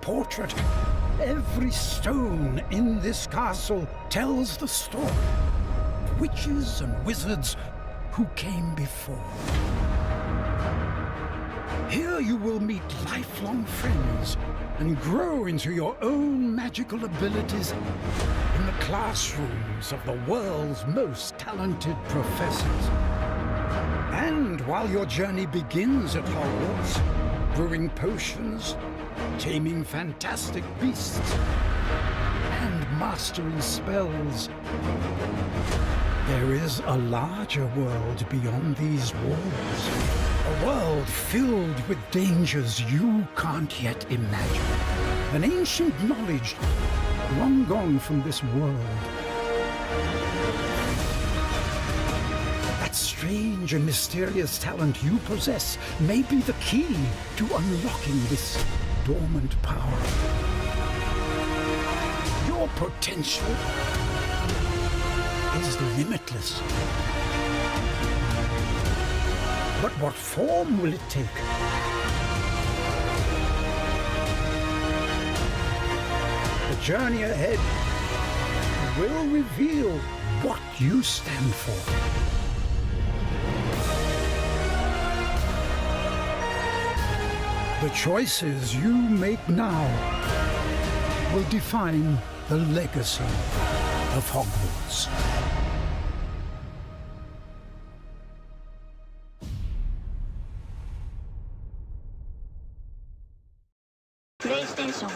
portrait. Every stone in this castle tells the story. Witches and wizards who came before. Here you will meet lifelong friends and grow into your own magical abilities in the classrooms of the world's most talented professors. And while your journey begins at Hogwarts, brewing potions, taming fantastic beasts, and mastering spells, there is a larger world beyond these walls. A world filled with dangers you can't yet imagine. An ancient knowledge long gone from this world. That strange and mysterious talent you possess may be the key to unlocking this dormant power. Your potential is limitless. But what form will it take? The journey ahead will reveal what you stand for. The choices you make now will define the legacy of Hogwarts. PlayStation.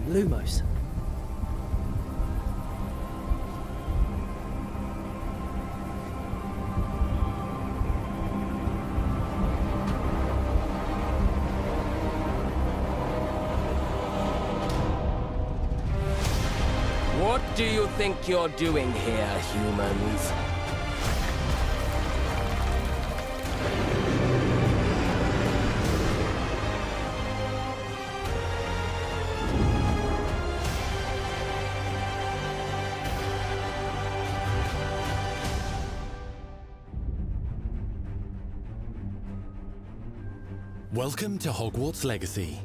Lumos. What do you think you're doing here, humans? Welcome to Hogwarts Legacy.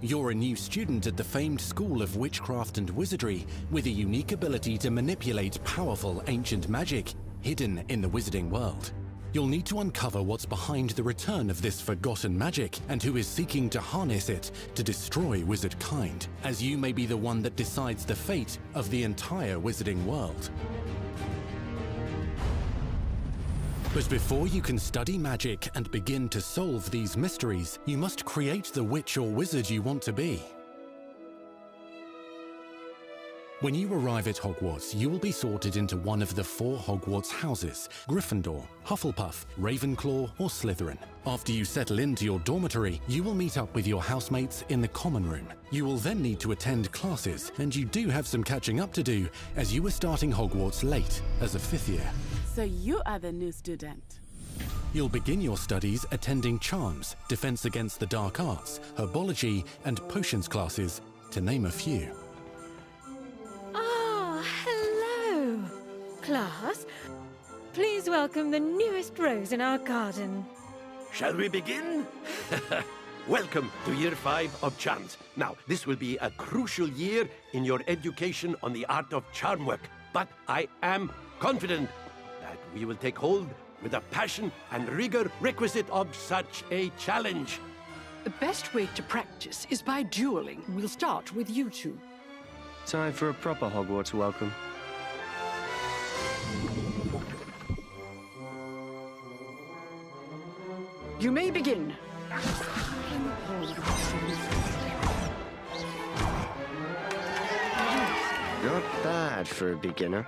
You're a new student at the famed School of Witchcraft and Wizardry with a unique ability to manipulate powerful ancient magic hidden in the wizarding world. You'll need to uncover what's behind the return of this forgotten magic and who is seeking to harness it to destroy wizard kind, as you may be the one that decides the fate of the entire wizarding world. But before you can study magic and begin to solve these mysteries, you must create the witch or wizard you want to be. When you arrive at Hogwarts, you will be sorted into one of the 4 Hogwarts houses: Gryffindor, Hufflepuff, Ravenclaw, or Slytherin. After you settle into your dormitory, you will meet up with your housemates in the common room. You will then need to attend classes, and you do have some catching up to do, as you are starting Hogwarts late as a 5th year. So you are the new student. You'll begin your studies attending Charms, Defense Against the Dark Arts, Herbology, and Potions classes, to name a few. Ah, hello, class. Please welcome the newest rose in our garden. Shall we begin? Welcome to Year 5 of Charms. Now, this will be a crucial year in your education on the art of charm work, but I am confident that we will take hold with the passion and rigor requisite of such a challenge. The best way to practice is by dueling. We'll start with you two. Time for a proper Hogwarts welcome. You may begin. Not bad for a beginner.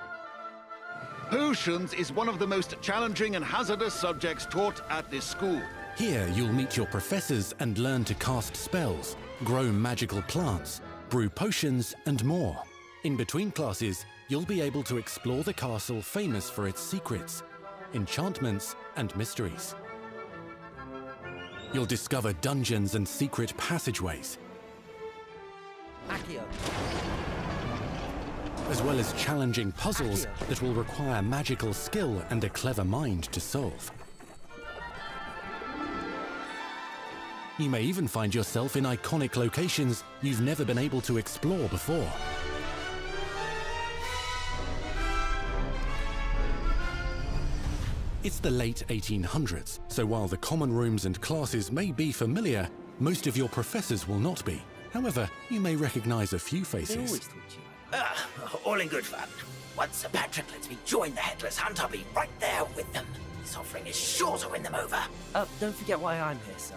Potions is one of the most challenging and hazardous subjects taught at this school. Here, you'll meet your professors and learn to cast spells, grow magical plants, brew potions, and more. In between classes, you'll be able to explore the castle famous for its secrets, enchantments, and mysteries. You'll discover dungeons and secret passageways, as well as challenging puzzles that will require magical skill and a clever mind to solve. You may even find yourself in iconic locations you've never been able to explore before. It's the late 1800s, so while the common rooms and classes may be familiar, most of your professors will not be. However, you may recognize a few faces. All in good fun. Once Sir Patrick lets me join the Headless Hunt, I'll be right there with them. This offering is sure to win them over. Don't forget why I'm here, sir.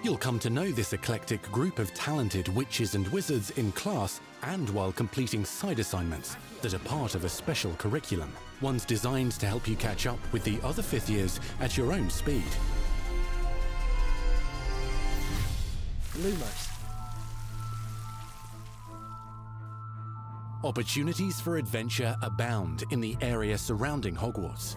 You'll come to know this eclectic group of talented witches and wizards in class and while completing side assignments that are part of a special curriculum, ones designed to help you catch up with the other fifth years at your own speed. Lumos. Opportunities for adventure abound in the area surrounding Hogwarts.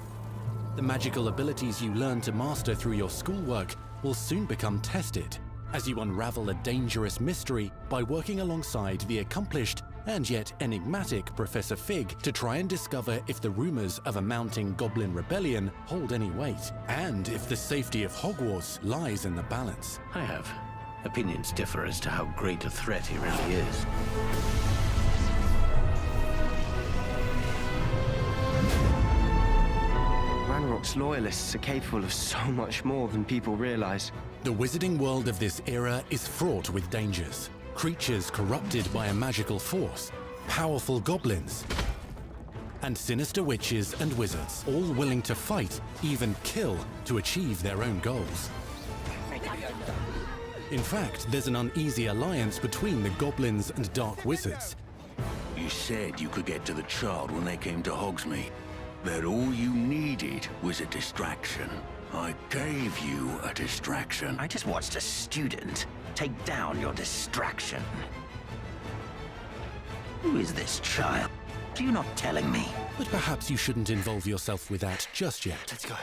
The magical abilities you learn to master through your schoolwork will soon become tested as you unravel a dangerous mystery by working alongside the accomplished and yet enigmatic Professor Fig to try and discover if the rumors of a mounting goblin rebellion hold any weight, and if the safety of Hogwarts lies in the balance. I have. Opinions differ as to how great a threat he really is. Ranrock's loyalists are capable of so much more than people realize. The wizarding world of this era is fraught with dangers. Creatures corrupted by a magical force, powerful goblins, and sinister witches and wizards, all willing to fight, even kill, to achieve their own goals. In fact, there's an uneasy alliance between the goblins and dark wizards. You said you could get to the child when they came to Hogsmeade. That all you needed was a distraction. I gave you a distraction. I just watched a student take down your distraction. Who is this child? Are you not telling me? But perhaps you shouldn't involve yourself with that just yet. Let's go.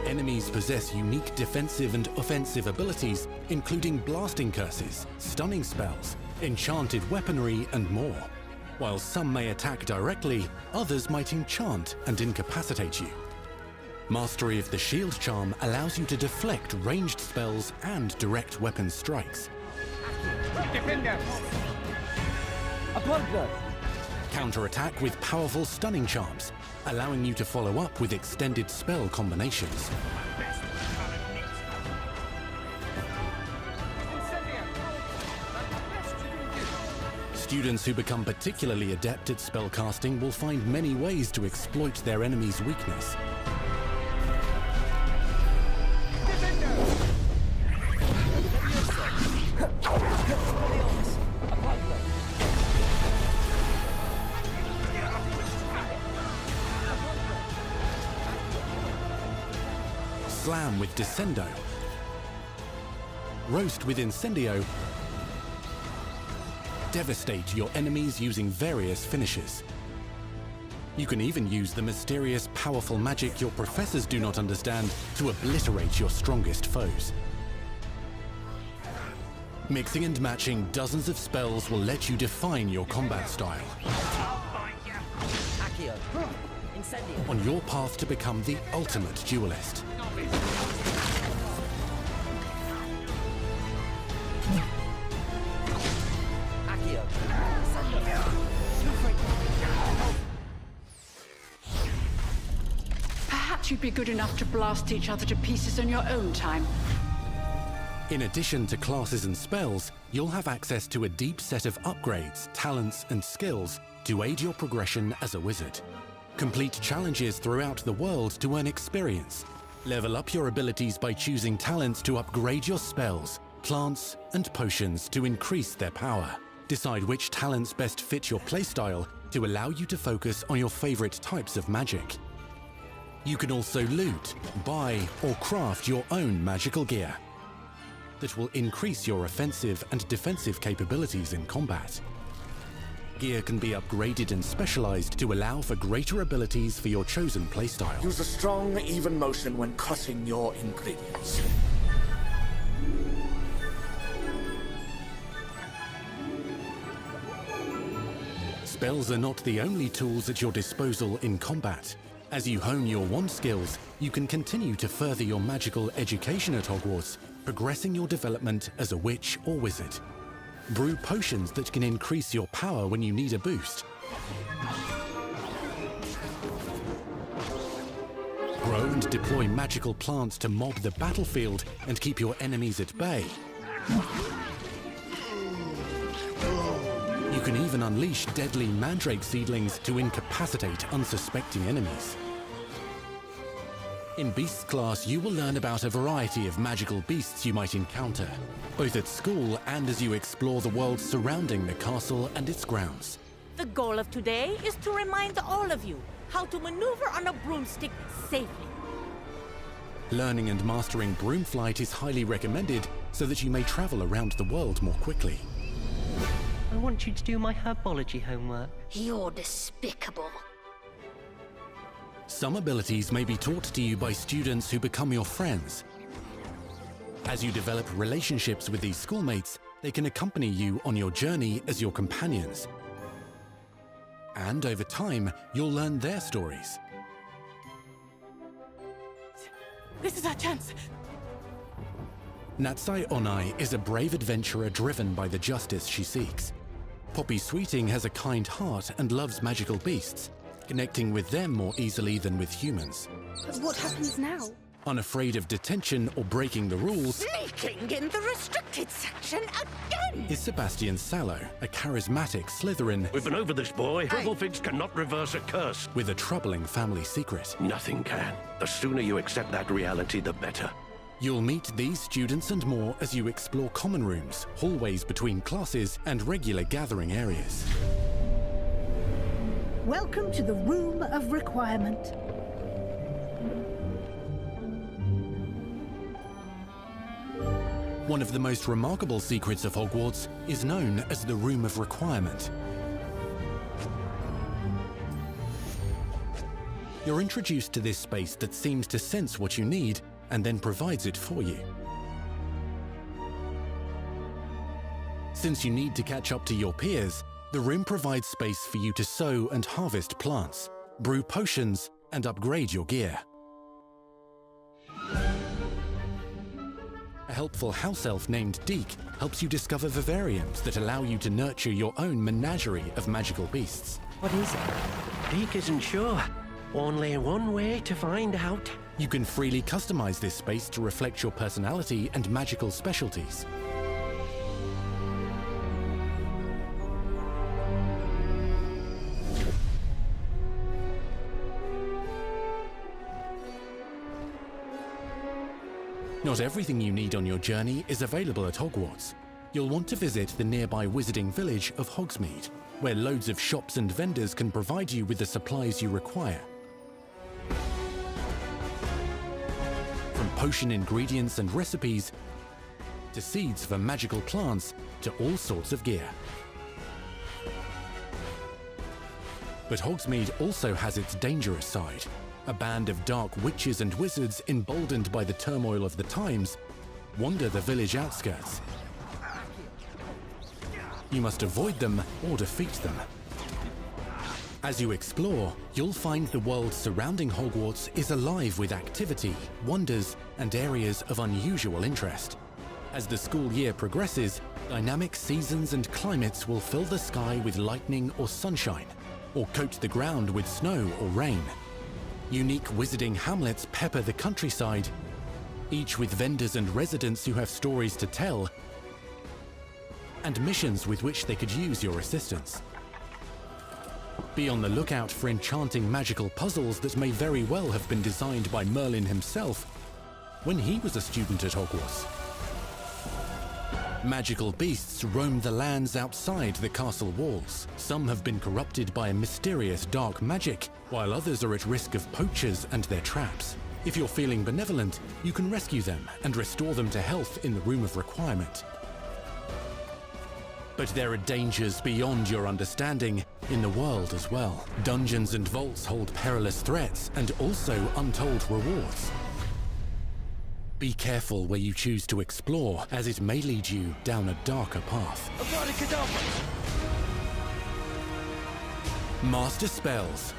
Enemies possess unique defensive and offensive abilities, including blasting curses, stunning spells, enchanted weaponry, and more. While some may attack directly, others might enchant and incapacitate you. Mastery of the shield charm allows you to deflect ranged spells and direct weapon strikes. Defender! Apollo! Counterattack with powerful stunning charms, allowing you to follow up with extended spell combinations. Students who become particularly adept at spellcasting will find many ways to exploit their enemy's weakness. Slam with Descendo, Roast with Incendio, devastate your enemies using various finishes. You can even use the mysterious, powerful magic your professors do not understand to obliterate your strongest foes. Mixing and matching dozens of spells will let you define your combat style. On your path to become the ultimate duelist. Perhaps you'd be good enough to blast each other to pieces in your own time. In addition to classes and spells, you'll have access to a deep set of upgrades, talents, and skills to aid your progression as a wizard. Complete challenges throughout the world to earn experience. Level up your abilities by choosing talents to upgrade your spells, plants, and potions to increase their power. Decide which talents best fit your playstyle to allow you to focus on your favorite types of magic. You can also loot, buy, or craft your own magical gear that will increase your offensive and defensive capabilities in combat. Gear can be upgraded and specialized to allow for greater abilities for your chosen playstyle. Use a strong, even motion when cutting your ingredients. Spells are not the only tools at your disposal in combat. As you hone your wand skills, you can continue to further your magical education at Hogwarts, progressing your development as a witch or wizard. Brew potions that can increase your power when you need a boost. Grow and deploy magical plants to mob the battlefield and keep your enemies at bay. You can even unleash deadly mandrake seedlings to incapacitate unsuspecting enemies. In Beasts class, you will learn about a variety of magical beasts you might encounter, both at school and as you explore the world surrounding the castle and its grounds. The goal of today is to remind all of you how to maneuver on a broomstick safely. Learning and mastering broom flight is highly recommended so that you may travel around the world more quickly. I want you to do my herbology homework. You're despicable. Some abilities may be taught to you by students who become your friends. As you develop relationships with these schoolmates, they can accompany you on your journey as your companions. And over time, you'll learn their stories. This is our chance. Natsai Onai is a brave adventurer driven by the justice she seeks. Poppy Sweeting has a kind heart and loves magical beasts, connecting with them more easily than with humans. But what happens now? Unafraid of detention or breaking the rules, Sneaking in the restricted section again! is Sebastian Sallow, a charismatic Slytherin We've been over this, boy. Triple-figs cannot reverse a curse. with a troubling family secret. Nothing can. The sooner you accept that reality, the better. You'll meet these students and more as you explore common rooms, hallways between classes, and regular gathering areas. Welcome to the Room of Requirement. One of the most remarkable secrets of Hogwarts is known as the Room of Requirement. You're introduced to this space that seems to sense what you need and then provides it for you. Since you need to catch up to your peers, the room provides space for you to sow and harvest plants, brew potions, and upgrade your gear. A helpful house elf named Deke helps you discover vivariums that allow you to nurture your own menagerie of magical beasts. What is it? Deke isn't sure. Only one way to find out. You can freely customize this space to reflect your personality and magical specialties. Not everything you need on your journey is available at Hogwarts. You'll want to visit the nearby wizarding village of Hogsmeade, where loads of shops and vendors can provide you with the supplies you require. From potion ingredients and recipes, to seeds for magical plants, to all sorts of gear. But Hogsmeade also has its dangerous side. A band of dark witches and wizards, emboldened by the turmoil of the times, wander the village outskirts. You must avoid them or defeat them. As you explore, you'll find the world surrounding Hogwarts is alive with activity, wonders, and areas of unusual interest. As the school year progresses, dynamic seasons and climates will fill the sky with lightning or sunshine, or coat the ground with snow or rain. Unique wizarding hamlets pepper the countryside, each with vendors and residents who have stories to tell, and missions with which they could use your assistance. Be on the lookout for enchanting magical puzzles that may very well have been designed by Merlin himself when he was a student at Hogwarts. Magical beasts roam the lands outside the castle walls. Some have been corrupted by a mysterious dark magic, while others are at risk of poachers and their traps. If you're feeling benevolent, you can rescue them and restore them to health in the Room of Requirement. But there are dangers beyond your understanding in the world as well. Dungeons and vaults hold perilous threats and also untold rewards. Be careful where you choose to explore, as it may lead you down a darker path. Master spells.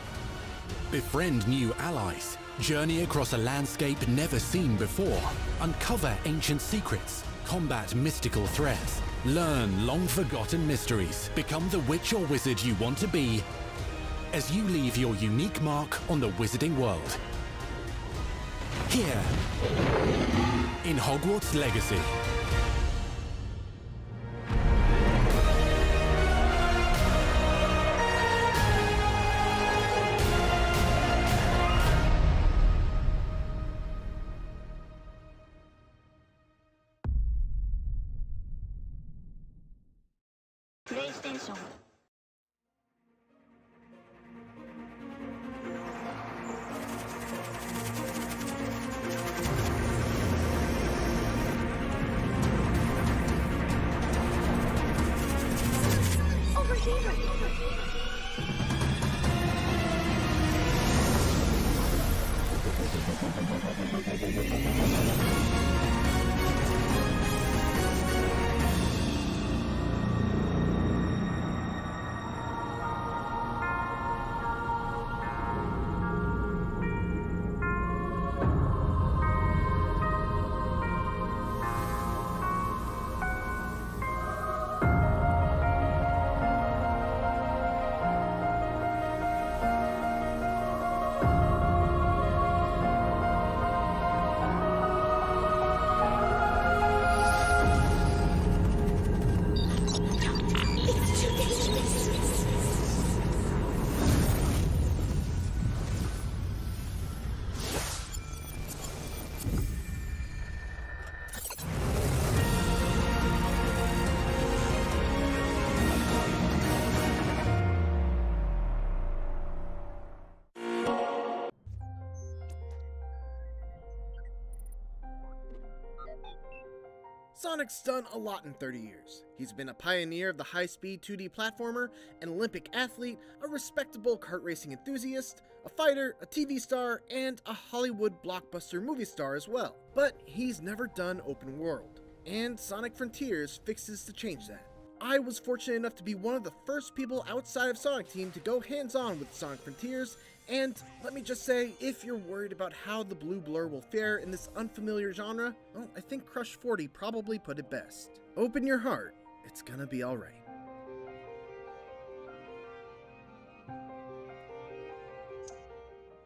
Befriend new allies. Journey across a landscape never seen before. Uncover ancient secrets. Combat mystical threats. Learn long-forgotten mysteries. Become the witch or wizard you want to be as you leave your unique mark on the wizarding world. Here, in Hogwarts Legacy. PlayStation. Over here. Sonic's done a lot in 30 years. He's been a pioneer of the high-speed 2D platformer, an Olympic athlete, a respectable kart racing enthusiast, a fighter, a TV star, and a Hollywood blockbuster movie star as well. But he's never done open world, and Sonic Frontiers fixes to change that. I was fortunate enough to be one of the first people outside of Sonic Team to go hands-on with Sonic Frontiers, and let me just say, if you're worried about how the blue blur will fare in this unfamiliar genre, well, I think Crush 40 probably put it best. Open your heart, it's gonna be alright.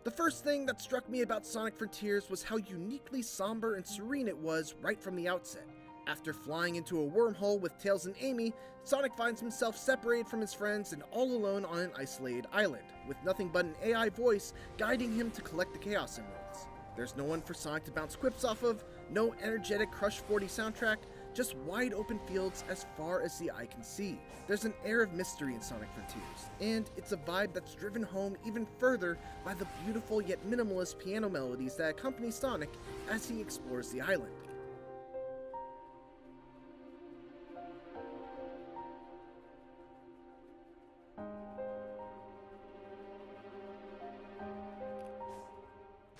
The first thing that struck me about Sonic Frontiers was how uniquely somber and serene it was right from the outset. After flying into a wormhole with Tails and Amy, Sonic finds himself separated from his friends and all alone on an isolated island, with nothing but an AI voice guiding him to collect the Chaos Emeralds. There's no one for Sonic to bounce quips off of, no energetic Crush 40 soundtrack, just wide open fields as far as the eye can see. There's an air of mystery in Sonic Frontiers, and it's a vibe that's driven home even further by the beautiful yet minimalist piano melodies that accompany Sonic as he explores the island.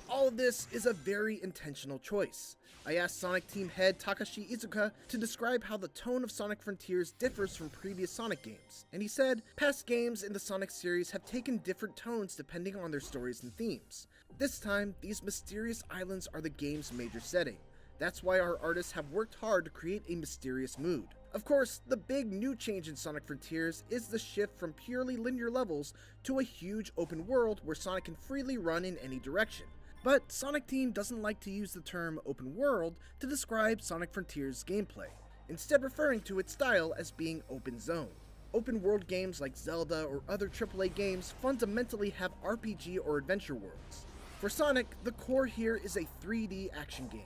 All of this is a very intentional choice. I asked Sonic Team head Takashi Izuka to describe how the tone of Sonic Frontiers differs from previous Sonic games, and he said, past games in the Sonic series have taken different tones depending on their stories and themes. This time, these mysterious islands are the game's major setting. That's why our artists have worked hard to create a mysterious mood. Of course, the big new change in Sonic Frontiers is the shift from purely linear levels to a huge open world where Sonic can freely run in any direction. But Sonic Team doesn't like to use the term open world to describe Sonic Frontiers' gameplay, instead referring to its style as being open zone. open world games like Zelda or other AAA games fundamentally have RPG or adventure worlds. For Sonic, the core here is a 3D action game.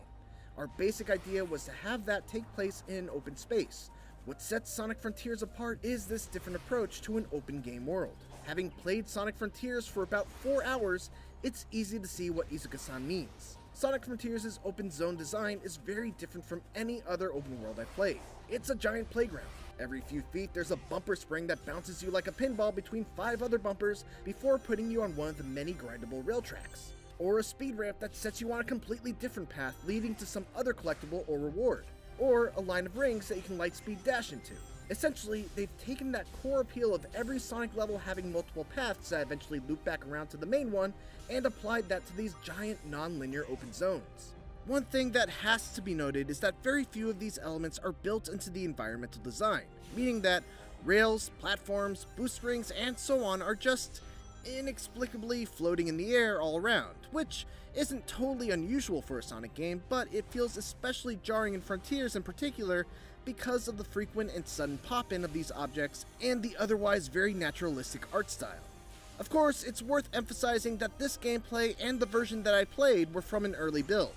Our basic idea was to have that take place in open space. What sets Sonic Frontiers apart is this different approach to an open game world. Having played Sonic Frontiers for about 4 hours, it's easy to see what Izuka-san means. Sonic Frontiers' open zone design is very different from any other open world I've played. It's a giant playground. Every few feet there's a bumper spring that bounces you like a pinball between 5 other bumpers before putting you on one of the many grindable rail tracks. Or a speed ramp that sets you on a completely different path leading to some other collectible or reward. Or a line of rings that you can lightspeed dash into. Essentially, they've taken that core appeal of every Sonic level having multiple paths that eventually loop back around to the main one, and applied that to these giant non-linear open zones. One thing that has to be noted is that very few of these elements are built into the environmental design, meaning that rails, platforms, boost rings, and so on are just inexplicably floating in the air all around, which isn't totally unusual for a Sonic game, but it feels especially jarring in Frontiers in particular because of the frequent and sudden pop-in of these objects and the otherwise very naturalistic art style. Of course, it's worth emphasizing that this gameplay and the version that I played were from an early build,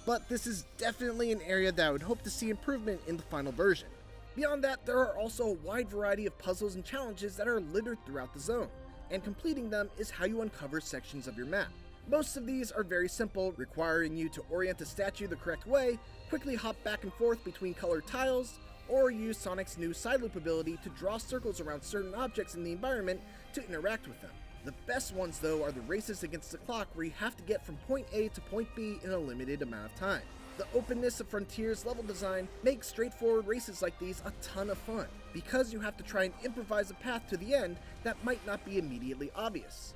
but this is definitely an area that I would hope to see improvement in the final version. Beyond that, there are also a wide variety of puzzles and challenges that are littered throughout the zone, and completing them is how you uncover sections of your map. Most of these are very simple, requiring you to orient a statue the correct way, quickly hop back and forth between colored tiles, or use Sonic's new side loop ability to draw circles around certain objects in the environment to interact with them. The best ones though are the races against the clock where you have to get from point A to point B in a limited amount of time. The openness of Frontiers level design makes straightforward races like these a ton of fun, because you have to try and improvise a path to the end that might not be immediately obvious.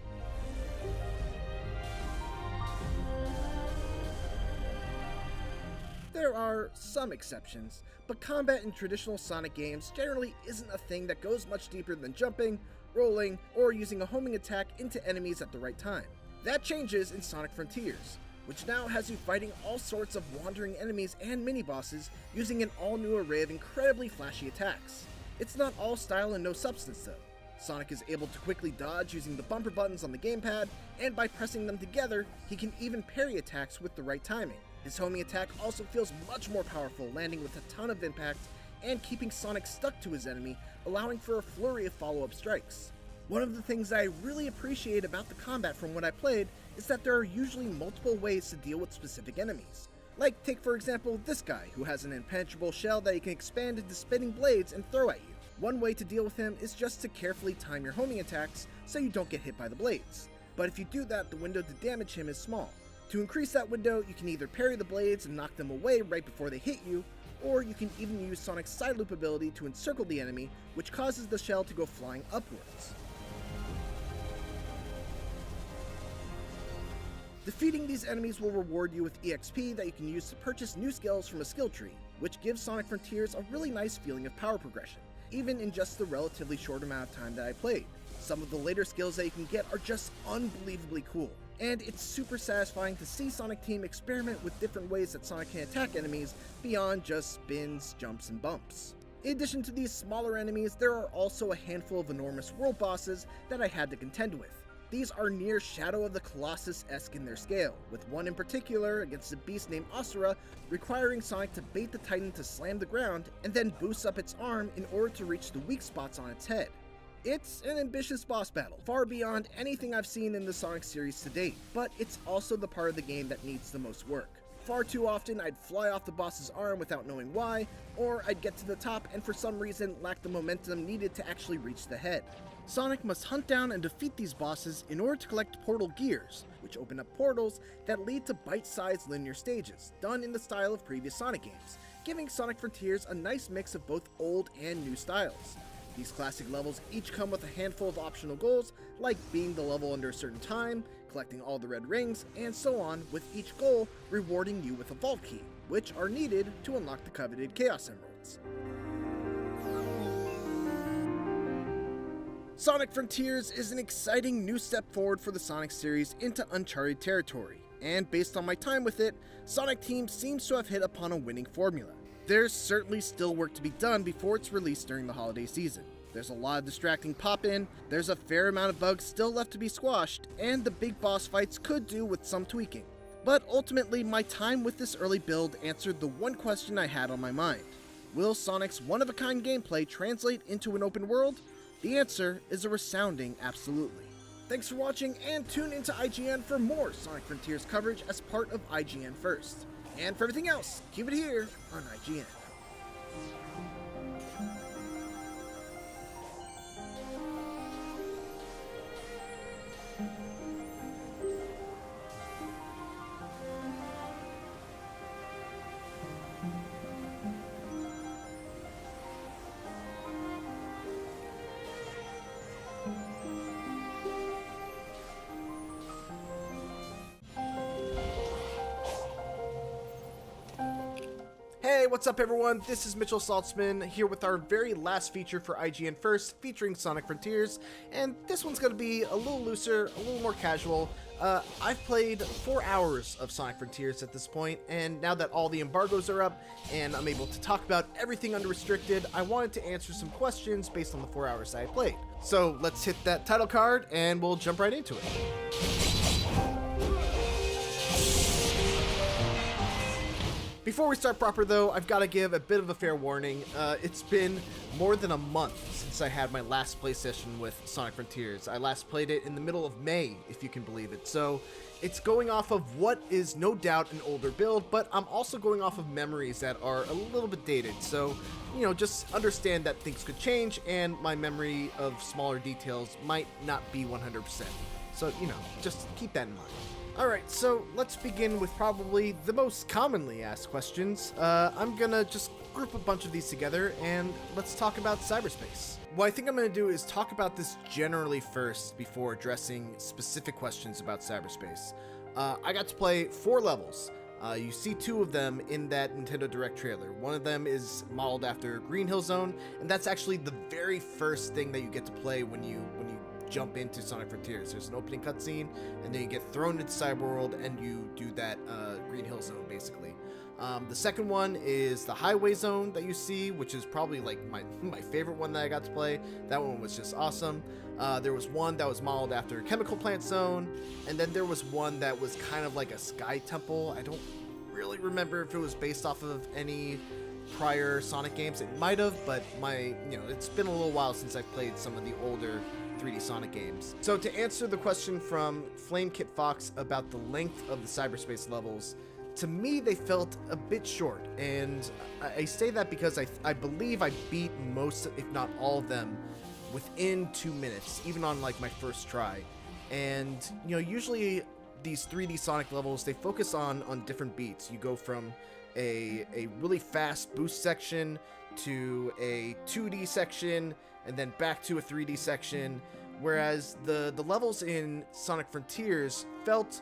There are some exceptions, but combat in traditional Sonic games generally isn't a thing that goes much deeper than jumping, rolling, or using a homing attack into enemies at the right time. That changes in Sonic Frontiers, which now has you fighting all sorts of wandering enemies and mini-bosses using an all-new array of incredibly flashy attacks. It's not all style and no substance though. Sonic is able to quickly dodge using the bumper buttons on the gamepad, and by pressing them together, he can even parry attacks with the right timing. His homing attack also feels much more powerful, landing with a ton of impact and keeping Sonic stuck to his enemy, allowing for a flurry of follow-up strikes. One of the things that I really appreciate about the combat from what I played is that there are usually multiple ways to deal with specific enemies. Like, take for example this guy, who has an impenetrable shell that he can expand into spinning blades and throw at you. One way to deal with him is just to carefully time your homing attacks so you don't get hit by the blades. But if you do that, the window to damage him is small. To increase that window, you can either parry the blades and knock them away right before they hit you, or you can even use Sonic's side loop ability to encircle the enemy, which causes the shell to go flying upwards. Defeating these enemies will reward you with EXP that you can use to purchase new skills from a skill tree, which gives Sonic Frontiers a really nice feeling of power progression, even in just the relatively short amount of time that I played. Some of the later skills that you can get are just unbelievably cool, and it's super satisfying to see Sonic Team experiment with different ways that Sonic can attack enemies beyond just spins, jumps, and bumps. In addition to these smaller enemies, there are also a handful of enormous world bosses that I had to contend with. These are near Shadow of the Colossus-esque in their scale, with one in particular against a beast named Asura requiring Sonic to bait the Titan to slam the ground and then boost up its arm in order to reach the weak spots on its head. It's an ambitious boss battle, far beyond anything I've seen in the Sonic series to date, but it's also the part of the game that needs the most work. Far too often I'd fly off the boss's arm without knowing why, or I'd get to the top and for some reason lack the momentum needed to actually reach the head. Sonic must hunt down and defeat these bosses in order to collect portal gears, which open up portals that lead to bite-sized linear stages, done in the style of previous Sonic games, giving Sonic Frontiers a nice mix of both old and new styles. These classic levels each come with a handful of optional goals, like beating the level under a certain time, collecting all the red rings, and so on, with each goal rewarding you with a vault key, which are needed to unlock the coveted Chaos Emeralds. Sonic Frontiers is an exciting new step forward for the Sonic series into uncharted territory, and based on my time with it, Sonic Team seems to have hit upon a winning formula. There's certainly still work to be done before it's released during the holiday season. There's a lot of distracting pop-in, there's a fair amount of bugs still left to be squashed, and the big boss fights could do with some tweaking. But ultimately, my time with this early build answered the one question I had on my mind. Will Sonic's one-of-a-kind gameplay translate into an open world? The answer is a resounding absolutely. Thanks for watching, and tune into IGN for more Sonic Frontiers coverage as part of IGN First. And for everything else, keep it here on IGN. Hey, what's up everyone? This is Mitchell Saltzman here with our very last feature for IGN First, featuring Sonic Frontiers, and this one's going to be a little looser, a little more casual. I've played 4 hours of Sonic Frontiers at this point, and now that all the embargoes are up and I'm able to talk about everything unrestricted, I wanted to answer some questions based on the 4 hours I played. So let's hit that title card and we'll jump right into it. Before we start proper though, I've got to give a bit of a fair warning. It's been more than a month since I had my last play session with Sonic Frontiers. I last played it in the middle of May, if you can believe it. So it's going off of what is no doubt an older build, but I'm also going off of memories that are a little bit dated. So, you know, just understand that things could change and my memory of smaller details might not be 100%. So, you know, just keep that in mind. Alright, so let's begin with probably the most commonly asked questions. I'm gonna just group a bunch of these together and let's talk about cyberspace. What I think I'm gonna do is talk about this generally first before addressing specific questions about cyberspace. I got to play 4 levels. You see 2 of them in that Nintendo Direct trailer. One of them is modeled after Green Hill Zone, and that's actually the very first thing that you get to play when you jump into Sonic Frontiers. There's an opening cutscene, and then you get thrown into Cyberworld, and you do that Green Hill Zone, basically. The second one is the Highway Zone that you see, which is probably like my favorite one that I got to play. That one was just awesome. There was one that was modeled after Chemical Plant Zone, and then there was one that was kind of like a Sky Temple. I don't really remember if it was based off of any prior Sonic games. It might have, but it's been a little while since I've played some of the older 3D Sonic games. So to answer the question from Flame Kit Fox about the length of the cyberspace levels, to me they felt a bit short, and I say that because I believe I beat most, if not all of them, within 2 minutes, even on like my first try. And usually these 3D Sonic levels, they focus on different beats. You go from a really fast boost section to a 2D section, and then back to a 3D section, whereas the levels in Sonic Frontiers felt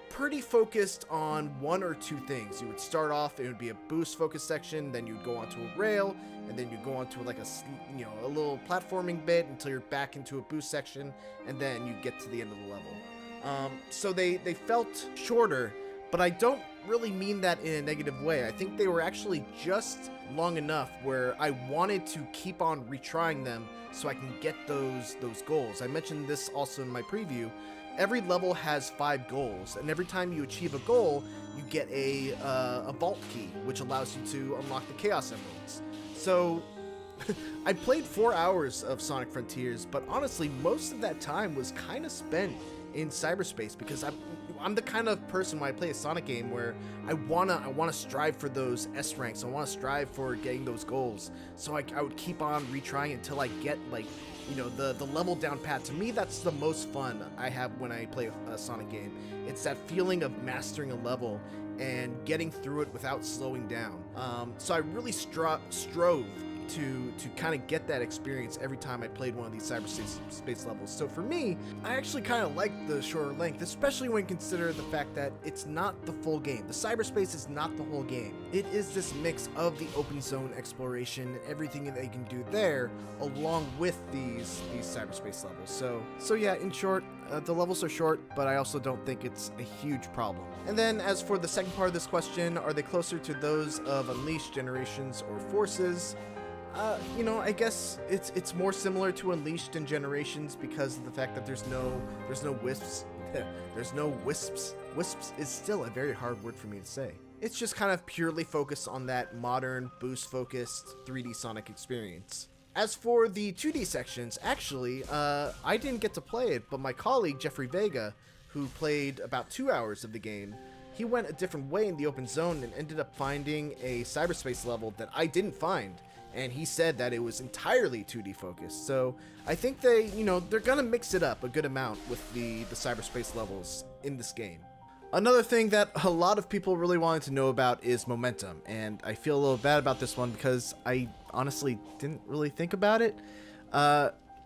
pretty focused on 1 or 2 things. You would start off, it would be a boost focus section, then you'd go onto a rail, and then you'd go onto like a little platforming bit until you're back into a boost section, and then you get to the end of the level. So they felt shorter, but I don't really mean that in a negative way. I think they were actually just long enough where I wanted to keep on retrying them so I can get those goals. I mentioned this also in my preview. Every level has 5 goals, and every time you achieve a goal, you get a vault key, which allows you to unlock the Chaos Emeralds. So I played 4 hours of Sonic Frontiers, but honestly, most of that time was kind of spent in cyberspace, because I'm the kind of person when I play a Sonic game where I wanna strive for those S ranks. I wanna strive for getting those goals. So I would keep on retrying until I get the level down pat. To me, that's the most fun I have when I play a Sonic game. It's that feeling of mastering a level and getting through it without slowing down. So I really strove to kind of get that experience every time I played one of these cyberspace levels. So for me, I actually kind of like the shorter length, especially when you consider the fact that it's not the full game. The cyberspace is not the whole game. It is this mix of the open zone exploration and everything that you can do there, along with these cyberspace levels. So yeah, in short, the levels are short, but I also don't think it's a huge problem. And then as for the second part of this question, are they closer to those of Unleashed, Generations, or Forces? You know, I guess it's more similar to Unleashed in Generations because of the fact that there's no wisps. There's no wisps. Wisps is still a very hard word for me to say. It's just kind of purely focused on that modern, boost-focused 3D Sonic experience. As for the 2D sections, actually, I didn't get to play it, but my colleague, Jeffrey Vega, who played about 2 hours of the game, he went a different way in the open zone and ended up finding a cyberspace level that I didn't find. And he said that it was entirely 2D focused. So I think they're gonna mix it up a good amount with the cyberspace levels in this game. Another thing that a lot of people really wanted to know about is momentum, and I feel a little bad about this one because I honestly didn't really think about it.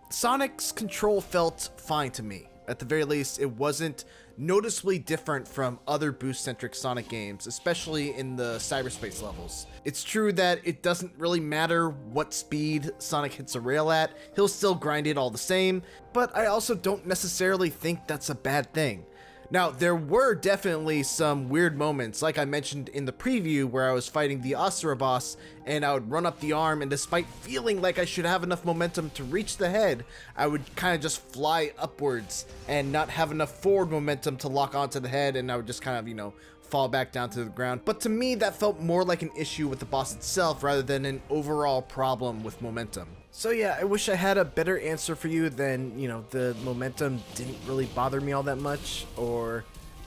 Sonic's control felt fine to me. At the very least, it wasn't noticeably different from other boost-centric Sonic games, especially in the cyberspace levels. It's true that it doesn't really matter what speed Sonic hits a rail at, he'll still grind it all the same, but I also don't necessarily think that's a bad thing. Now, there were definitely some weird moments, like I mentioned in the preview, where I was fighting the Asura boss, and I would run up the arm, and despite feeling like I should have enough momentum to reach the head, I would kind of just fly upwards and not have enough forward momentum to lock onto the head, and I would just kind of, fall back down to the ground. But to me, that felt more like an issue with the boss itself rather than an overall problem with momentum. So yeah, I wish I had a better answer for you than, the momentum didn't really bother me all that much, or,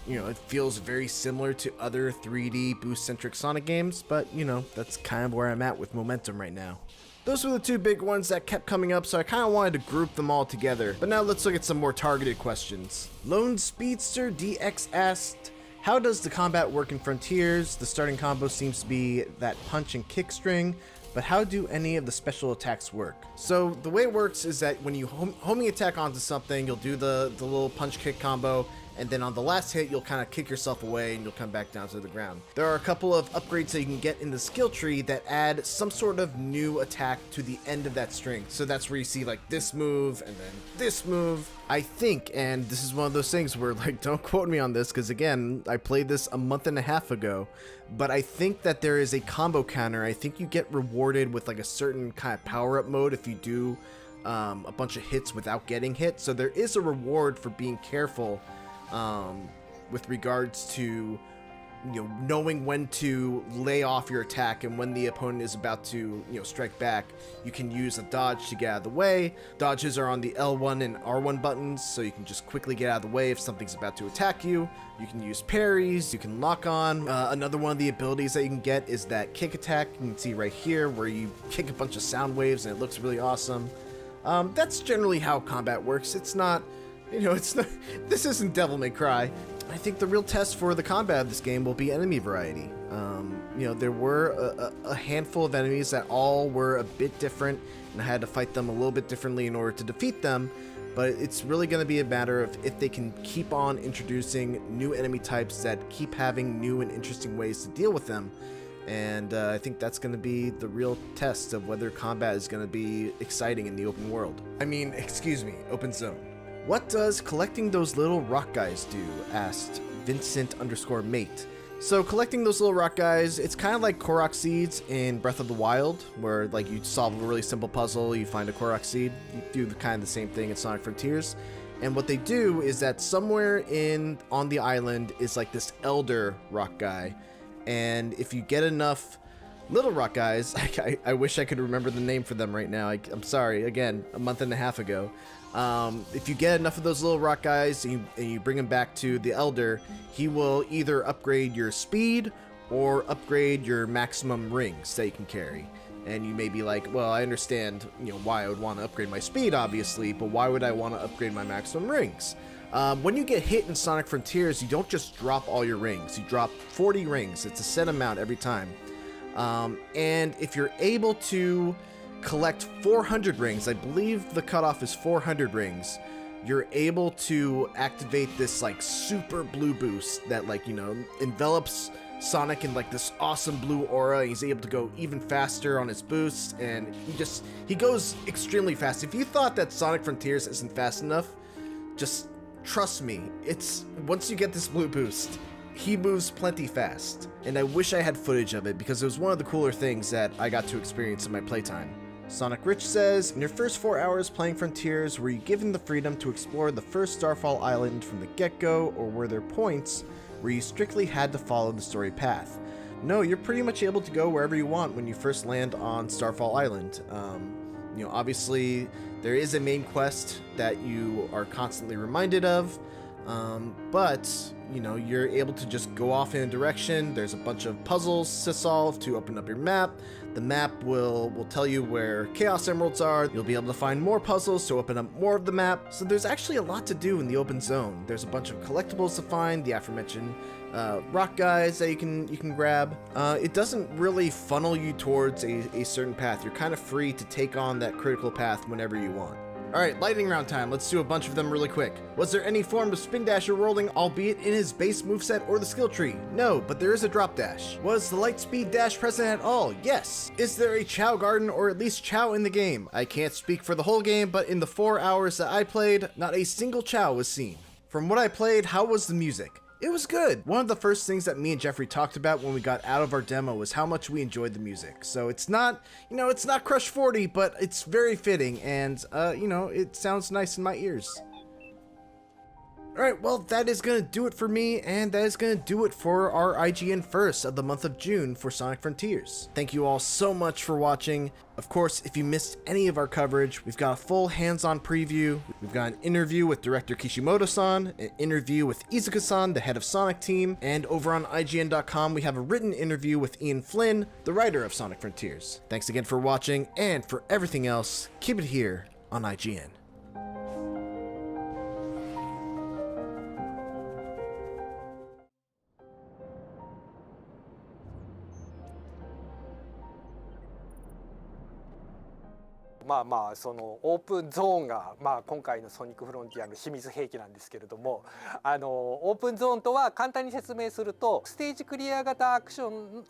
it feels very similar to other 3D boost-centric Sonic games, but, that's kind of where I'm at with momentum right now. Those were the two big ones that kept coming up, so I kind of wanted to group them all together. But now let's look at some more targeted questions. Lone Speedster DX asked, how does the combat work in Frontiers? The starting combo seems to be that punch and kick string, but how do any of the special attacks work? So the way it works is that when you homing attack onto something, you'll do the little punch kick combo, and then on the last hit, you'll kind of kick yourself away and you'll come back down to the ground. There are a couple of upgrades that you can get in the skill tree that add some sort of new attack to the end of that string. So that's where you see like this move and then this move. I think, and this is one of those things where like, don't quote me on this, because again, I played this a month and a half ago, but I think that there is a combo counter. I think you get rewarded with like a certain kind of power-up mode if you do a bunch of hits without getting hit. So there is a reward for being careful with regards to knowing when to lay off your attack, and when the opponent is about to strike back, you can use a dodge to get out of the way. Dodges are on the L1 and R1 buttons, so you can just quickly get out of the way if something's about to attack you. You can use parries, you can lock on. Another one of the abilities that you can get is that kick attack. You can see right here where you kick a bunch of sound waves and it looks really awesome. That's generally how combat works. It's not, this isn't Devil May Cry. I think the real test for the combat of this game will be enemy variety. There were a handful of enemies that all were a bit different, and I had to fight them a little bit differently in order to defeat them, but it's really going to be a matter of if they can keep on introducing new enemy types that keep having new and interesting ways to deal with them. And I think that's going to be the real test of whether combat is going to be exciting in the open world. Open zone. What does collecting those little rock guys do? Asked Vincent_mate. So collecting those little rock guys, it's kind of like Korok seeds in Breath of the Wild, where like you solve a really simple puzzle, you find a Korok seed. You do kind of the same thing in Sonic Frontiers. And what they do is that somewhere on the island is like this elder rock guy. And if you get enough little rock guys, I wish I could remember the name for them right now. I'm sorry, again, a month and a half ago. If you get enough of those little rock guys and you bring them back to the Elder, he will either upgrade your speed or upgrade your maximum rings that you can carry. And you may be like, well, I understand, why I would want to upgrade my speed, obviously, but why would I want to upgrade my maximum rings? When you get hit in Sonic Frontiers, you don't just drop all your rings. You drop 40 rings. It's a set amount every time. And if you're able to collect 400 rings, I believe the cutoff is 400 rings, you're able to activate this like super blue boost that envelops Sonic in like this awesome blue aura. He's able to go even faster on his boosts, and he goes extremely fast. If you thought that Sonic Frontiers isn't fast enough, just trust me, once you get this blue boost, he moves plenty fast. And I wish I had footage of it because it was one of the cooler things that I got to experience in my playtime. Sonic Rich says, in your first 4 hours playing Frontiers, were you given the freedom to explore the first Starfall Island from the get-go, or were there points where you strictly had to follow the story path? No, you're pretty much able to go wherever you want when you first land on Starfall Island. Obviously, there is a main quest that you are constantly reminded of, but you're able to just go off in a direction. There's a bunch of puzzles to solve to open up your map. The map will tell you where Chaos Emeralds are. You'll be able to find more puzzles to open up more of the map. So there's actually a lot to do in the open zone. There's a bunch of collectibles to find, the aforementioned rock guys that you can grab. It doesn't really funnel you towards a certain path. You're kind of free to take on that critical path whenever you want. Alright, lightning round time. Let's do a bunch of them really quick. Was there any form of spin dash or rolling, albeit in his base moveset or the skill tree? No, but there is a drop dash. Was the light speed dash present at all? Yes. Is there a Chow Garden or at least Chow in the game? I can't speak for the whole game, but in the 4 hours that I played, not a single Chow was seen. From what I played, how was the music? It was good. One of the first things that me and Jeffrey talked about when we got out of our demo was how much we enjoyed the music. So it's not, it's not Crush 40, but it's very fitting and, it sounds nice in my ears. Alright, well, that is going to do it for me, and that is going to do it for our IGN first of the month of June for Sonic Frontiers. Thank you all so much for watching. Of course, if you missed any of our coverage, we've got a full hands-on preview. We've got an interview with director Kishimoto-san, an interview with Izuka-san, the head of Sonic Team, and over on IGN.com, we have a written interview with Ian Flynn, the writer of Sonic Frontiers. Thanks again for watching, and for everything else, keep it here on IGN.そのオープンゾーンが、今回のソニックフロンティアの秘密兵器なんですけれども、オープンゾーンとは簡単に説明するとステージクリア型アクション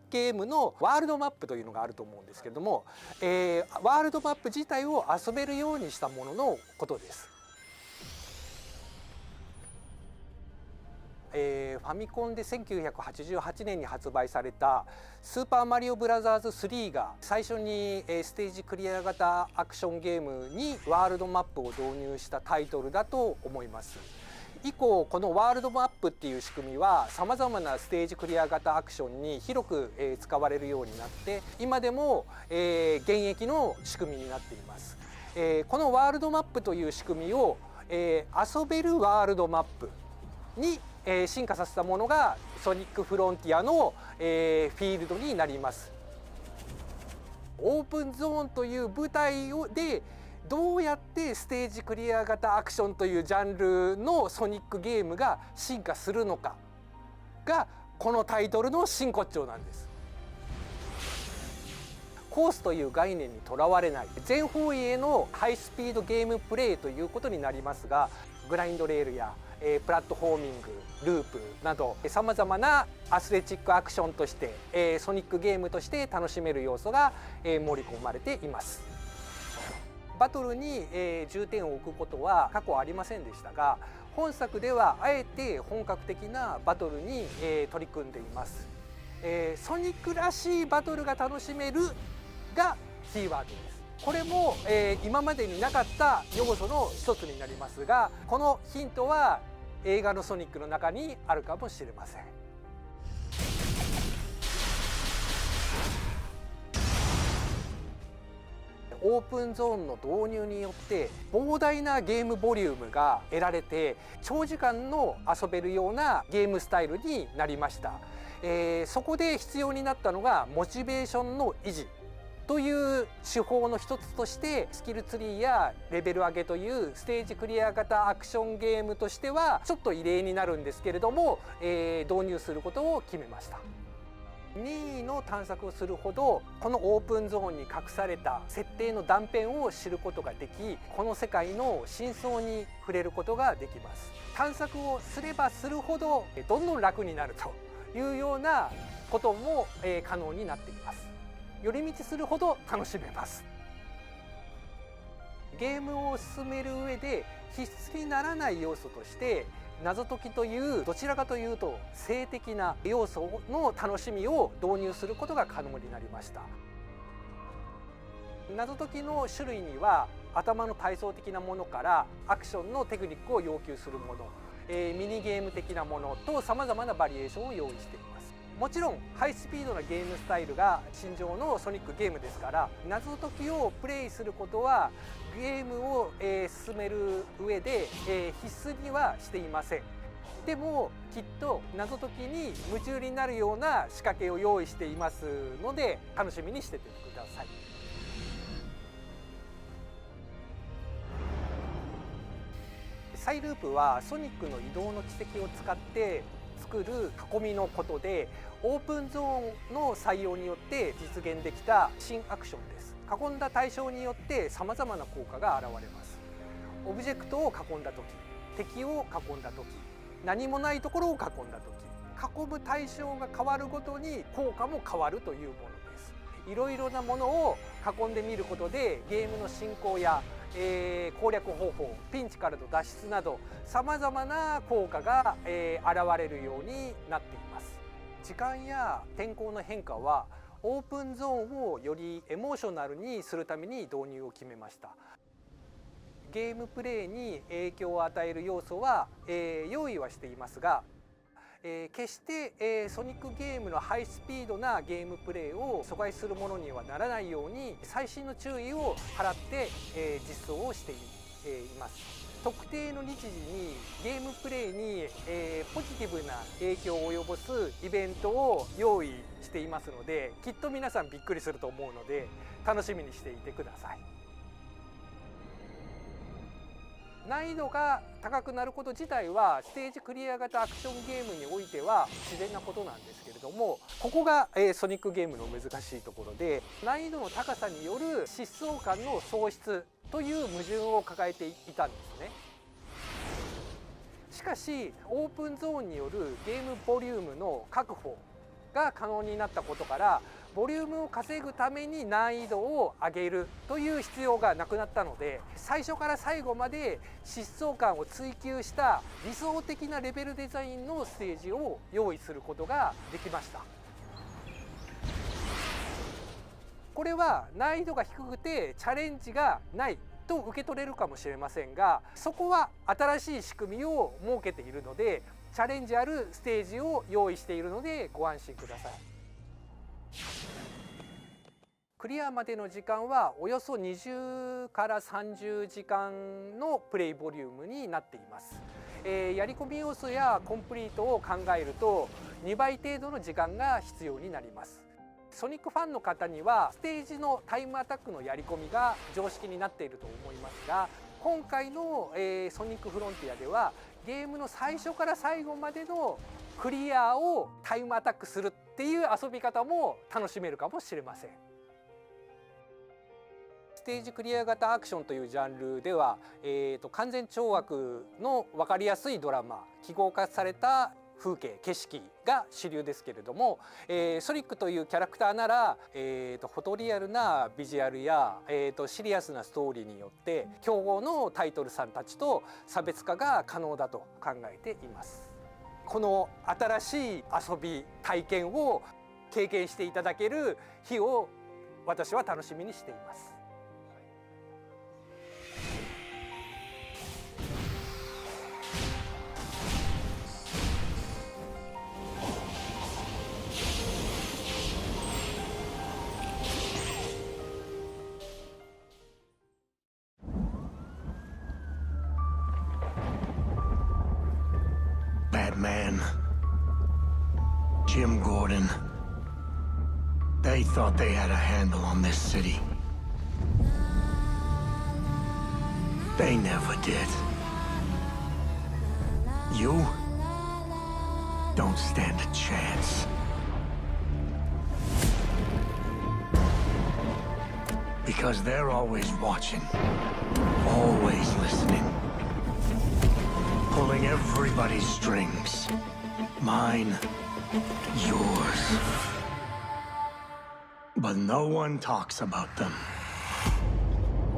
ゲームのワールドマップというのがあると思うんですけれども、ワールドマップ自体を遊べるようにしたもののことです。ファミコンで1988年に発売された「スーパーマリオブラザーズ3」が最初にステージクリア型アクションゲームにワールドマップを導入したタイトルだと思います。以降このワールドマップっていう仕組みはさまざまなステージクリア型アクションに広く使われるようになって今でも現役の仕組みになっています。このワールドマップという仕組みを遊べるワールドマップに進化させたものがソニックフロンティアのフィールドになります。オープンゾーンという舞台でどうやってステージクリア型アクションというジャンルのソニックゲームが進化するのかがこのタイトルの真骨頂なんです。コースという概念にとらわれない全方位へのハイスピードゲームプレイということになりますが、グラインドレールやプラットフォーミング、ループなどさまざまなアスレチックアクションとしてソニックゲームとして楽しめる要素が盛り込まれています。バトルに重点を置くことは過去ありませんでしたが、本作ではあえて本格的なバトルに取り組んでいます。ソニックらしいバトルが楽しめるがキーワードです。これも、今までになかった要素の一つになりますが、このヒントは映画のソニックの中にあるかもしれません。オープンゾーンの導入によって膨大なゲームボリュームが得られて長時間の遊べるようなゲームスタイルになりました。そこで必要になったのがモチベーションの維持という手法の一つとしてスキルツリーやレベル上げというステージクリア型アクションゲームとしてはちょっと異例になるんですけれども、導入することを決めました。任意の探索をするほどこのオープンゾーンに隠された設定の断片を知ることができ、この世界の真相に触れることができます。探索をすればするほどどんどん楽になるというようなことも可能になっています。寄り道するほど楽しめます。ゲームを進める上で必須にならない要素として謎解きというどちらかというと性的な要素の楽しみを導入することが可能になりました。謎解きの種類には頭の体操的なものからアクションのテクニックを要求するもの、ミニゲーム的なものとさまざまなバリエーションを用意しています。もちろんハイスピードなゲームスタイルが身上のソニックゲームですから、謎解きをプレイすることはゲームを進める上で必須にはしていません。でもきっと謎解きに夢中になるような仕掛けを用意していますので楽しみにしててください。サイループはソニックの移動の軌跡を使って作る囲みのことで、オープンゾーンの採用によって実現できた新アクションです。囲んだ対象によってさまざまな効果が現れます。オブジェクトを囲んだ時、敵を囲んだ時、何もないところを囲んだ時、囲む対象が変わるごとに効果も変わるというものです。いろいろなものを囲んでみることでゲームの進行や攻略方法、ピンチからの脱出などさまざまな効果が現れるようになっています。時間や天候の変化はオープンゾーンをよりエモーショナルにするために導入を決めました。ゲームプレイに影響を与える要素は用意はしていますが、決してソニックゲームのハイスピードなゲームプレイを阻害するものにはならないように細心の注意を払って実装をしています。特定の日時にゲームプレイにポジティブな影響を及ぼすイベントを用意していますので、きっと皆さんびっくりすると思うので楽しみにしていてください。難易度が高くなること自体はステージクリア型アクションゲームにおいては自然なことなんですけれども、ここがソニックゲームの難しいところで、難易度の高さによる疾走感の喪失という矛盾を抱えていたんですね。しかしオープンゾーンによるゲームボリュームの確保が可能になったことから、ボリュームを稼ぐために難易度を上げるという必要がなくなったので、最初から最後まで疾走感を追求した理想的なレベルデザインのステージを用意することができました。これは難易度が低くてチャレンジがないと受け取れるかもしれませんが、そこは新しい仕組みを設けているので、チャレンジあるステージを用意しているのでご安心ください。クリアまでの時間はおよそ20から30時間のプレイボリュームになっています。やり込み要素やコンプリートを考えると2倍程度の時間が必要になります。ソニックファンの方にはステージのタイムアタックのやり込みが常識になっていると思いますが、今回のソニックフロンティアではゲームの最初から最後までのクリアをタイムアタックするっていう遊び方も楽しめるかもしれません。ステージクリア型アクションというジャンルでは、完全懲悪の分かりやすいドラマ、記号化された風景景色が主流ですけれども、ソニックというキャラクターなら、フォトリアルなビジュアルや、シリアスなストーリーによって競合のタイトルさんたちと差別化が可能だと考えています。この新しい遊び体験を経験していただける日を私は楽しみにしています。Batman, Jim Gordon, they thought they had a handle on this city. They never did. You don't stand a chance. Because they're always watching, always listening. Pulling everybody's strings. Mine, yours. But no one talks about them.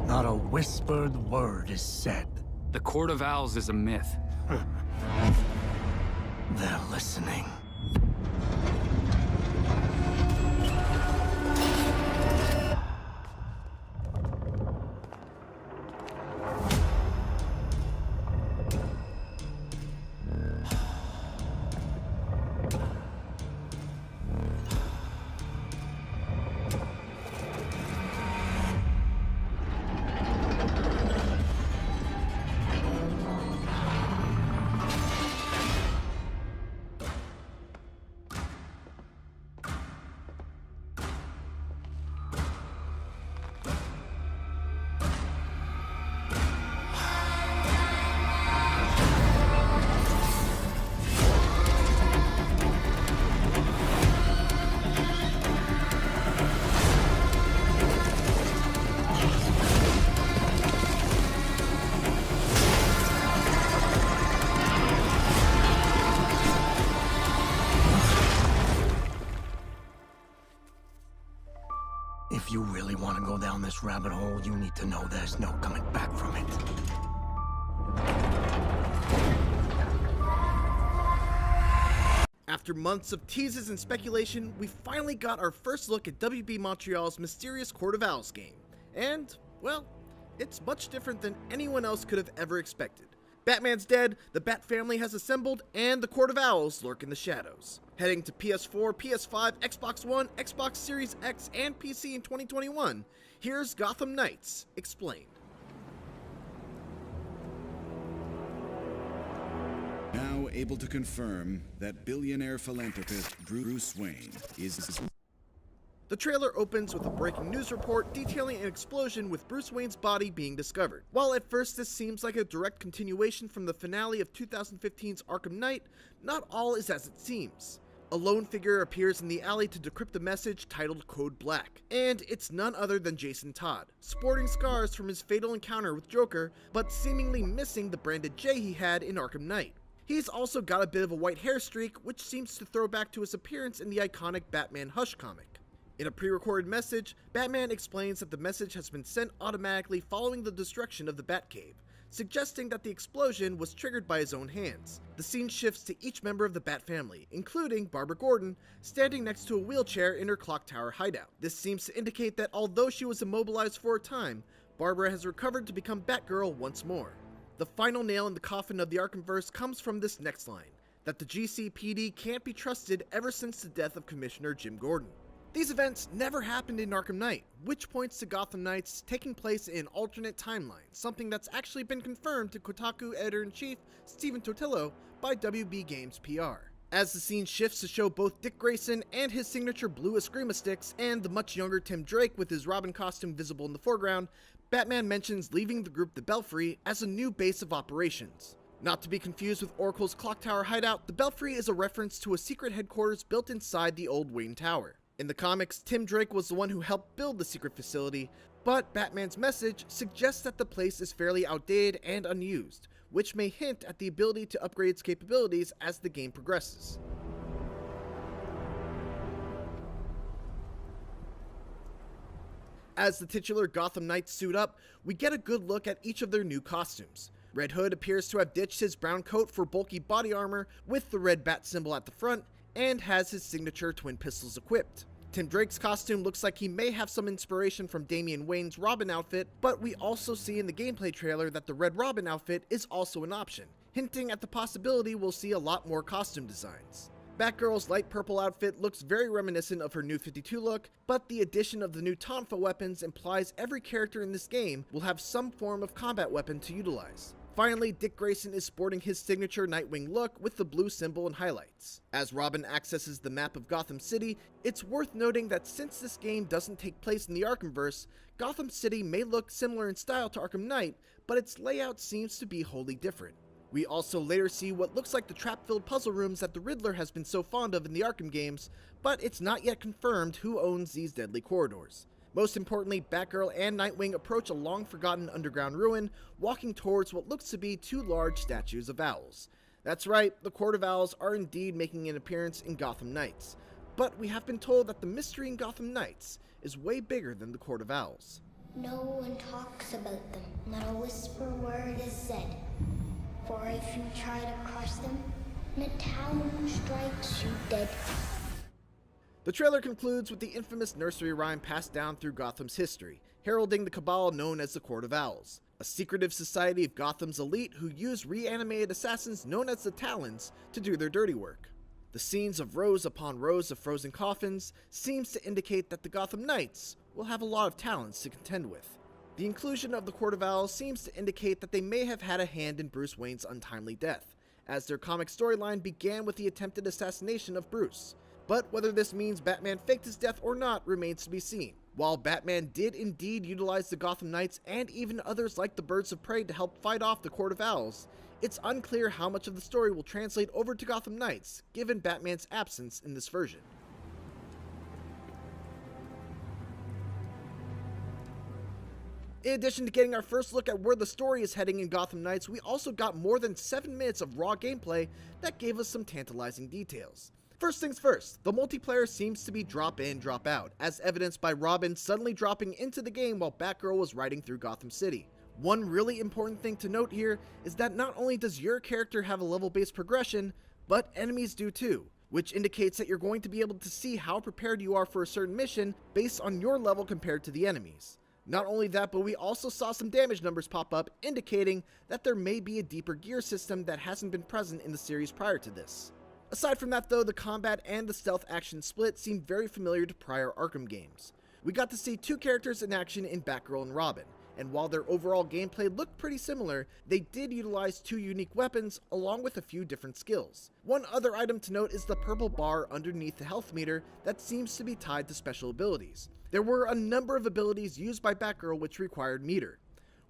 Not a whispered word is said. The Court of Owls is a myth. They're listening. you really want to go down this rabbit hole, you need to know there's no coming back from it. After months of teases and speculation, we finally got our first look at WB Montreal's mysterious Court of Owls game. And, well, it's much different than anyone else could have ever expected. Batman's dead, the Bat family has assembled, and the Court of Owls lurk in the shadows. Heading to PS4, PS5, Xbox One, Xbox Series X, and PC in 2021, here's Gotham Knights Explained. Now able to confirm that billionaire philanthropist Bruce Wayne is... The trailer opens with a breaking news report detailing an explosion with Bruce Wayne's body being discovered. While at first this seems like a direct continuation from the finale of 2015's Arkham Knight, not all is as it seems. A lone figure appears in the alley to decrypt a message titled Code Black, and it's none other than Jason Todd, sporting scars from his fatal encounter with Joker, but seemingly missing the branded J he had in Arkham Knight. He's also got a bit of a white hair streak, which seems to throw back to his appearance in the iconic Batman Hush comic. In a pre-recorded message, Batman explains that the message has been sent automatically following the destruction of the Batcave, suggesting that the explosion was triggered by his own hands. The scene shifts to each member of the Bat family, including Barbara Gordon, standing next to a wheelchair in her clock tower hideout. This seems to indicate that although she was immobilized for a time, Barbara has recovered to become Batgirl once more. The final nail in the coffin of the Arkhamverse comes from this next line, that the GCPD can't be trusted ever since the death of Commissioner Jim Gordon. These events never happened in Arkham Knight, which points to Gotham Knights taking place in alternate timelines, something that's actually been confirmed to Kotaku editor-in-chief Stephen Totillo by WB Games PR. As the scene shifts to show both Dick Grayson and his signature blue Eskrima sticks, and the much younger Tim Drake with his Robin costume visible in the foreground, Batman mentions leaving the group the Belfry as a new base of operations. Not to be confused with Oracle's clock tower hideout, the Belfry is a reference to a secret headquarters built inside the old Wayne Tower. In the comics, Tim Drake was the one who helped build the secret facility, but Batman's message suggests that the place is fairly outdated and unused, which may hint at the ability to upgrade its capabilities as the game progresses. As the titular Gotham Knights suit up, we get a good look at each of their new costumes. Red Hood appears to have ditched his brown coat for bulky body armor with the red bat symbol at the front, and has his signature twin pistols equipped. Tim Drake's costume looks like he may have some inspiration from Damian Wayne's Robin outfit, but we also see in the gameplay trailer that the Red Robin outfit is also an option, hinting at the possibility we'll see a lot more costume designs. Batgirl's light purple outfit looks very reminiscent of her New 52 look, but the addition of the new Tonfa weapons implies every character in this game will have some form of combat weapon to utilize. Finally, Dick Grayson is sporting his signature Nightwing look with the blue symbol and highlights. As Robin accesses the map of Gotham City, it's worth noting that since this game doesn't take place in the Arkhamverse, Gotham City may look similar in style to Arkham Knight, but its layout seems to be wholly different. We also later see what looks like the trap-filled puzzle rooms that the Riddler has been so fond of in the Arkham games, but it's not yet confirmed who owns these deadly corridors. Most importantly, Batgirl and Nightwing approach a long-forgotten underground ruin, walking towards what looks to be two large statues of owls. That's right, the Court of Owls are indeed making an appearance in Gotham Knights, but we have been told that the mystery in Gotham Knights is way bigger than the Court of Owls. No one talks about them, not a whisper word is said. For if you try to crush them, the town strikes you dead. The trailer concludes with the infamous nursery rhyme passed down through Gotham's history, heralding the cabal known as the Court of Owls, a secretive society of Gotham's elite who use reanimated assassins known as the Talons to do their dirty work. The scenes of rows upon rows of frozen coffins seems to indicate that the Gotham Knights will have a lot of talents to contend with. The inclusion of the Court of Owls seems to indicate that they may have had a hand in Bruce Wayne's untimely death, as their comic storyline began with the attempted assassination of Bruce. But whether this means Batman faked his death or not remains to be seen. While Batman did indeed utilize the Gotham Knights and even others like the Birds of Prey to help fight off the Court of Owls, it's unclear how much of the story will translate over to Gotham Knights, given Batman's absence in this version. In addition to getting our first look at where the story is heading in Gotham Knights, we also got more than 7 minutes of raw gameplay that gave us some tantalizing details. First things first, the multiplayer seems to be drop in, drop out, as evidenced by Robin suddenly dropping into the game while Batgirl was riding through Gotham City. One really important thing to note here is that not only does your character have a level-based progression, but enemies do too, which indicates that you're going to be able to see how prepared you are for a certain mission based on your level compared to the enemies. Not only that, but we also saw some damage numbers pop up, indicating that there may be a deeper gear system that hasn't been present in the series prior to this. Aside from that though, the combat and the stealth action split seem very familiar to prior Arkham games. We got to see two characters in action in Batgirl and Robin, and while their overall gameplay looked pretty similar, they did utilize two unique weapons along with a few different skills. One other item to note is the purple bar underneath the health meter that seems to be tied to special abilities. There were a number of abilities used by Batgirl which required meter.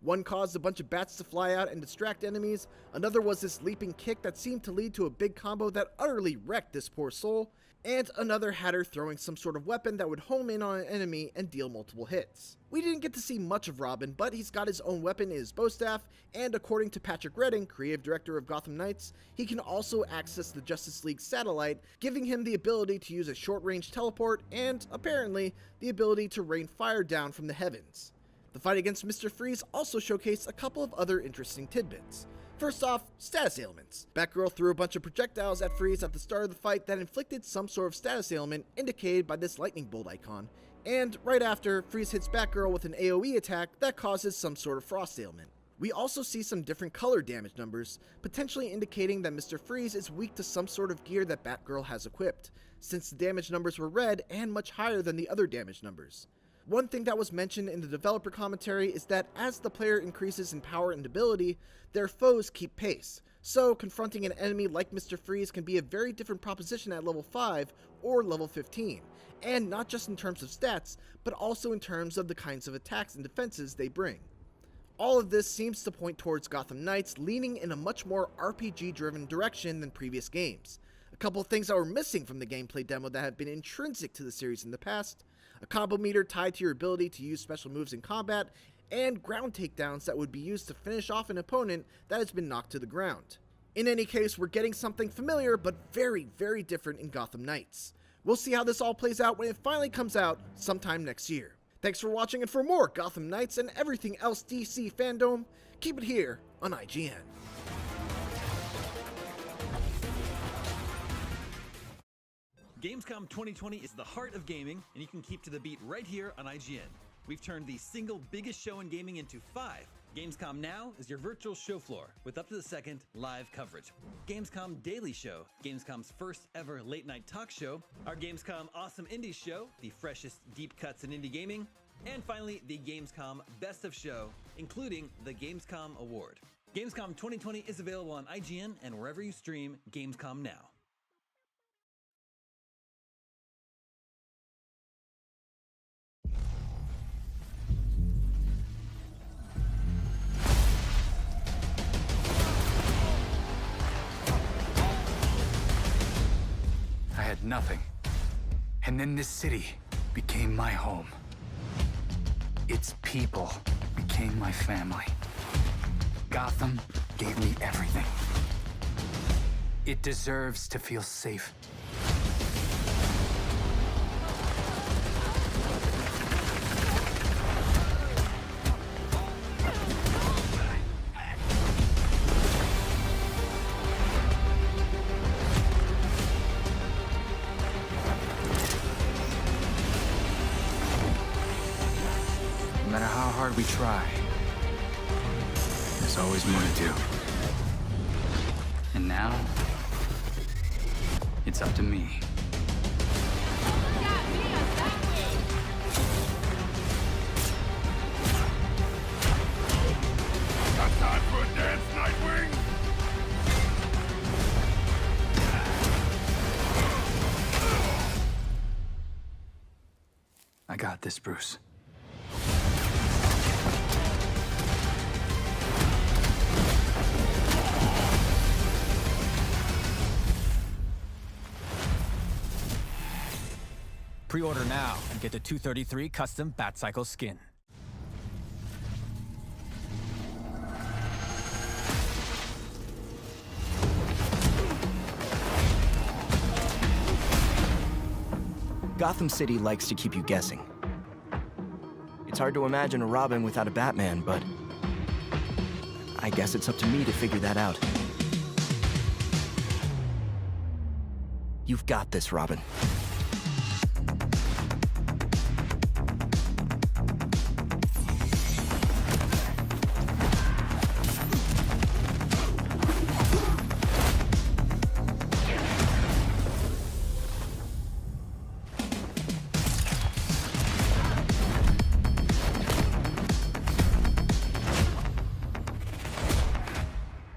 One caused a bunch of bats to fly out and distract enemies, another was this leaping kick that seemed to lead to a big combo that utterly wrecked this poor soul, and another had her throwing some sort of weapon that would home in on an enemy and deal multiple hits. We didn't get to see much of Robin, but he's got his own weapon in his bow staff, and according to Patrick Redding, creative director of Gotham Knights, he can also access the Justice League satellite, giving him the ability to use a short-range teleport and, apparently, the ability to rain fire down from the heavens. The fight against Mr. Freeze also showcased a couple of other interesting tidbits. First off, status ailments. Batgirl threw a bunch of projectiles at Freeze at the start of the fight that inflicted some sort of status ailment indicated by this lightning bolt icon, and right after, Freeze hits Batgirl with an AoE attack that causes some sort of frost ailment. We also see some different color damage numbers, potentially indicating that Mr. Freeze is weak to some sort of gear that Batgirl has equipped, since the damage numbers were red and much higher than the other damage numbers. One thing that was mentioned in the developer commentary is that as the player increases in power and ability, their foes keep pace, so confronting an enemy like Mr. Freeze can be a very different proposition at level 5 or level 15, and not just in terms of stats, but also in terms of the kinds of attacks and defenses they bring. All of this seems to point towards Gotham Knights leaning in a much more RPG-driven direction than previous games. A couple of things that were missing from the gameplay demo that have been intrinsic to the series in the past: a combo meter tied to your ability to use special moves in combat, and ground takedowns that would be used to finish off an opponent that has been knocked to the ground. In any case, we're getting something familiar but very, very different in Gotham Knights. We'll see how this all plays out when it finally comes out sometime next year. Thanks for watching, and for more Gotham Knights and everything else DC fandom, keep it here on IGN. Gamescom 2020 is the heart of gaming, and you can keep to the beat right here on IGN. We've turned the single biggest show in gaming into 5. Gamescom Now is your virtual show floor with up-to-the-second live coverage. Gamescom Daily Show, Gamescom's first ever late-night talk show. Our Gamescom Awesome Indies Show, the freshest deep cuts in indie gaming. And finally, the Gamescom Best of Show, including the Gamescom Award. Gamescom 2020 is available on IGN and wherever you stream Gamescom Now. I had nothing. And then this city became my home. Its people became my family. Gotham gave me everything. It deserves to feel safe. No matter how hard we try, there's always more to do. And now, it's up to me. Got time for a dance, Nightwing? I got this, Bruce. Pre-order now and get the 233 custom Batcycle skin. Gotham City likes to keep you guessing. It's hard to imagine a Robin without a Batman, but I guess it's up to me to figure that out. You've got this, Robin.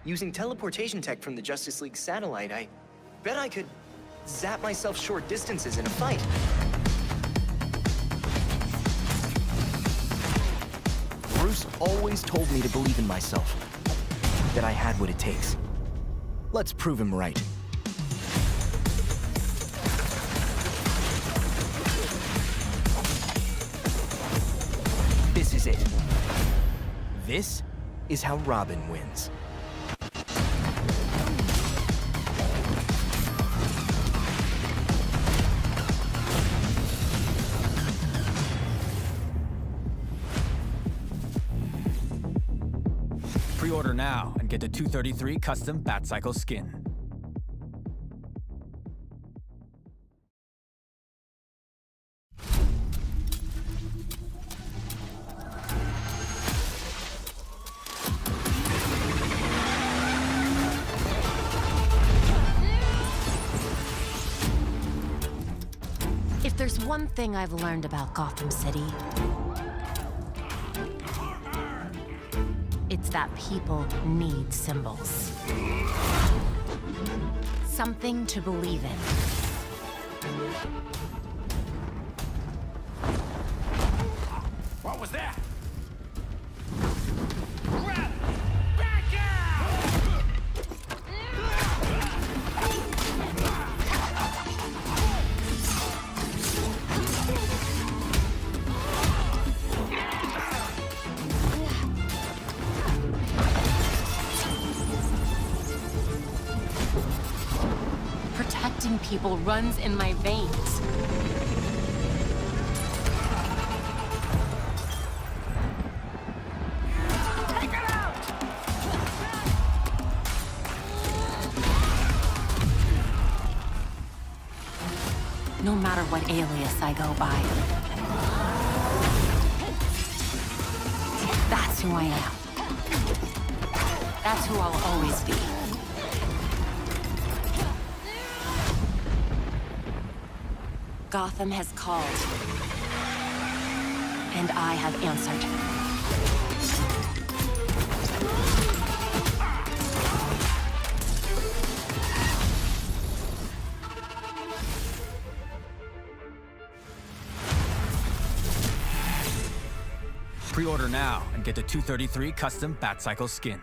Using teleportation tech from the Justice League satellite, I bet I could zap myself short distances in a fight. Bruce always told me to believe in myself, that I had what it takes. Let's prove him right. This is it. This is how Robin wins. Pre-order now and get the 233 custom Batcycle skin. If there's one thing I've learned about Gotham City, it's that people need symbols. Something to believe in. What was that? Protecting people runs in my veins. Take it out! No matter what alias I go by. That's who I am. That's who I'll always be. Gotham has called, and I have answered. Pre-order now and get the 233 custom Batcycle skin.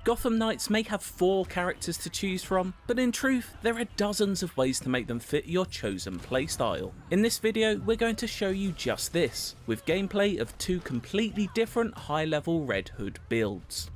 Gotham Knights may have 4 characters to choose from, but in truth, there are dozens of ways to make them fit your chosen playstyle. In this video, we're going to show you just this, with gameplay of 2 completely different high-level Red Hood builds.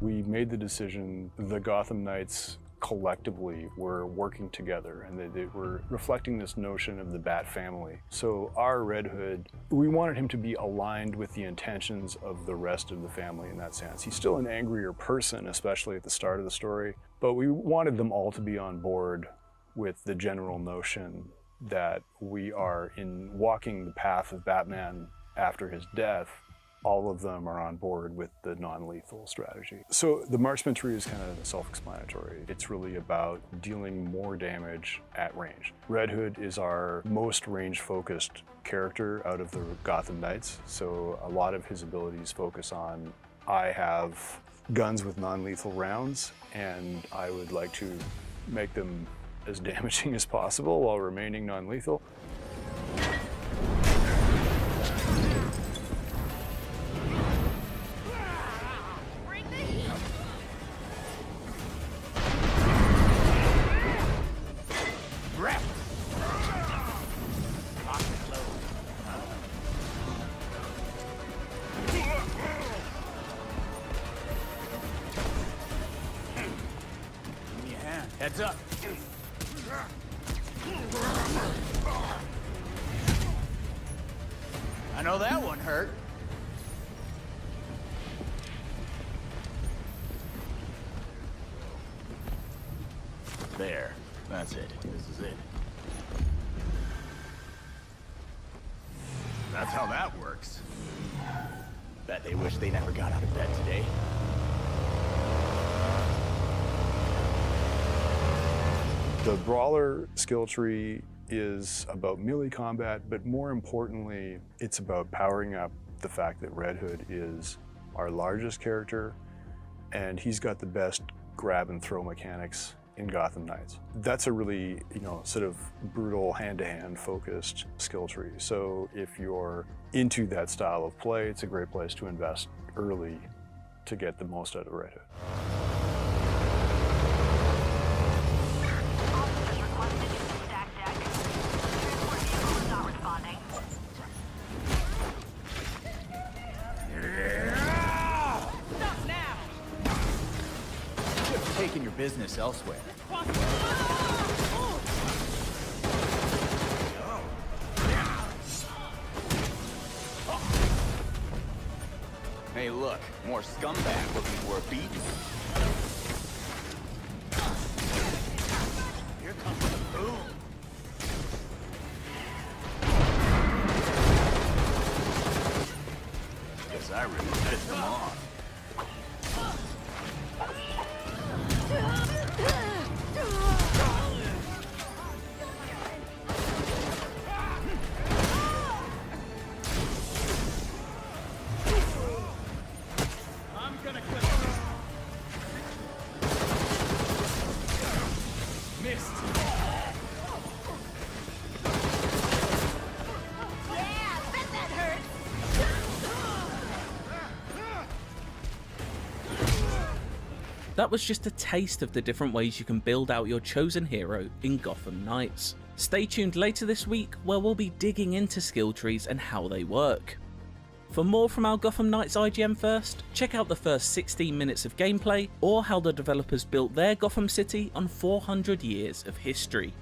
We made the decision, the Gotham Knights collectively were working together, and they were reflecting this notion of the Bat family. So our Red Hood, we wanted him to be aligned with the intentions of the rest of the family in that sense. He's still an angrier person, especially at the start of the story, but we wanted them all to be on board with the general notion that we are in walking the path of Batman after his death. All of them are on board with the non-lethal strategy. So the marksman tree is kind of self-explanatory. It's really about dealing more damage at range. Red Hood is our most range-focused character out of the Gotham Knights, so a lot of his abilities focus on, I have guns with non-lethal rounds, and I would like to make them as damaging as possible while remaining non-lethal. Heads up. I know that one hurt. There. That's it. This is it. That's how that works. Bet they wish they never got out of bed today. The Brawler skill tree is about melee combat, but more importantly, it's about powering up the fact that Red Hood is our largest character, and he's got the best grab and throw mechanics in Gotham Knights. That's a really, sort of brutal hand-to-hand focused skill tree. So if you're into that style of play, it's a great place to invest early to get the most out of Red Hood. Taking your business elsewhere. Hey, look, more scumbag looking for a beat. Here comes the boom. Guess I really pissed them off. That was just a taste of the different ways you can build out your chosen hero in Gotham Knights. Stay tuned later this week where we'll be digging into skill trees and how they work. For more from our Gotham Knights IGN first, check out the first 16 minutes of gameplay or how the developers built their Gotham City on 400 years of history.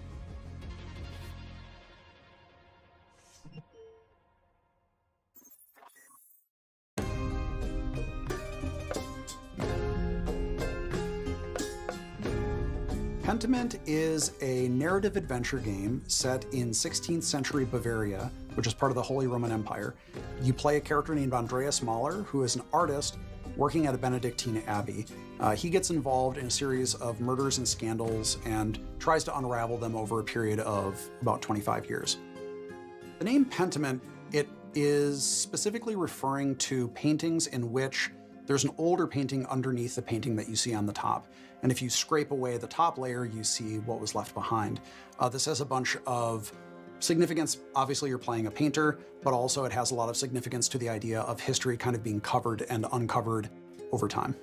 Pentiment is a narrative adventure game set in 16th century Bavaria, which is part of the Holy Roman Empire. You play a character named Andreas Mahler, who is an artist working at a Benedictine abbey. He gets involved in a series of murders and scandals and tries to unravel them over a period of about 25 years. The name Pentiment, it is specifically referring to paintings in which there's an older painting underneath the painting that you see on the top. And if you scrape away the top layer, you see what was left behind. This has a bunch of significance. Obviously, you're playing a painter, but also it has a lot of significance to the idea of history kind of being covered and uncovered over time.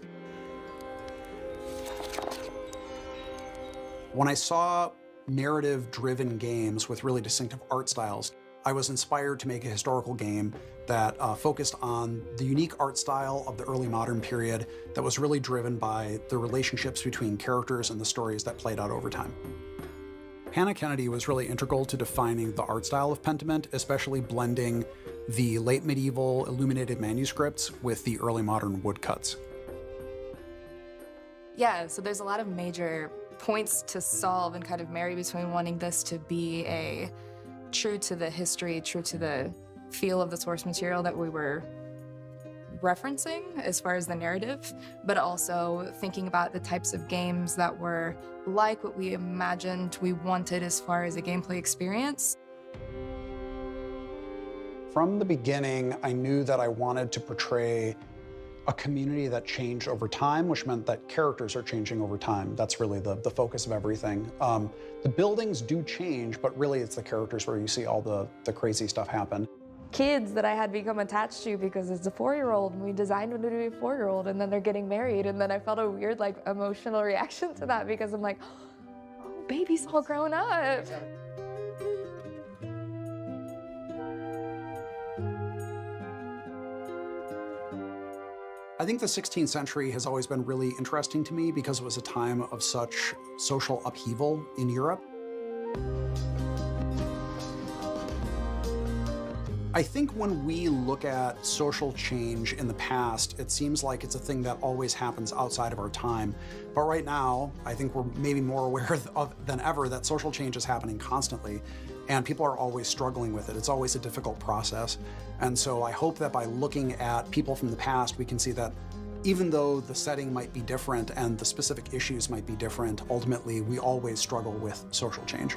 When I saw narrative-driven games with really distinctive art styles, I was inspired to make a historical game that focused on the unique art style of the early modern period that was really driven by the relationships between characters and the stories that played out over time. Hannah Kennedy was really integral to defining the art style of Pentiment, especially blending the late medieval illuminated manuscripts with the early modern woodcuts. Yeah, so there's a lot of major points to solve and kind of marry between wanting this to be a true to the history, true to the feel of the source material that we were referencing as far as the narrative, but also thinking about the types of games that were like what we imagined we wanted as far as a gameplay experience. From the beginning, I knew that I wanted to portray a community that changed over time, which meant that characters are changing over time. That's really the focus of everything. The buildings do change, but really it's the characters where you see all the crazy stuff happen. Kids that I had become attached to because it's a 4-year-old and we designed them to be a 4-year-old and then they're getting married and then I felt a weird emotional reaction to that because I'm like, oh, baby's all grown up. I think the 16th century has always been really interesting to me because it was a time of such social upheaval in Europe. I think when we look at social change in the past, it seems like it's a thing that always happens outside of our time. But right now, I think we're maybe more aware than ever that social change is happening constantly, and people are always struggling with it. It's always a difficult process. And so I hope that by looking at people from the past, we can see that even though the setting might be different and the specific issues might be different, ultimately we always struggle with social change.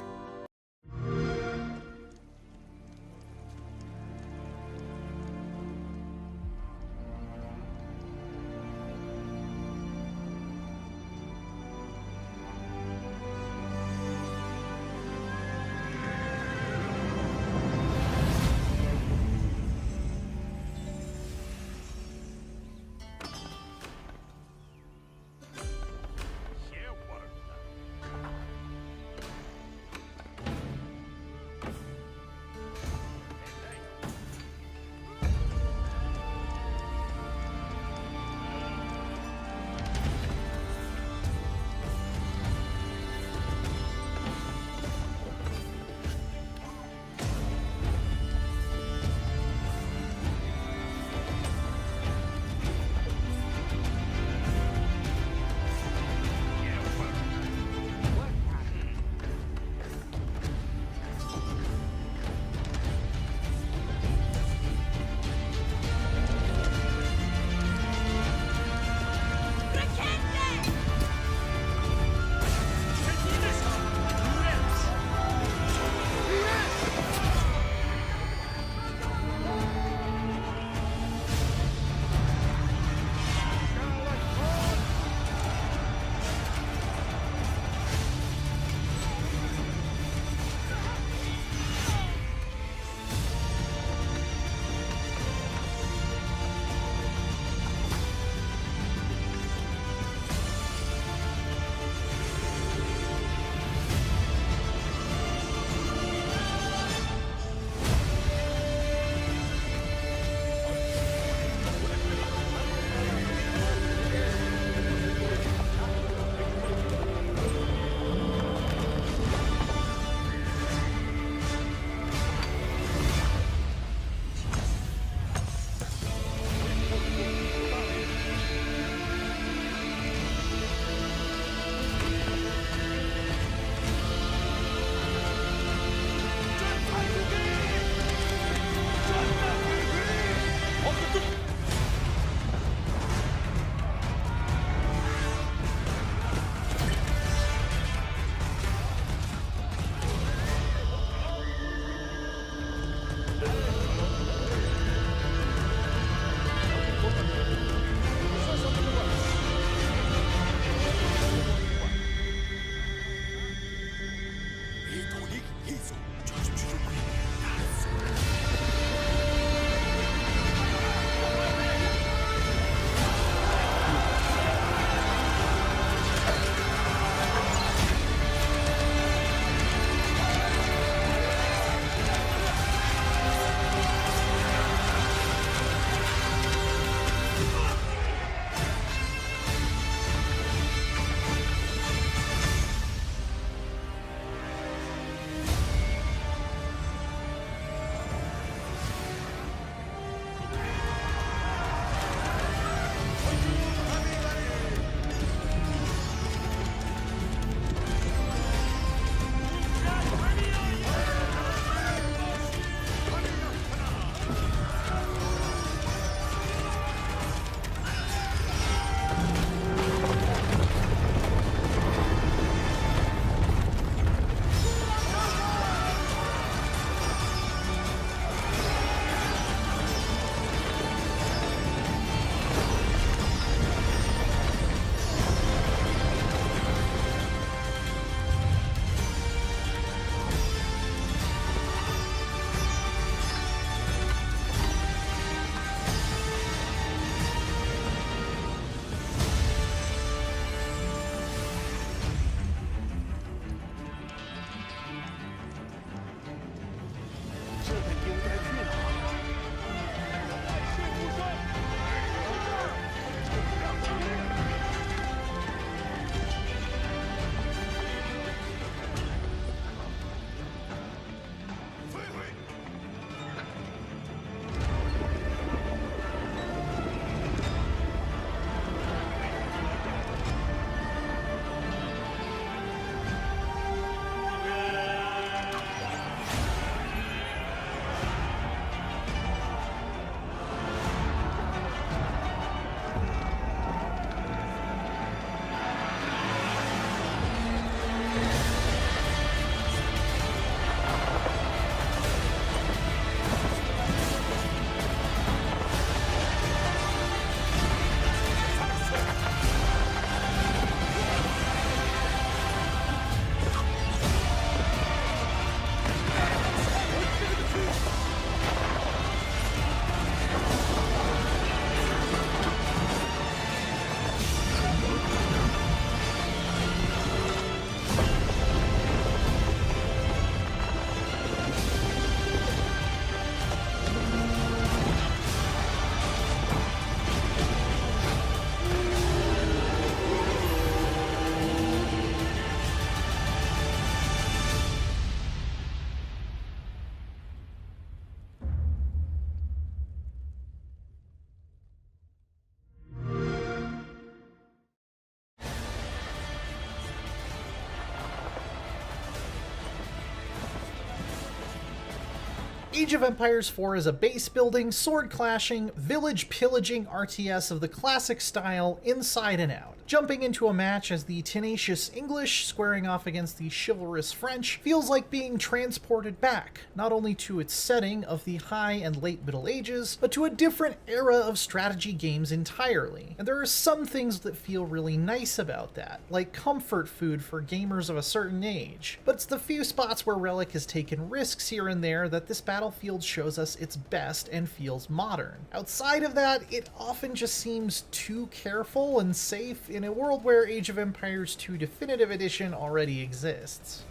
Age of Empires 4 is a base-building, sword-clashing, village-pillaging RTS of the classic style inside and out. Jumping into a match as the tenacious English squaring off against the chivalrous French feels like being transported back, not only to its setting of the high and late Middle Ages, but to a different era of strategy games entirely. And there are some things that feel really nice about that, like comfort food for gamers of a certain age. But it's the few spots where Relic has taken risks here and there that this Battlefield shows us its best and feels modern. Outside of that, it often just seems too careful and safe in a world where Age of Empires 2 Definitive Edition already exists.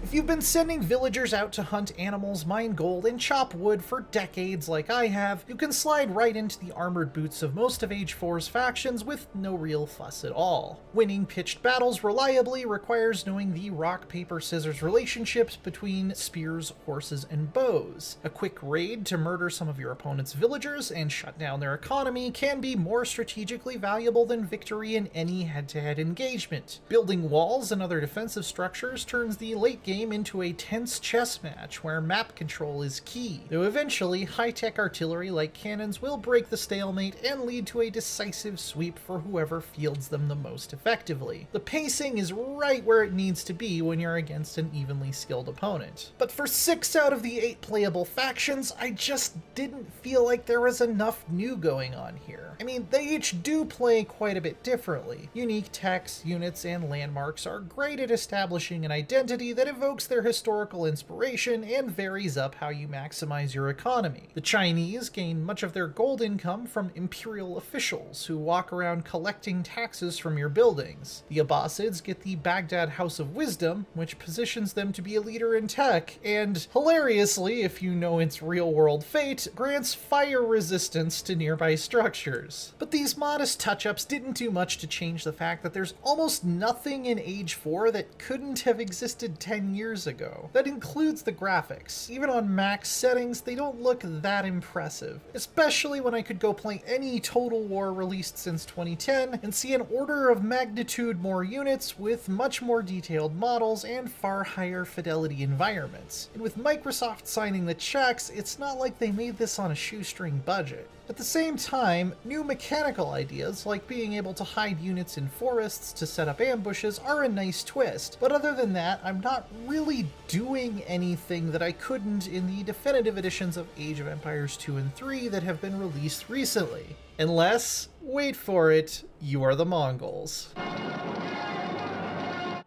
If you've been sending villagers out to hunt animals, mine gold, and chop wood for decades like I have, you can slide right into the armored boots of most of Age 4's factions with no real fuss at all. Winning pitched battles reliably requires knowing the rock, paper, scissors relationships between spears, horses, and bows. A quick raid to murder some of your opponent's villagers and shut down their economy can be more strategically valuable than victory in any head-to-head engagement. Building walls and other defensive structures turns the late game into a tense chess match where map control is key, though eventually high-tech artillery like cannons will break the stalemate and lead to a decisive sweep for whoever fields them the most effectively. The pacing is right where it needs to be when you're against an evenly skilled opponent. But for 6 out of the 8 playable factions, I just didn't feel like there was enough new going on here. I mean, they each do play quite a bit differently. Unique techs, units, and landmarks are great at establishing an identity that evokes their historical inspiration and varies up how you maximize your economy. The Chinese gain much of their gold income from imperial officials who walk around collecting taxes from your buildings. The Abbasids get the Baghdad House of Wisdom, which positions them to be a leader in tech, and hilariously, if you know its real-world fate, grants fire resistance to nearby structures. But these modest touch-ups didn't do much to change the fact that there's almost nothing in Age 4 that couldn't have existed 10 years ago. That includes the graphics. Even on max settings, they don't look that impressive, especially when I could go play any Total War released since 2010 and see an order of magnitude more units with much more detailed models and far higher fidelity environments. And with Microsoft signing the checks, it's not like they made this on a shoestring budget. At the same time, new mechanical ideas like being able to hide units in forests to set up ambushes are a nice twist, but other than that, I'm not really doing anything that I couldn't in the definitive editions of Age of Empires 2 and 3 that have been released recently. Unless, wait for it, you are the Mongols.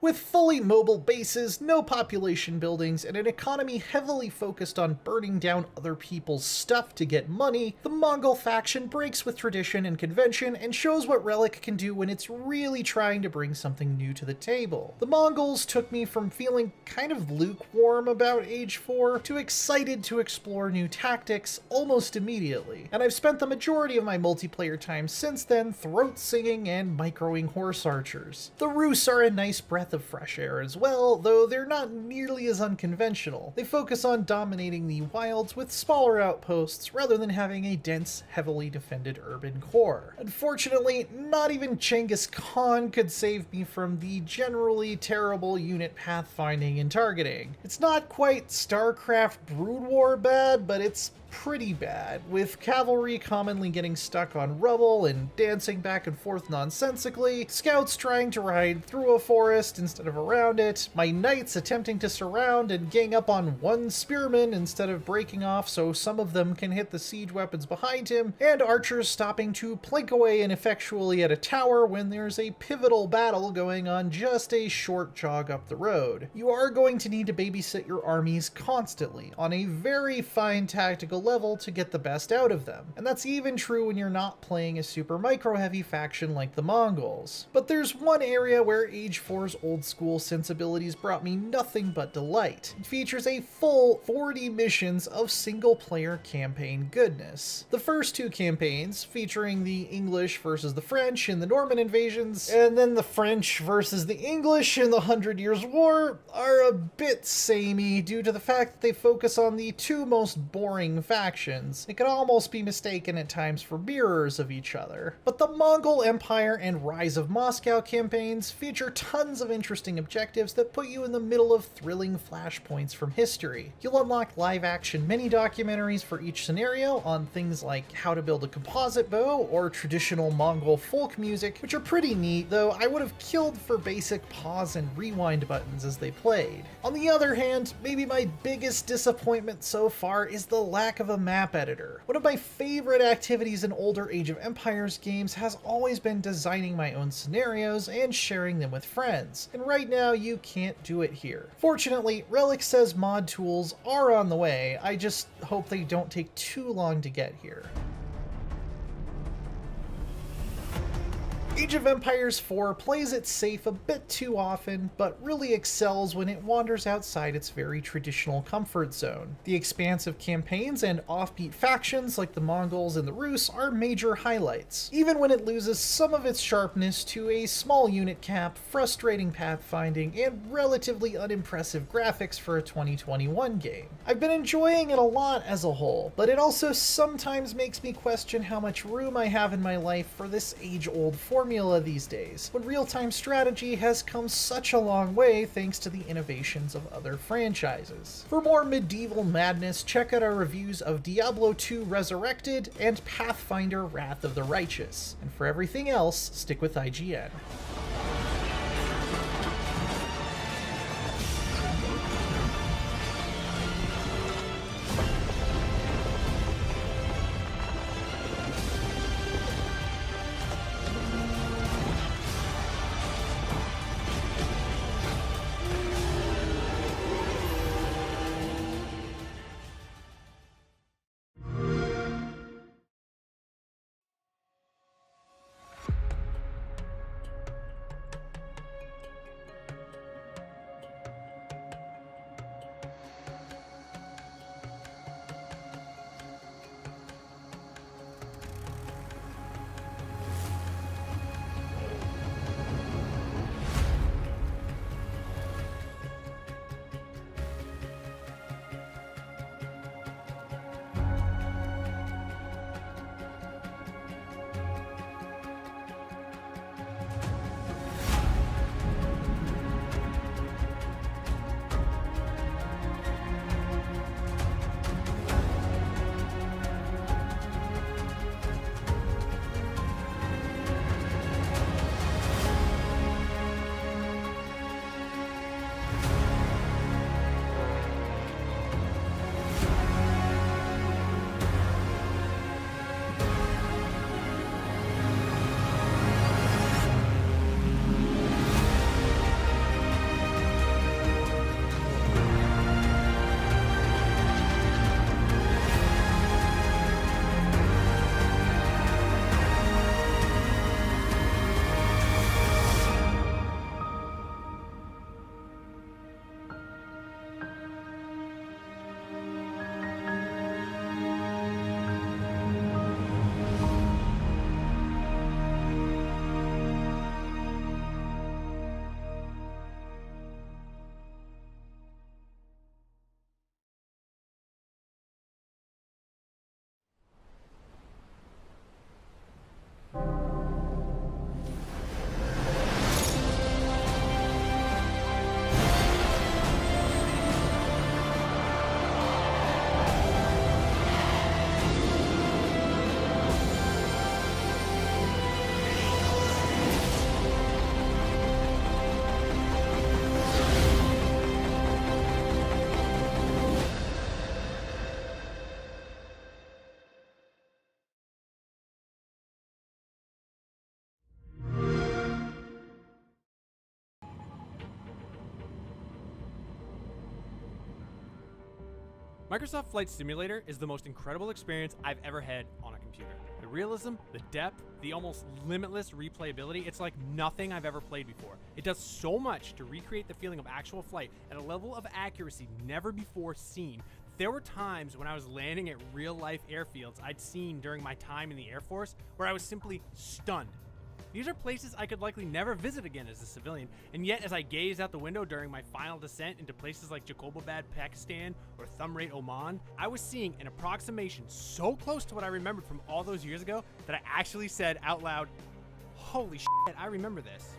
With fully mobile bases, no population buildings, and an economy heavily focused on burning down other people's stuff to get money, the Mongol faction breaks with tradition and convention and shows what Relic can do when it's really trying to bring something new to the table. The Mongols took me from feeling kind of lukewarm about Age 4 to excited to explore new tactics almost immediately, and I've spent the majority of my multiplayer time since then throat singing and microing horse archers. The Rus are a nice breath of fresh air as well, though they're not nearly as unconventional. They focus on dominating the wilds with smaller outposts rather than having a dense, heavily defended urban core. Unfortunately, not even Genghis Khan could save me from the generally terrible unit pathfinding and targeting. It's not quite StarCraft Brood War bad, but it's pretty bad, with cavalry commonly getting stuck on rubble and dancing back and forth nonsensically, scouts trying to ride through a forest instead of around it, my knights attempting to surround and gang up on one spearman instead of breaking off so some of them can hit the siege weapons behind him, and archers stopping to plink away ineffectually at a tower when there's a pivotal battle going on just a short jog up the road. You are going to need to babysit your armies constantly, on a very fine tactical level to get the best out of them, and that's even true when you're not playing a super micro-heavy faction like the Mongols. But there's one area where Age 4's old school sensibilities brought me nothing but delight. It features a full 40 missions of single-player campaign goodness. The first 2 campaigns, featuring the English versus the French in the Norman invasions, and then the French versus the English in the 100 Years' War, are a bit samey due to the fact that they focus on the 2 most boring factions, it could almost be mistaken at times for mirrors of each other. But the Mongol Empire and Rise of Moscow campaigns feature tons of interesting objectives that put you in the middle of thrilling flashpoints from history. You'll unlock live-action mini-documentaries for each scenario on things like how to build a composite bow or traditional Mongol folk music, which are pretty neat, though I would have killed for basic pause and rewind buttons as they played. On the other hand, maybe my biggest disappointment so far is the lack of a map editor. One of my favorite activities in older Age of Empires games has always been designing my own scenarios and sharing them with friends, and right now you can't do it here. Fortunately, Relic says mod tools are on the way, I just hope they don't take too long to get here. Age of Empires 4 plays it safe a bit too often, but really excels when it wanders outside its very traditional comfort zone. The expansive campaigns and offbeat factions like the Mongols and the Rus are major highlights, even when it loses some of its sharpness to a small unit cap, frustrating pathfinding, and relatively unimpressive graphics for a 2021 game. I've been enjoying it a lot as a whole, but it also sometimes makes me question how much room I have in my life for this age-old formula these days, when real-time strategy has come such a long way thanks to the innovations of other franchises. For more medieval madness, check out our reviews of Diablo 2 Resurrected and Pathfinder Wrath of the Righteous. And for everything else, stick with IGN. Microsoft Flight Simulator is the most incredible experience I've ever had on a computer. The realism, the depth, the almost limitless replayability, it's like nothing I've ever played before. It does so much to recreate the feeling of actual flight at a level of accuracy never before seen. There were times when I was landing at real-life airfields I'd seen during my time in the Air Force where I was simply stunned. These are places I could likely never visit again as a civilian, and yet as I gazed out the window during my final descent into places like Jacobabad, Pakistan, or Thumrate, Oman, I was seeing an approximation so close to what I remembered from all those years ago that I actually said out loud, "Holy shit, I remember this."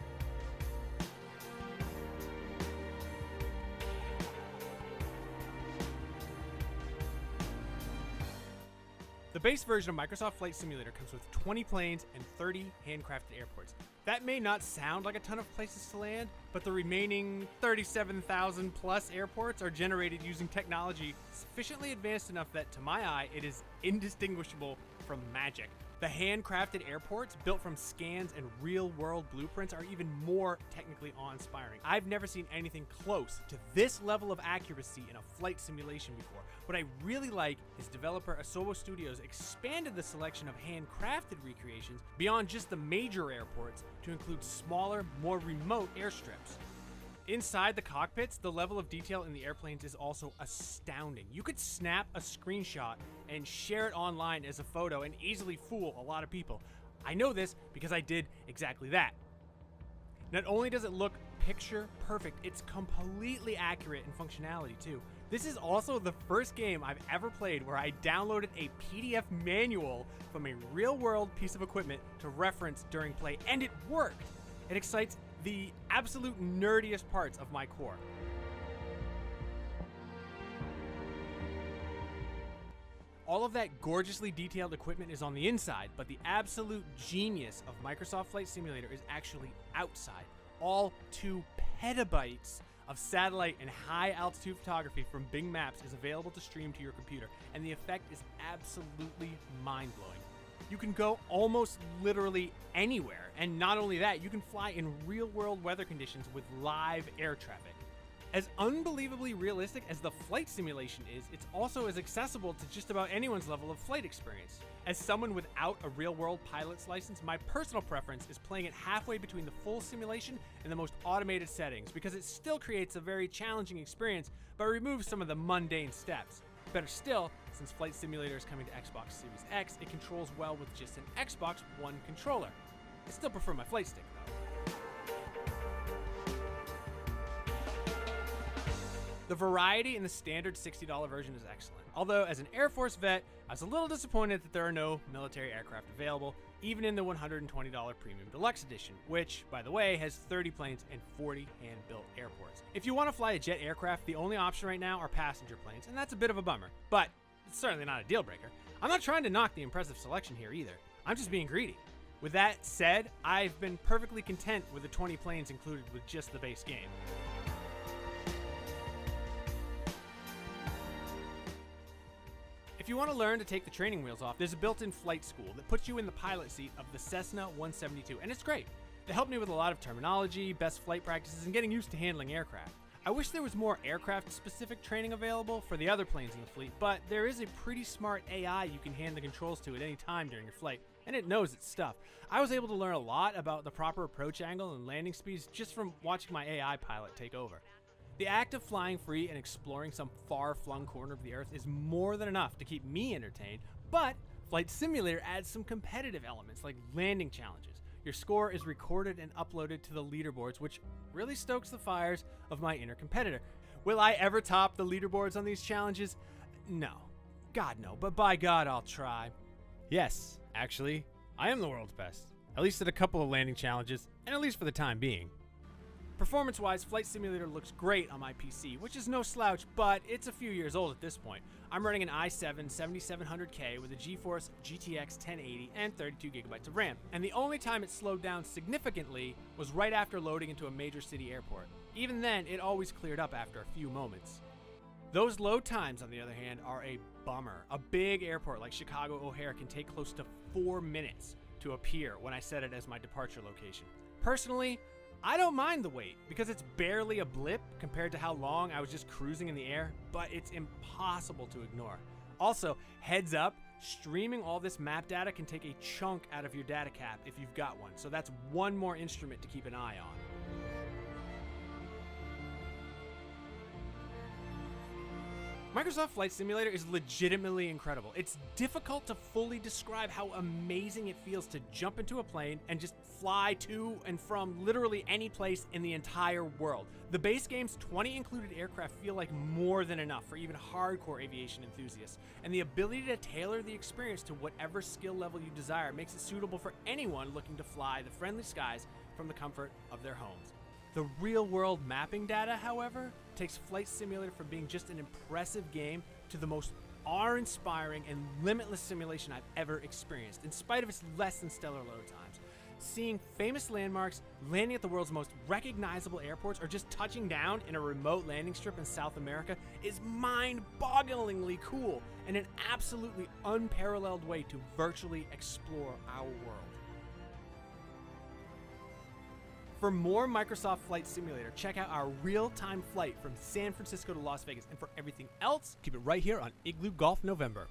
The base version of Microsoft Flight Simulator comes with 20 planes and 30 handcrafted airports. That may not sound like a ton of places to land, but the remaining 37,000 plus airports are generated using technology sufficiently advanced enough that, to my eye, it is indistinguishable from magic. The handcrafted airports, built from scans and real-world blueprints, are even more technically awe-inspiring. I've never seen anything close to this level of accuracy in a flight simulation before. What I really like is developer Asobo Studios expanded the selection of handcrafted recreations beyond just the major airports to include smaller, more remote airstrips. Inside the cockpits, the level of detail in the airplanes is also astounding. You could snap a screenshot and share it online as a photo and easily fool a lot of people. I know this because I did exactly that. Not only does it look picture perfect, it's completely accurate in functionality too. This is also the first game I've ever played where I downloaded a PDF manual from a real-world piece of equipment to reference during play, and it worked. It excites the absolute nerdiest parts of my core. All of that gorgeously detailed equipment is on the inside, but the absolute genius of Microsoft Flight Simulator is actually outside. All 2 petabytes of satellite and high-altitude photography from Bing Maps is available to stream to your computer, and the effect is absolutely mind-blowing. You can go almost literally anywhere, and not only that, you can fly in real-world weather conditions with live air traffic. As unbelievably realistic as the flight simulation is, it's also as accessible to just about anyone's level of flight experience. As someone without a real-world pilot's license, my personal preference is playing it halfway between the full simulation and the most automated settings, because it still creates a very challenging experience, but removes some of the mundane steps. Better still, since Flight Simulator is coming to Xbox Series X, it controls well with just an Xbox One controller. I still prefer my flight stick though. The variety in the standard $60 version is excellent. Although, as an Air Force vet, I was a little disappointed that there are no military aircraft available, even in the $120 Premium Deluxe Edition, which, by the way, has 30 planes and 40 hand-built airports. If you want to fly a jet aircraft, the only option right now are passenger planes, and that's a bit of a bummer, but it's certainly not a deal breaker. I'm not trying to knock the impressive selection here either. I'm just being greedy. With that said, I've been perfectly content with the 20 planes included with just the base game. If you want to learn to take the training wheels off, there's a built-in flight school that puts you in the pilot seat of the Cessna 172, and it's great. They helped me with a lot of terminology, best flight practices, and getting used to handling aircraft. I wish there was more aircraft-specific training available for the other planes in the fleet, but there is a pretty smart AI you can hand the controls to at any time during your flight, and it knows its stuff. I was able to learn a lot about the proper approach angle and landing speeds just from watching my AI pilot take over. The act of flying free and exploring some far-flung corner of the Earth is more than enough to keep me entertained, but Flight Simulator adds some competitive elements like landing challenges. Your score is recorded and uploaded to the leaderboards, which really stokes the fires of my inner competitor. Will I ever top the leaderboards on these challenges? No. God, no, but by God, I'll try. Yes, actually, I am the world's best, at least at a couple of landing challenges, and at least for the time being. Performance-wise, Flight Simulator looks great on my PC, which is no slouch, but it's a few years old at this point. I'm running an i7 7700K with a GeForce GTX 1080 and 32GB of RAM, and the only time it slowed down significantly was right after loading into a major city airport. Even then, it always cleared up after a few moments. Those load times, on the other hand, are a bummer. A big airport like Chicago O'Hare can take close to 4 minutes to appear when I set it as my departure location. Personally, I don't mind the wait because it's barely a blip compared to how long I was just cruising in the air, but it's impossible to ignore. Also, heads up, streaming all this map data can take a chunk out of your data cap if you've got one, so that's one more instrument to keep an eye on. Microsoft Flight Simulator is legitimately incredible. It's difficult to fully describe how amazing it feels to jump into a plane and just fly to and from literally any place in the entire world. The base game's 20 included aircraft feel like more than enough for even hardcore aviation enthusiasts, and the ability to tailor the experience to whatever skill level you desire makes it suitable for anyone looking to fly the friendly skies from the comfort of their homes. The real-world mapping data, however, takes Flight Simulator from being just an impressive game to the most awe-inspiring and limitless simulation I've ever experienced, in spite of its less than stellar load times. Seeing famous landmarks, landing at the world's most recognizable airports, or just touching down in a remote landing strip in South America is mind-bogglingly cool and an absolutely unparalleled way to virtually explore our world. For more Microsoft Flight Simulator, check out our real-time flight from San Francisco to Las Vegas. And for everything else, keep it right here on Igloo Golf November.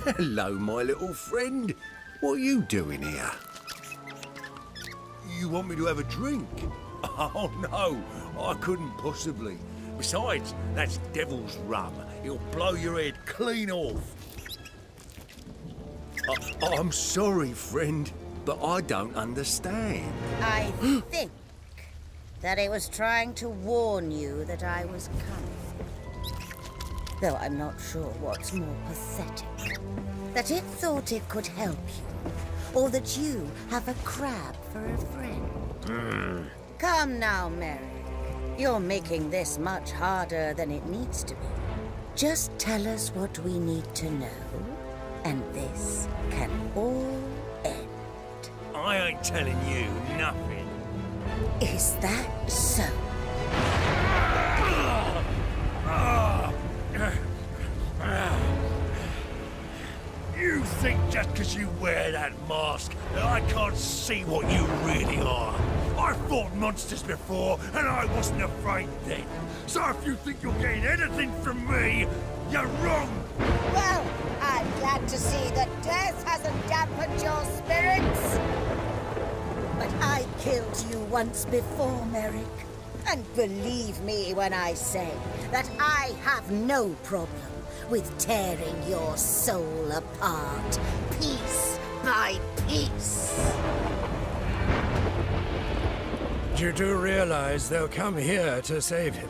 Hello, my little friend. What are you doing here? You want me to have a drink? Oh, no, I couldn't possibly. Besides, that's devil's rum. It'll blow your head clean off. I'm sorry, friend, but I don't understand. I think that it was trying to warn you that I was coming. Though I'm not sure what's more pathetic. That it thought it could help you, or that you have a crab for a friend. Come now, Merrick. You're making this much harder than it needs to be. Just tell us what we need to know, and this can all end. I ain't telling you nothing. Is that so? You think just because you wear that mask that I can't see what you really are? I fought monsters before, and I wasn't afraid then. So if you think you're getting anything from me, you're wrong. Well, I'm glad to see that death hasn't dampened your spirits. But I killed you once before, Merrick. And believe me when I say that I have no problem with tearing your soul apart, piece by piece. You do realize they'll come here to save him?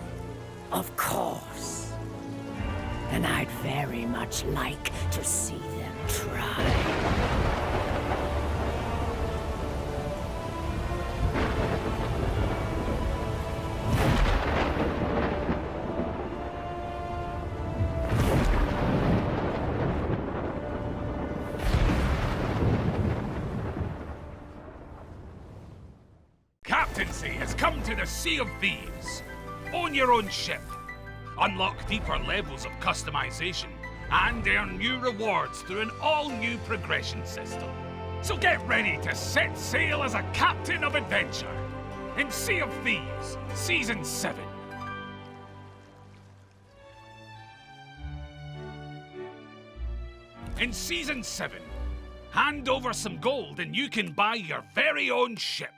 Of course. And I'd very much like to see them try. Captaincy has come to the Sea of Thieves. Own your own ship, unlock deeper levels of customization, and earn new rewards through an all-new progression system. So get ready to set sail as a captain of adventure in Sea of Thieves, Season 7. In Season 7, hand over some gold and you can buy your very own ship.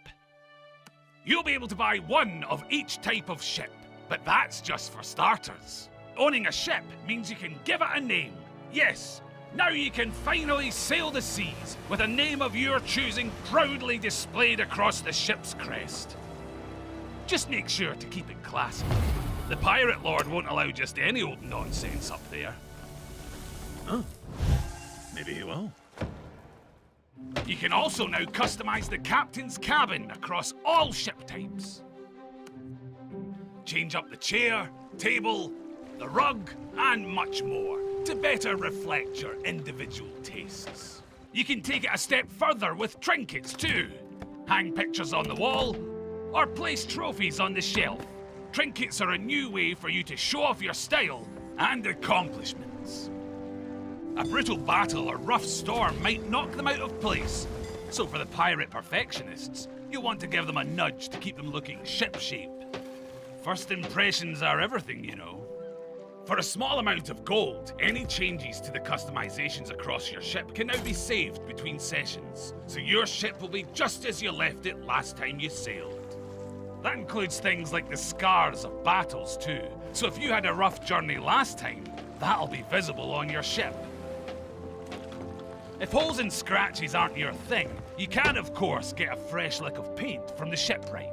You'll be able to buy one of each type of ship, but that's just for starters. Owning a ship means you can give it a name. Yes, now you can finally sail the seas with a name of your choosing proudly displayed across the ship's crest. Just make sure to keep it classy. The Pirate Lord won't allow just any old nonsense up there. Oh, maybe he will. You can also now customize the captain's cabin across all ship types. Change up the chair, table, the rug, and much more to better reflect your individual tastes. You can take it a step further with trinkets too. Hang pictures on the wall, or place trophies on the shelf. Trinkets are a new way for you to show off your style and accomplishments. A brutal battle or rough storm might knock them out of place. So for the pirate perfectionists, you'll want to give them a nudge to keep them looking ship-shape. First impressions are everything, you know. For a small amount of gold, any changes to the customizations across your ship can now be saved between sessions, so your ship will be just as you left it last time you sailed. That includes things like the scars of battles too, so if you had a rough journey last time, that'll be visible on your ship. If holes and scratches aren't your thing, you can of course get a fresh lick of paint from the shipwright.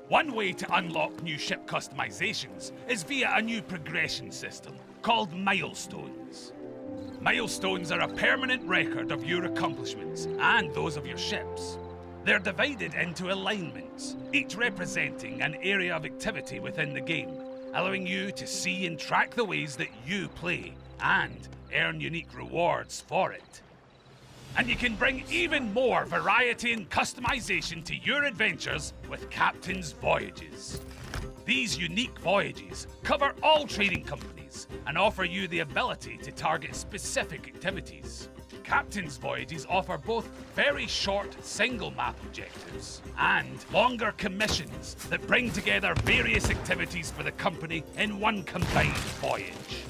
One way to unlock new ship customizations is via a new progression system called milestones. Milestones are a permanent record of your accomplishments and those of your ships. They're divided into alignments, each representing an area of activity within the game, allowing you to see and track the ways that you play and earn unique rewards for it. And you can bring even more variety and customization to your adventures with Captain's Voyages. These unique voyages cover all trading companies and offer you the ability to target specific activities. Captain's Voyages offer both very short single map objectives and longer commissions that bring together various activities for the company in one combined voyage.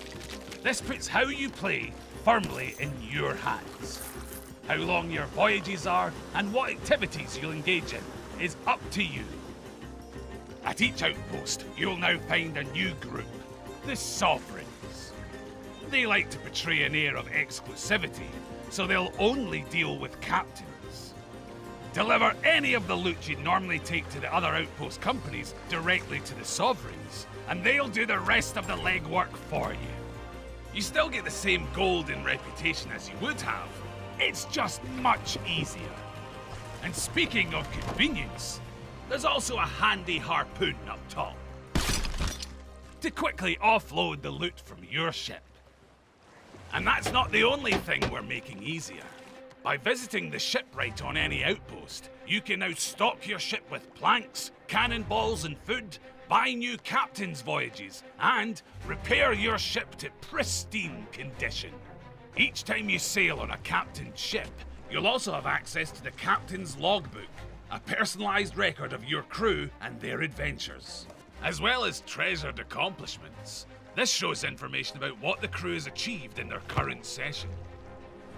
This puts how you play firmly in your hands. How long your voyages are and what activities you'll engage in is up to you. At each outpost, you'll now find a new group, the Sovereigns. They like to portray an air of exclusivity, so they'll only deal with captains. Deliver any of the loot you'd normally take to the other outpost companies directly to the Sovereigns, and they'll do the rest of the legwork for you. You still get the same gold and reputation as you would have. It's just much easier. And speaking of convenience, there's also a handy harpoon up top to quickly offload the loot from your ship. And that's not the only thing we're making easier. By visiting the shipwright on any outpost, you can now stock your ship with planks, cannonballs and food, buy new captain's voyages, and repair your ship to pristine condition. Each time you sail on a captain's ship, you'll also have access to the captain's logbook, a personalized record of your crew and their adventures, as well as treasured accomplishments. This shows information about what the crew has achieved in their current session.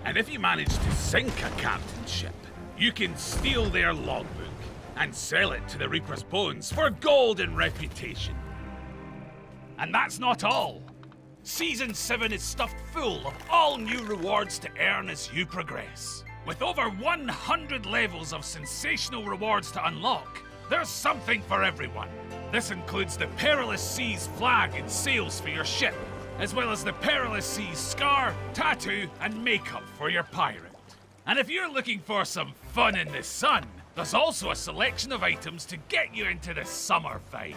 And if you manage to sink a captain's ship, you can steal their logbook and sell it to the Reaper's Bones for gold and reputation. And that's not all. Season 7 is stuffed full of all new rewards to earn as you progress. With over 100 levels of sensational rewards to unlock, there's something for everyone. This includes the Perilous Seas flag and sails for your ship, as well as the Perilous Seas scar, tattoo, and makeup for your pirate. And if you're looking for some fun in the sun, there's also a selection of items to get you into the summer vibe.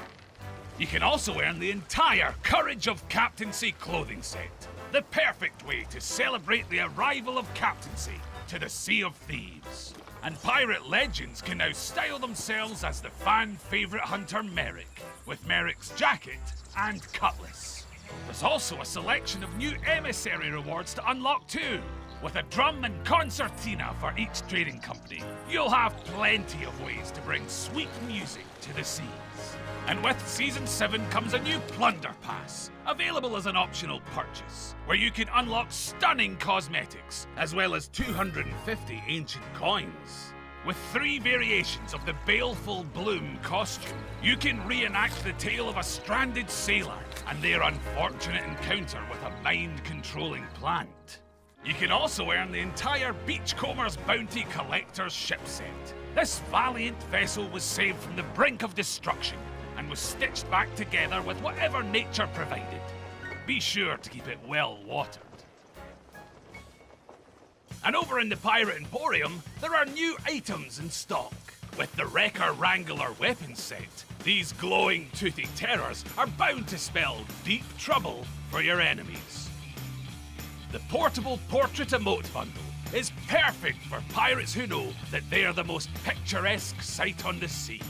You can also earn the entire Courage of Captaincy clothing set, the perfect way to celebrate the arrival of captaincy to the Sea of Thieves. And pirate legends can now style themselves as the fan-favourite hunter Merrick, with Merrick's jacket and cutlass. There's also a selection of new emissary rewards to unlock too, with a drum and concertina for each trading company. You'll have plenty of ways to bring sweet music to the seas. And with Season 7 comes a new Plunder Pass, available as an optional purchase, where you can unlock stunning cosmetics, as well as 250 ancient coins. With 3 variations of the Baleful Bloom costume, you can reenact the tale of a stranded sailor and their unfortunate encounter with a mind-controlling plant. You can also earn the entire Beachcomber's Bounty Collector's ship set. This valiant vessel was saved from the brink of destruction and was stitched back together with whatever nature provided. Be sure to keep it well watered. And over in the Pirate Emporium, there are new items in stock. With the Wrecker Wrangler weapon set, these glowing toothy terrors are bound to spell deep trouble for your enemies. The Portable Portrait Emote Bundle is perfect for pirates who know that they're the most picturesque sight on the seas.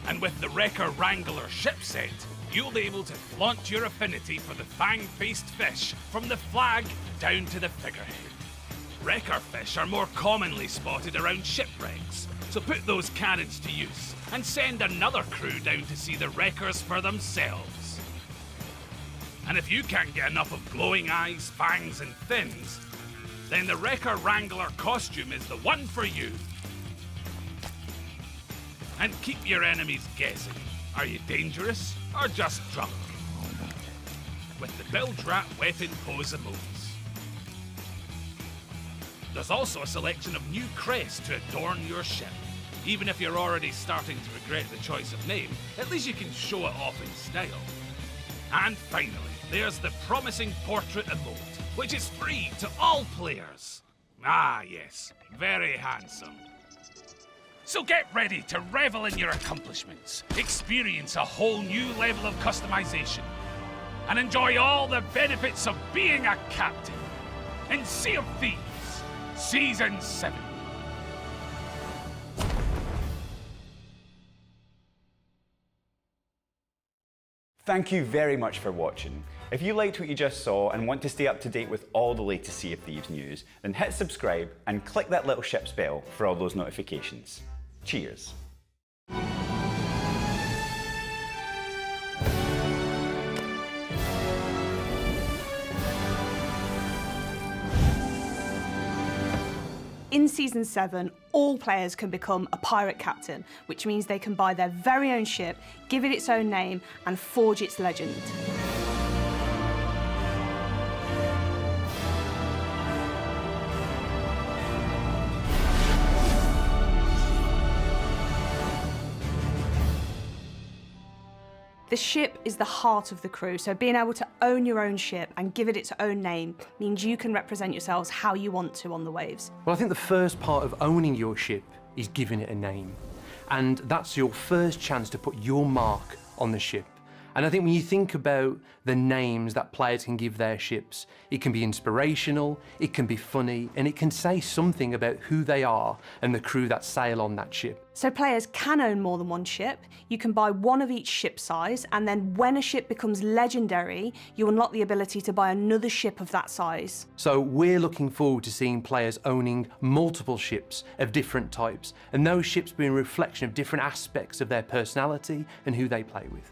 And with the Wrecker Wrangler ship set, you'll be able to flaunt your affinity for the fang-faced fish from the flag down to the figurehead. Wrecker fish are more commonly spotted around shipwrecks, so put those cannons to use and send another crew down to see the wreckers for themselves. And if you can't get enough of glowing eyes, fangs and fins, then the Wrecker Wrangler costume is the one for you. And keep your enemies guessing. Are you dangerous or just drunk? With the Bilge Rat weapon pose emotes. There's also a selection of new crests to adorn your ship. Even if you're already starting to regret the choice of name, at least you can show it off in style. And finally, there's the Promising Portrait emote, which is free to all players. Ah yes, very handsome. So get ready to revel in your accomplishments, experience a whole new level of customization, and enjoy all the benefits of being a captain in Sea of Thieves, Season 7. Thank you very much for watching. If you liked what you just saw and want to stay up to date with all the latest Sea of Thieves news, then hit subscribe and click that little ship's bell for all those notifications. Cheers. In Season 7, all players can become a pirate captain, which means they can buy their very own ship, give it its own name, and forge its legend. The ship is the heart of the crew, so being able to own your own ship and give it its own name means you can represent yourselves how you want to on the waves. Well, I think the first part of owning your ship is giving it a name. And that's your first chance to put your mark on the ship. And I think when you think about the names that players can give their ships, it can be inspirational, it can be funny, and it can say something about who they are and the crew that sail on that ship. So players can own more than one ship. You can buy one of each ship size, and then when a ship becomes legendary, you unlock the ability to buy another ship of that size. So we're looking forward to seeing players owning multiple ships of different types, and those ships being a reflection of different aspects of their personality and who they play with.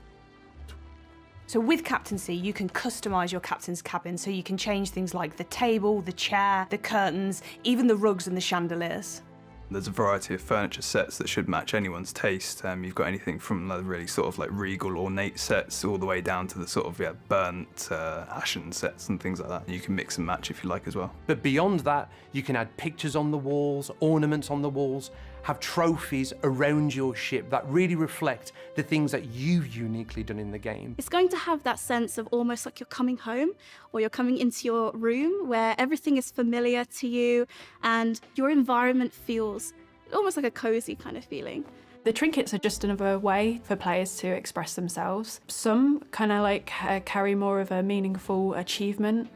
So with Captaincy, you can customise your captain's cabin, so you can change things like the table, the chair, the curtains, even the rugs and the chandeliers. There's a variety of furniture sets that should match anyone's taste. You've got anything from really sort of like regal, ornate sets all the way down to the sort of burnt, ashen sets and things like that. You can mix and match if you like as well. But beyond that, you can add pictures on the walls, ornaments on the walls, have trophies around your ship that really reflect the things that you've uniquely done in the game. It's going to have that sense of almost like you're coming home or you're coming into your room where everything is familiar to you and your environment feels almost like a cozy kind of feeling. The trinkets are just another way for players to express themselves. Some kind of like carry more of a meaningful achievement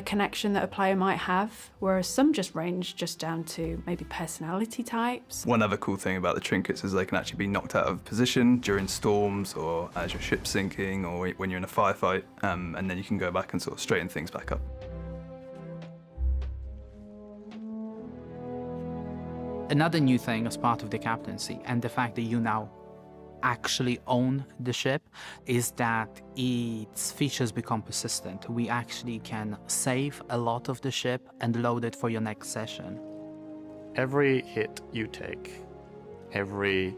connection that a player might have, whereas some just range just down to maybe personality types. One other cool thing about the trinkets is they can actually be knocked out of position during storms or as your ship's sinking or when you're in a firefight, and then you can go back and sort of straighten things back up. Another new thing as part of the captaincy, and the fact that you now actually own the ship, is that its features become persistent. We actually can save a lot of the ship and load it for your next session. Every hit you take, every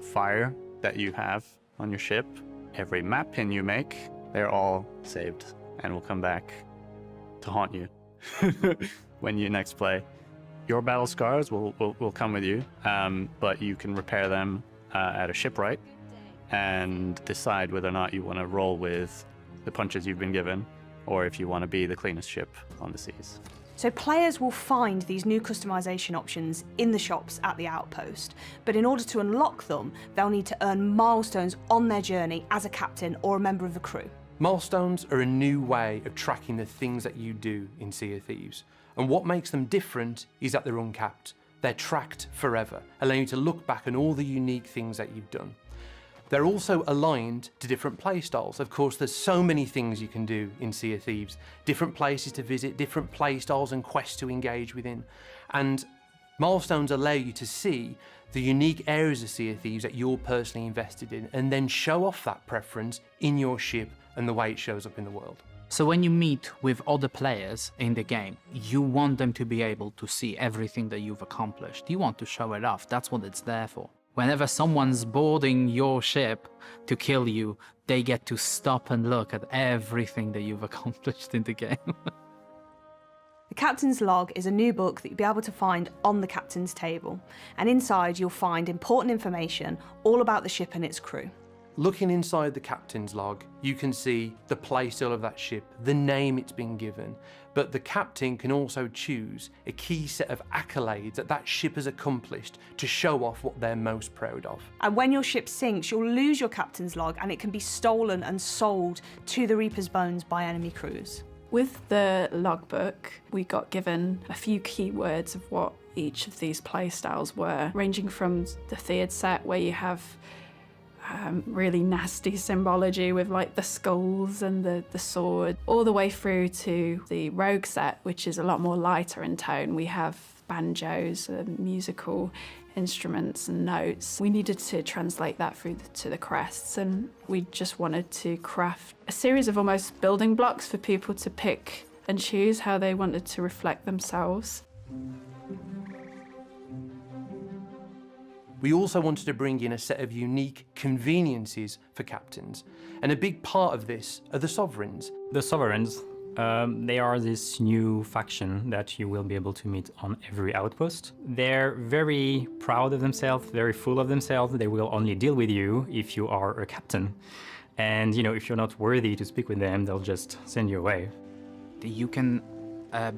fire that you have on your ship, every map pin you make, they're all saved and will come back to haunt you when you next play. Your battle scars will come with you, but you can repair them at a shipwright and decide whether or not you want to roll with the punches you've been given or if you want to be the cleanest ship on the seas. So players will find these new customization options in the shops at the outpost, but in order to unlock them, they'll need to earn milestones on their journey as a captain or a member of the crew. Milestones are a new way of tracking the things that you do in Sea of Thieves, and what makes them different is that they're uncapped. They're tracked forever, allowing you to look back on all the unique things that you've done. They're also aligned to different playstyles. Of course, there's so many things you can do in Sea of Thieves, different places to visit, different playstyles and quests to engage within. And milestones allow you to see the unique areas of Sea of Thieves that you're personally invested in, and then show off that preference in your ship and the way it shows up in the world. So when you meet with other players in the game, you want them to be able to see everything that you've accomplished. You want to show it off. That's what it's there for. Whenever someone's boarding your ship to kill you, they get to stop and look at everything that you've accomplished in the game. The Captain's Log is a new book that you'll be able to find on the Captain's table, and inside you'll find important information all about the ship and its crew. Looking inside the captain's log, you can see the playstyle of that ship, the name it's been given, but the captain can also choose a key set of accolades that that ship has accomplished to show off what they're most proud of. And when your ship sinks, you'll lose your captain's log and it can be stolen and sold to the Reaper's Bones by enemy crews. With the logbook, we got given a few keywords of what each of these playstyles were, ranging from the Thieves set, where you have really nasty symbology with like the skulls and the sword, all the way through to the rogue set, which is a lot more lighter in tone. We have banjos, musical instruments and notes. We needed to translate that through to the crests, and we just wanted to craft a series of almost building blocks for people to pick and choose how they wanted to reflect themselves. We also wanted to bring in a set of unique conveniences for captains, and a big part of this are the Sovereigns. The Sovereigns, they are this new faction that you will be able to meet on every outpost. They're very proud of themselves, very full of themselves. They will only deal with you if you are a captain. And, you know, if you're not worthy to speak with them, they'll just send you away. You can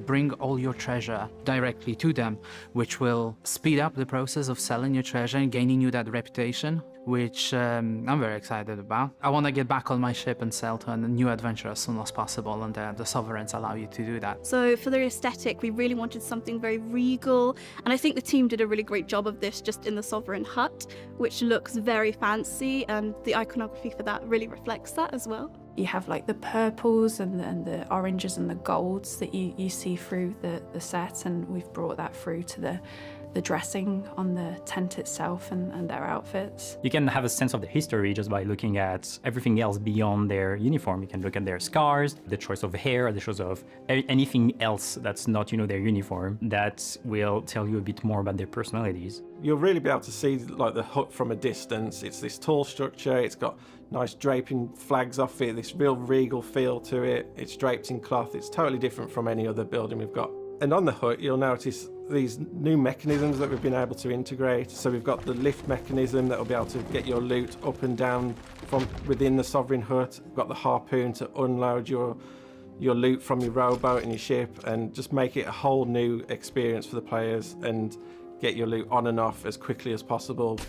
bring all your treasure directly to them, which will speed up the process of selling your treasure and gaining you that reputation, which I'm very excited about. I want to get back on my ship and sail to a new adventure as soon as possible, and the Sovereigns allow you to do that. So for the aesthetic, we really wanted something very regal, and I think the team did a really great job of this just in the Sovereign hut, which looks very fancy, and the iconography for that really reflects that as well. You have like the purples and the oranges and the golds that you see through the set, and we've brought that through to the dressing on the tent itself and their outfits. You can have a sense of the history just by looking at everything else beyond their uniform. You can look at their scars, the choice of hair, the choice of anything else that's not, you know, their uniform, that will tell you a bit more about their personalities. You'll really be able to see like the hut from a distance. It's this tall structure, it's got nice draping flags off it, this real regal feel to it. It's draped in cloth, it's totally different from any other building we've got. And on the hut, you'll notice these new mechanisms that we've been able to integrate. So we've got the lift mechanism that will be able to get your loot up and down from within the Sovereign hut. We've got the harpoon to unload your loot from your rowboat and your ship, and just make it a whole new experience for the players and get your loot on and off as quickly as possible.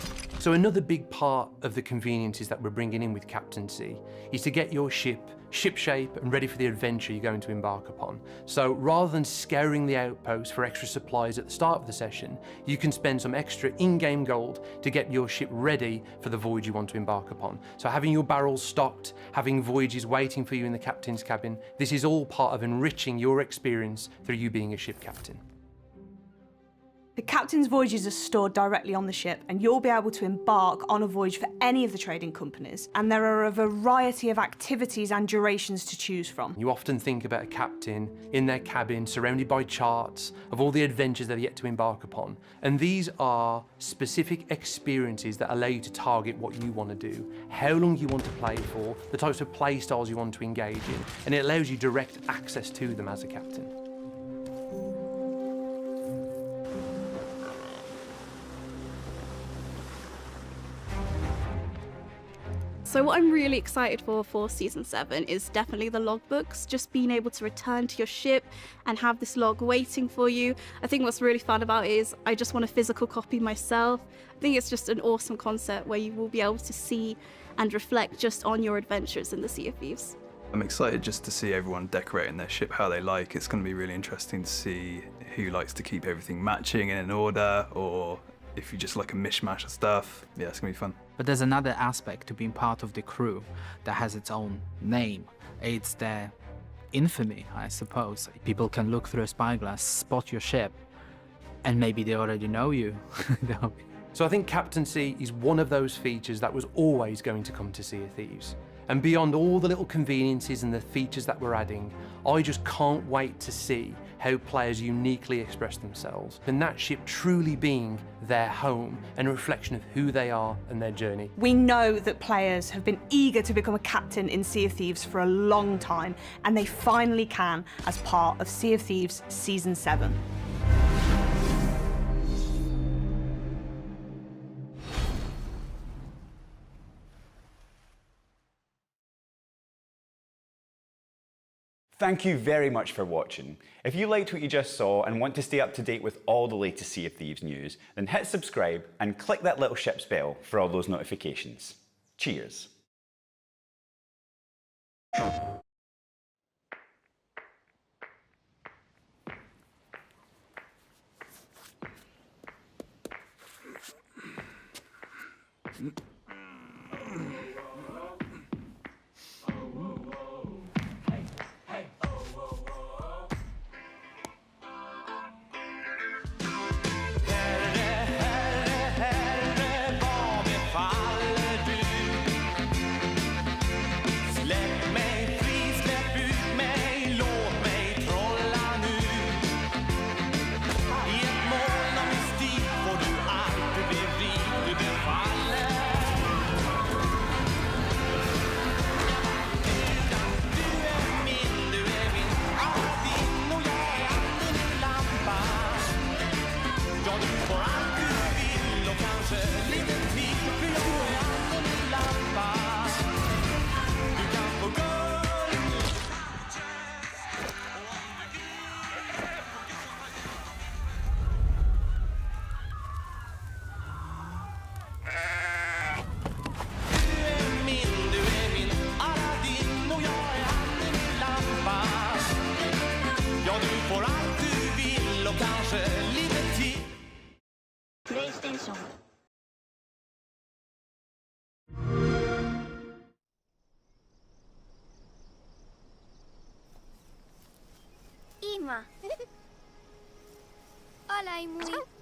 So another big part of the conveniences that we're bringing in with Captaincy is to get your ship shipshape and ready for the adventure you're going to embark upon. So rather than scouring the outpost for extra supplies at the start of the session, you can spend some extra in-game gold to get your ship ready for the voyage you want to embark upon. So having your barrels stocked, having voyages waiting for you in the captain's cabin, this is all part of enriching your experience through you being a ship captain. The captain's voyages are stored directly on the ship, and you'll be able to embark on a voyage for any of the trading companies, and there are a variety of activities and durations to choose from. You often think about a captain in their cabin, surrounded by charts of all the adventures they're yet to embark upon, and these are specific experiences that allow you to target what you want to do, how long you want to play for, the types of play styles you want to engage in, and it allows you direct access to them as a captain. So what I'm really excited for Season 7 is definitely the logbooks, just being able to return to your ship and have this log waiting for you. I think what's really fun about it is I just want a physical copy myself. I think it's just an awesome concept where you will be able to see and reflect just on your adventures in the Sea of Thieves. I'm excited just to see everyone decorating their ship how they like. It's going to be really interesting to see who likes to keep everything matching and in order, or if you just like a mishmash of stuff. Yeah, it's going to be fun. But there's another aspect to being part of the crew that has its own name. It's their infamy, I suppose. People can look through a spyglass, spot your ship, and maybe they already know you. So I think Captaincy is one of those features that was always going to come to Sea of Thieves. And beyond all the little conveniences and the features that we're adding, I just can't wait to see how players uniquely express themselves, and that ship truly being their home and a reflection of who they are and their journey. We know that players have been eager to become a captain in Sea of Thieves for a long time, and they finally can as part of Sea of Thieves Season 7. Thank you very much for watching. If you liked what you just saw and want to stay up to date with all the latest Sea of Thieves news, then hit subscribe and click that little ship's bell for all those notifications. Cheers. PlayStation。今。Olá, Imui.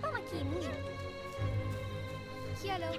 Toma aqui, Imui. Hello.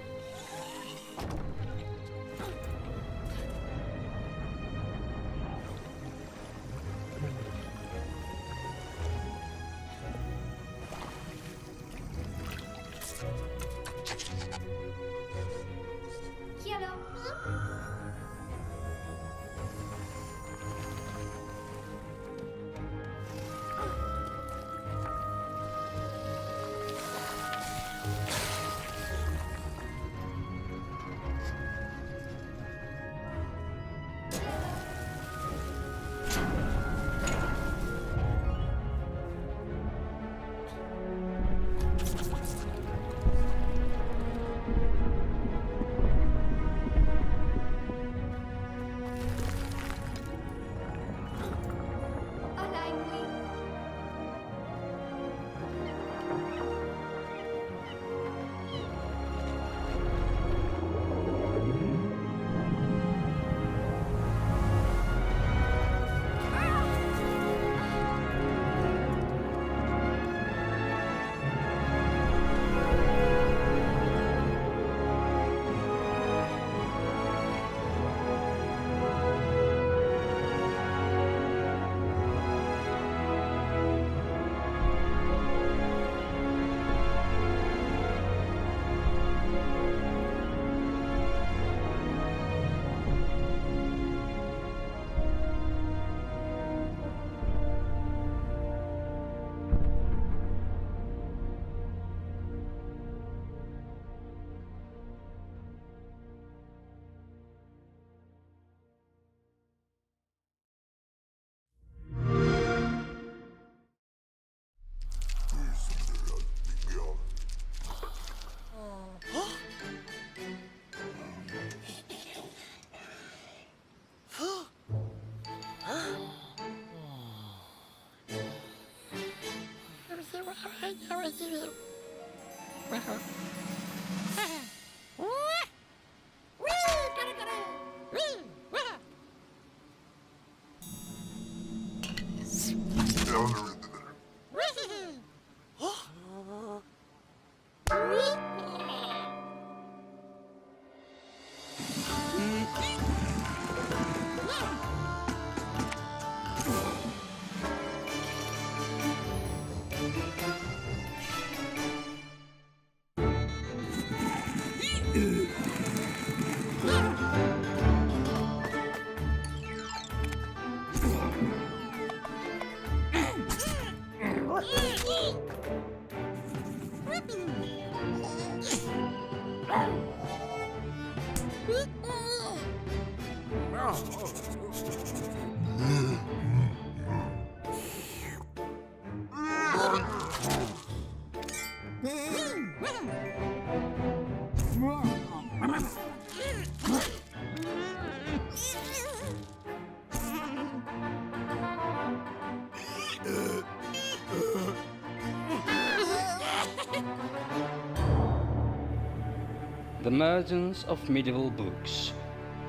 The Emergence of Medieval Books,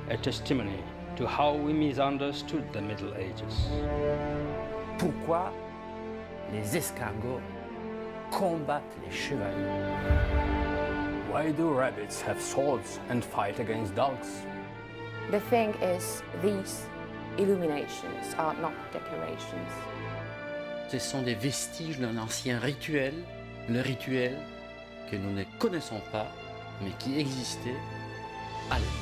a testimony to how we misunderstood the Middle Ages. Pourquoi les escargots combattent les chevaliers? Why do rabbits have swords and fight against dogs? The thing is, these illuminations are not decorations. Ce sont des vestiges d'un ancien rituel, le rituel que nous ne connaissons pas, mais qui existait à l'époque.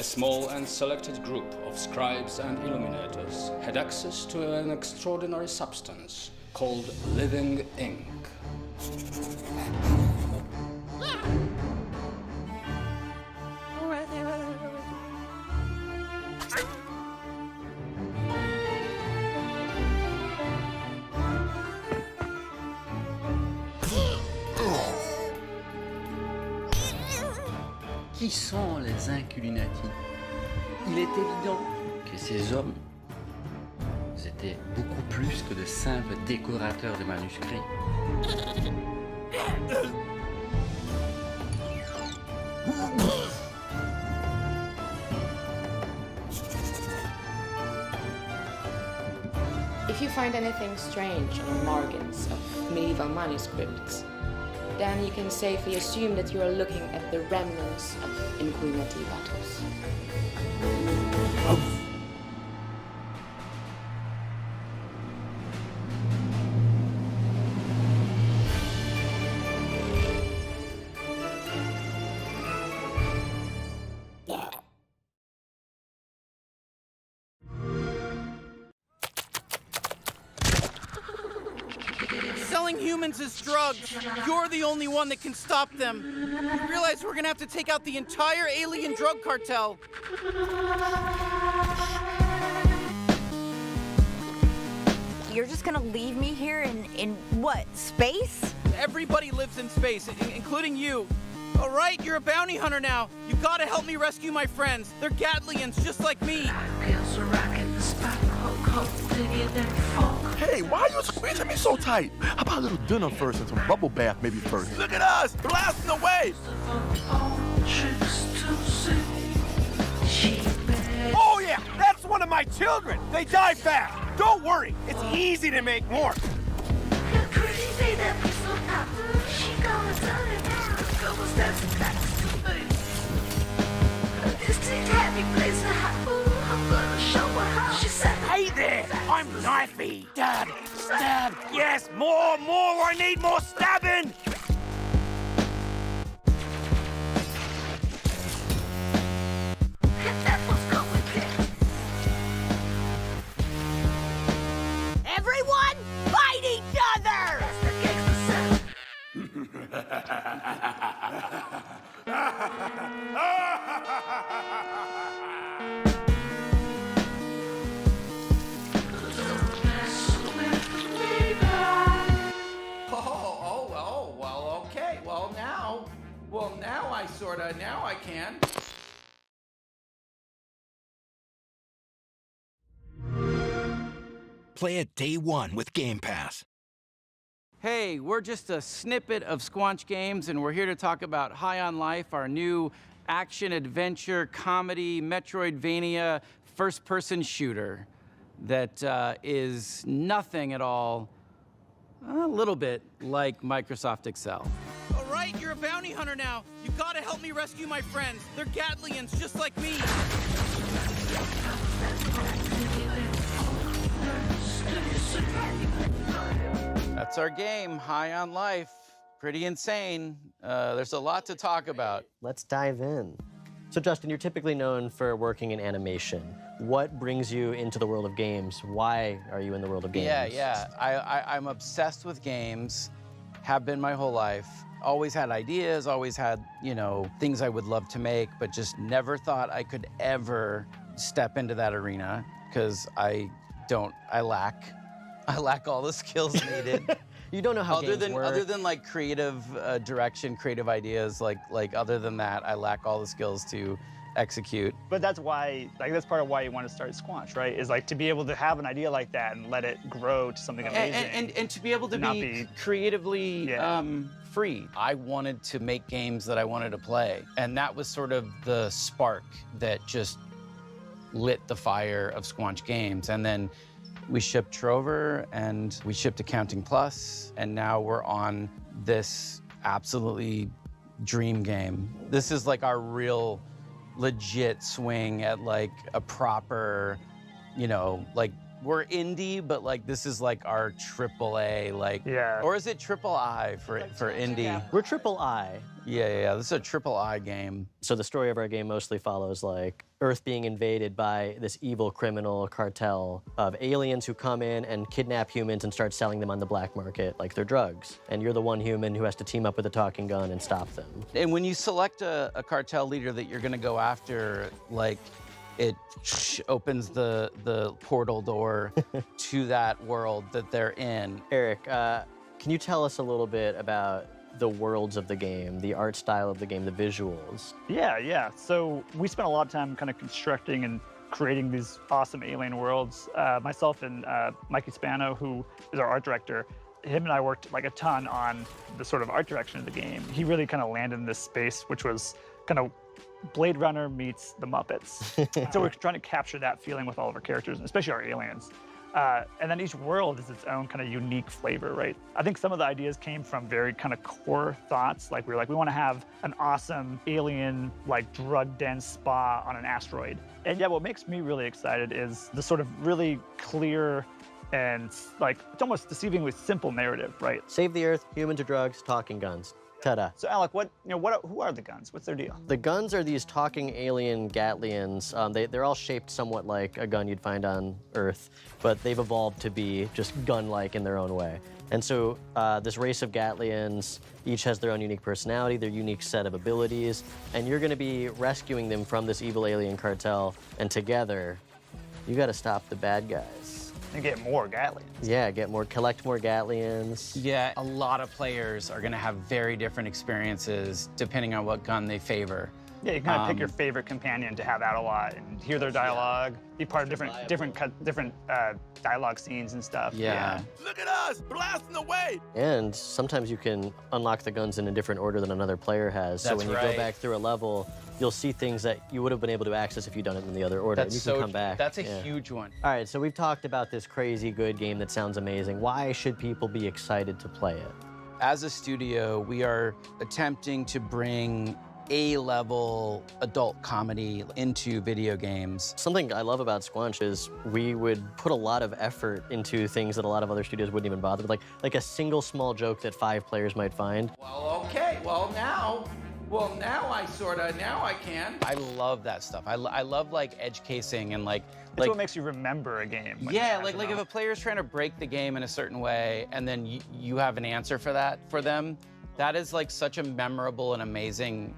A small and selected group of scribes and illuminators had access to an extraordinary substance called living ink. Qui sont les Incullinati? Il est évident que ces hommes étaient beaucoup plus que de simples décorateurs de manuscrits. If you find anything strange on the margins of medieval manuscripts, then you can safely assume that you are looking at the remnants of Inquinati battles. Selling humans as drugs. You're the only one that can stop them. You realize we're gonna have to take out the entire alien drug cartel. You're just gonna leave me here in what, space? Everybody lives in space, including you. All right, you're a bounty hunter now. You gotta help me rescue my friends. They're Gatlians, just like me. Hey, why are you squeezing me so tight? How about a little dinner first and some bubble bath maybe first? Look at us, blasting away. Oh yeah, that's one of my children. They die fast. Don't worry, it's easy to make more. Hey there, I'm knifey. Stab, stab. Yes, more. I need more stabbing. Everyone, fight each other! Okay. Now I can. Play it day one with Game Pass. Hey, we're just a snippet of Squanch Games, and we're here to talk about High on Life, our new action-adventure, comedy, Metroidvania, first-person shooter that is nothing at all, a little bit like Microsoft Excel. All right, you're a bounty hunter now. You gotta help me rescue my friends. They're Gatlians, just like me. That's our game, High on Life. Pretty insane. There's a lot to talk about. Let's dive in. So Justin, you're typically known for working in animation. What brings you into the world of games? Why are you in the world of games? I'm obsessed with games, have been my whole life. Always had ideas, always had, things I would love to make, but just never thought I could ever step into that arena because I lack all the skills needed. You don't know how games work. Other than like creative direction, creative ideas, like other than that, I lack all the skills to execute. But that's why, that's part of why you want to start Squanch, right? Is to be able to have an idea like that and let it grow to something amazing. And to be able to be creatively free. I wanted to make games that I wanted to play. And that was sort of the spark that just lit the fire of Squanch Games. And then we shipped Trover and we shipped Accounting Plus, and now we're on this absolutely dream game. This is like our real legit swing at like a proper, we're indie, but this is like our AAA, or is it triple I for indie? We're triple I. Yeah. This is a triple-I game. So the story of our game mostly follows like Earth being invaded by this evil criminal cartel of aliens who come in and kidnap humans and start selling them on the black market like they're drugs. And you're the one human who has to team up with a talking gun and stop them. And when you select a cartel leader that you're gonna go after, like, it opens the portal door to that world that they're in. Eric, can you tell us a little bit about the worlds of the game, the art style of the game, the visuals? Yeah. So we spent a lot of time kind of constructing and creating these awesome alien worlds. Myself and Mikey Spano, who is our art director, him and I worked like a ton on the sort of art direction of the game. He really kind of landed in this space, which was kind of Blade Runner meets the Muppets. So we're trying to capture that feeling with all of our characters, and especially our aliens. And then each world is its own kind of unique flavor, right? I think some of the ideas came from very kind of core thoughts. Like we want to have an awesome alien, like drug-dense spa on an asteroid. And yeah, what makes me really excited is the sort of really clear and like, it's almost deceivingly simple narrative, right? Save the Earth, humans or drugs, talking guns. Ta-da. So Alec, who are the guns? What's their deal? The guns are these talking alien Gatlians. They're all shaped somewhat like a gun you'd find on Earth, but they've evolved to be just gun-like in their own way. And so this race of Gatlians each has their own unique personality, their unique set of abilities, and you're gonna be rescuing them from this evil alien cartel, and together, you gotta stop the bad guys. And get more Gatlians. Yeah, collect more Gatlians. Yeah, a lot of players are gonna have very different experiences depending on what gun they favor. Yeah, you kind of pick your favorite companion to have out a lot and hear their dialogue, be part of different dialogue scenes and stuff. Yeah. Look at us, blasting away! And sometimes you can unlock the guns in a different order than another player has. So when you go back through a level, you'll see things that you would have been able to access if you'd done it in the other order. That's and you can come back. That's a huge one. All right, so we've talked about this crazy good game that sounds amazing. Why should people be excited to play it? As a studio, we are attempting to bring A-level adult comedy into video games. Something I love about Squanch is we would put a lot of effort into things that a lot of other studios wouldn't even bother with, like a single small joke that 5 players might find. Well, okay, now I can. I love that stuff. I love like edge casing and like what makes you remember a game. Yeah, like if a player's trying to break the game in a certain way and then you have an answer for that for them, that is like such a memorable and amazing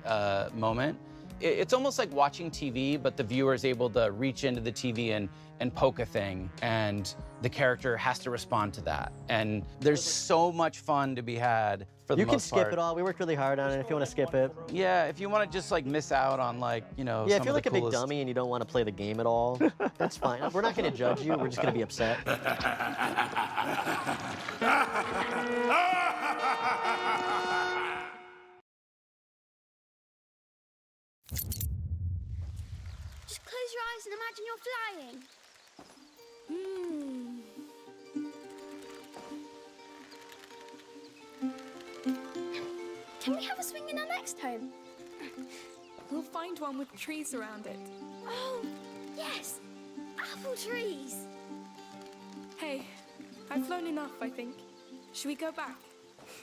moment. It's almost like watching TV, but the viewer is able to reach into the TV and poke a thing, and the character has to respond to that. And there's so much fun to be had for the most part. You can skip it all. We worked really hard on it if you want to skip it. Yeah, if you want to just like miss out on like, Yeah, if you're like a big dummy and you don't want to play the game at all, that's fine. We're not going to judge you. We're just going to be upset. Just close your eyes and imagine you're flying. Can we have a swing in our next home? We'll find one with trees around it. Oh, yes! Apple trees! Hey, I've flown enough, I think. Should we go back?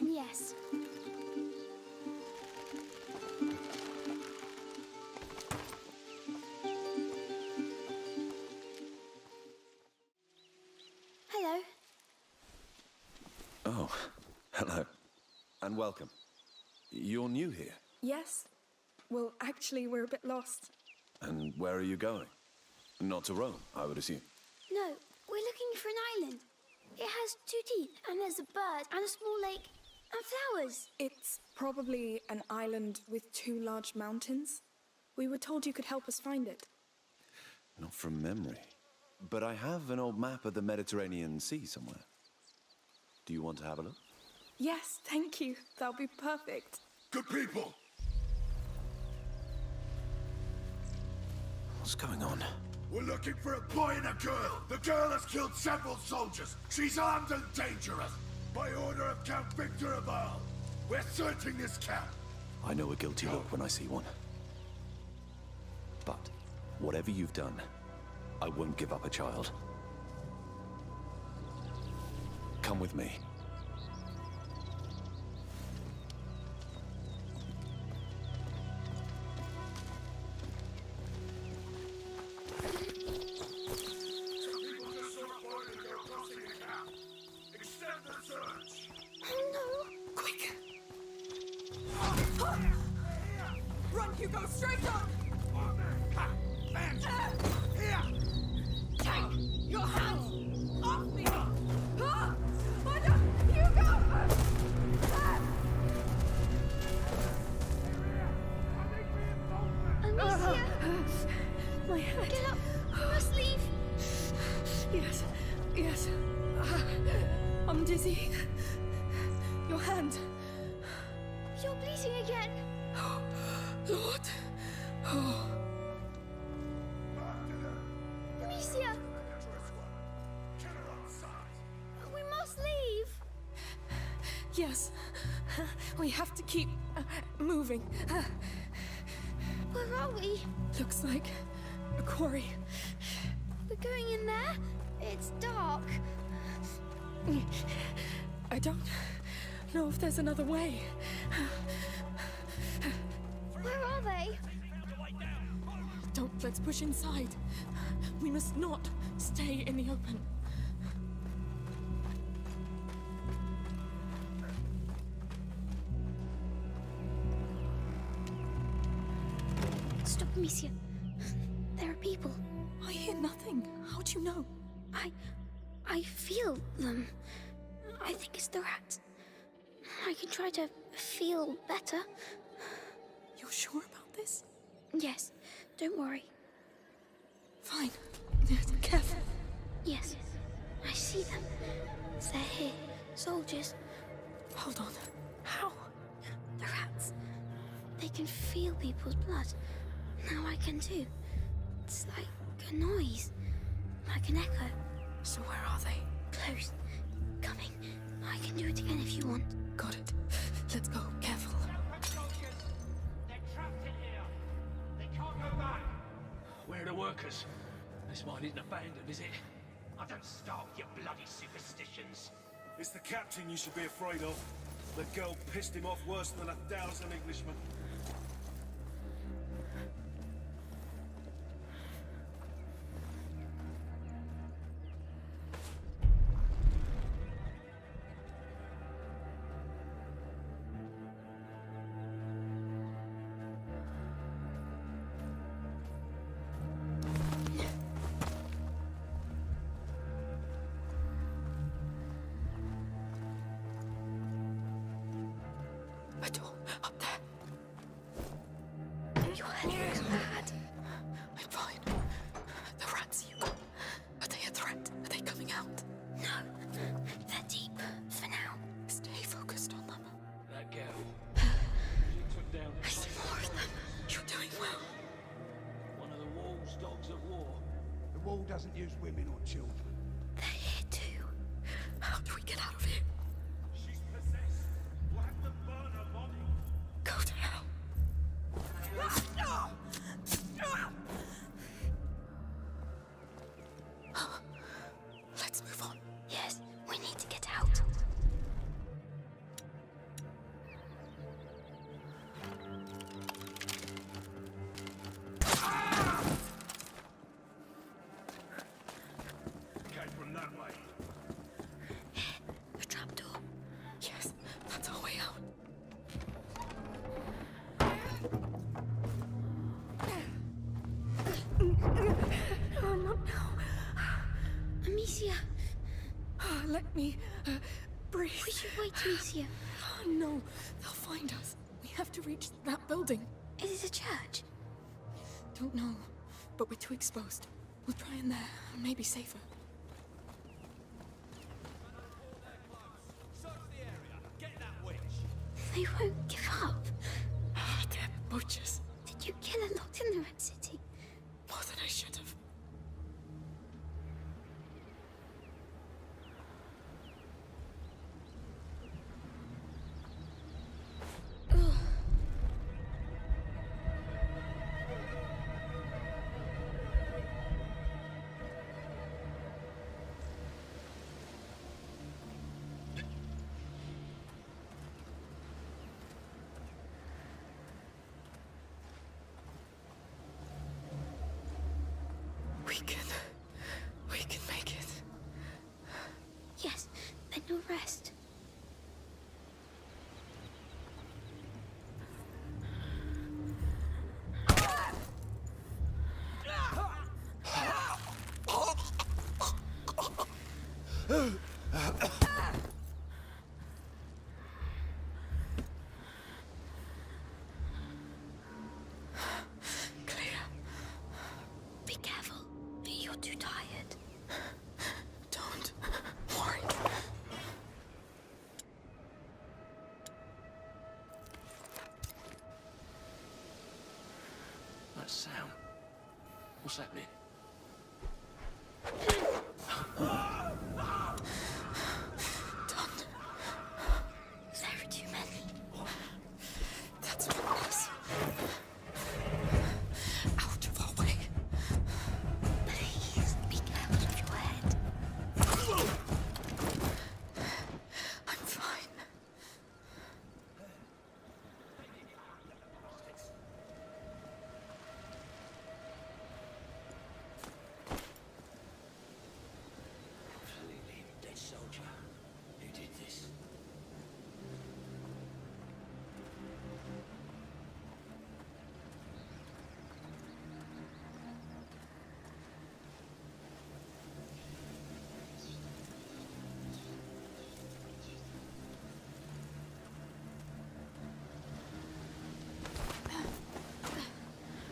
Yes. Hello. Oh, hello. And welcome. You're new here. Yes. Well, actually, we're a bit lost. And where are you going? Not to Rome, I would assume. No, we're looking for an island. It has 2 teeth, and there's a bird, and a small lake, and flowers. It's probably an island with 2 large mountains. We were told you could help us find it. Not from memory. But I have an old map of the Mediterranean Sea somewhere. Do you want to have a look? Yes, thank you. That'll be perfect. Good people! What's going on? We're looking for a boy and a girl. The girl has killed several soldiers. She's armed and dangerous. By order of Count Victor of Arles. We're searching this camp. I know a guilty look when I see one. But whatever you've done, I won't give up a child. Come with me. You go straight on! Here! Take your hands off me! Oh no! Hugo! Amicia! My head. Get up! We must leave! Yes, yes. I'm dizzy. Your hand. You're bleeding again! Lord. Oh. Amicia! We must leave! Yes. We have to keep moving. Where are we? Looks like a quarry. We're going in there? It's dark. I don't know if there's another way. Where are they? Let's push inside. We must not stay in the open. Stop, Amicia. There are people. I hear nothing. How do you know? I feel them. I think it's the rats. I can try to feel better. You're sure about this? Yes. Don't worry. Fine. Careful. Yes. I see them. They're here. Soldiers. Hold on. How? The rats. They can feel people's blood. Now I can too. It's like a noise. Like an echo. So where are they? Close. Coming. I can do it again if you want. Got it. Let's go. Careful. They're trapped in here. They can't go back. Where are the workers? This mine isn't abandoned, is it? I don't start with your bloody superstitions. It's the captain you should be afraid of. The girl pissed him off worse than 1,000 Englishmen. A door up there. Your head looks bad. I'm fine. The rats, you. Are they a threat? Are they coming out? No. They're deep. For now. Stay focused on them. That girl. She took down I see more of them. You're doing well. one of the wall's dogs of war. The wall doesn't use women or children. They're here too. How do we get out of here? She's possessed. We'll have to burn her body. Go to hell. Let's move on. Yes, we need to get out. Came from that way. The trapdoor. Yes, that's our way out. Oh, not now. Amicia. Let me breathe. We should wait, Amicia. Oh, no, they'll find us. We have to reach that building. Is it a church? Don't know, but we're too exposed. We'll try in there. Maybe safer. They won't give up. They're butchers. Did you kill her locked in the Red City? More than I should have. We can make it. Yes, then you'll rest. Be careful. You're too tired. Don't worry. That sound. What's happening? Don't. There are too many. That's what it is. Out of our way. Please, be careful of your head. I'm fine. Completely dead soldier. Who did this?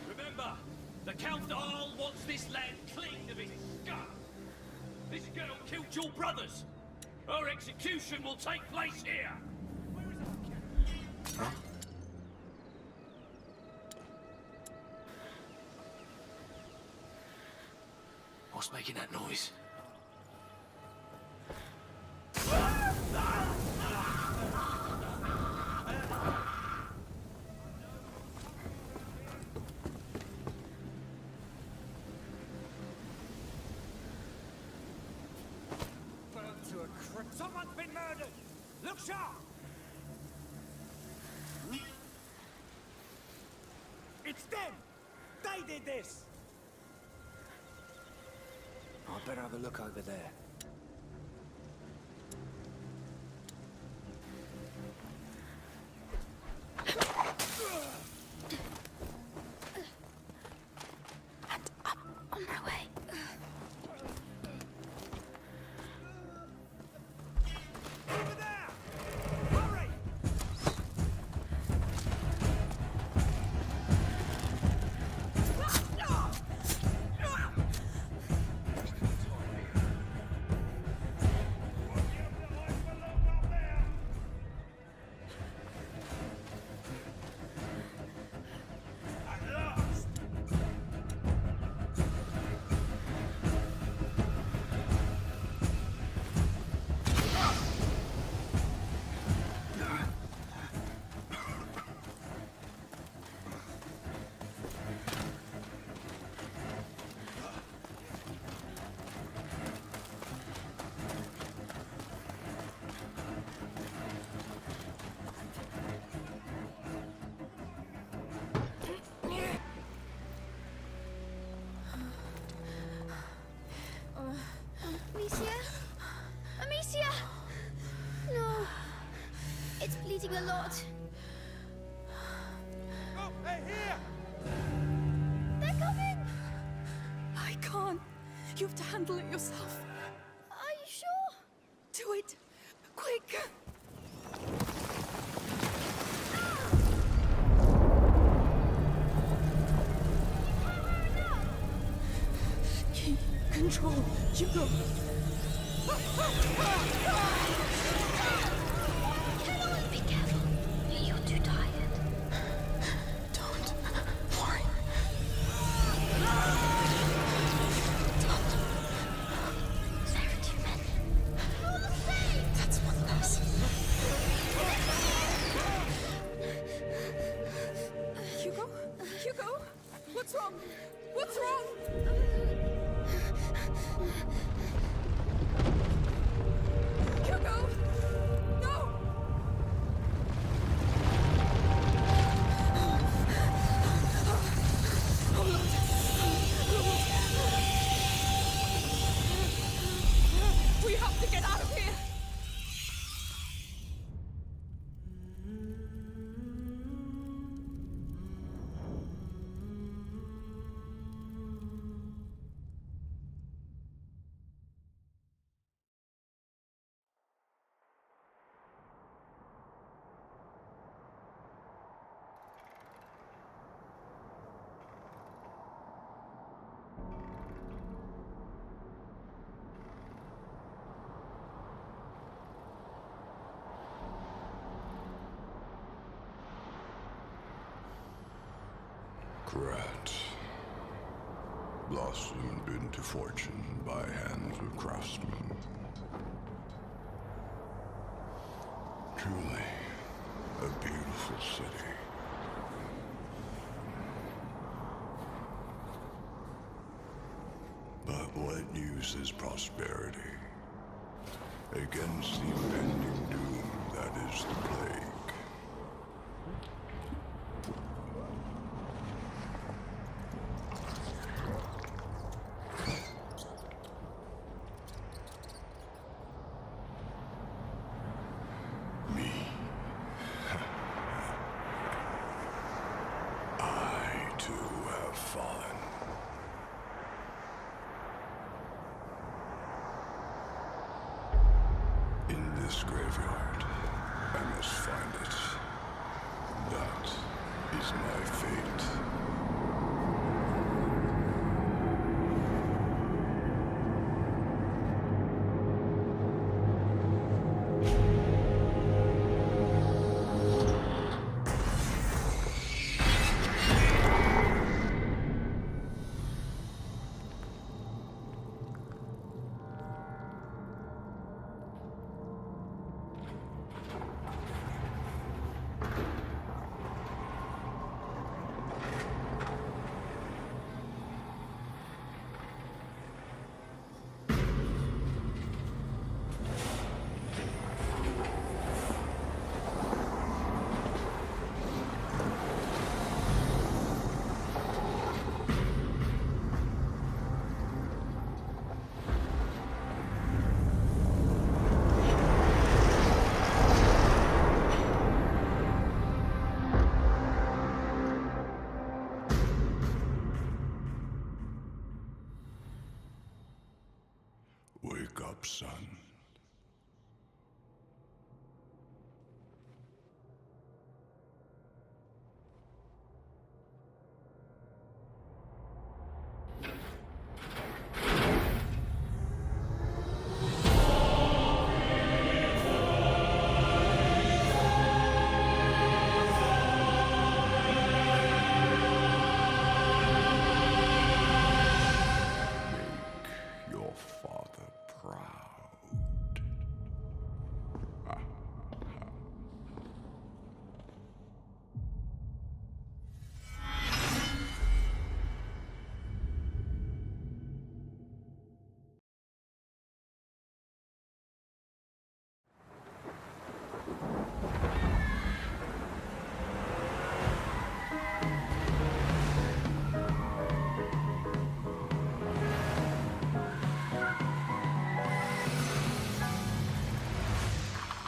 Remember, the Council wants this land clean of its scum. This girl killed your brothers. Her execution will take place here. What's making that noise? Burned to a crypt. Someone's been murdered. Look sharp. It's them! They did this! I'd better have a look over there. On my way. Over there! Hurry! Amicia? Amicia! No. It's bleeding a lot. Oh, hey, here! They're coming! I can't. You have to handle it yourself. Are you sure? Do it. Quick. Key control. Hugo. Be careful. You're too tired. Don't worry. There are too many. That's one less. Hugo? Hugo? What's wrong? What's wrong? Hugo! No! Oh, Lord. Lord. We have to get out of here! Regret. Blossomed into fortune by hands of craftsmen. Truly, a beautiful city. But what use is prosperity against the impending doom that is the plague? This graveyard. I must find it. That is my fate. Wake up, son.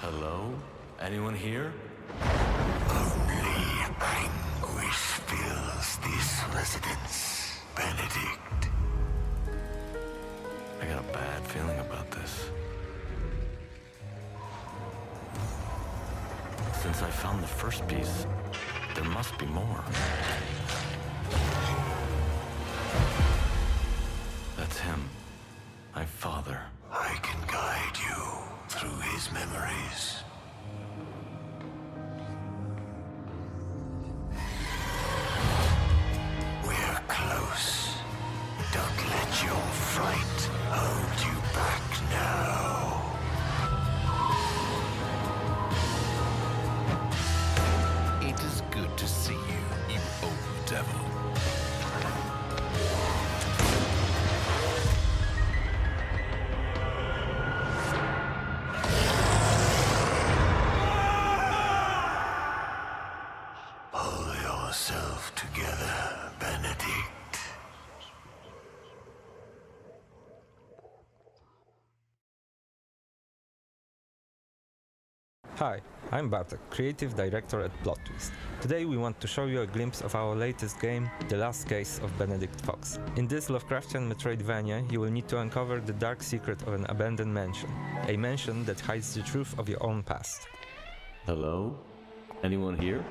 Hello? Anyone here? Only anguish fills this residence, Benedict. I got a bad feeling about this. Since I found the first piece, there must be more. That's him. My father. I can guide you through his memories. We're close. Don't let your fright hold you back now. It is good to see you, you old devil. Pull yourself together, Benedict. Hi, I'm Bartek, Creative Director at Plot Twist. Today we want to show you a glimpse of our latest game, The Last Case of Benedict Fox. In this Lovecraftian Metroidvania, you will need to uncover the dark secret of an abandoned mansion. A mansion that hides the truth of your own past. Hello? Anyone here?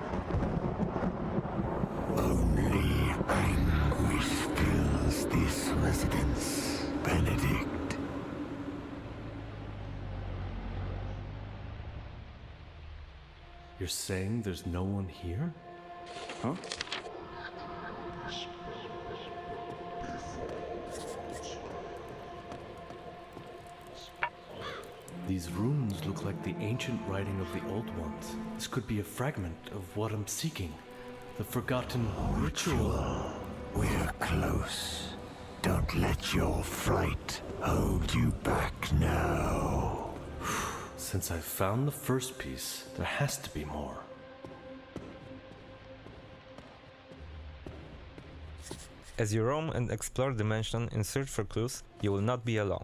Only anguish fills this residence, Benedict. You're saying there's no one here? Huh? These runes look like the ancient writing of the Old Ones. This could be a fragment of what I'm seeking. The forgotten ritual. We're close. Don't let your fright hold you back now. Since I've found the first piece, there has to be more. As you roam and explore the mansion in search for clues, you will not be alone.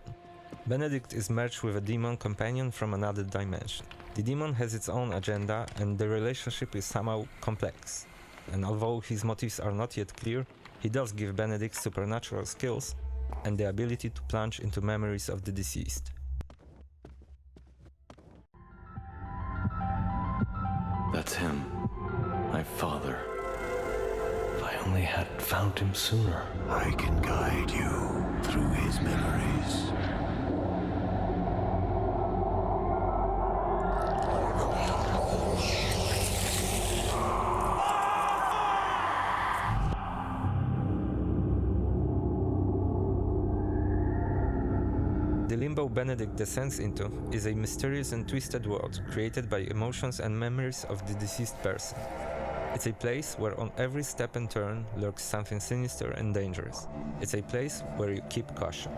Benedict is merged with a demon companion from another dimension. The demon has its own agenda and the relationship is somehow complex. And although his motives are not yet clear, he does give Benedict supernatural skills and the ability to plunge into memories of the deceased. That's him. My father. If I only had found him sooner. I can guide you through his memories. The limbo Benedict descends into is a mysterious and twisted world created by emotions and memories of the deceased person. It's a place where on every step and turn lurks something sinister and dangerous. It's a place where you keep caution.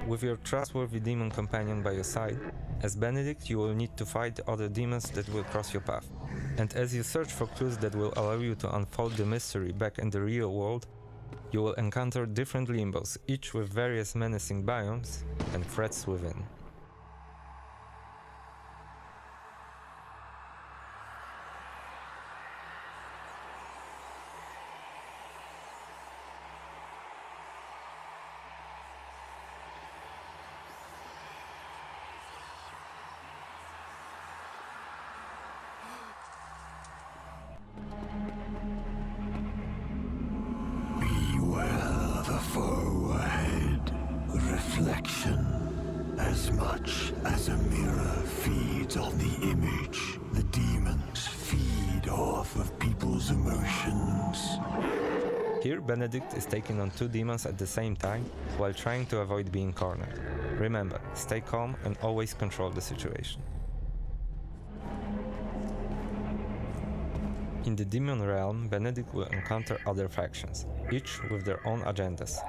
With your trustworthy demon companion by your side, as Benedict you will need to fight other demons that will cross your path. And as you search for clues that will allow you to unfold the mystery back in the real world, you will encounter different limbos, each with various menacing biomes and threats within. Beware the foe ahead. Reflection. As much as a mirror feeds on the image, the demons feed off of people's emotions. Here Benedict is taking on two demons at the same time while trying to avoid being cornered. Remember, stay calm and always control the situation. In the demon realm, Benedict will encounter other factions, each with their own agendas.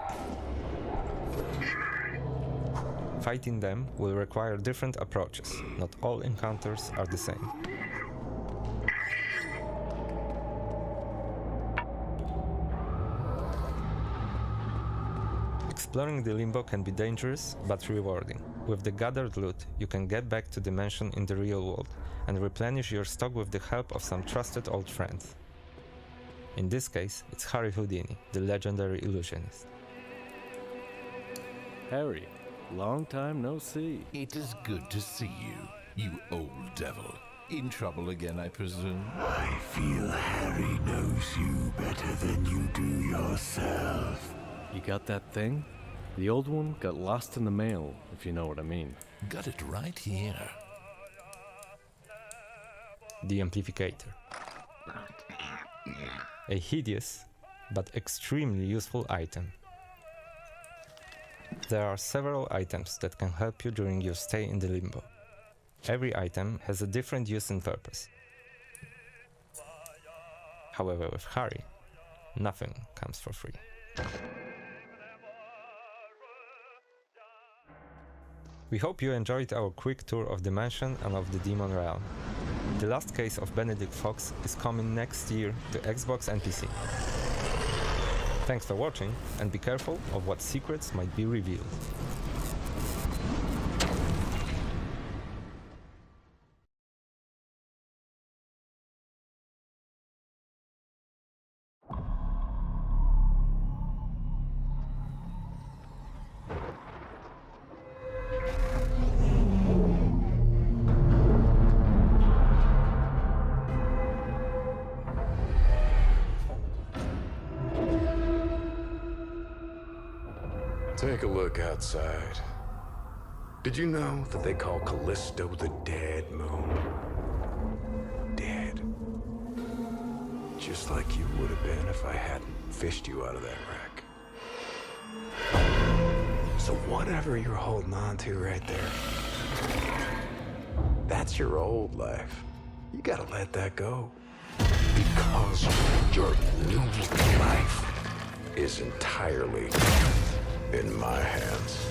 Fighting them will require different approaches. Not all encounters are the same. Exploring the limbo can be dangerous, but rewarding. With the gathered loot, you can get back to the mansion in the real world and replenish your stock with the help of some trusted old friends. In this case, it's Harry Houdini, the legendary illusionist. Harry, long time no see. It is good to see you, you old devil. In trouble again, I presume? I feel Harry knows you better than you do yourself. You got that thing? The old one got lost in the mail, if you know what I mean. Got it right here. The Amplificator. A hideous, but extremely useful item. There are several items that can help you during your stay in the limbo. Every item has a different use and purpose. However, with Harry, nothing comes for free. We hope you enjoyed our quick tour of the mansion and of the demon realm. The last case of Benedict Fox is coming next year to Xbox and PC. Thanks for watching, and be careful of what secrets might be revealed. Take a look outside. Did you know that they call Callisto the Dead Moon? Dead. Just like you would have been if I hadn't fished you out of that wreck. So whatever you're holding on to right there, that's your old life. You gotta let that go. Because your new life is entirely in my hands.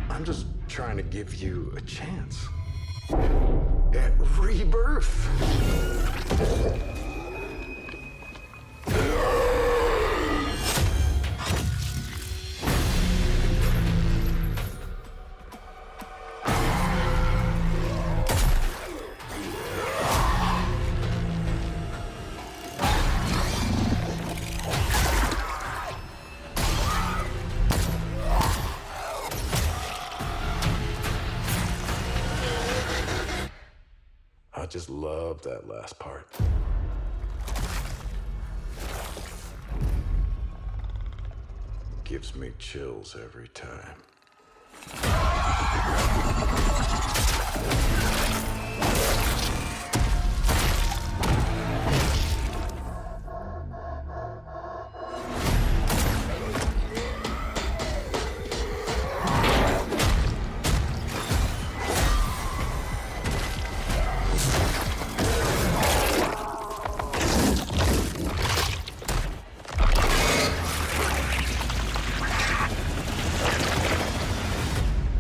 I'm just trying to give you a chance at rebirth. I just love that last part. Gives me chills every time.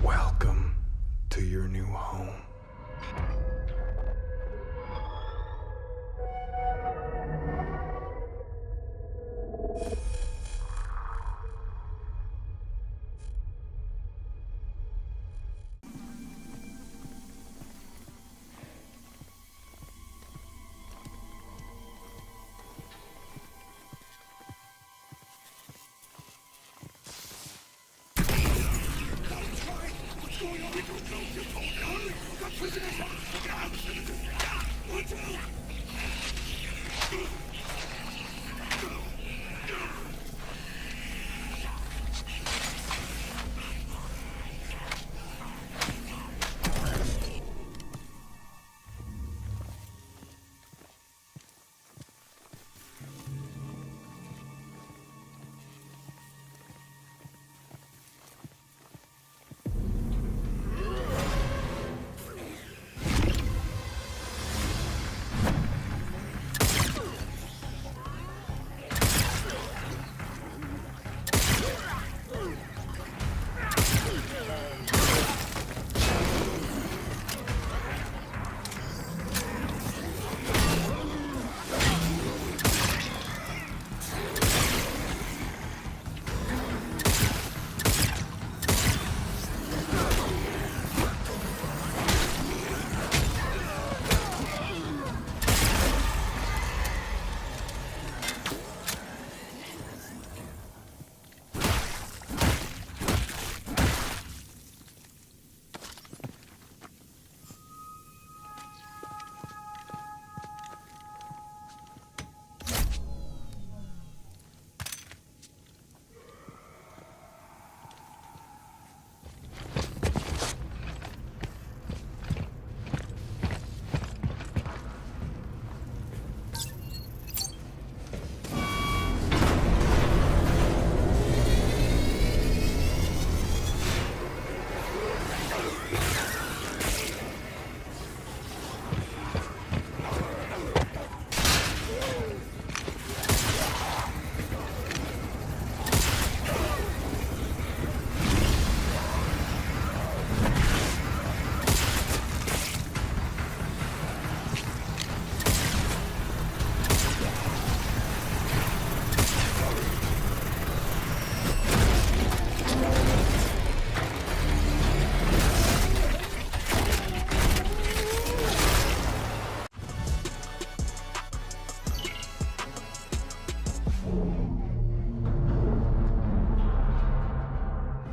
Welcome to your new home.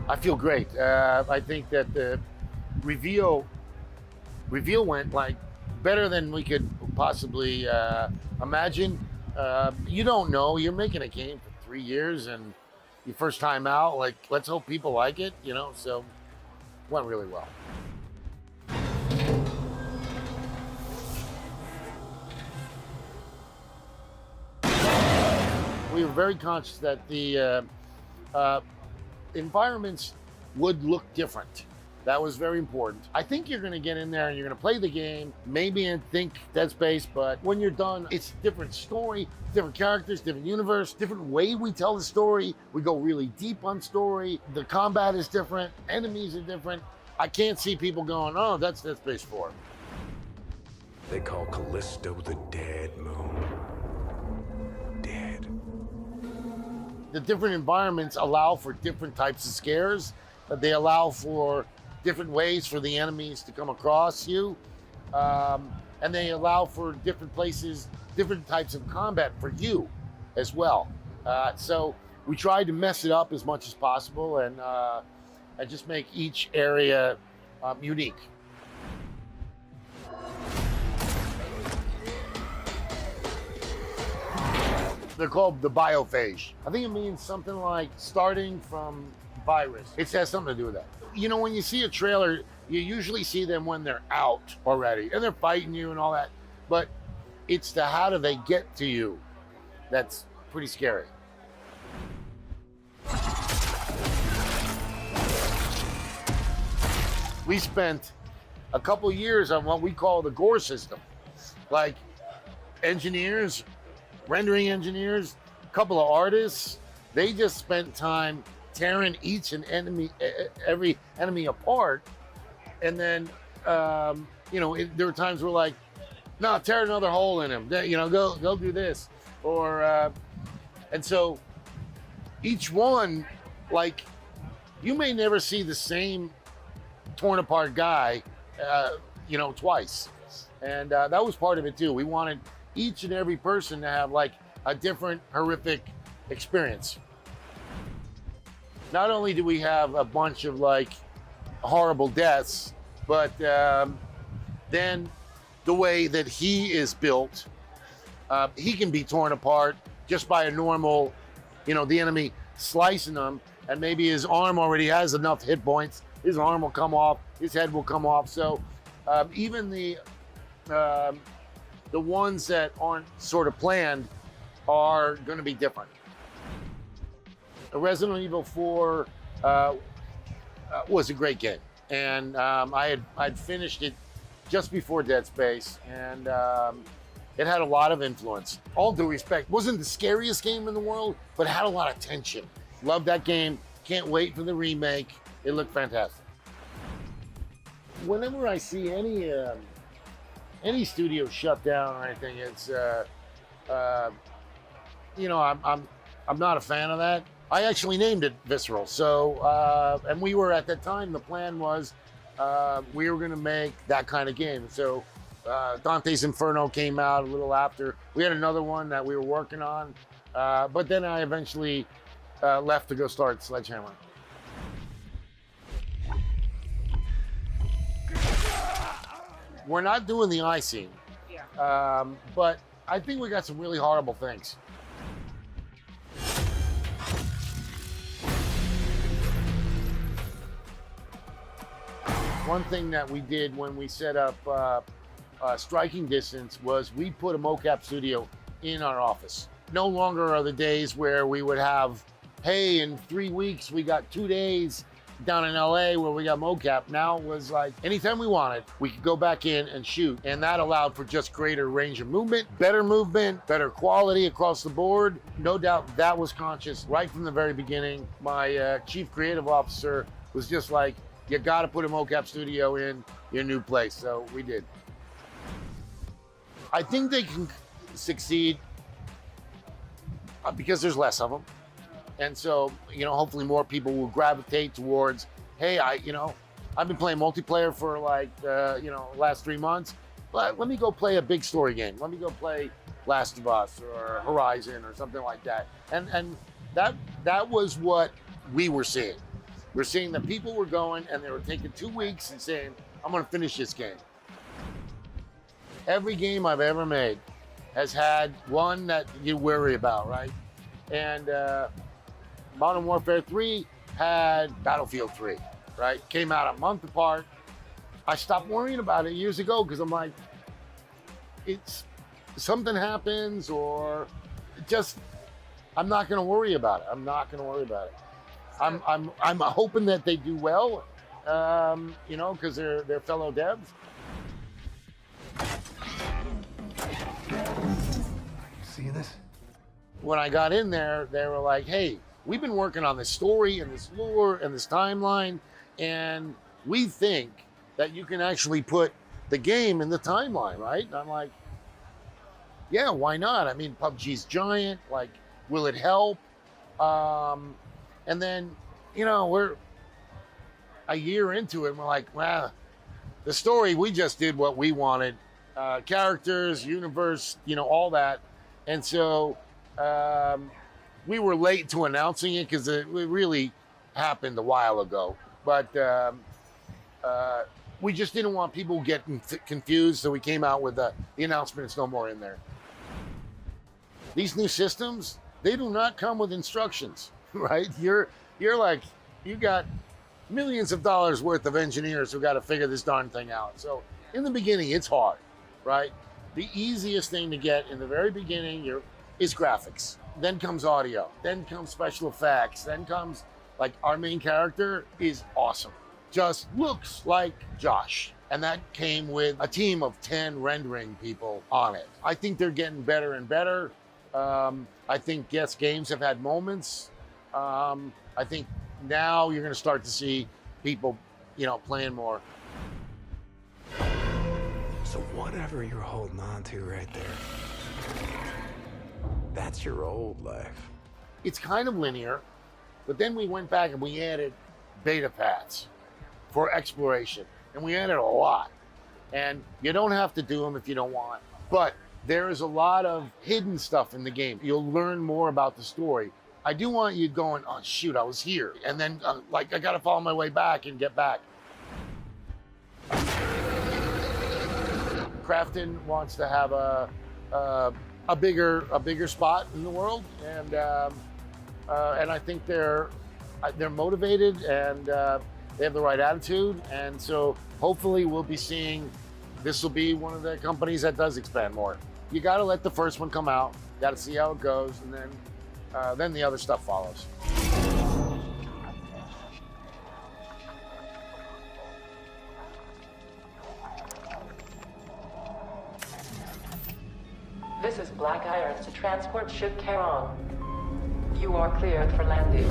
I feel great. I think that the reveal went like better than we could possibly imagine. You don't know. You're making a game for 3 years and your first time out. Like, let's hope people like it. You know, so went really well. we were very conscious that the environments would look different. That was very important. I think you're gonna get in there and you're gonna play the game, maybe and think Dead Space, but when you're done, it's a different story, different characters, different universe, different way we tell the story. We go really deep on story. The combat is different, enemies are different. I can't see people going, oh, that's Dead Space 4. They call Callisto the Dead Moon. Dead. The different environments allow for different types of scares. They allow for different ways for the enemies to come across you. And they allow for different places, different types of combat for you as well. So we tried to mess it up as much as possible and just make each area unique. They're called the biophage. I think it means something like starting from virus. It has something to do with that. You know, when you see a trailer, you usually see them when they're out already and they're fighting you and all that. But it's the how do they get to you that's pretty scary. We spent a couple years on what we call the gore system. Like engineers, rendering engineers, a couple of artists, they just spent time tearing each and every enemy apart. And then, you know, there were times where like, no, tear another hole in him. You know, go do this. Or, and so each one, like, you may never see the same torn apart guy, you know, twice. And that was part of it too. We wanted each and every person to have like a different horrific experience. Not only do we have a bunch of like horrible deaths, but then the way that he is built, he can be torn apart just by a normal, you know, the enemy slicing him, and maybe his arm already has enough hit points. His arm will come off, his head will come off. So even the ones that aren't sort of planned are going to be different. Resident Evil 4 was a great game, and I'd finished it just before Dead Space, and it had a lot of influence. All due respect, wasn't the scariest game in the world, but had a lot of tension. Loved that game. Can't wait for the remake. It looked fantastic. Whenever I see any studio shut down or anything, it's you know, I'm not a fan of that. I actually named it Visceral. So and we were at that time, the plan was we were going to make that kind of game. So Dante's Inferno came out a little after. We had another one that we were working on, but then I eventually left to go start Sledgehammer. We're not doing the eye scene, but I think we got some really horrible things. One thing that we did when we set up Striking Distance was we put a mocap studio in our office. No longer are the days where we would have, hey, in 3 weeks, we got 2 days down in LA where we got mocap. Now it was like anytime we wanted, we could go back in and shoot. And that allowed for just greater range of movement, better quality across the board. No doubt that was conscious right from the very beginning. My chief creative officer was just like, you got to put a mocap studio in your new place. So we did. I think they can succeed because there's less of them. And so, you know, hopefully more people will gravitate towards, hey, I've been playing multiplayer for like, last 3 months. But let me go play a big story game. Let me go play Last of Us or Horizon or something like that. And that was what we were seeing. We're seeing that people were going and they were taking 2 weeks and saying, I'm going to finish this game. Every game I've ever made has had one that you worry about, right? And Modern Warfare 3 had Battlefield 3, right? Came out a month apart. I stopped worrying about it years ago because I'm like, it's something happens or just I'm not going to worry about it. I'm not going to worry about it. I'm hoping that they do well, you know, because they're fellow devs. See this? When I got in there, they were like, hey, we've been working on this story and this lore and this timeline, and we think that you can actually put the game in the timeline, right? And I'm like, yeah, why not? I mean, PUBG's giant, like, will it help? And then, you know, we're a year into it, and we're like, well, the story, we just did what we wanted. Characters, universe, you know, all that. And so we were late to announcing it because it really happened a while ago. But we just didn't want people getting confused, so we came out with the announcement. It's no more in there. These new systems, they do not come with instructions, right? You're like, you got millions of dollars worth of engineers who got to figure this darn thing out. So in the beginning, it's hard, right? The easiest thing to get in the very beginning is graphics. Then comes audio. Then comes special effects. Then comes, like, our main character is awesome. Just looks like Josh. And that came with a team of 10 rendering people on it. I think they're getting better and better. I think, yes, games have had moments. I think now you're going to start to see people, you know, playing more. So whatever you're holding on to right there, that's your old life. It's kind of linear, but then we went back and we added beta paths for exploration, and we added a lot. And you don't have to do them if you don't want, but there is a lot of hidden stuff in the game. You'll learn more about the story. I do want you going, oh shoot, I was here. And then like, I gotta follow my way back and get back. Crafton wants to have a bigger spot in the world, and I think they're motivated, and they have the right attitude, and so hopefully we'll be seeing, this will be one of the companies that does expand more. You got to let the first one come out, got to see how it goes, and then the other stuff follows. This is Black Irons to transport ship Charon. You are cleared for landing.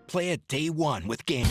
Play it day one with Game.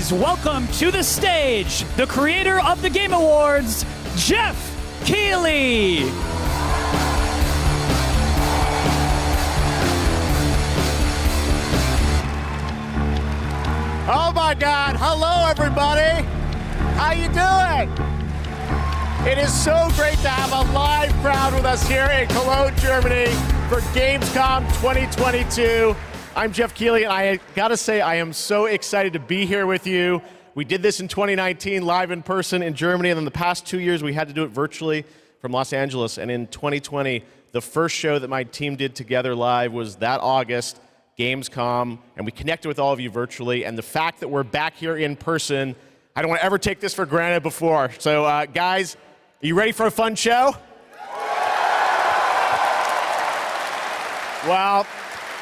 please welcome to the stage the creator of the Game Awards, Geoff Keighley. Oh my God, hello everybody. How you doing? It is so great to have a live crowd with us here in Cologne, Germany for Gamescom 2022. I'm Geoff Keighley, and I gotta say, I am so excited to be here with you. We did this in 2019, live in person in Germany, and then the past 2 years, we had to do it virtually from Los Angeles. And in 2020, the first show that my team did together live was that August, Gamescom, and we connected with all of you virtually. And the fact that we're back here in person, I don't want to ever take this for granted before. So, guys, are you ready for a fun show? Well,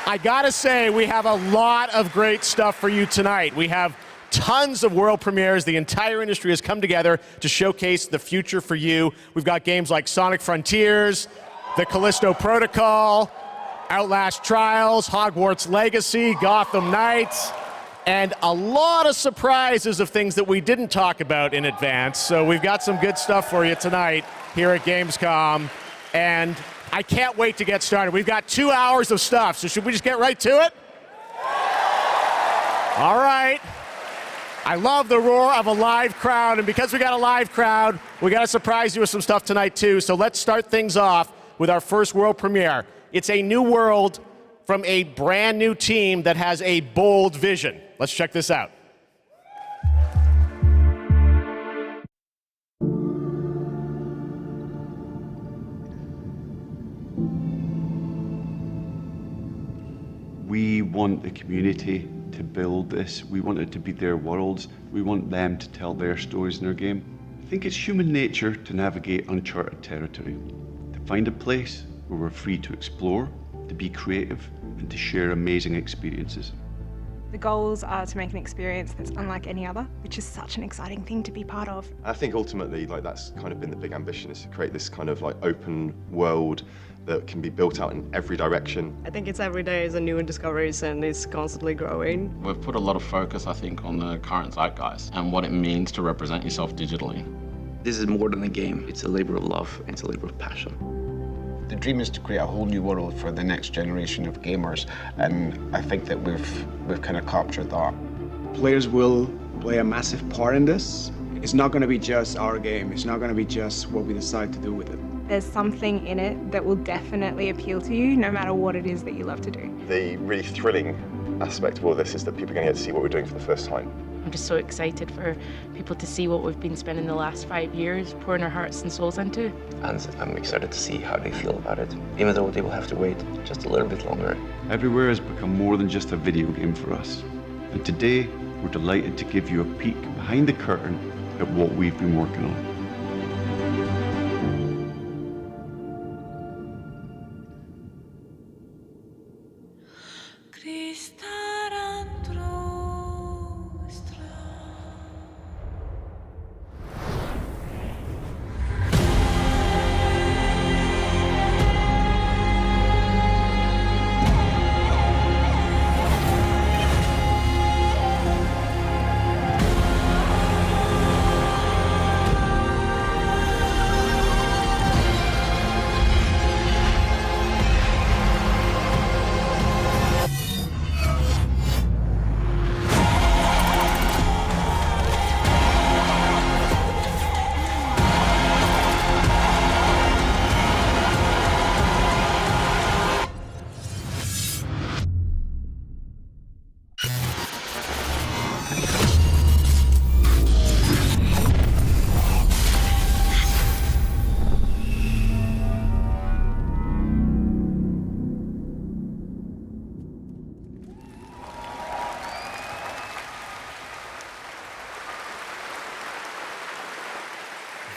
I gotta say, we have a lot of great stuff for you tonight. We have tons of world premieres. The entire industry has come together to showcase the future for you. We've got games like Sonic Frontiers, the Callisto Protocol, Outlast Trials, Hogwarts Legacy, Gotham Knights, and a lot of surprises of things that we didn't talk about in advance. So we've got some good stuff for you tonight here at Gamescom, and I can't wait to get started. We've got 2 hours of stuff, so should we just get right to it? All right. I love the roar of a live crowd, and because we got a live crowd, we got to surprise you with some stuff tonight too. So let's start things off with our first world premiere. It's a new world from a brand new team that has a bold vision. Let's check this out. We want the community to build this. We want it to be their worlds. We want them to tell their stories in our game. I think it's human nature to navigate uncharted territory, to find a place where we're free to explore, to be creative, and to share amazing experiences. The goals are to make an experience that's unlike any other, which is such an exciting thing to be part of. I think ultimately, that's kind of been the big ambition, is to create this kind of open world that can be built out in every direction. I think it's every day is a new discoveries and it's constantly growing. We've put a lot of focus, I think, on the current zeitgeist and what it means to represent yourself digitally. This is more than a game. It's a labor of love, and it's a labor of passion. The dream is to create a whole new world for the next generation of gamers, and I think that we've kind of captured that. Players will play a massive part in this. It's not going to be just our game. It's not going to be just what we decide to do with it. There's something in it that will definitely appeal to you, no matter what it is that you love to do. The really thrilling aspect of all this is that people are going to get to see what we're doing for the first time. I'm just so excited for people to see what we've been spending the last 5 years pouring our hearts and souls into. And I'm excited to see how they feel about it, even though they will have to wait just a little bit longer. Everywhere has become more than just a video game for us. And today, we're delighted to give you a peek behind the curtain at what we've been working on.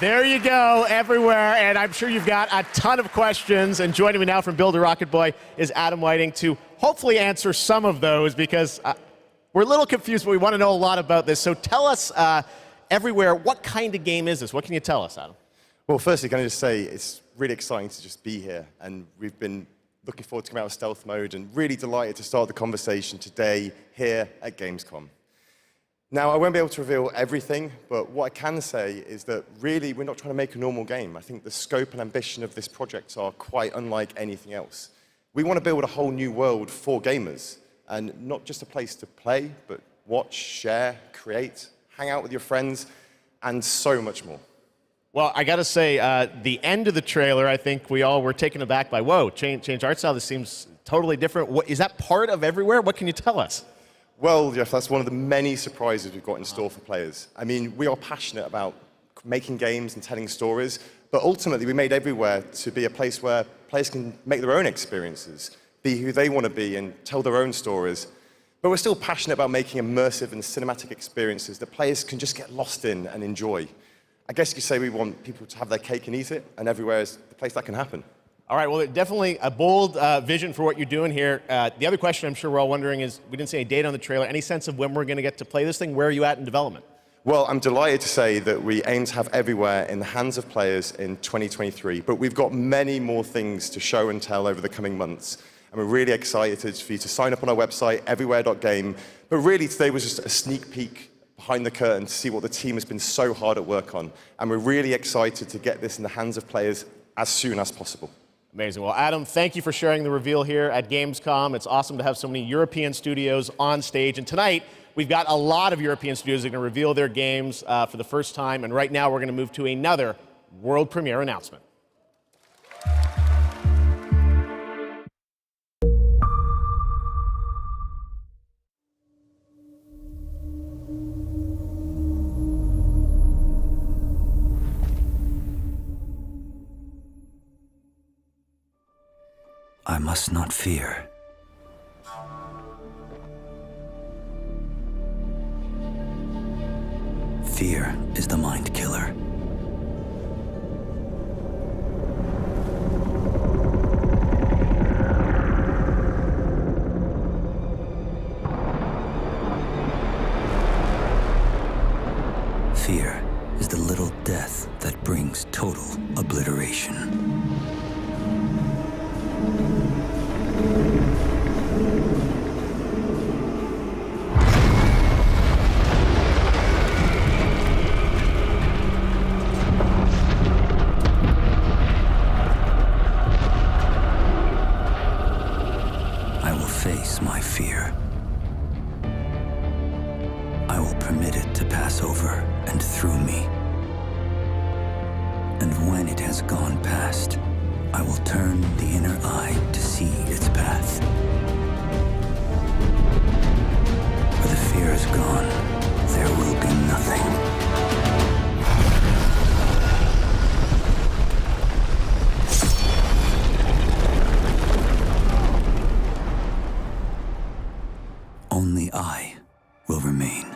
There you go, everywhere, and I'm sure you've got a ton of questions. And joining me now from Build a Rocket Boy is Adam Whiting to hopefully answer some of those, because we're a little confused, but we want to know a lot about this. So tell us, everywhere, what kind of game is this? What can you tell us, Adam? Well, firstly, can I just say it's really exciting to just be here, and we've been looking forward to coming out of stealth mode and really delighted to start the conversation today here at Gamescom. Now, I won't be able to reveal everything, but what I can say is that really we're not trying to make a normal game. I think the scope and ambition of this project are quite unlike anything else. We want to build a whole new world for gamers, and not just a place to play, but watch, share, create, hang out with your friends, and so much more. Well, I got to say, the end of the trailer, I think we all were taken aback by, whoa, change art style, this seems totally different. Is that part of Everywhere? What can you tell us? Well, Geoff, that's one of the many surprises we've got in store for players. I mean, we are passionate about making games and telling stories, but ultimately we made Everywhere to be a place where players can make their own experiences, be who they want to be and tell their own stories. But we're still passionate about making immersive and cinematic experiences that players can just get lost in and enjoy. I guess you could say we want people to have their cake and eat it, and Everywhere is the place that can happen. All right, well, definitely a bold vision for what you're doing here. The other question I'm sure we're all wondering is, we didn't say a date on the trailer. Any sense of when we're going to get to play this thing? Where are you at in development? Well, I'm delighted to say that we aim to have Everywhere in the hands of players in 2023, but we've got many more things to show and tell over the coming months. And we're really excited for you to sign up on our website, everywhere.game. But really, today was just a sneak peek behind the curtain to see what the team has been so hard at work on. And we're really excited to get this in the hands of players as soon as possible. Amazing. Well, Adam, thank you for sharing the reveal here at Gamescom. It's awesome to have so many European studios on stage. And tonight, we've got a lot of European studios that are going to reveal their games for the first time. And right now, we're going to move to another world premiere announcement. I must not fear. Fear is the mind killer. Fear is the little death that brings total obliteration. I will face my fear. I will permit it to pass over and through me. And when it has gone past, I will turn the inner eye to see its path. Where the fear is gone, there will be nothing. Only I will remain.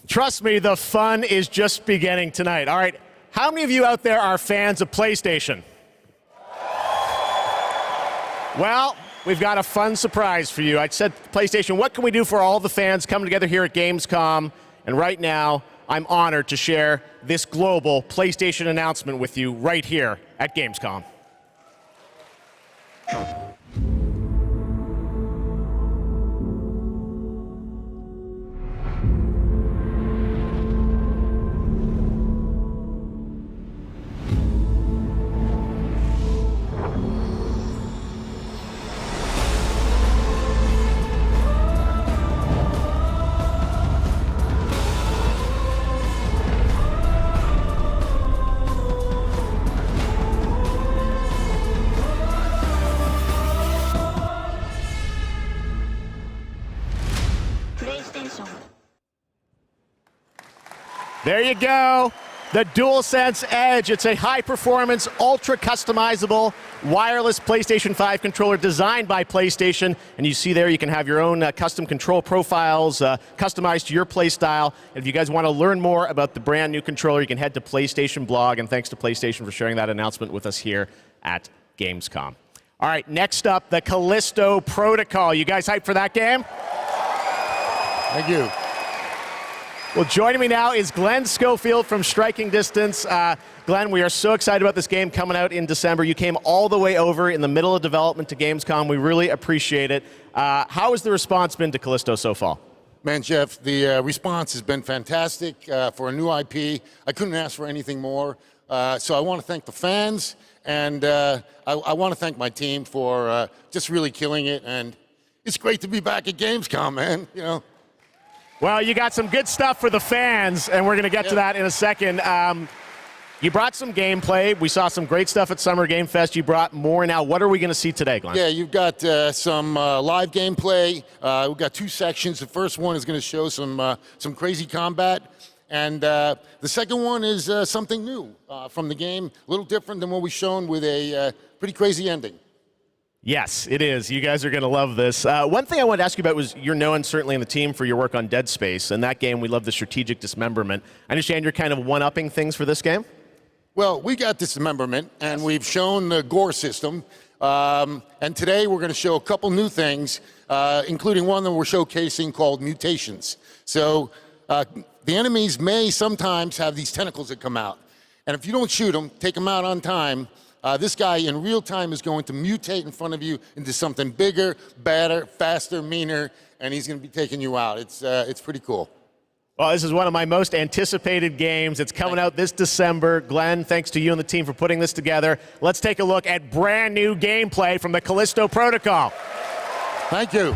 Trust me, the fun is just beginning tonight. All right, how many of you out there are fans of PlayStation? Well, we've got a fun surprise for you. I said, PlayStation, what can we do for all the fans coming together here at Gamescom? And right now, I'm honored to share this global PlayStation announcement with you right here at Gamescom. There you go. The DualSense Edge. It's a high-performance, ultra-customizable wireless PlayStation 5 controller designed by PlayStation. And you see there you can have your own custom control profiles customized to your play style. And if you guys want to learn more about the brand new controller, you can head to PlayStation blog. And thanks to PlayStation for sharing that announcement with us here at Gamescom. All right, next up, the Callisto Protocol. You guys hyped for that game? Thank you. Well, joining me now is Glenn Schofield from Striking Distance. Glenn, we are so excited about this game coming out in December. You came all the way over in the middle of development to Gamescom. We really appreciate it. How has the response been to Callisto so far? Man, Geoff, the response has been fantastic for a new IP. I couldn't ask for anything more. So I want to thank the fans, and I want to thank my team for just really killing it. And it's great to be back at Gamescom, man. You know. Well, you got some good stuff for the fans, and we're going to get to that in a second. You brought some gameplay. We saw some great stuff at Summer Game Fest. You brought more now. What are we going to see today, Glenn? Yeah, you've got some live gameplay. We've got 2 sections. The first one is going to show some crazy combat. And the second one is something new from the game, a little different than what we've shown, with a pretty crazy ending. Yes, it is. You guys are going to love this. One thing I wanted to ask you about was you're known certainly in the team for your work on Dead Space. In that game, we love the strategic dismemberment. I understand you're kind of one-upping things for this game? Well, we got dismemberment, and we've shown the gore system. And today we're going to show a couple new things, including one that we're showcasing called mutations. So the enemies may sometimes have these tentacles that come out. And if you don't shoot them, take them out on time, this guy in real time is going to mutate in front of you into something bigger, badder, faster, meaner, and he's going to be taking you out. It's pretty cool. Well, this is one of my most anticipated games. It's coming out this December. Glenn, thanks to you and the team for putting this together. Let's take a look at brand new gameplay from the Callisto Protocol. Thank you.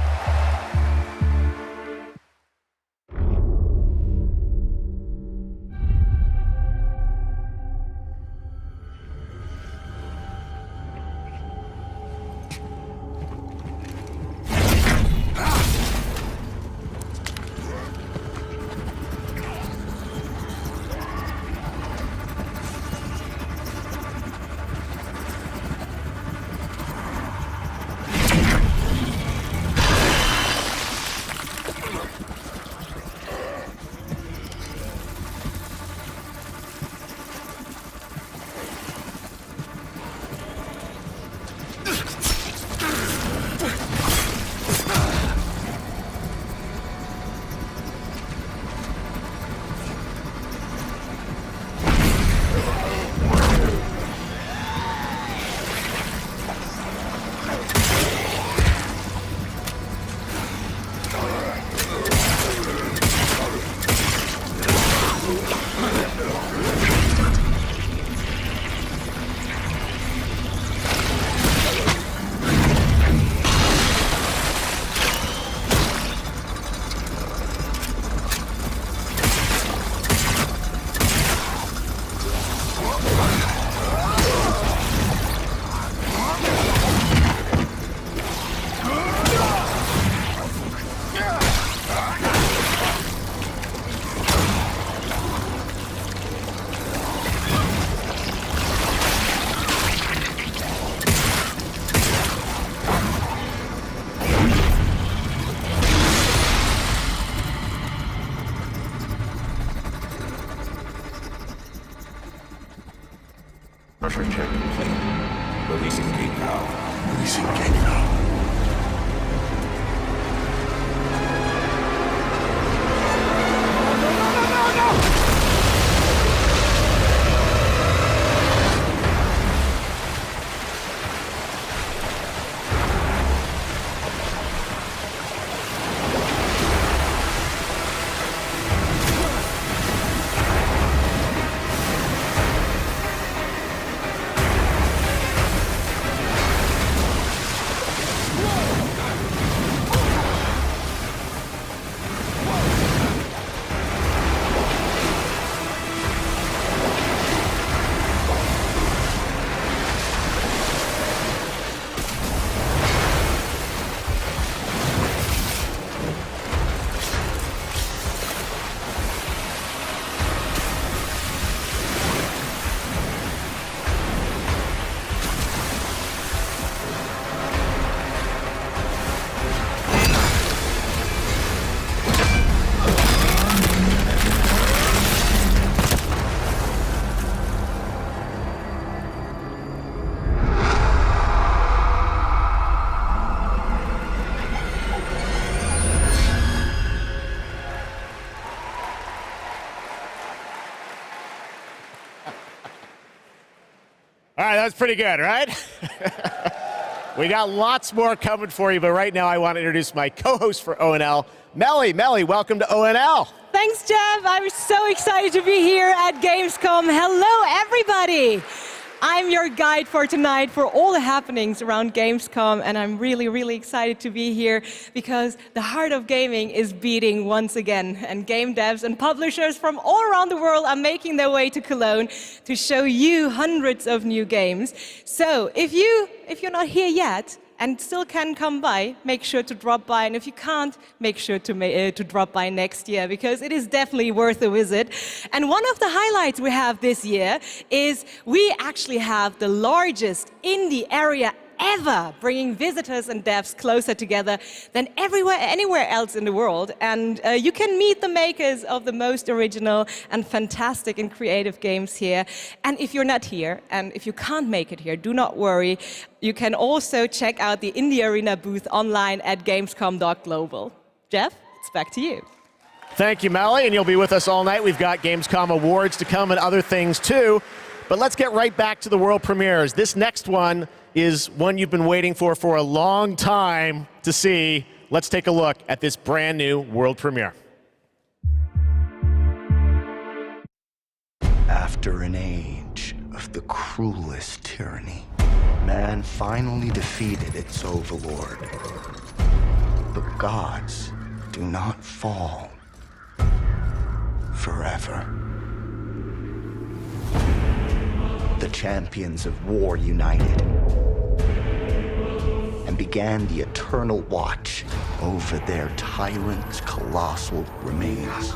Perfect check complete. Releasing gate valve. Releasing gate valve. All right, that's pretty good, right? We got lots more coming for you, but right now I want to introduce my co-host for ONL, Melly. Melly, welcome to ONL. Thanks, Geoff. I'm so excited to be here at Gamescom. Hello, everybody. I'm your guide for tonight for all the happenings around Gamescom, and I'm really, really excited to be here because the heart of gaming is beating once again, and game devs and publishers from all around the world are making their way to Cologne to show you hundreds of new games. So if you're not here yet, and still can come by, make sure to drop by. And if you can't, make sure to drop by next year, because it is definitely worth a visit. And one of the highlights we have this year is we actually have the largest indie area ever, bringing visitors and devs closer together than anywhere else in the world. And you can meet the makers of the most original and fantastic and creative games here. And if you're not here, and if you can't make it here, do not worry. You can also check out the Indie Arena booth online at gamescom.global. Geoff, it's back to you. Thank you, Melly, and you'll be with us all night. We've got Gamescom awards to come and other things too. But let's get right back to the world premieres. This next one is one you've been waiting for a long time to see. Let's take a look at this brand new world premiere. After an age of the cruelest tyranny, man finally defeated its overlord. But gods do not fall forever. The champions of war united and began the eternal watch over their tyrant's colossal remains.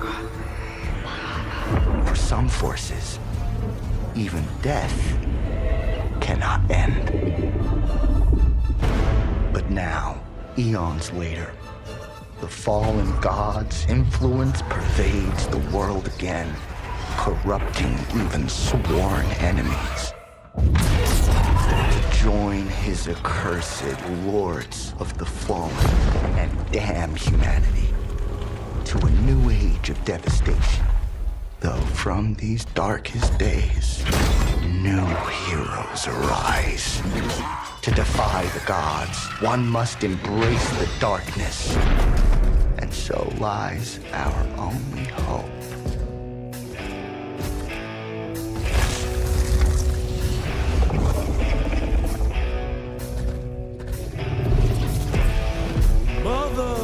For some forces, even death cannot end. But now, eons later, the fallen god's influence pervades the world again, corrupting even sworn enemies. To join his accursed lords of the fallen and damn humanity to a new age of devastation. Though from these darkest days, new heroes arise. To defy the gods, one must embrace the darkness. And so lies our only hope. Mother,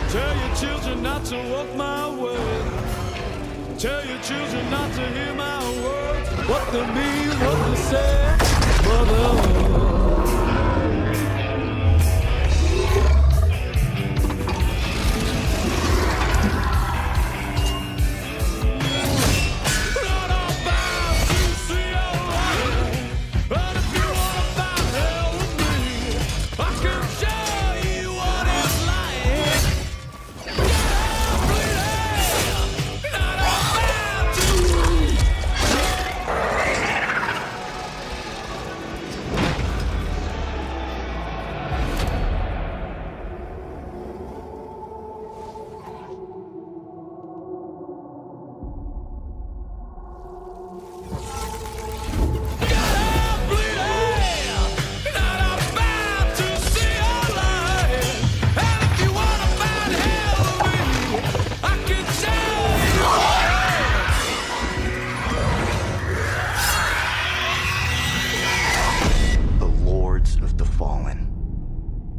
tell your children not to walk my way. Tell your children not to hear my words. What they mean, what they say. Mother.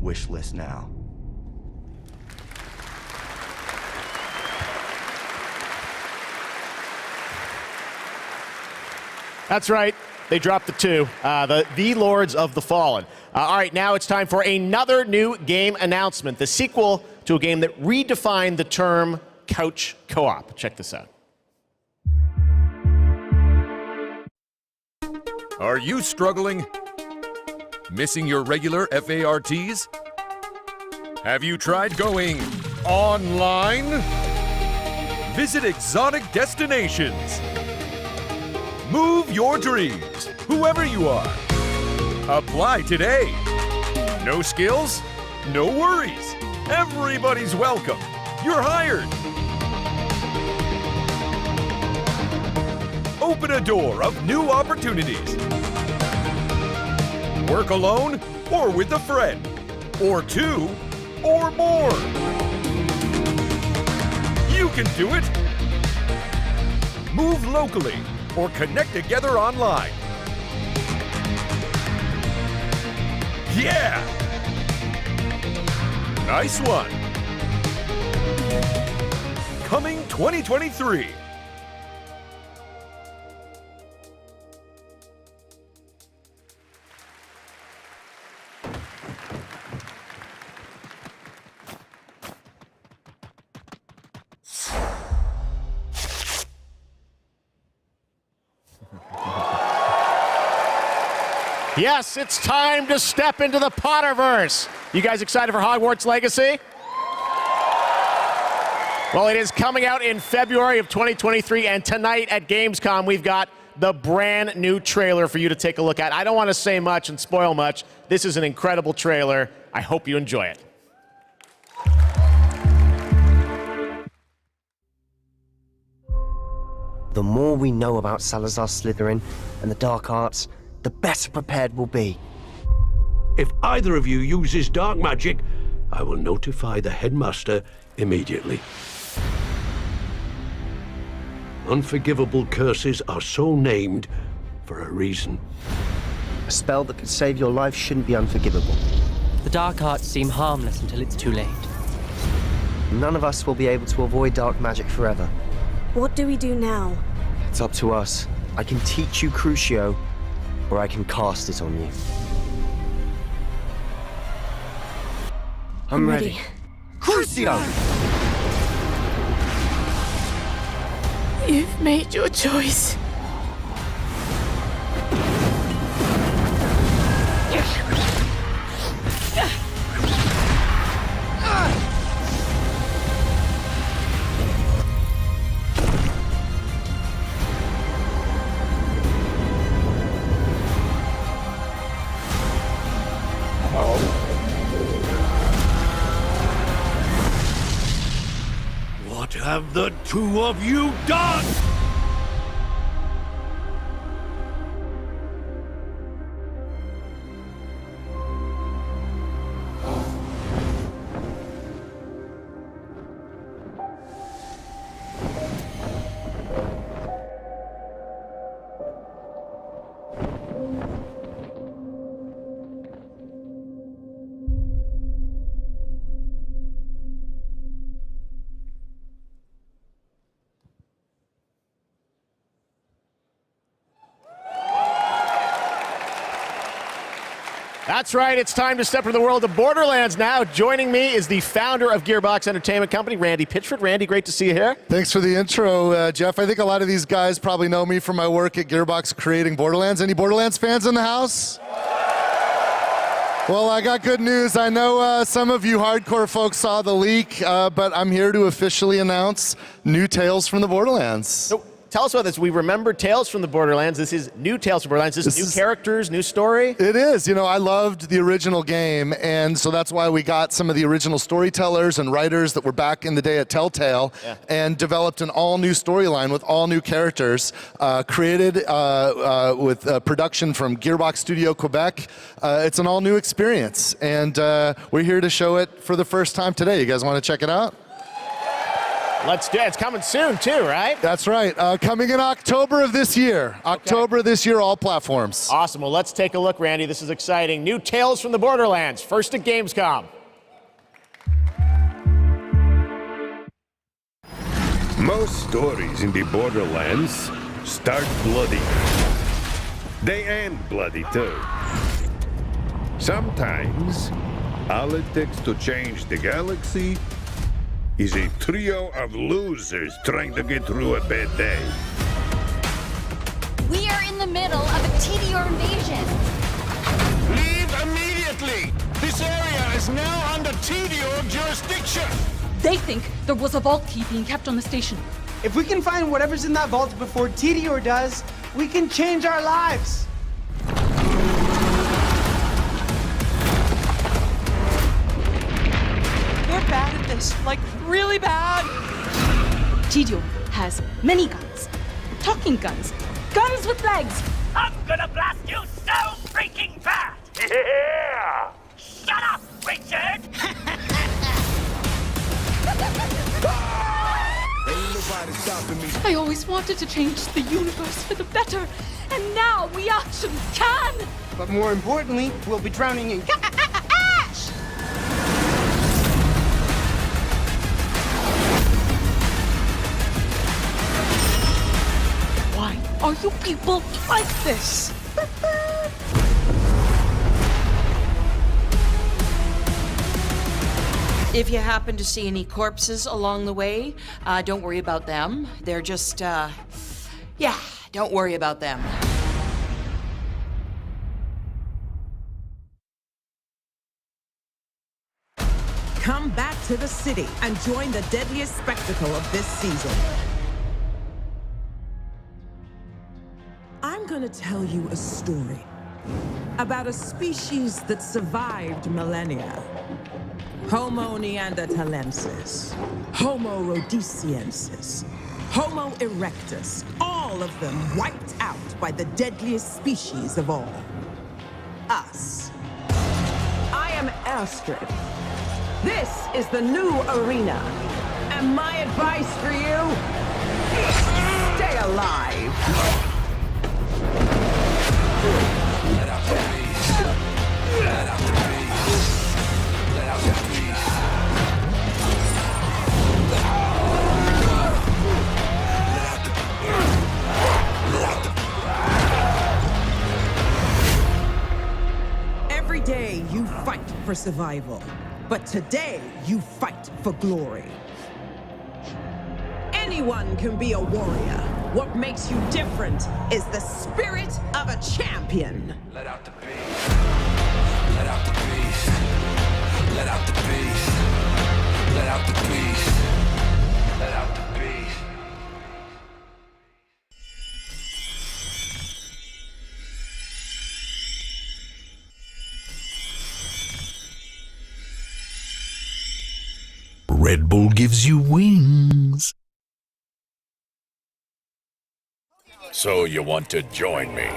Wish list now. That's right. They dropped the two. The Lords of the Fallen. All right, now it's time for another new game announcement. The sequel to a game that redefined the term couch co-op. Check this out. Are you struggling? Missing your regular FARTs? Have you tried going online? Visit exotic destinations. Move your dreams, whoever you are. Apply today. No skills? No worries. Everybody's welcome. You're hired. Open a door of new opportunities. Work alone or with a friend, or two, or more. You can do it. Move locally or connect together online. Yeah! Nice one. Coming 2023. Yes, it's time to step into the Potterverse. You guys excited for Hogwarts Legacy? Well, it is coming out in February of 2023, and tonight at Gamescom, we've got the brand new trailer for you to take a look at. I don't want to say much and spoil much. This is an incredible trailer. I hope you enjoy it. The more we know about Salazar Slytherin and the dark arts, the better prepared we'll be. If either of you uses dark magic, I will notify the headmaster immediately. Unforgivable curses are so named for a reason. A spell that could save your life shouldn't be unforgivable. The dark arts seem harmless until it's too late. None of us will be able to avoid dark magic forever. What do we do now? It's up to us. I can teach you Crucio, or I can cast it on you. I'm ready. Crucio! You've made your choice. What have the two of you done? That's right, it's time to step into the world of Borderlands now. Joining me is the founder of Gearbox Entertainment Company, Randy Pitchford. Randy, great to see you here. Thanks for the intro, Jeff. I think a lot of these guys probably know me from my work at Gearbox creating Borderlands. Any Borderlands fans in the house? Well, I got good news. I know some of you hardcore folks saw the leak, but I'm here to officially announce new Tales from the Borderlands. So, tell us about this. We remember Tales from the Borderlands. This is new Tales from Borderlands. This is new characters, new story. It is. You know, I loved the original game, and so that's why we got some of the original storytellers and writers that were back in the day at Telltale and developed an all-new storyline with all new characters, created with production from Gearbox Studio Quebec. It's an all-new experience, and we're here to show it for the first time today. You guys want to check it out? Let's do it. It's coming soon, too, right? That's right. Coming in October of this year. October this year, all platforms. Awesome. Well, let's take a look, Randy. This is exciting. New Tales from the Borderlands, first at Gamescom. Most stories in the Borderlands start bloody. They end bloody, too. Sometimes, all it takes to change the galaxy is a trio of losers trying to get through a bad day. We are in the middle of a TDR invasion. Leave immediately! This area is now under TDR jurisdiction! They think there was a vault key being kept on the station. If we can find whatever's in that vault before TDR does, we can change our lives. We're bad at this, like really bad. TDR has many guns, talking guns, Guns with legs! I'm gonna blast you so freaking bad! Yeah! Shut up, Richard! I always wanted to change the universe for the better, and now we actually can! But more importantly, we'll be drowning in ash! Why are you people like this? If you happen to see any corpses along the way, don't worry about them. They're just, yeah, don't worry about them. Come back to the city and join the deadliest spectacle of this season. I'm gonna tell you a story about a species that survived millennia. Homo neanderthalensis, Homo rhodesiensis, Homo erectus, all of them wiped out by the deadliest species of all, us. I am Astrid. This is the new arena. And my advice for you, stay alive. Let out the beast. Let out the beast. Let out the beast. Every day you fight for survival, but today you fight for glory. Anyone can be a warrior. What makes you different is the spirit of a champion. Let out the beast. Let out the beast. Let out the beast. Let out the beast. Let out the beast. Red Bull gives you wings. So you want to join me?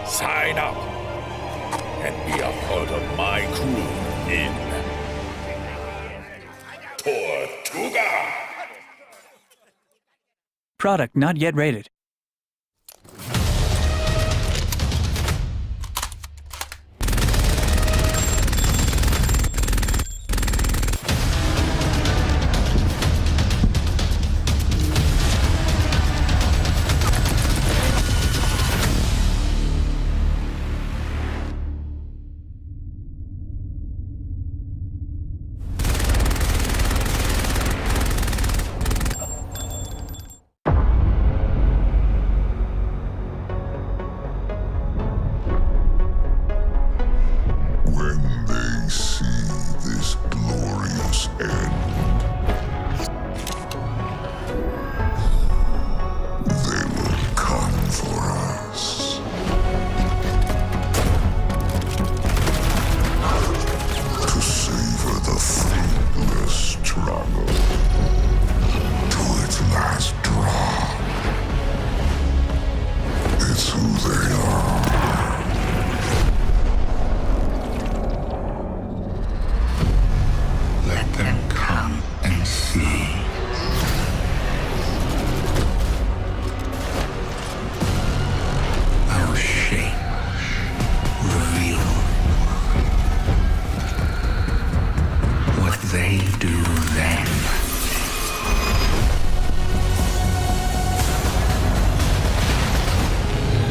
Sign up and be a part of my crew in Tortuga. Product not yet rated.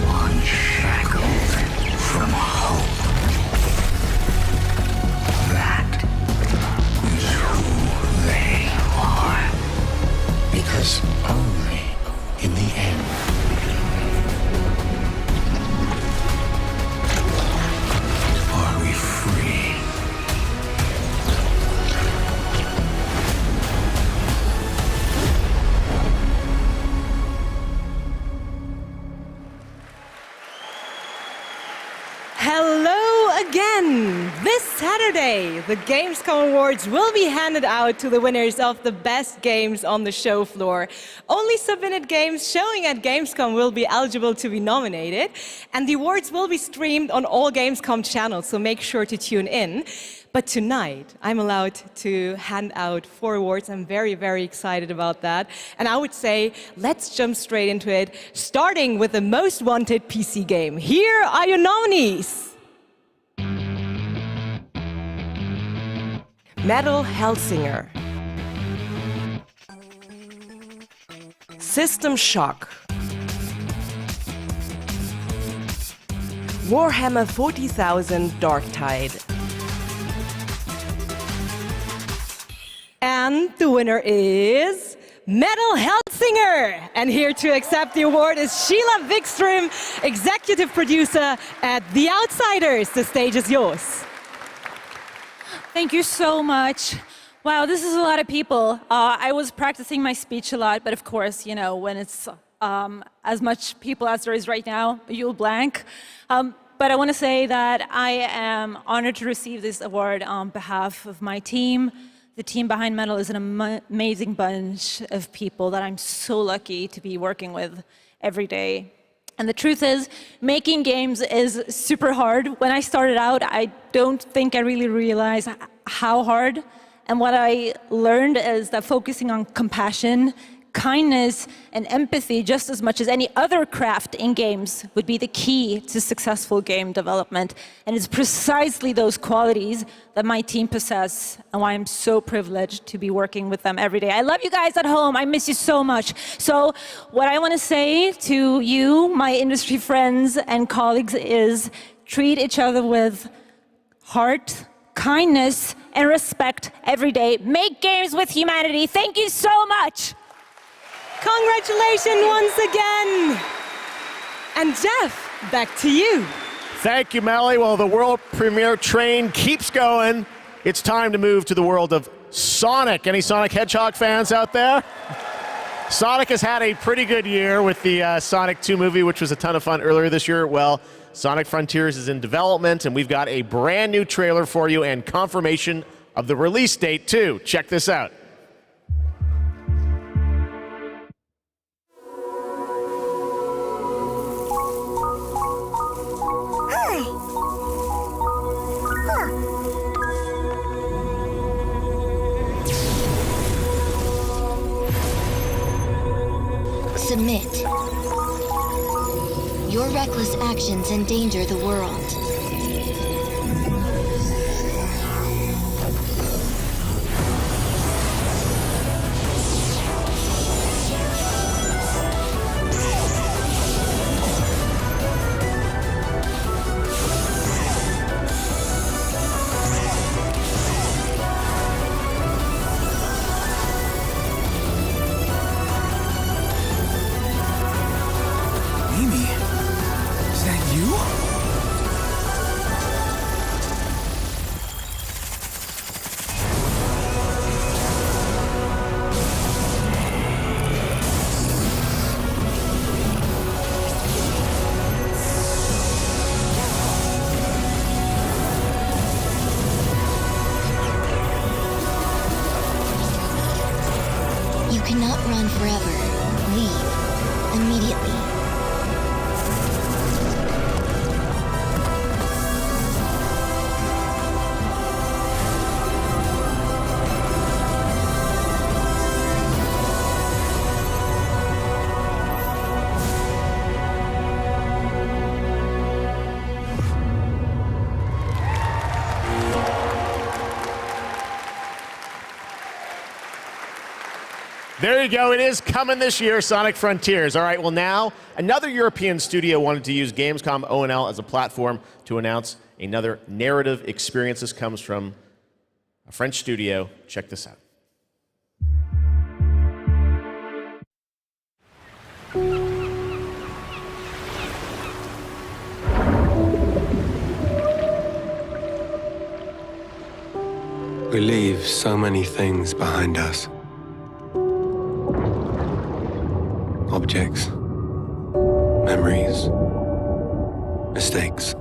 One shot. again, this Saturday, the Gamescom Awards will be handed out to the winners of the best games on the show floor. Only submitted games showing at Gamescom will be eligible to be nominated, and the awards will be streamed on all Gamescom channels, so make sure to tune in. But tonight, I'm allowed to hand out 4 awards. I'm very, very excited about that. And I would say, let's jump straight into it, starting with the most wanted PC game. Here are your nominees. Metal Hellsinger, System Shock, Warhammer 40,000 Darktide. And the winner is Metal Hellsinger. And here to accept the award is Sheila Wikström, executive producer at The Outsiders. The stage is yours. Thank you so much. Wow, this is a lot of people. I was practicing my speech a lot, but of course, you know, when it's as much people as there is right now, you'll blank. But I want to say that I am honored to receive this award on behalf of my team. The team behind Metal is an amazing bunch of people that I'm so lucky to be working with every day. And the truth is, making games is super hard. When I started out, I don't think I really realized how hard. And what I learned is that focusing on compassion, kindness, and empathy just as much as any other craft in games would be the key to successful game development. And it's precisely those qualities that my team possess and why I'm so privileged to be working with them every day. I love you guys at home. I miss you so much. So what I want to say to you, my industry friends and colleagues, is treat each other with heart, kindness, and respect every day. Make games with humanity. Thank you so much. Congratulations once again. And Geoff, back to you. Thank you, Melly. Well, the world premiere train keeps going. It's time to move to the world of Sonic. Any Sonic Hedgehog fans out there? Sonic has had a pretty good year with the Sonic 2 movie, which was a ton of fun earlier this year. Well, Sonic Frontiers is in development, and we've got a brand new trailer for you and confirmation of the release date, too. Check this out. Submit. Your reckless actions endanger the world. Cannot run forever. Leave immediately. There you go. It is coming this year, Sonic Frontiers. All right, well now, another European studio wanted to use Gamescom O&L as a platform to announce another narrative experience. This comes from a French studio. Check this out. We leave so many things behind us. Objects, memories, mistakes.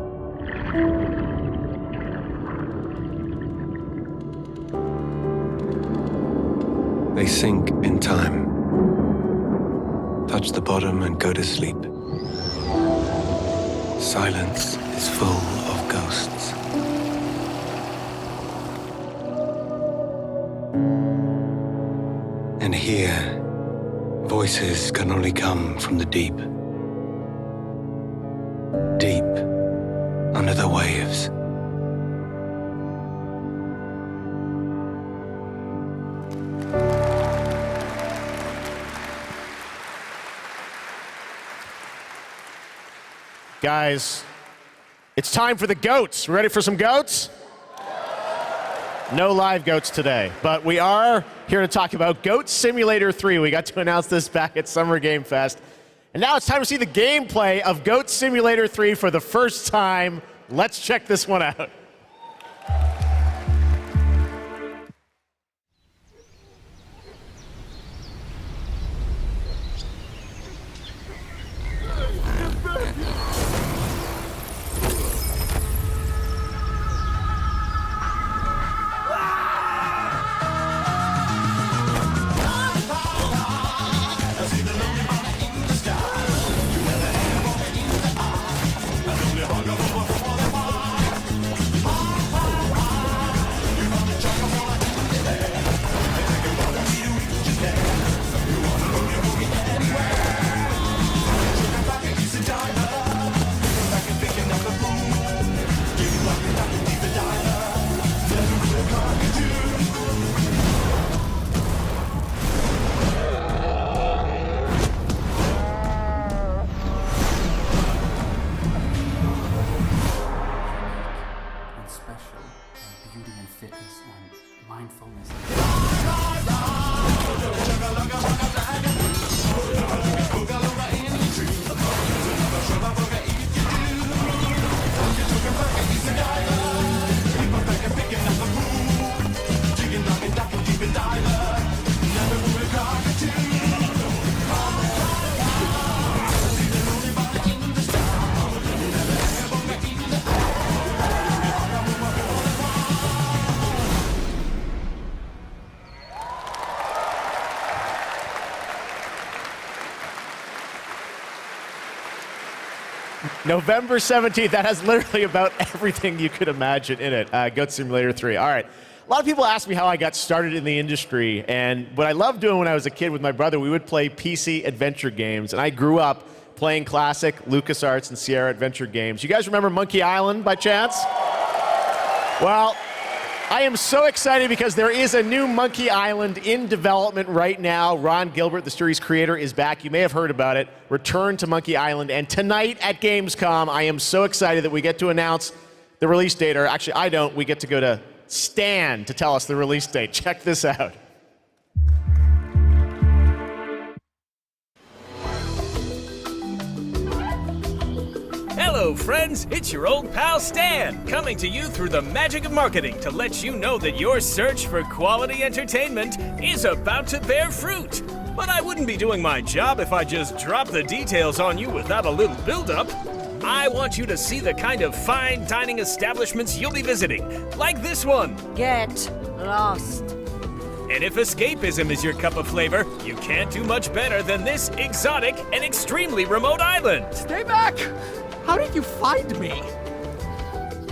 They sink in time, touch the bottom and go to sleep. Silence is full of ghosts. And here, voices can only come from the deep. Deep under the waves. Guys, it's time for the goats. Ready for some goats? No live goats today, but we are here to talk about Goat Simulator 3. We got to announce this back at Summer Game Fest. And now it's time to see the gameplay of Goat Simulator 3 for the first time. Let's check this one out. November 17th, that has literally about everything you could imagine in it. Goat Simulator 3. All right. A lot of people ask me how I got started in the industry, and what I loved doing when I was a kid with my brother, we would play PC adventure games, and I grew up playing classic LucasArts and Sierra adventure games. You guys remember Monkey Island by chance? Well, I am so excited because there is a new Monkey Island in development right now. Ron Gilbert, the series creator, is back. You may have heard about it. Return to Monkey Island. And tonight at Gamescom, I am so excited that we get to announce the release date. Or actually, I don't. We get to go to Stan to tell us the release date. Check this out. Hello, friends. It's your old pal Stan, coming to you through the magic of marketing to let you know that your search for quality entertainment is about to bear fruit. But I wouldn't be doing my job if I just dropped the details on you without a little build-up. I want you to see the kind of fine dining establishments you'll be visiting, like this one. Get lost. And if escapism is your cup of flavor, you can't do much better than this exotic and extremely remote island. Stay back! How did you find me?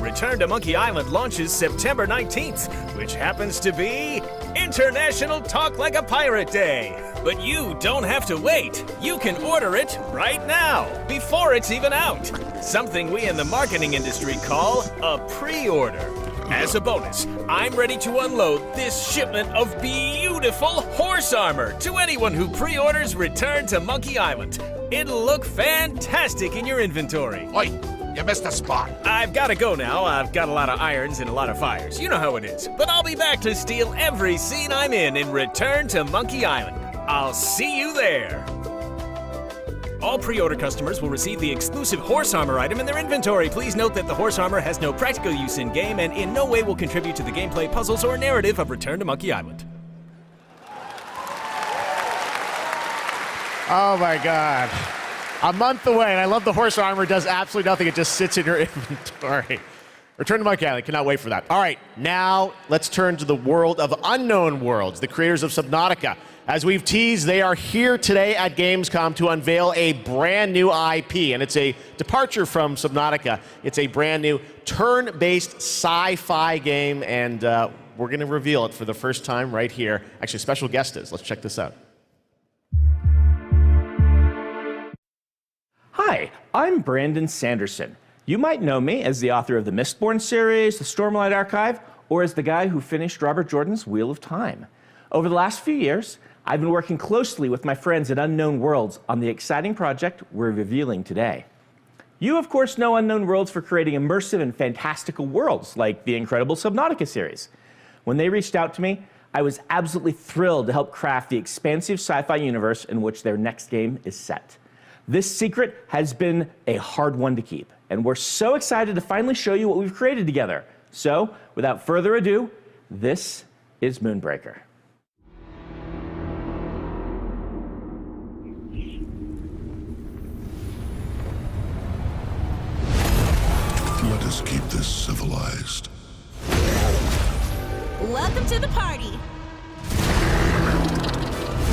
Return to Monkey Island launches September 19th, which happens to be International Talk Like a Pirate Day. But you don't have to wait. You can order it right now, before it's even out. Something we in the marketing industry call a pre-order. As a bonus, I'm ready to unload this shipment of beautiful horse armor to anyone who pre-orders Return to Monkey Island. It'll look fantastic in your inventory. Oi, you missed a spot. I've got to go now. I've got a lot of irons and a lot of fires. You know how it is. But I'll be back to steal every scene I'm in Return to Monkey Island. I'll see you there. All pre-order customers will receive the exclusive horse armor item in their inventory. Please note that the horse armor has no practical use in-game and in no way will contribute to the gameplay, puzzles, or narrative of Return to Monkey Island. Oh my God. A month away, and I love the horse armor does absolutely nothing. It just sits in your inventory. Return to Monkey Island. Cannot wait for that. All right, now let's turn to the world of Unknown Worlds, the creators of Subnautica. As we've teased, they are here today at Gamescom to unveil a brand new IP, and it's a departure from Subnautica. It's a brand new turn-based sci-fi game, and we're going to reveal it for the first time right here. Actually, special guest is. Let's check this out. Hi, I'm Brandon Sanderson. You might know me as the author of the Mistborn series, the Stormlight Archive, or as the guy who finished Robert Jordan's Wheel of Time. Over the last few years, I've been working closely with my friends at Unknown Worlds on the exciting project we're revealing today. You, of course, know Unknown Worlds for creating immersive and fantastical worlds like the incredible Subnautica series. When they reached out to me, I was absolutely thrilled to help craft the expansive sci-fi universe in which their next game is set. This secret has been a hard one to keep, and we're so excited to finally show you what we've created together. So, without further ado, this is Moonbreaker. Let us keep this civilized. Welcome to the party.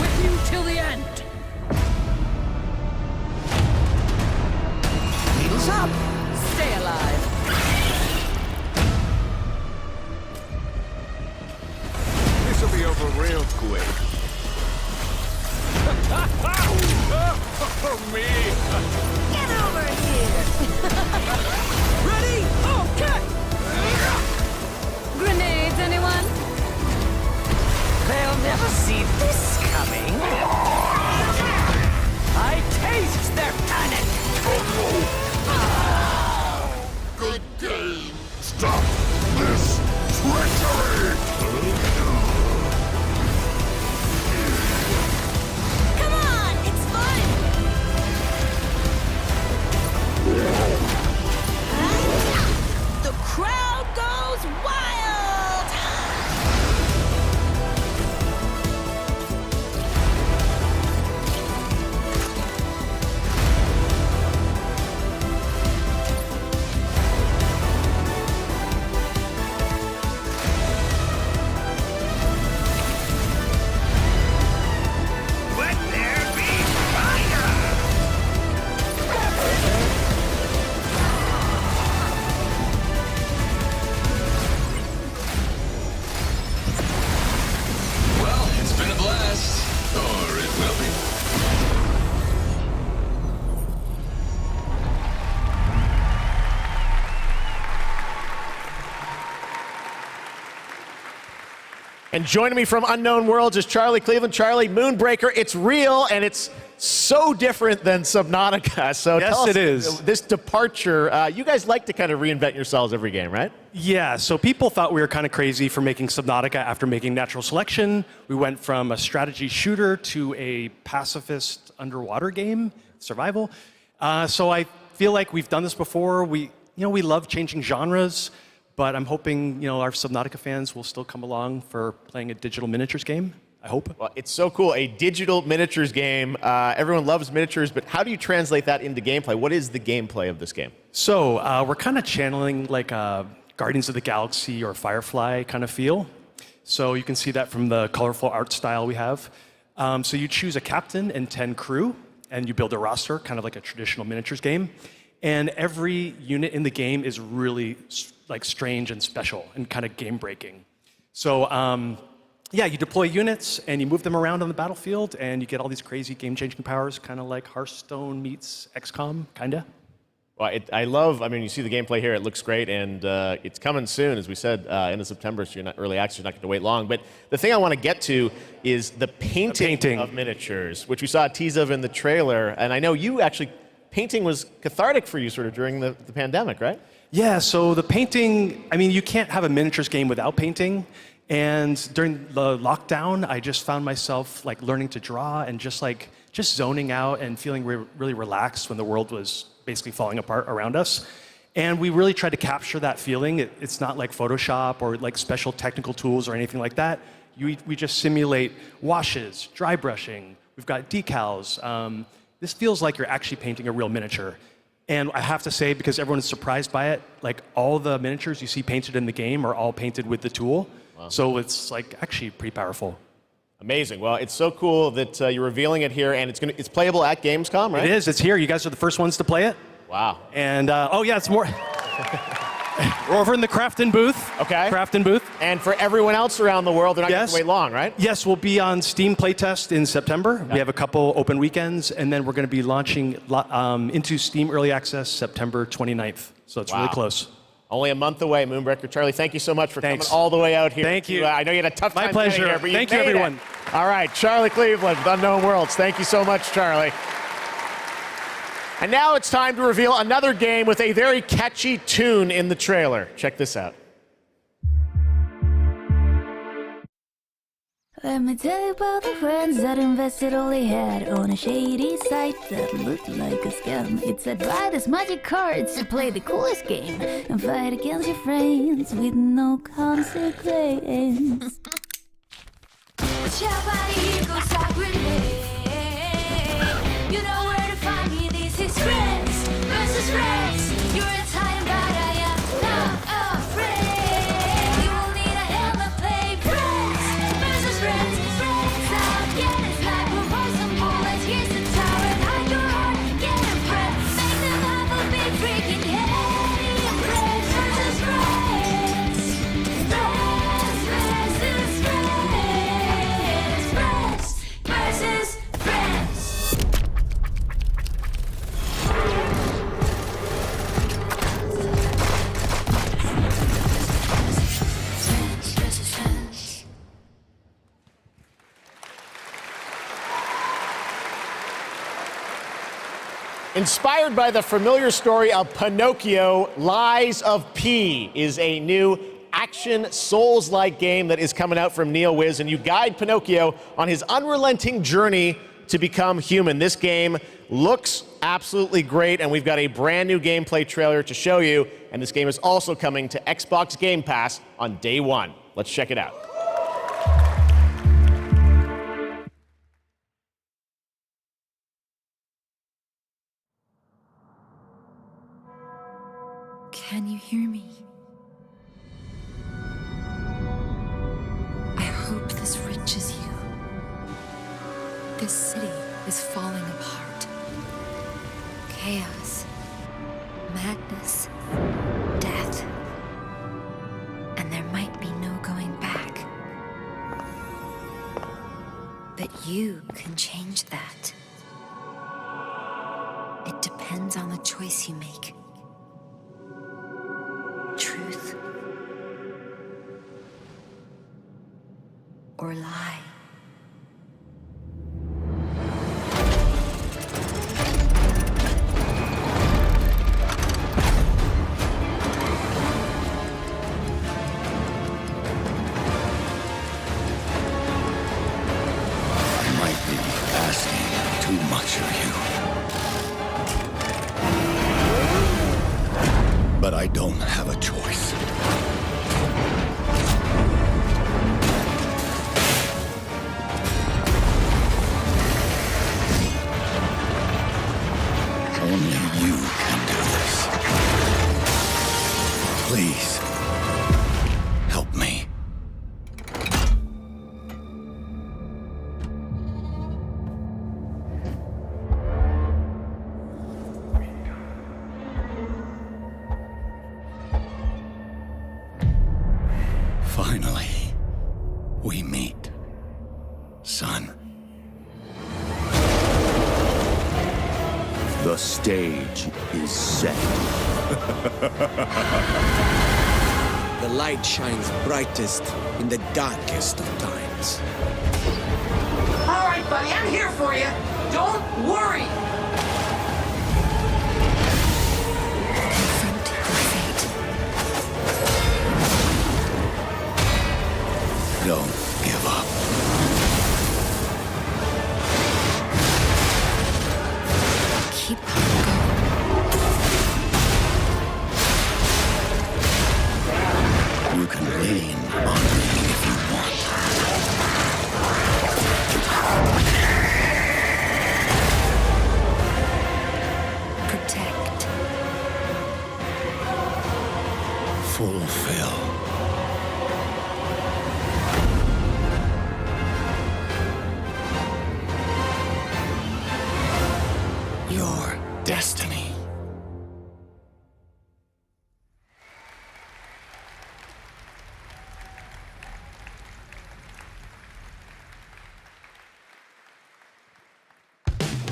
With you till the end. Needles up. Stay alive. This will be over real quick. Oh, me! Get over here. Ready? Okay! Grenades, anyone? They'll never see this coming. I taste their panic. Good game. Stop this treachery! Come on, it's fun. The crowd goes wild. Let there be fire! Well, it's been a blast. Or it will be. And joining me from Unknown Worlds is Charlie Cleveland. Charlie, Moonbreaker, it's real, and it's so different than Subnautica. So Yes, tell us, it is. This departure, you guys like to kind of reinvent yourselves every game, right? Yeah, so people thought we were kind of crazy for making Subnautica after making Natural Selection. We went from a strategy shooter to a pacifist underwater game, survival. So I feel like we've done this before. We love changing genres, but I'm hoping our Subnautica fans will still come along for playing a digital miniatures game. I hope. Well, it's so cool. A digital miniatures game. Everyone loves miniatures, but how do you translate that into gameplay? What is the gameplay of this game? So we're kind of channeling like Guardians of the Galaxy or Firefly kind of feel. So you can see that from the colorful art style we have. So you choose a captain and 10 crew, and you build a roster, kind of like a traditional miniatures game. And every unit in the game is really like strange and special and kind of game-breaking. So yeah, you deploy units and you move them around on the battlefield, and you get all these crazy game-changing powers, kind of like Hearthstone meets XCOM, kind of. Well, I mean, you see the gameplay here. It looks great, and it's coming soon, as we said, end of September, so you're not early access, you're not going to wait long. But the thing I want to get to is the painting of miniatures, which we saw a tease of in the trailer. And I know you actually, painting was cathartic for you sort of during the pandemic, right? Yeah, so the painting, I mean, you can't have a miniatures game without painting. And during the lockdown, I just found myself like learning to draw and just zoning out and feeling really relaxed when the world was basically falling apart around us. And we really tried to capture that feeling. It's not like Photoshop or like special technical tools or anything like that. We just simulate washes, dry brushing. We've got decals. This feels like you're actually painting a real miniature. And I have to say, because everyone is surprised by it, like all the miniatures you see painted in the game are all painted with the tool. Wow. So it's like actually pretty powerful. Amazing. Well, it's so cool that you're revealing it here, and it's playable at Gamescom, right? It is. It's here. You guys are the first ones to play it. Wow. And oh yeah, it's more. We're over in the Crafton booth. Okay. Crafton booth. And for everyone else around the world, they're not going to wait long, right? Yes, we'll be on Steam playtest in September. Okay. We have a couple open weekends, and then we're going to be launching into Steam Early Access September 29th. So it's really close. Only a month away, Moonbreaker. Charlie, thank you so much for coming all the way out here. Thank you. I know you had a tough time My pleasure. getting here, but you Thank you, made everyone. it. All right, Charlie Cleveland with Unknown Worlds. Thank you so much, Charlie. And now it's time to reveal another game with a very catchy tune in the trailer. Check this out. Let me tell you about the friends that invested all they had on a shady site that looked like a scam. It said buy this magic cards to play the coolest game and fight against your friends with no consequence. You know where to find me, this is friends versus friends. You're Italian, but I am not afraid. You will need a helmet, play friends versus friends. Friends out, get it like we're poison bullets. Here's the tower and hide your heart, get a friend. Make them have a big freaking head. Friends versus friends. Friends versus friends. Friends versus friends. Inspired by the familiar story of Pinocchio, Lies of P is a new action Souls-like game that is coming out from NeoWiz, and you guide Pinocchio on his unrelenting journey to become human. This game looks absolutely great, and we've got a brand new gameplay trailer to show you, and this game is also coming to Xbox Game Pass on day one. Let's check it out. Can you hear me? I hope this reaches you. This city is falling apart. Chaos, madness, death. And there might be no going back. But you can change that. It depends on the choice you make. Truth or lie. I might be asking too much of you. But I don't have a choice. Only you can do this. Please, help me. Finally, we meet, son. The stage is set. The light shines brightest in the darkest of times. All right, buddy, I'm here for you. Don't worry. Don't give up. Keep on going. You can lean on me if you want. fulfill your destiny.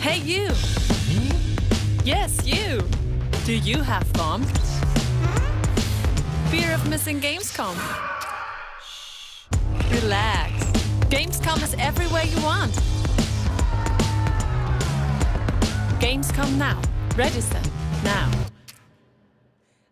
Hey, you! Yes, you! Do you have fun? Fear of missing Gamescom? Relax. Gamescom is everywhere you want. Gamescom now. Register now.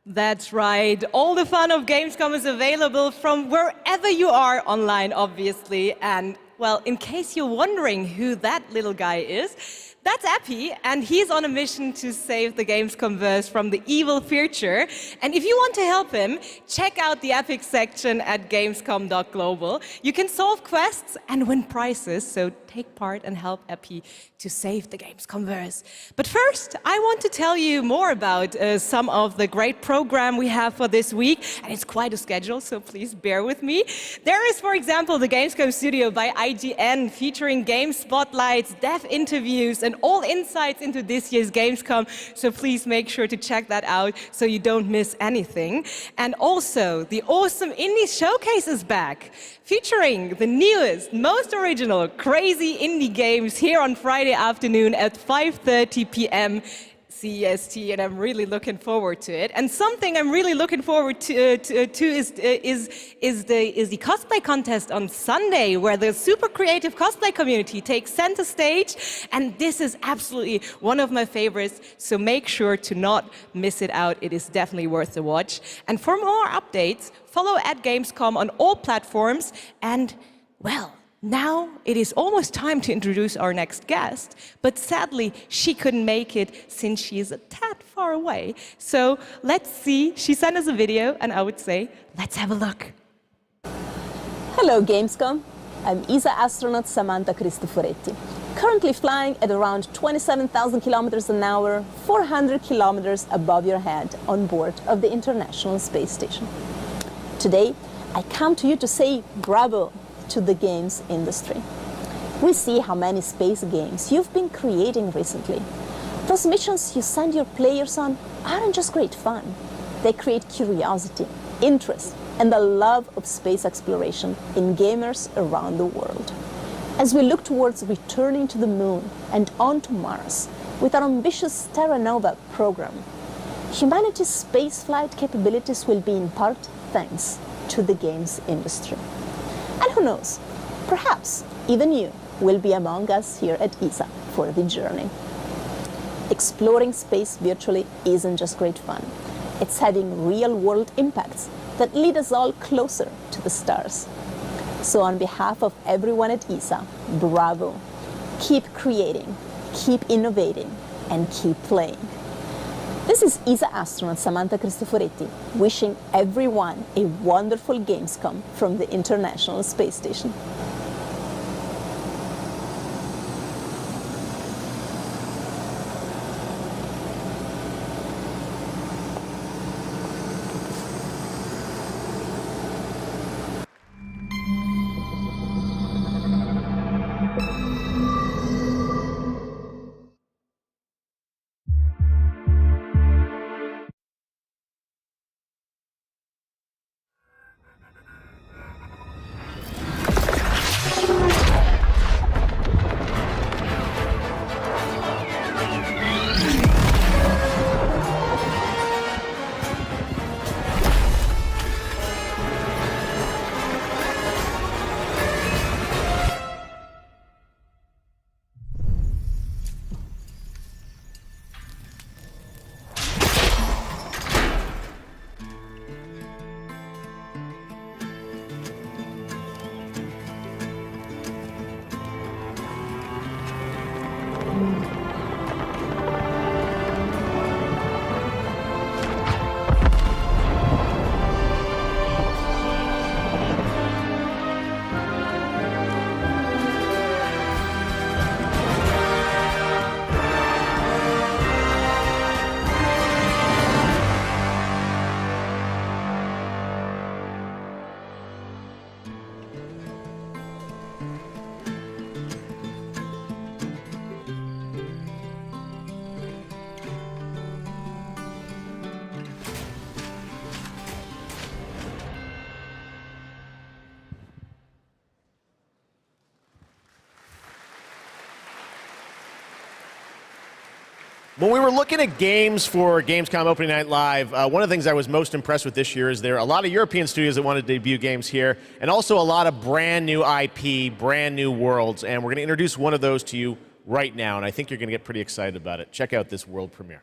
That's right. All the fun of Gamescom is available from wherever you are online, obviously. And, well, in case you're wondering who that little guy is, that's Epi, and he's on a mission to save the Gamescomverse from the evil future. And if you want to help him, check out the Epic section at gamescom.global. You can solve quests and win prizes, so take part and help Epi to save the Gamescomverse. But first, I want to tell you more about some of the great program we have for this week, and it's quite a schedule, so please bear with me. There is, for example, the Gamescom Studio by IGN, featuring game spotlights, dev interviews, and all insights into this year's Gamescom, so please make sure to check that out so you don't miss anything. And also, the awesome Indie Showcase is back, featuring the newest, most original, crazy indie games here on Friday afternoon at 5:30 p.m. CEST, and I'm really looking forward to it. And something I'm really looking forward to is the cosplay contest on Sunday, where the super creative cosplay community takes center stage, and this is absolutely one of my favorites, so make sure to not miss it out. It is definitely worth a watch. And for more updates, follow @Gamescom on all platforms, and, well, now it is almost time to introduce our next guest, but sadly she couldn't make it since she is a tad far away. So let's see, she sent us a video, and I would say, let's have a look. Hello Gamescom, I'm ESA astronaut Samantha Cristoforetti, currently flying at around 27,000 kilometers an hour, 400 kilometers above your head on board of the International Space Station. Today, I come to you to say bravo to the games industry. We see how many space games you've been creating recently. Those missions you send your players on aren't just great fun. They create curiosity, interest, and the love of space exploration in gamers around the world. As we look towards returning to the moon and on to Mars with our ambitious Terra Nova program, humanity's spaceflight capabilities will be in part thanks to the games industry. And who knows, perhaps even you will be among us here at ESA for the journey. Exploring space virtually isn't just great fun. It's having real-world impacts that lead us all closer to the stars. So on behalf of everyone at ESA, bravo. Keep creating, keep innovating, and keep playing. This is ESA astronaut Samantha Cristoforetti, wishing everyone a wonderful Gamescom from the International Space Station. When we were looking at games for Gamescom Opening Night Live, one of the things I was most impressed with this year is there are a lot of European studios that wanted to debut games here, and also a lot of brand new IP, brand new worlds, and we're going to introduce one of those to you right now, and I think you're going to get pretty excited about it. Check out this world premiere.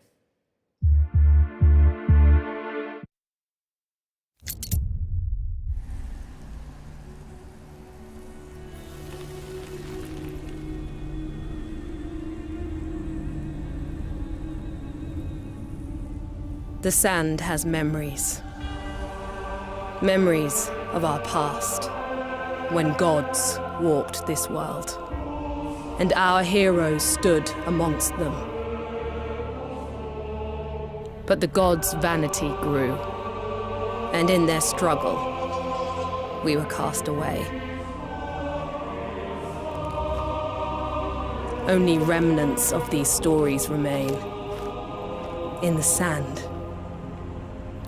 The sand has memories. Memories of our past, when gods walked this world, and our heroes stood amongst them. But the gods' vanity grew, and in their struggle, we were cast away. Only remnants of these stories remain in the sand.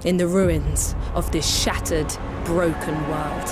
In the ruins of this shattered, broken world.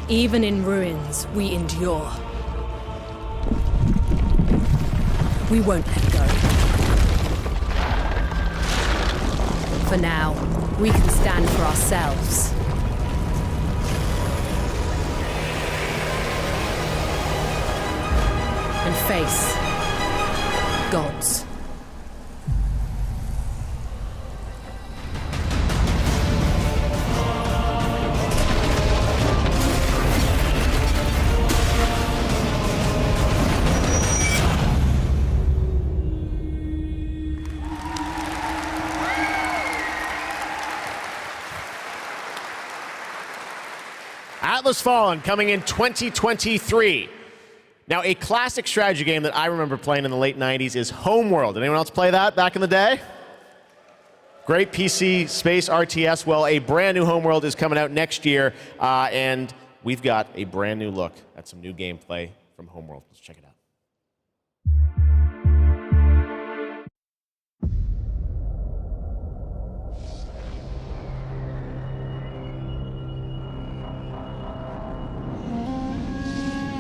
Even in ruins, we endure. We won't let go. For now, we can stand for ourselves. And face gods. Atlas Fallen coming in 2023. Now, a classic strategy game that I remember playing in the late 90s is Homeworld. Did anyone else play that back in the day? Great PC space RTS. Well, a brand new Homeworld is coming out next year, and we've got a brand new look at some new gameplay from Homeworld. Let's check it out.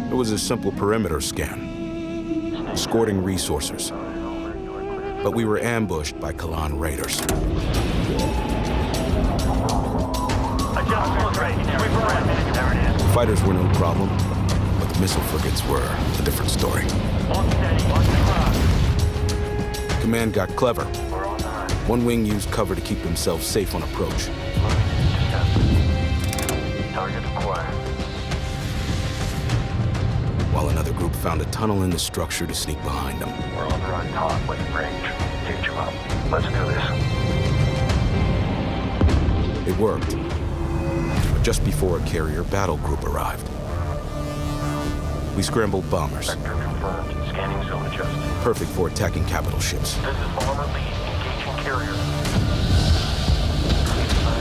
It was a simple perimeter scan, escorting resources. But we were ambushed by Kalan raiders. The fighters were no problem, but the missile frigates were a different story. Command got clever. One wing used cover to keep themselves safe on approach. Target acquired. While another group found a tunnel in the structure to sneak behind them. We're over on top with range. Get you up. Let's do this. It worked. But just before a carrier battle group arrived. We scrambled bombers. Vector confirmed. Scanning zone adjusted. Perfect for attacking capital ships. This is bomber lead. Engaging carrier.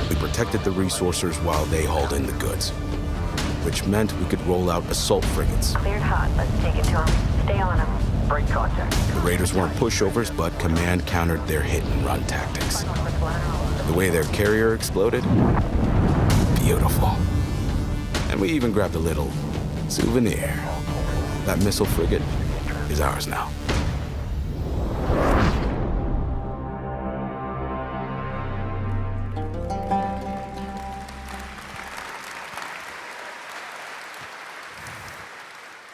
We protected the resourcers while they hauled in the goods. Which meant we could roll out assault frigates. Cleared hot. Let's take it to him. Stay on him. Break contact. The raiders weren't pushovers, but command countered their hit-and-run tactics. The way their carrier exploded, beautiful. And we even grabbed a little souvenir. That missile frigate is ours now.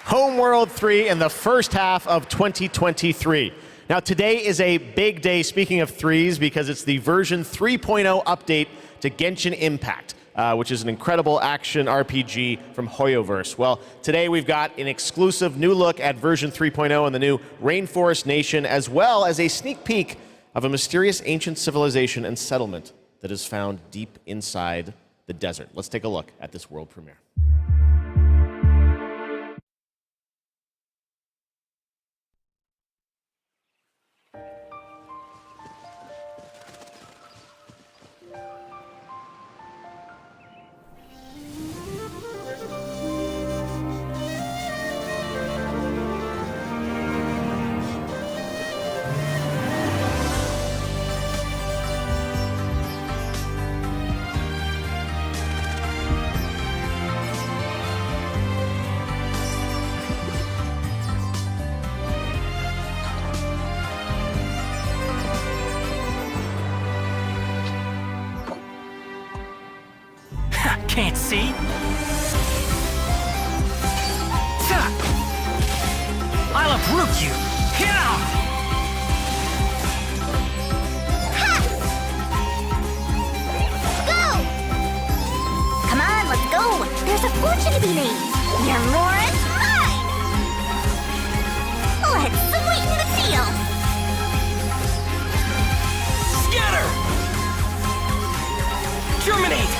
Homeworld 3 in the first half of 2023. Now today is a big day, speaking of threes, because it's the version 3.0 update to Genshin Impact, which is an incredible action RPG from Hoyoverse. Well, today we've got an exclusive new look at version 3.0 in the new Rainforest Nation, as well as a sneak peek of a mysterious ancient civilization and settlement that is found deep inside the desert. Let's take a look at this world premiere. Can't see? I'll uproot you! Go! Come on, let's go! There's a fortune to be made! Your more is mine! Let's sweeten the deal! Scatter! Germinate!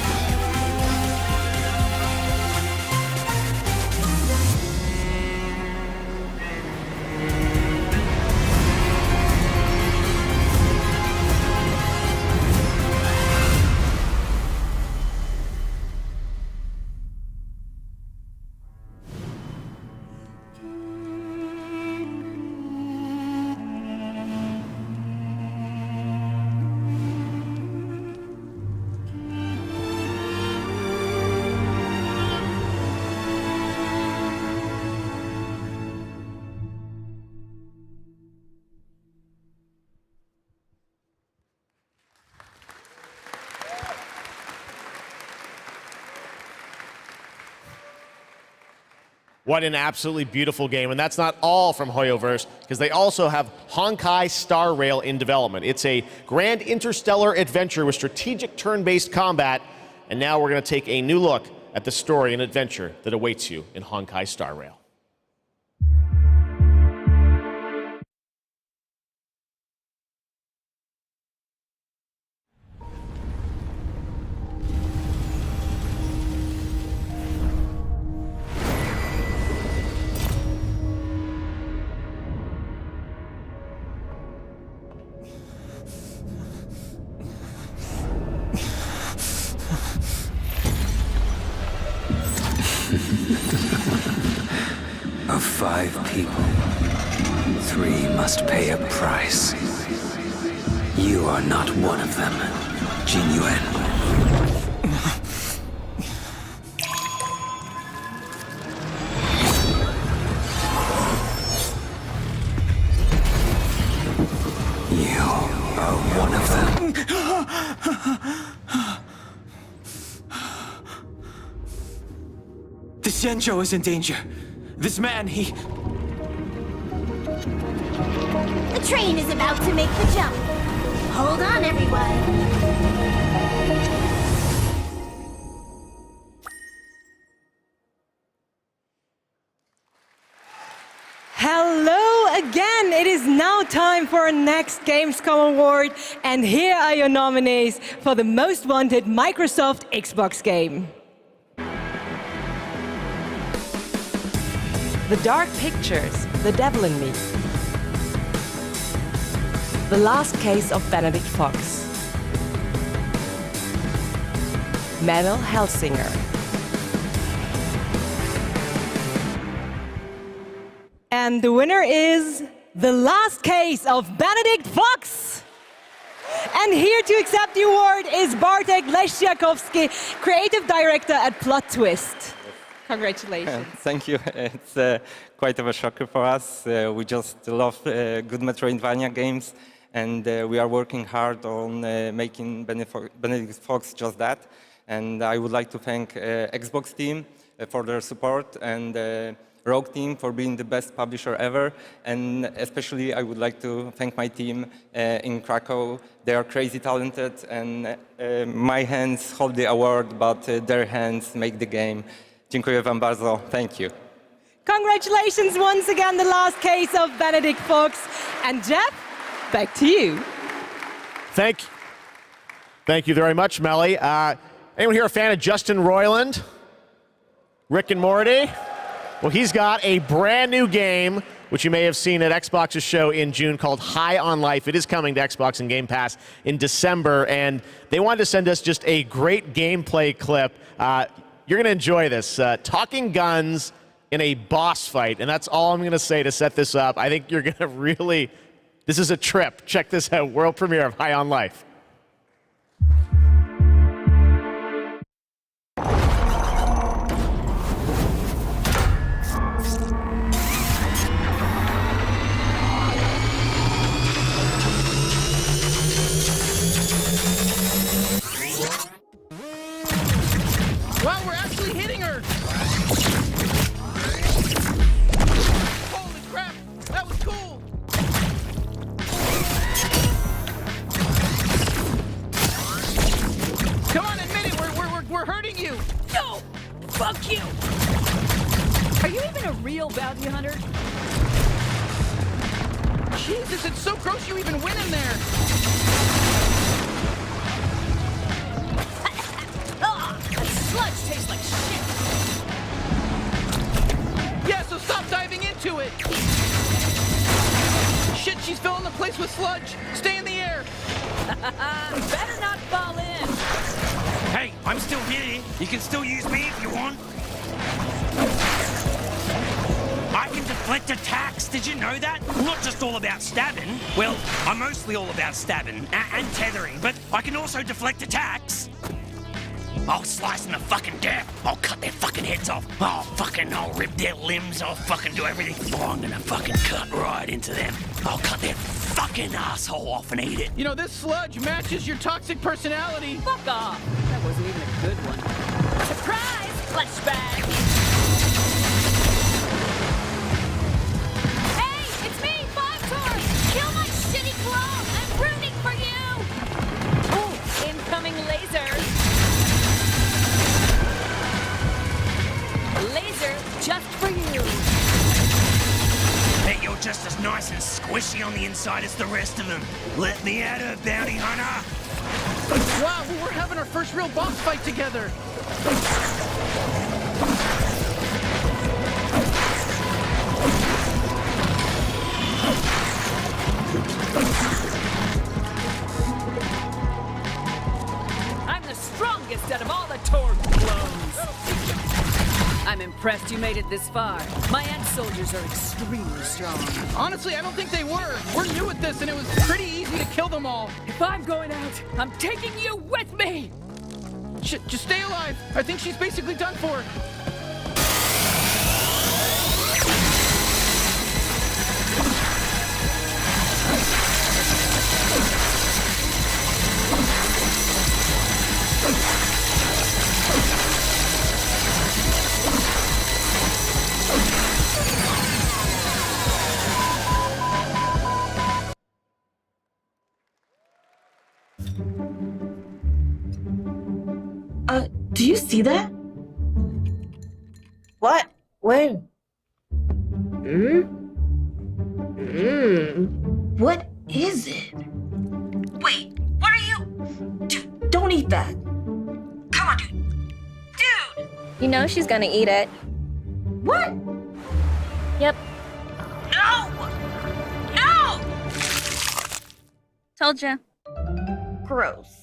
What an absolutely beautiful game. And that's not all from Hoyoverse, because they also have Honkai Star Rail in development. It's a grand interstellar adventure with strategic turn-based combat. And now we're going to take a new look at the story and adventure that awaits you in Honkai Star Rail. Of 5 people, 3 must pay a price. You are not one of them, Jin Yuan. You are one of them. The Xianzhou is in danger. This man, he... The train is about to make the jump. Hold on, everyone. Hello again! It is now time for our next Gamescom award, and here are your nominees for the most wanted Microsoft Xbox game. The Dark Pictures, The Devil in Me. The Last Case of Benedict Fox. Metal Hellsinger. And the winner is The Last Case of Benedict Fox! And here to accept the award is Bartek Leszczakowski, creative director at Plot Twist. Congratulations. Thank you. It's quite of a shocker for us. We just love good Metroidvania games, and we are working hard on making Benedict Fox just that. And I would like to thank Xbox team for their support, and Rogue team for being the best publisher ever. And especially I would like to thank my team in Krakow. They are crazy talented, and my hands hold the award, but their hands make the game. Dziękuję wam bardzo. Thank you. Congratulations once again, the last case of Benedict Fox. And Geoff, back to you. Thank you very much, Melly. Anyone here a fan of Justin Roiland? Rick and Morty? Well, he's got a brand new game, which you may have seen at Xbox's show in June, called High on Life. It is coming to Xbox and Game Pass in December, and they wanted to send us just a great gameplay clip. You're going to enjoy this. Talking guns in a boss fight, and that's all I'm going to say to set this up. I think you're going to really... This is a trip. Check this out. World premiere of High on Life. Wow, we're actually hitting her! Holy crap! That was cool! Come on, admit it! We're hurting you! No! Fuck you! Are you even a real bounty hunter? Jesus, it's so gross you even went in there! Sludge tastes like shit! Yeah, so stop diving into it! Shit, she's filling the place with sludge! Stay in the air! Better not fall in! Hey, I'm still here. You can still use me if you want. I can deflect attacks. Did you know that? I'm not just all about stabbing. Well, I'm mostly all about stabbing and tethering, but I can also deflect attacks. I'll slice them to fucking death. I'll cut their fucking heads off. I'll rip their limbs. I'll fucking do everything. I'm gonna fucking cut right into them. I'll cut their fucking asshole off and eat it. You know, this sludge matches your toxic personality. Fuck off! That wasn't even a good one. Surprise! Flashback! Hey, it's me, Five-Tor! Kill my shitty clone! I'm rooting for you! Ooh, incoming laser! Laser just for you. Bet you're just as nice and squishy on the inside as the rest of them. Let me at her, bounty hunter. Wow, we're having our first real boss fight together. I'm the strongest out of all the Torg clones. I'm impressed you made it this far. My ant soldiers are extremely strong. Honestly, I don't think they were. We're new at this, and it was pretty easy to kill them all. If I'm going out, I'm taking you with me! Shit, just stay alive. I think she's basically done for. Do you see that? What? Where? What is it? Wait, what are you? Dude, don't eat that. Come on, dude. Dude! You know she's gonna eat it. What? Yep. No! No! Told ya. Gross.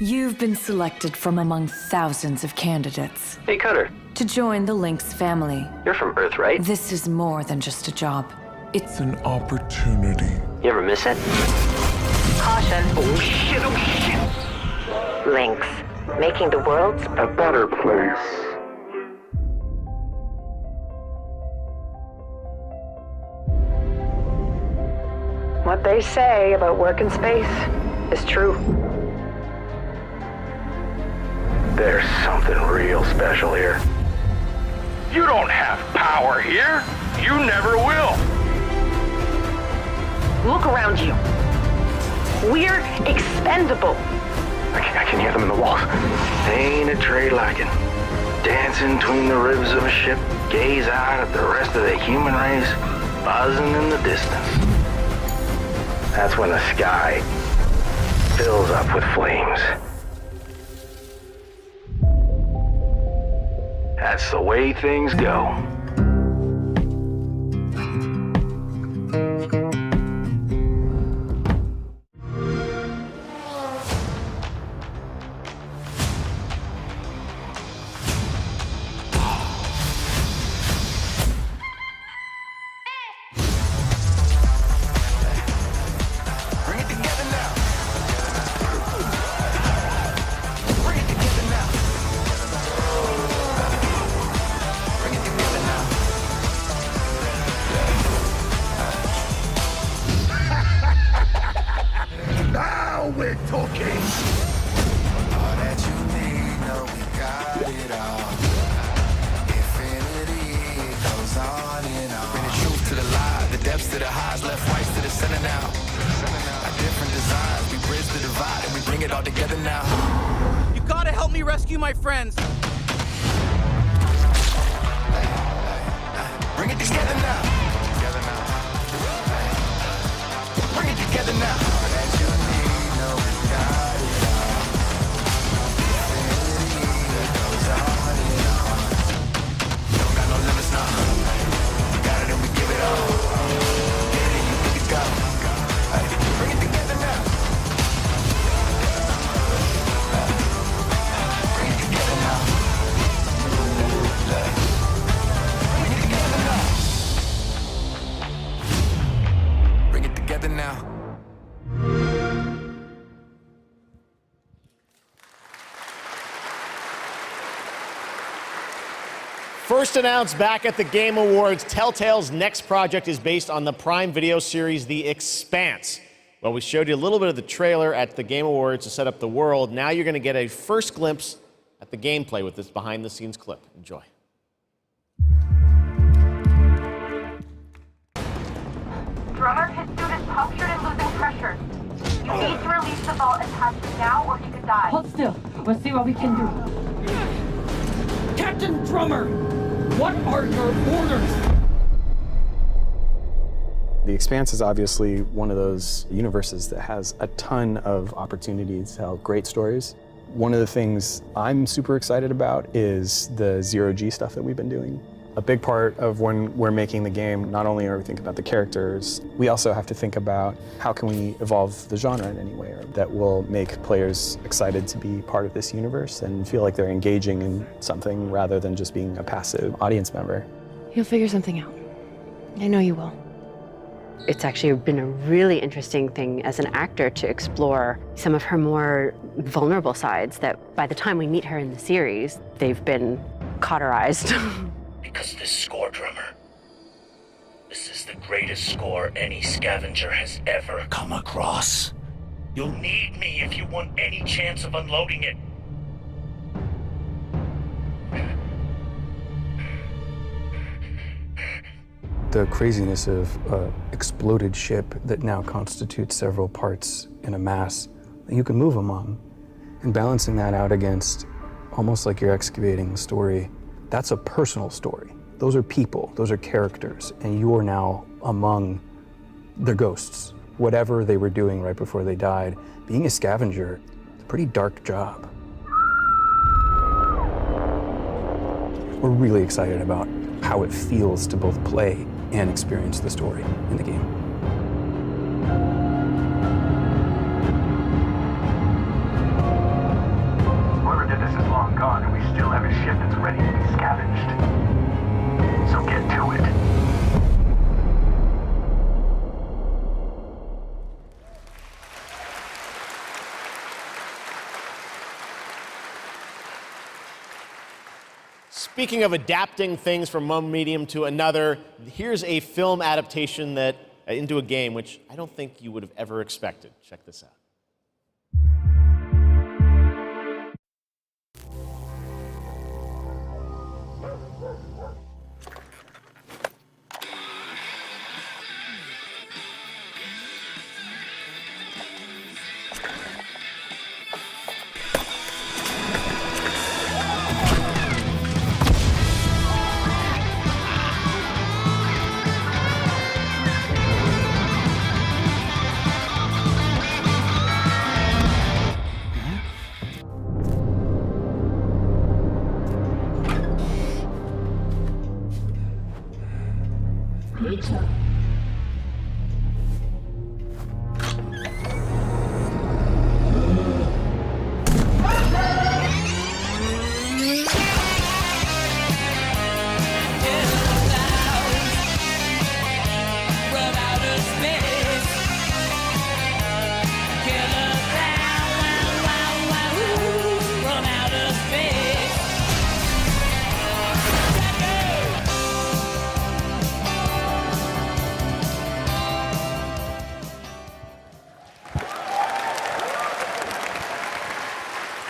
You've been selected from among thousands of candidates Hey, Cutter. to join the Lynx family. You're from Earth, right? This is more than just a job. It's an opportunity. You ever miss it? Caution. Oh, shit. Lynx. Making the world A better place. What they say about work in space is true. There's something real special here. You don't have power here. You never will. Look around you. We're expendable. I can hear them in the walls. Ain't a tray like it. Dancing between the ribs of a ship, gaze out at the rest of the human race, buzzing in the distance. That's when the sky fills up with flames. That's the way things go. You gotta help me rescue my friends. Bring it together now. Bring it together now. Don't got no limits now. Got it and we give it all. Get it and you pick it go. Bring it together now. Bring it together now. Bring it together now. Bring it together now. First announced back at the Game Awards, Telltale's next project is based on the Prime Video series The Expanse. Well, we showed you a little bit of the trailer at the Game Awards to set up the world. Now you're going to get a first glimpse at the gameplay with this behind-the-scenes clip. Enjoy. Drummer, his suit is punctured and losing pressure. You need to release the vault attachment now or he could die. Hold still. We'll see what we can do. Captain Drummer, what are your orders? The Expanse is obviously one of those universes that has a ton of opportunities to tell great stories. One of the things I'm super excited about is the zero-G stuff that we've been doing. A big part of when we're making the game, not only are we thinking about the characters, we also have to think about how can we evolve the genre in any way that will make players excited to be part of this universe and feel like they're engaging in something rather than just being a passive audience member. You'll figure something out. I know you will. It's actually been a really interesting thing as an actor to explore some of her more vulnerable sides that by the time we meet her in the series, they've been cauterized. Because this score drummer, This is the greatest score any scavenger has ever come across. You'll need me if you want any chance of unloading it. The craziness of an exploded ship that now constitutes several parts in a mass that you can move among, and balancing that out against almost like you're excavating the story, that's a personal story. Those are people, those are characters, and you are now among their ghosts. Whatever they were doing right before they died, being a scavenger, it's a pretty dark job. We're really excited about how it feels to both play and experience the story in the game. Whoever did this is long gone, and we still have a ship that's ready to be scavenged. So get to it. Speaking of adapting things from one medium to another, here's a film adaptation that into a game which I don't think you would have ever expected. Check this out.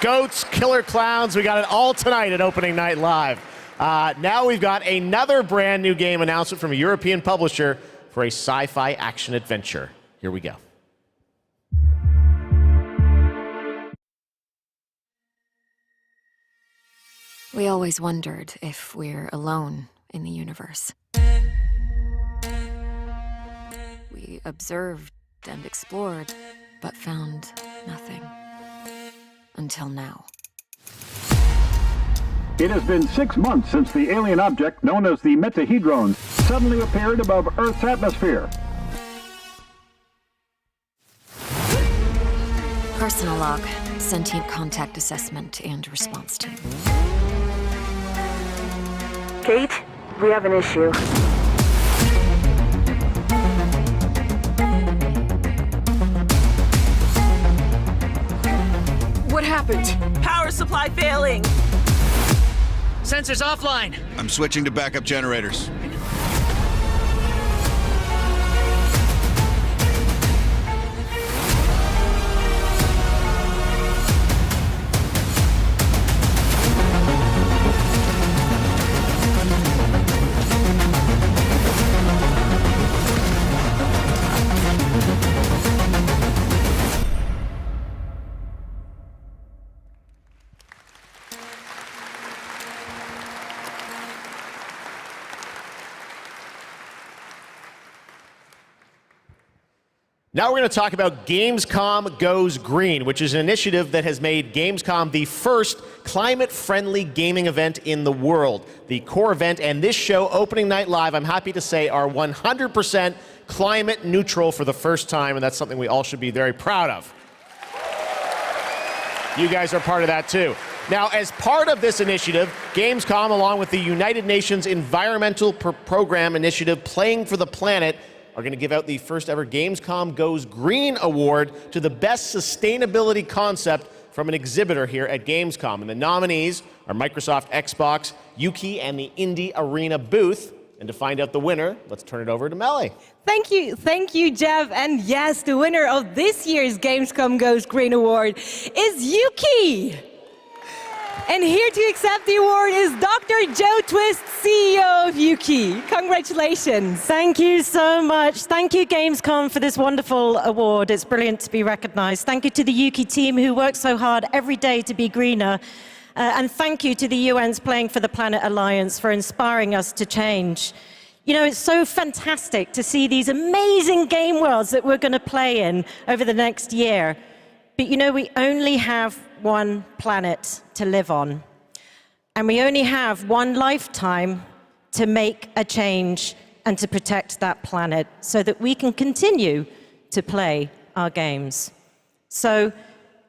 Goats, killer clowns, we got it all tonight at Opening Night Live. Now we've got another brand new game announcement from a European publisher for a sci-fi action adventure. Here we go. We always wondered if we're alone in the universe. We observed and explored, but found nothing. Until now. It has been 6 months since the alien object known as the Metahedron suddenly appeared above Earth's atmosphere. Personal log, sentient contact assessment and response team. Kate, we have an issue. What happened? Power supply failing. Sensors offline. I'm switching to backup generators. Now we're going to talk about Gamescom Goes Green, which is an initiative that has made Gamescom the first climate-friendly gaming event in the world. The core event and this show, Opening Night Live, I'm happy to say, are 100% climate neutral for the first time, and that's something we all should be very proud of. You guys are part of that too. Now, as part of this initiative, Gamescom, along with the United Nations Environmental Program Initiative Playing for the Planet, are going to give out the first ever Gamescom Goes Green Award to the best sustainability concept from an exhibitor here at Gamescom. And the nominees are Microsoft Xbox, Yuki, and the Indie Arena booth. And to find out the winner, let's turn it over to Melly. Thank you, Geoff. And yes, the winner of this year's Gamescom Goes Green Award is Yuki. And here to accept the award is Dr. Joe Twist, CEO of Yuki. Congratulations. Thank you so much. Thank you, Gamescom, for this wonderful award. It's brilliant to be recognized. Thank you to the Yuki team who works so hard every day to be greener. And thank you to the UN's Playing for the Planet Alliance for inspiring us to change. You know, it's so fantastic to see these amazing game worlds that we're going to play in over the next year. But you know, we only have one planet to live on. And we only have one lifetime to make a change and to protect that planet so that we can continue to play our games. So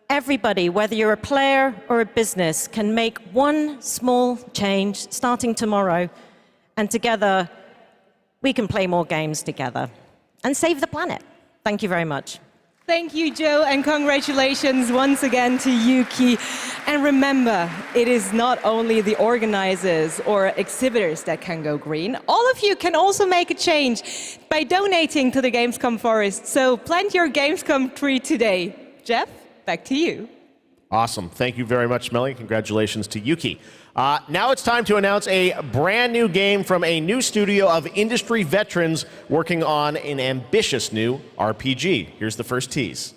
everybody, whether you're a player or a business, can make one small change starting tomorrow, and together we can play more games together and save the planet. Thank you very much. Thank you, Joe, and congratulations once again to Yuki. And remember, it is not only the organizers or exhibitors that can go green. All of you can also make a change by donating to the Gamescom Forest. So plant your Gamescom tree today. Geoff, back to you. Awesome. Thank you very much, Melly. Congratulations to Yuki. Now it's time to announce a brand new game from a new studio of industry veterans working on an ambitious new RPG. Here's the first tease.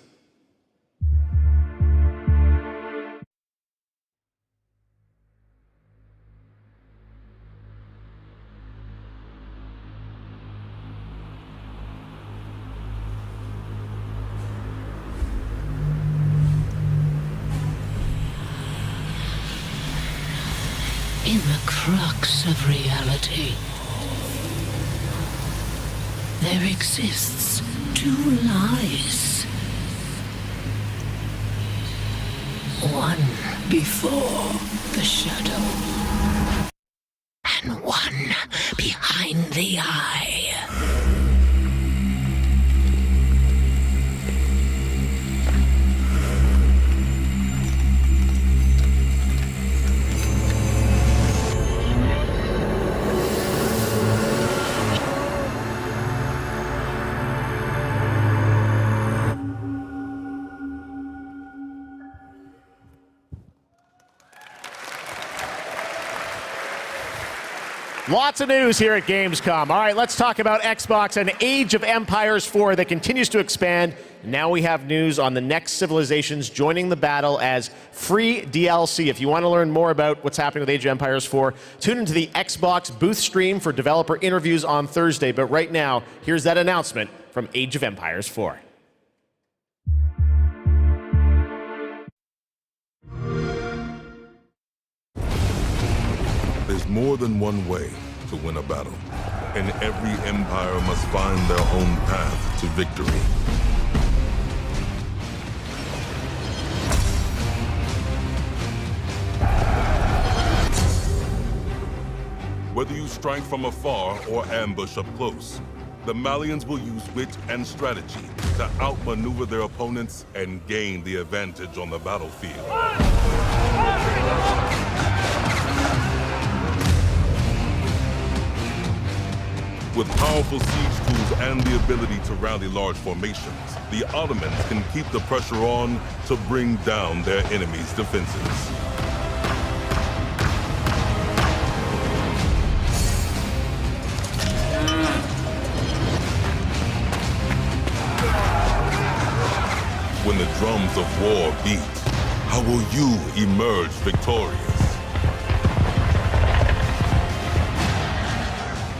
In the crux of reality, there exists two lies. One before the shadow, and one behind the eye. Lots of news here at Gamescom. All right, let's talk about Xbox and Age of Empires 4 that continues to expand. Now we have news on the next civilizations joining the battle as free DLC. If you want to learn more about what's happening with Age of Empires 4, tune into the Xbox booth stream for developer interviews on Thursday. But right now, here's that announcement from Age of Empires 4. There's more than one way to win a battle, and every empire must find their own path to victory. Whether you strike from afar or ambush up close, the Malians will use wit and strategy to outmaneuver their opponents and gain the advantage on the battlefield. With powerful siege tools and the ability to rally large formations, the Ottomans can keep the pressure on to bring down their enemies' defenses. When the drums of war beat, how will you emerge victorious?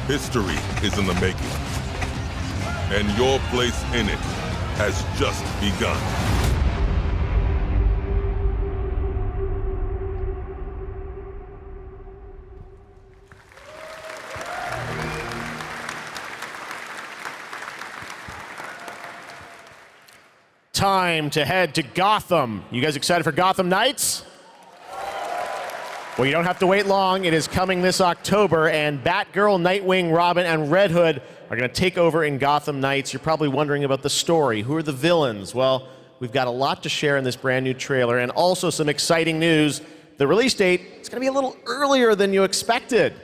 History is in the making, and your place in it has just begun. Time to head to Gotham. You guys excited for Gotham Knights? Well, you don't have to wait long. It is coming this October, and Batgirl, Nightwing, Robin, and Red Hood are going to take over in Gotham Knights. You're probably wondering about the story. Who are the villains? Well, we've got a lot to share in this brand new trailer, and also some exciting news. The release date is going to be a little earlier than you expected.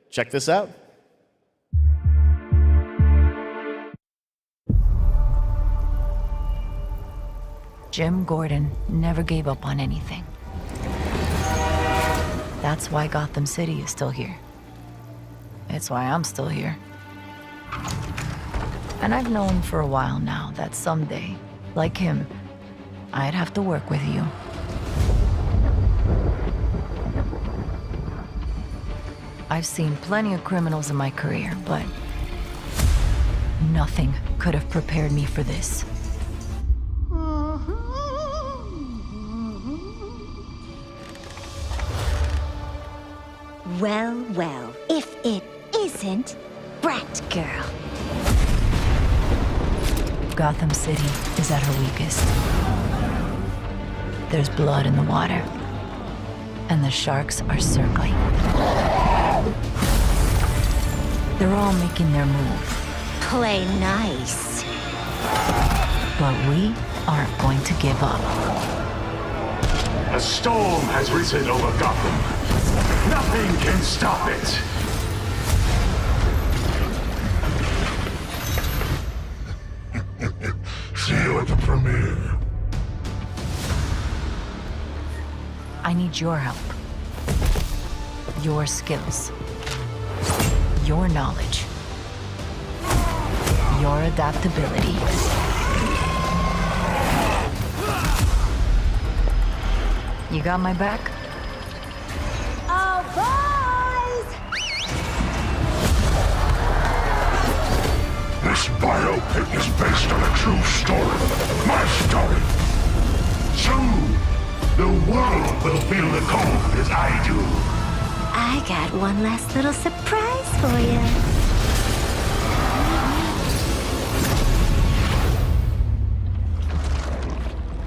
Check this out. Jim Gordon never gave up on anything. That's why Gotham City is still here. It's why I'm still here. And I've known for a while now that someday, like him, I'd have to work with you. I've seen plenty of criminals in my career, but nothing could have prepared me for this. Well, well, if it isn't Batgirl. Gotham City is at her weakest. There's blood in the water, and the sharks are circling. They're all making their move. Play nice. But we aren't going to give up. A storm has risen over Gotham. Nothing can stop it. See you at the premiere. I need your help. Your skills. Your knowledge. Your adaptability. You got my back? Oh, boys! This biopic is based on a true story. My story. Soon, the world will feel the cold as I do. I got one last little surprise for you.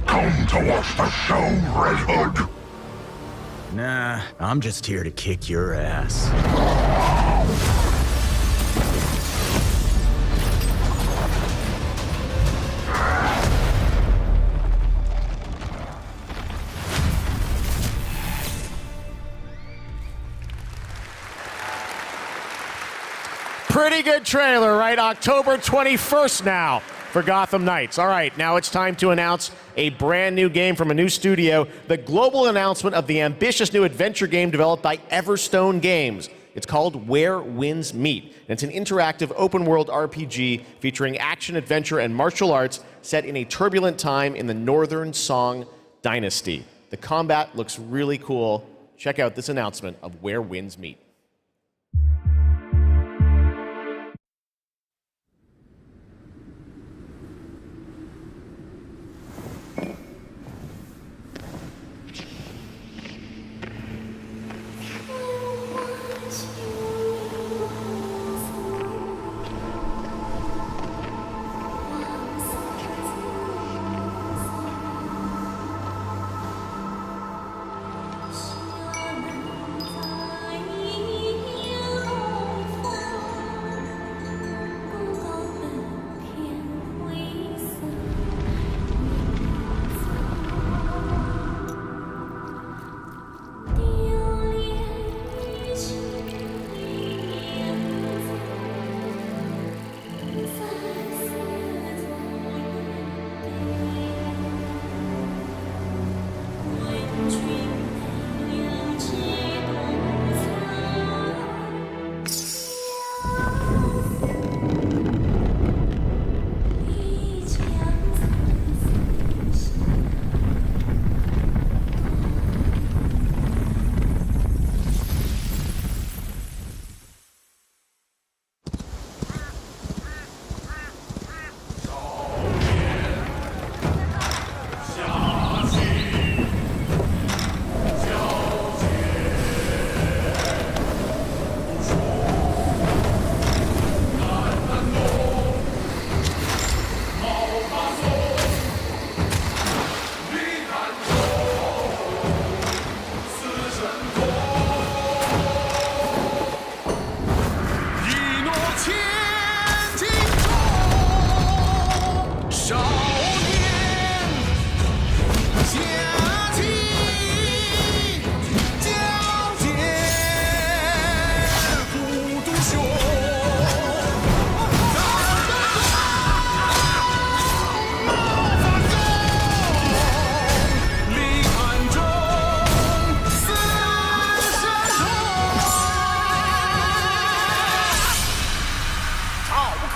Come to watch the show, Red Hood. Nah, I'm just here to kick your ass. Pretty good trailer, right? October 21st now for Gotham Knights. All right, now it's time to announce a brand new game from a new studio, the global announcement of the ambitious new adventure game developed by Everstone Games. It's called Where Winds Meet, and it's an interactive open-world RPG featuring action, adventure, and martial arts set in a turbulent time in the Northern Song Dynasty. The combat looks really cool. Check out this announcement of Where Winds Meet.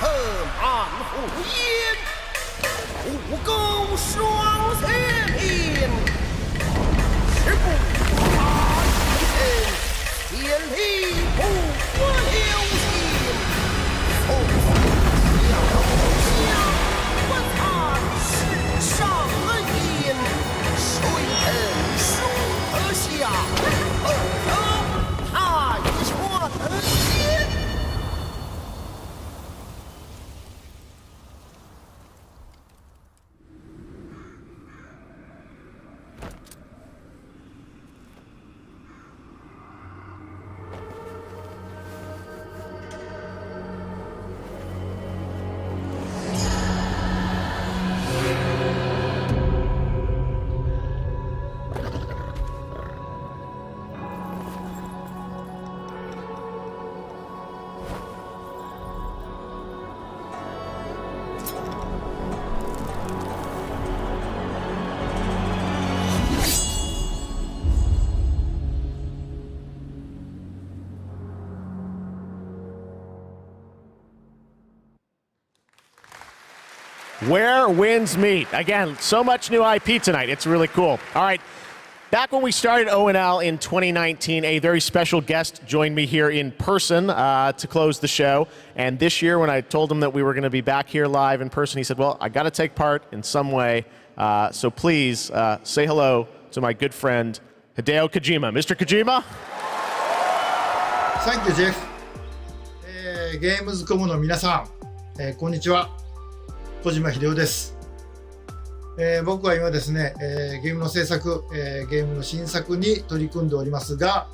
横按虎烟，武功双全天，十步踏云天，千里不过流星，风小家不谈世上言，水腾书河下，何等太传天。Where winds meet. Again, so much new IP tonight. It's really cool. All right. Back when we started ONL in 2019, a very special guest joined me here in person to close the show. And this year, when I told him that we were going to be back here live in person, he said, well, I got to take part in some way. So please say hello to my good friend, Hideo Kojima. Mr. Kojima? Thank you, Geoff. Gamescom の皆さん、こんにちは。小島秀夫です。僕は今ですね、ゲームの制作、ゲームの新作に取り組んでおりますが、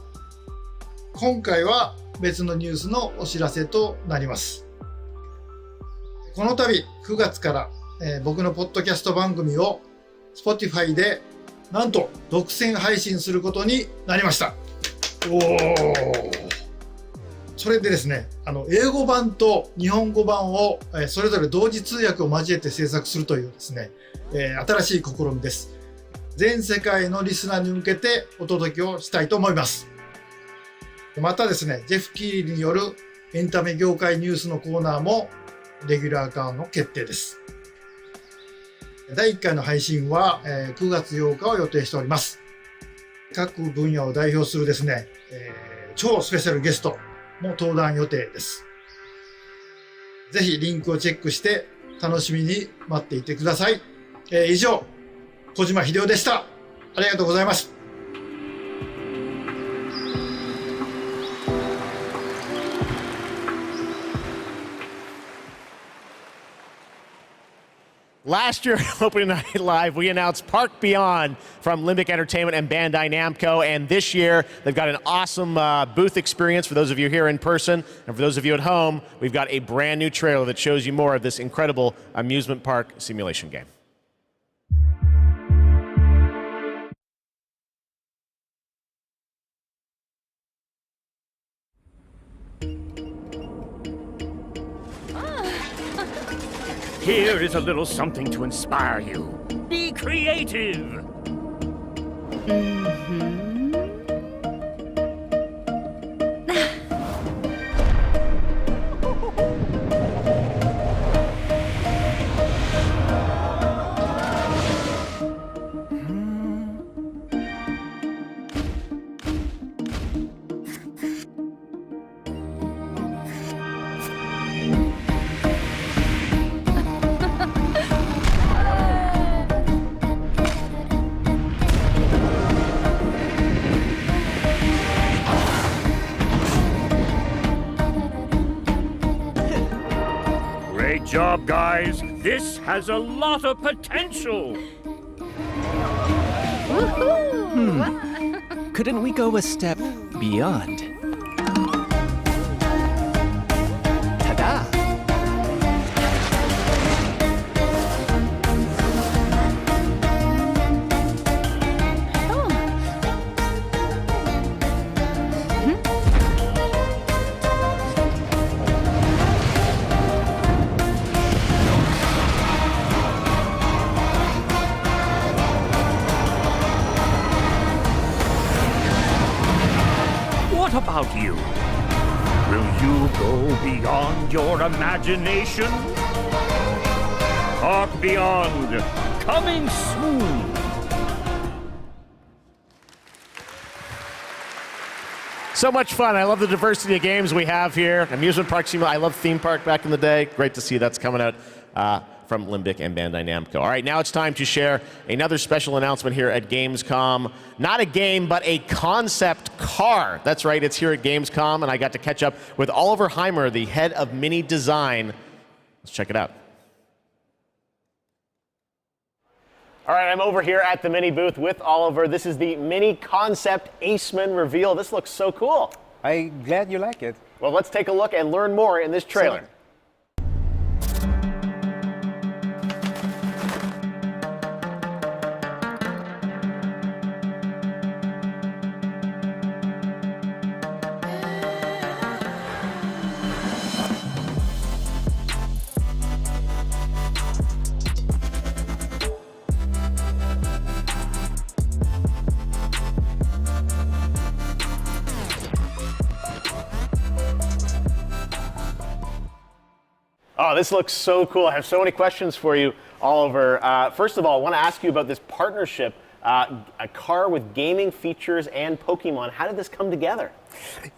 今回は別のニュースのお知らせとなります。この度9月から、僕のポッドキャスト番組を Spotify でなんと独占配信することになりました。おー。それでですね、英語版と日本語版をそれぞれ同時通訳を交えて制作するというですね、新しい試みです。全世界のリスナーに向けてお届けをしたいと思います。またですね、ジェフ・キーリーによるエンタメ業界ニュースのコーナーもレギュラー化の決定です。第1回の配信は9月8日を予定しております。各分野を代表するですね、超スペシャルゲストも登壇予定です。ぜひリンクをチェックして楽しみに待っていてください。以上、小島秀夫でした。ありがとうございます。Last year, opening night live, we announced Park Beyond from Limbic Entertainment and Bandai Namco. And this year, they've got an awesome booth experience for those of you here in person. And for those of you at home, we've got a brand new trailer that shows you more of this incredible amusement park simulation game. Here is a little something to inspire you. Be creative! Great job, guys. This has a lot of potential. Couldn't we go a step beyond? Ta-da! What about you? Will you go beyond your imagination? Talk Beyond, coming soon. So much fun. I love the diversity of games we have here. Amusement Park Simulator. I love Theme Park back in the day. Great to see that's coming out from Limbic and Bandai Namco. All right, now it's time to share another special announcement here at Gamescom. Not a game, but a concept car. That's right, it's here at Gamescom, and I got to catch up with Oliver Heimer, the head of Mini Design. Let's check it out. All right, I'm over here at the Mini booth with Oliver. This is the Mini Concept Aceman reveal. This looks so cool. I'm glad you like it. Well, let's take a look and learn more in this trailer. Oh, this looks so cool. I have so many questions for you, Oliver. First of all, I want to ask you about this partnership, a car with gaming features and Pokemon. How did this come together?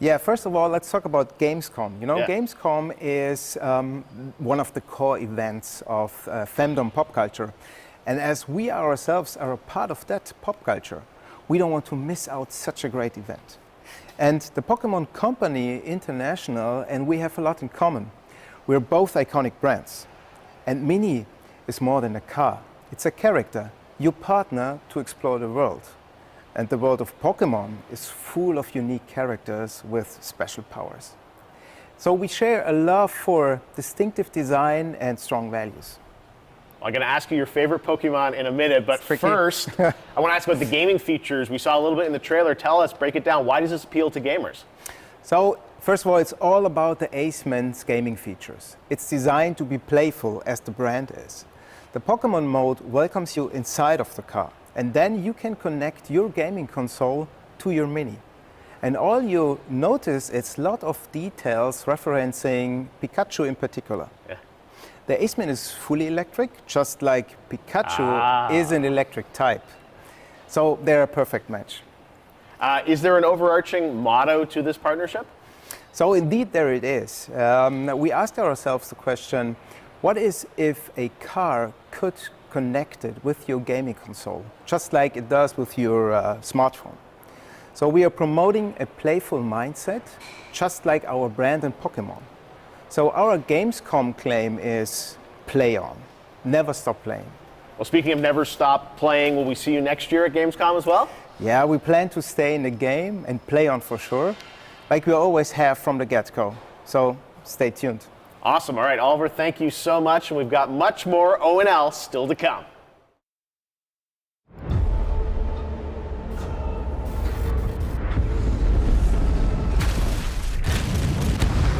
Yeah, first of all, let's talk about Gamescom. You know, Gamescom is one of the core events of fandom pop culture. And as we ourselves are a part of that pop culture, we don't want to miss out such a great event. And the Pokemon Company International and we have a lot in common. We're both iconic brands. And Mini is more than a car. It's a character, your partner to explore the world. And the world of Pokemon is full of unique characters with special powers. So we share a love for distinctive design and strong values. I'm going to ask you your favorite Pokemon in a minute, but first, I want to ask about the gaming features. We saw a little bit in the trailer. Tell us, break it down. Why does this appeal to gamers? So, first of all, it's all about the Aceman's gaming features. It's designed to be playful, as the brand is. The Pokemon mode welcomes you inside of the car, and then you can connect your gaming console to your Mini. And all you notice is a lot of details referencing Pikachu in particular. Yeah. The Aceman is fully electric, just like Pikachu is an electric type. So they're a perfect match. Is there an overarching motto to this partnership? So indeed there it is. We asked ourselves the question, what is if a car could connect it with your gaming console, just like it does with your smartphone? So we are promoting a playful mindset, just like our brand in Pokemon. So our Gamescom claim is play on, never stop playing. Well, speaking of never stop playing, will we see you next year at Gamescom as well? Yeah, we plan to stay in the game and play on for sure, like we always have from the get-go. So stay tuned. Awesome. All right, Oliver, thank you so much. And we've got much more O&L still to come.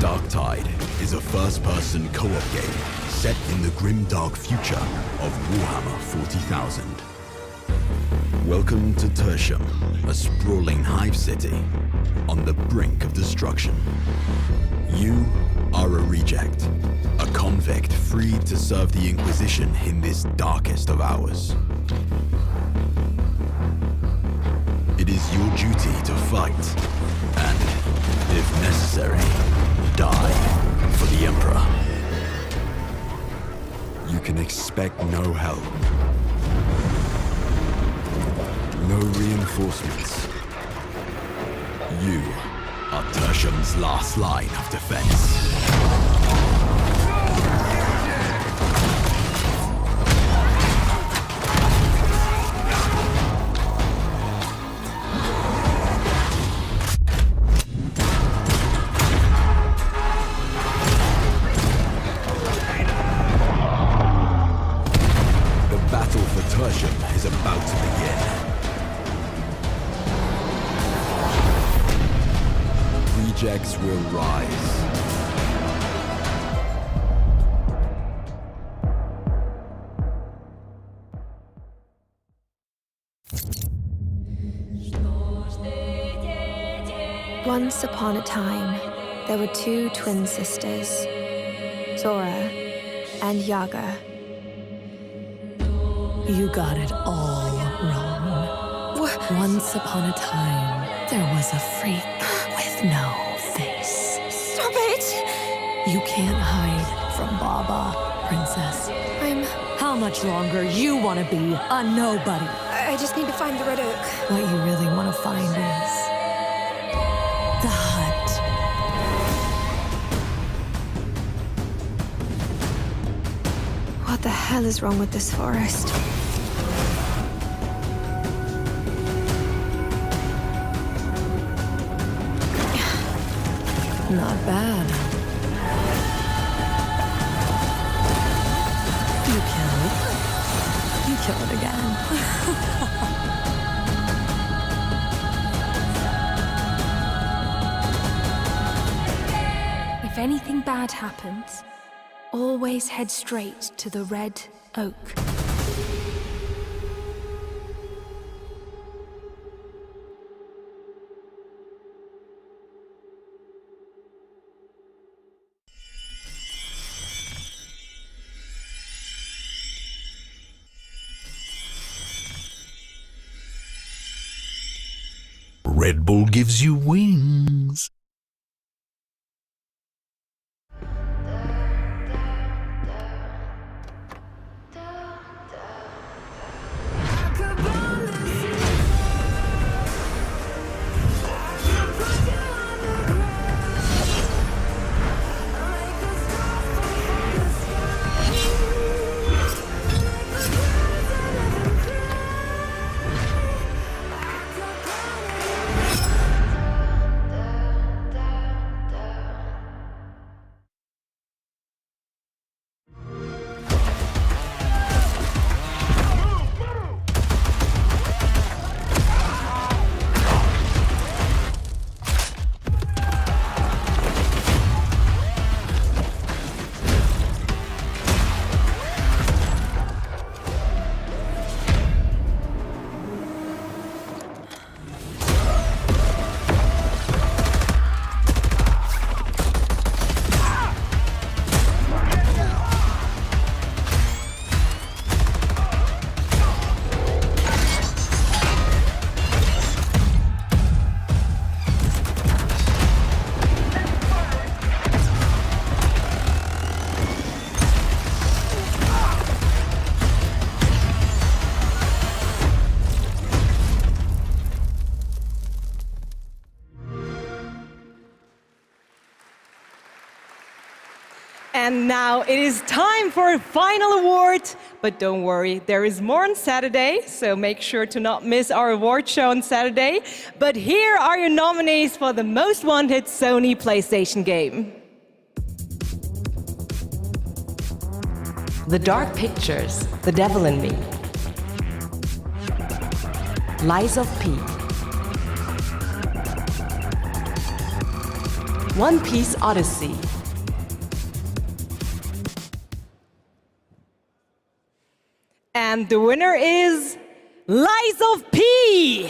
Darktide is a first-person co-op game set in the grim-dark future of Warhammer 40,000. Welcome to Tertium, a sprawling hive city on the brink of destruction. You are a reject, a convict freed to serve the Inquisition in this darkest of hours. It is your duty to fight, and, if necessary, die for the Emperor. You can expect no help. No reinforcements. You are Tertium's last line of defense. The battle for Tertium is about to begin. Rejects will rise. Once upon a time, there were two twin sisters, Sora, and Yaga. You got it all wrong. Once upon a time, there was a freak with no face. Stop it! You can't hide from Baba, Princess. How much longer you want to be a nobody? I just need to find the Red Oak. What you really want to find is the hut. What the hell is wrong with this forest? Not bad. You kill it. You kill it again. If anything bad happens, always head straight to the Red Oak. Red Bull gives you wings. And now it is time for a final award. But don't worry, there is more on Saturday, so make sure to not miss our award show on Saturday. But here are your nominees for the most wanted Sony PlayStation game. The Dark Pictures, The Devil in Me. Lies of P. One Piece Odyssey. And the winner is Lies of P.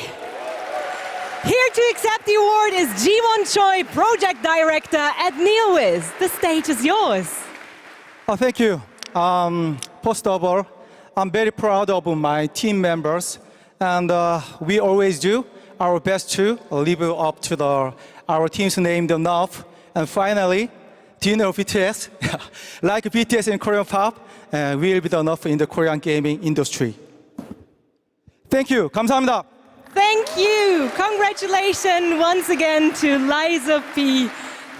Here to accept the award is Ji-won Choi, Project Director at NeoWiz. The stage is yours. Oh, thank you. First of all, I'm very proud of my team members, and we always do our best to live up to our team's name enough. And finally, do you know BTS? Like BTS in Korean pop, will be enough in the Korean gaming industry. Thank you. 감사합니다. Thank you. Congratulations once again to Lies of P.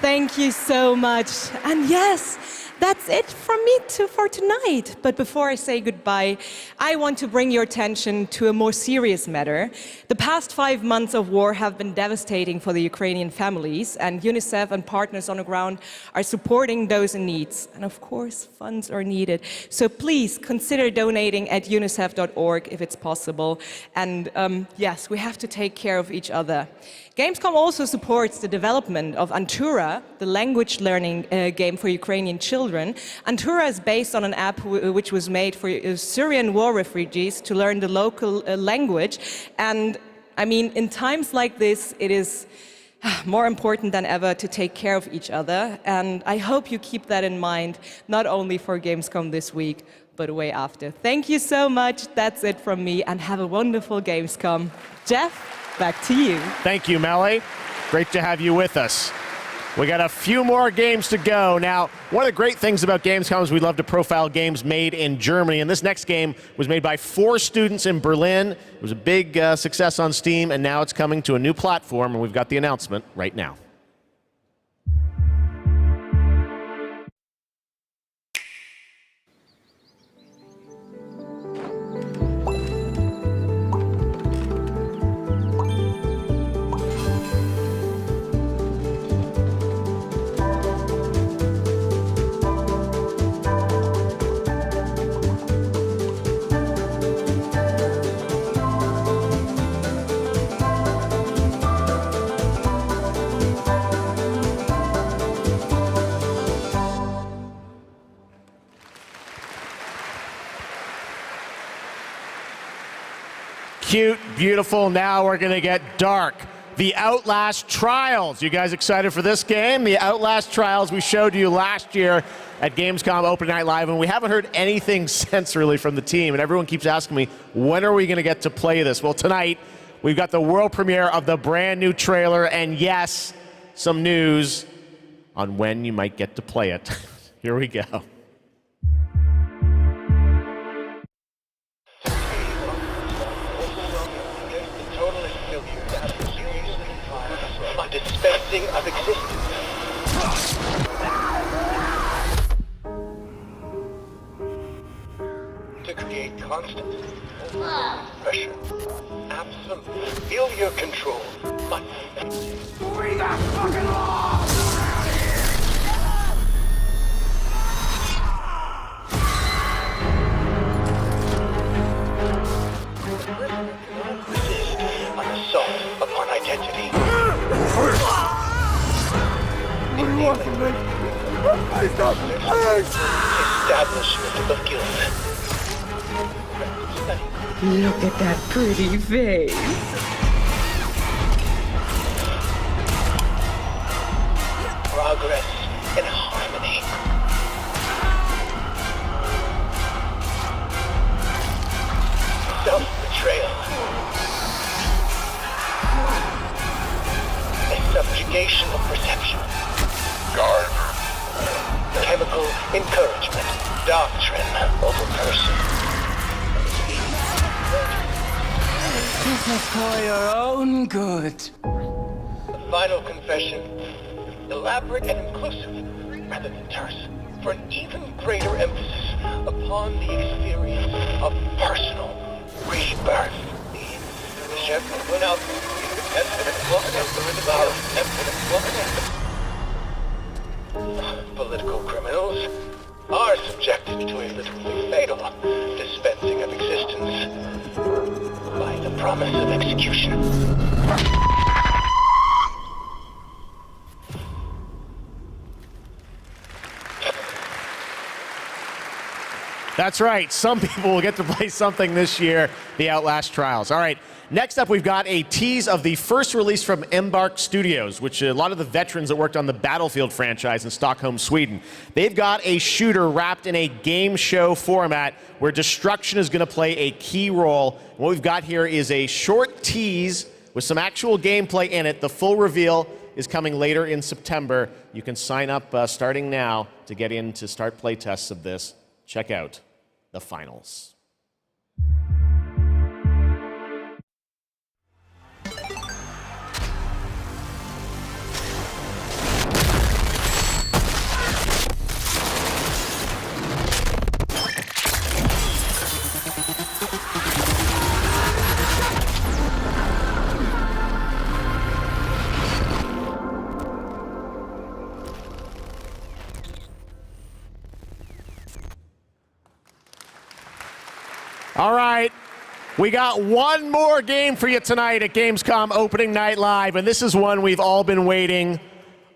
Thank you so much. And yes, that's it from me for tonight. But before I say goodbye, I want to bring your attention to a more serious matter. The past 5 months of war have been devastating for the Ukrainian families, and UNICEF and partners on the ground are supporting those in need. And of course, funds are needed. So please consider donating at unicef.org if it's possible. And yes, we have to take care of each other. Gamescom also supports the development of Antura, the language learning game for Ukrainian children. Antura is based on an app which was made for Syrian war refugees to learn the local language. And I mean, in times like this, it is more important than ever to take care of each other. And I hope you keep that in mind, not only for Gamescom this week, but way after. Thank you so much. That's it from me, and have a wonderful Gamescom. Geoff, back to you. Thank you, Melly. Great to have you with us. We got a few more games to go. Now, one of the great things about Gamescom is we love to profile games made in Germany, and this next game was made by 4 students in Berlin. It was a big success on Steam, and now it's coming to a new platform, and we've got the announcement right now. Cute, beautiful, now we're gonna get dark. The Outlast Trials. You guys excited for this game? The Outlast Trials we showed you last year at Gamescom Open Night Live, and we haven't heard anything since really from the team, and everyone keeps asking me, when are we gonna get to play this? Well, tonight, we've got the world premiere of the brand new trailer, and yes, some news on when you might get to play it. Here we go. Dispensing of existence. To create constant pressure. Absolute. Feel your control. But we got fucking law! Resist an assault upon identity. Establishment of guilt. Look at that pretty face. Progress and harmony. Self-betrayal. A subjugation of perception. Guard. Chemical encouragement. Doctrine over person. This is for your own good. The final confession. Elaborate and inclusive, rather than terse, for an even greater emphasis upon the experience of personal rebirth. Political criminals are subjected to a literally fatal dispensing of existence by the promise of execution. That's right. Some people will get to play something this year, the Outlast Trials. All right. Next up, we've got a tease of the first release from Embark Studios, which a lot of the veterans that worked on the Battlefield franchise in Stockholm, Sweden. They've got a shooter wrapped in a game show format where destruction is going to play a key role. What we've got here is a short tease with some actual gameplay in it. The full reveal is coming later in September. You can sign up starting now to get in to start playtests of this. Check out the finals. All right, we got one more game for you tonight at Gamescom Opening Night Live, and this is one we've all been waiting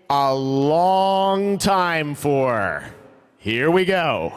a long time for. Here we go.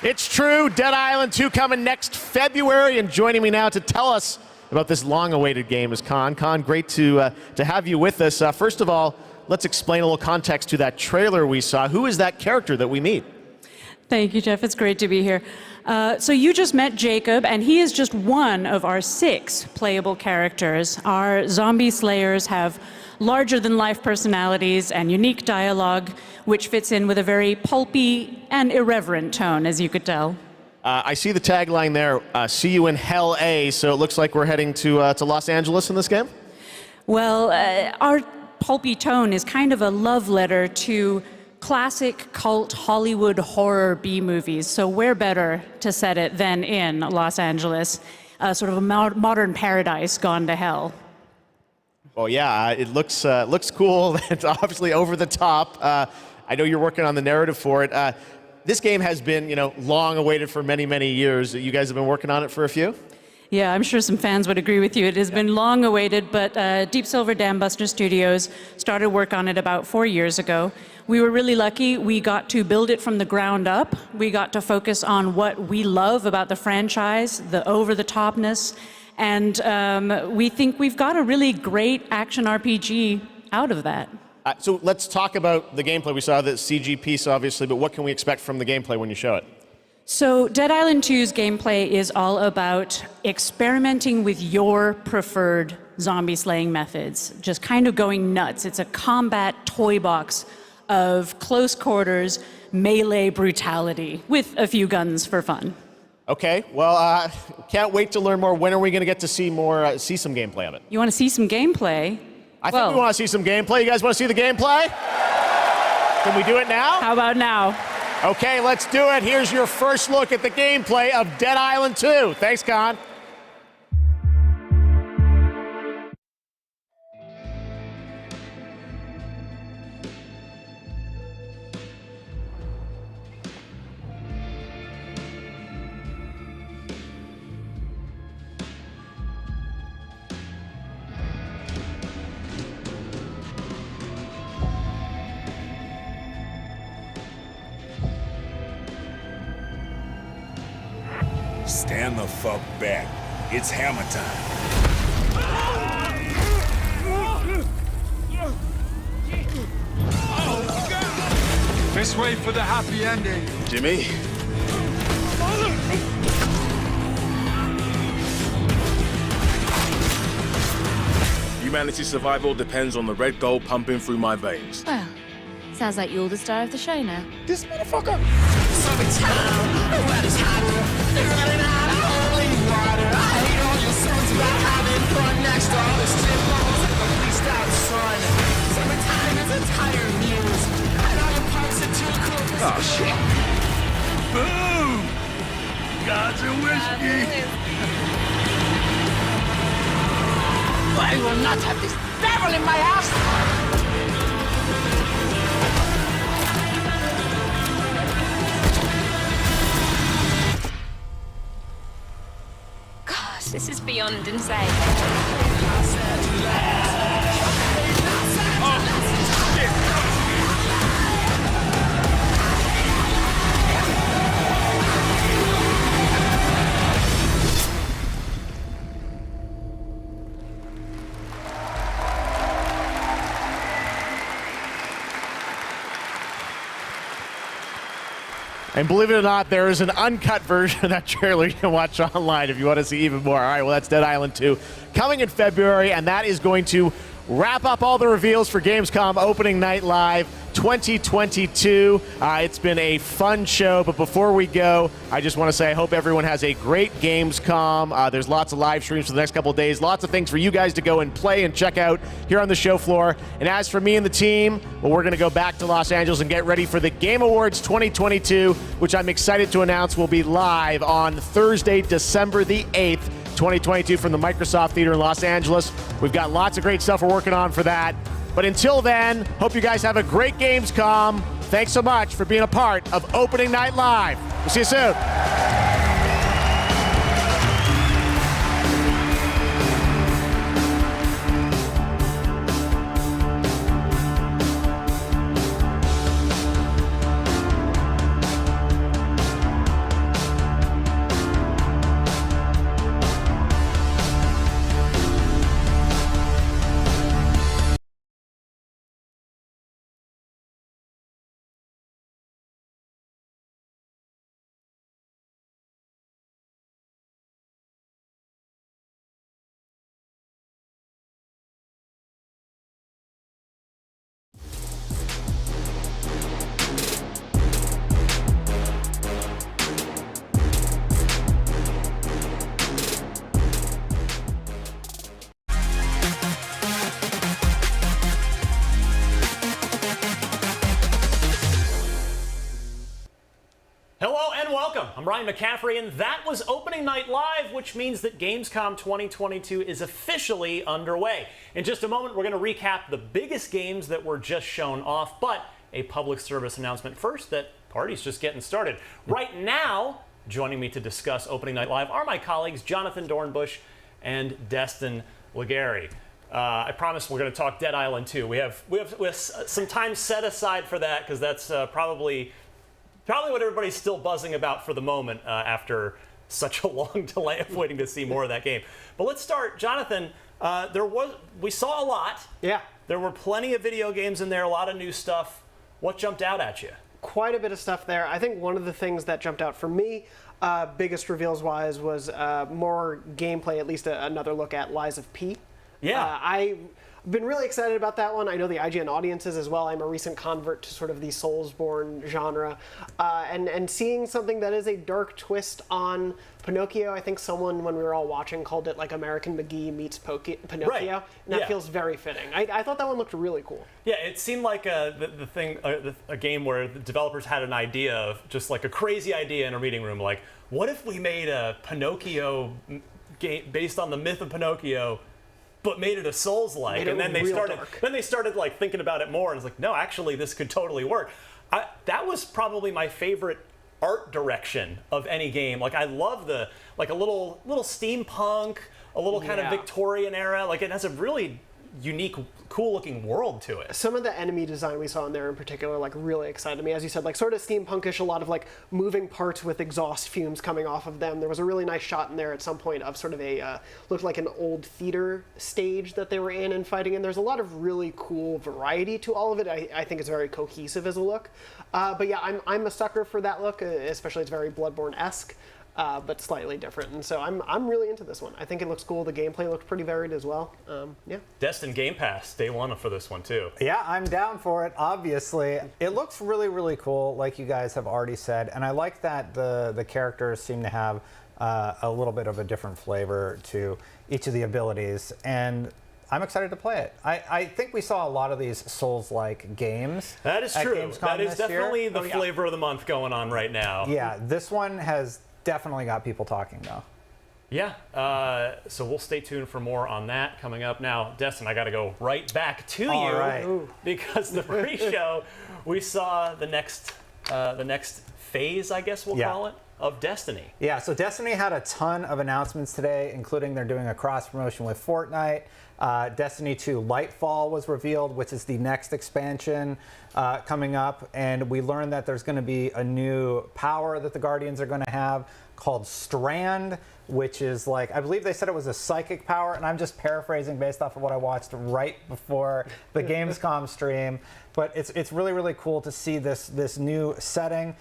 It's true, Dead Island 2 coming next February, and joining me now to tell us about this long-awaited game is Con. Con, great to have you with us. First of all, let's explain a little context to that trailer we saw. Who is that character that we meet? Thank you, Geoff. It's great to be here. So you just met Jacob, and he is just one of our 6 playable characters. Our zombie slayers have larger-than-life personalities and unique dialogue, which fits in with a very pulpy and irreverent tone, as you could tell. I see the tagline there, see you in Hell A, so it looks like we're heading to Los Angeles in this game? Well, our pulpy tone is kind of a love letter to classic cult Hollywood horror B-movies, so where better to set it than in Los Angeles, sort of a modern paradise gone to hell. Well, yeah, it looks cool. It's obviously over the top. I know you're working on the narrative for it. This game has been, long awaited for many, many years. You guys have been working on it for a few? Yeah, I'm sure some fans would agree with you. It has been long awaited, but Deep Silver Dam Buster Studios started work on it about 4 years ago. We were really lucky. We got to build it from the ground up. We got to focus on what we love about the franchise, the over-the-topness, and we think we've got a really great action RPG out of that. So let's talk about the gameplay. We saw the CG piece, obviously, but what can we expect from the gameplay when you show it? So Dead Island 2's gameplay is all about experimenting with your preferred zombie slaying methods, just kind of going nuts. It's a combat toy box of close quarters, melee brutality with a few guns for fun. Okay, well, can't wait to learn more. When are we going to get to see more, see some gameplay of it? You want to see some gameplay? I think we want to see some gameplay. You guys want to see the gameplay? Can we do it now? How about now? Okay, let's do it. Here's your first look at the gameplay of Dead Island 2. Thanks, Con. Stand the fuck back. It's hammer time. Let's wait for the happy ending. Jimmy? Humanity's survival depends on the red gold pumping through my veins. Well, sounds like you're the star of the show now. This motherfucker! Oh, shit. Boom! Gods and whiskey. I will not have this devil in my house! Gosh, this is beyond insane. And believe it or not, there is an uncut version of that trailer you can watch online if you want to see even more. All right, well, that's Dead Island 2 coming in February, and that is going to wrap up all the reveals for Gamescom Opening Night Live 2022. It's been a fun show, but before we go, I just want to say I hope everyone has a great Gamescom. There's lots of live streams for the next couple of days, lots of things for you guys to go and play and check out here on the show floor. And as for me and the team, well, we're going to go back to Los Angeles and get ready for the Game Awards 2022, which I'm excited to announce will be live on Thursday, December the 8th, 2022 from the Microsoft Theater in Los Angeles. We've got lots of great stuff we're working on for that. But until then, hope you guys have a great Gamescom. Thanks so much for being a part of Opening Night Live. We'll see you soon. Hello and welcome. I'm Ryan McCaffrey, and that was Opening Night Live, which means that Gamescom 2022 is officially underway. In just a moment, we're going to recap the biggest games that were just shown off, but a public service announcement first that party's just getting started. Right now, joining me to discuss Opening Night Live are my colleagues Jonathan Dornbush and Destin Legary. I promise we're going to talk Dead Island 2. We have some time set aside for that because that's probably what everybody's still buzzing about for the moment after such a long delay of waiting to see more of that game. But let's start, Jonathan. We saw a lot. Yeah. There were plenty of video games in there, a lot of new stuff. What jumped out at you? Quite a bit of stuff there. I think one of the things that jumped out for me, biggest reveals wise, was more gameplay, at least another look at Lies of P. Yeah. I've been really excited about that one. I know the IGN audiences as well. I'm a recent convert to sort of the Soulsborne genre. And seeing something that is a dark twist on Pinocchio, I think someone, when we were all watching, called it like American McGee meets Pinocchio. Right. And that feels very fitting. I thought that one looked really cool. Yeah, it seemed like a game where the developers had an idea of just like a crazy idea in a reading room. Like, what if we made a Pinocchio game based on the myth of Pinocchio, but made it a Souls-like? And then they started like thinking about it more, and it's like, no, actually, this could totally work. That was probably my favorite art direction of any game. Like, I love a little steampunk, a little kind of Victorian era. Like, it has a really unique, cool-looking world to it. Some of the enemy design we saw in there in particular, like, really excited me. As you said, like, sort of steampunkish, a lot of, like, moving parts with exhaust fumes coming off of them. There was a really nice shot in there at some point of sort of a, looked like an old theater stage that they were in and fighting in. There's a lot of really cool variety to all of it. I think it's very cohesive as a look. But yeah, I'm a sucker for that look, especially it's very Bloodborne-esque. But slightly different, and so I'm really into this one. I think it looks cool. The gameplay looked pretty varied as well. Yeah. Destin Game Pass, day one for this one too. Yeah, I'm down for it. Obviously, it looks really, really cool, like you guys have already said, and I like that the characters seem to have a little bit of a different flavor to each of the abilities, and I'm excited to play it. I think we saw a lot of these Souls-like games. That is true. Gamescom That is this definitely year. the flavor of the month going on right now. Yeah, this one has definitely got people talking though. Yeah, so we'll stay tuned for more on that coming up. Now, Destin, I got to go right back to you right. because the pre-show we saw the next phase, I guess we'll call it, of Destiny. Yeah, so Destiny had a ton of announcements today, including they're doing a cross promotion with Fortnite. Destiny 2 Lightfall was revealed, which is the next expansion coming up, and we learned that there's going to be a new power that the Guardians are going to have called Strand, which is like, I believe they said it was a psychic power, and I'm just paraphrasing based off of what I watched right before the Gamescom stream, but it's really, really cool to see this new setting.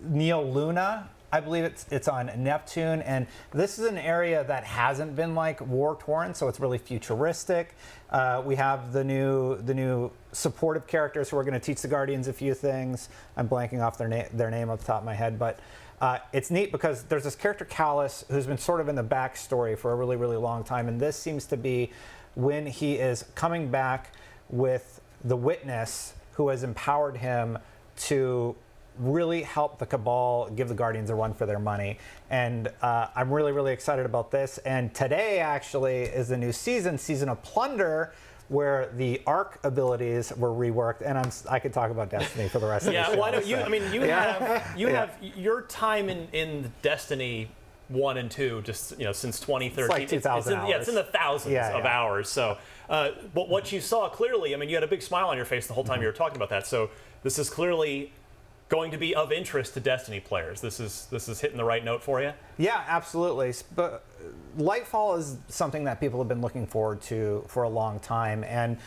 Neo Luna, I believe it's on Neptune, and this is an area that hasn't been like war-torn, so it's really futuristic. We have the new supportive characters who are going to teach the Guardians a few things. I'm blanking off their name off the top of my head, but it's neat because there's this character Callus who's been sort of in the backstory for a really, really long time, and this seems to be when he is coming back with the Witness who has empowered him to really help the Cabal give the Guardians a run for their money. And I'm really, really excited about this. And today actually is the new Season of Plunder, where the Arc abilities were reworked. And I could talk about Destiny for the rest of the show. Yeah, why don't you? I mean, you have your time in Destiny 1 and 2 just since 2013. It's like 2,000 hours. Yeah, it's in the thousands of hours. So, but what you saw clearly, I mean, you had a big smile on your face the whole time you were talking about that. So this is clearly going to be of interest to Destiny players. This is hitting the right note for you? Yeah, absolutely. But Lightfall is something that people have been looking forward to for a long time. And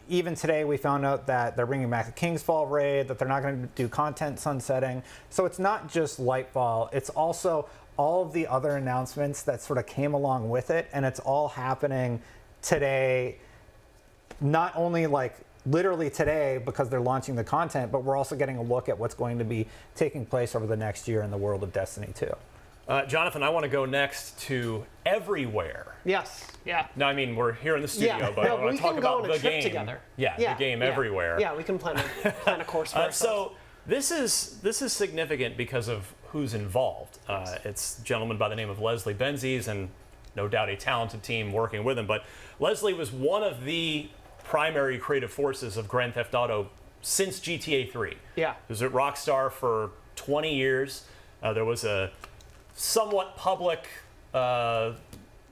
even today we found out that they're bringing back the Kingsfall raid, that they're not going to do content sunsetting. So it's not just Lightfall, it's also all of the other announcements that sort of came along with it. And it's all happening today, not only like literally today because they're launching the content, but we're also getting a look at what's going to be taking place over the next year in the world of Destiny 2. Jonathan, I want to go next to Everywhere. Yes. Yeah. No, I mean, we're here in the studio, but I want to talk about the game together. Yeah, the game Everywhere. Yeah, we can plan a course for ourselves. So this is significant because of who's involved. It's a gentleman by the name of Leslie Benzies, and no doubt a talented team working with him. But Leslie was one of the primary creative forces of Grand Theft Auto since GTA 3. Yeah. He was at Rockstar for 20 years. There was a somewhat public, wound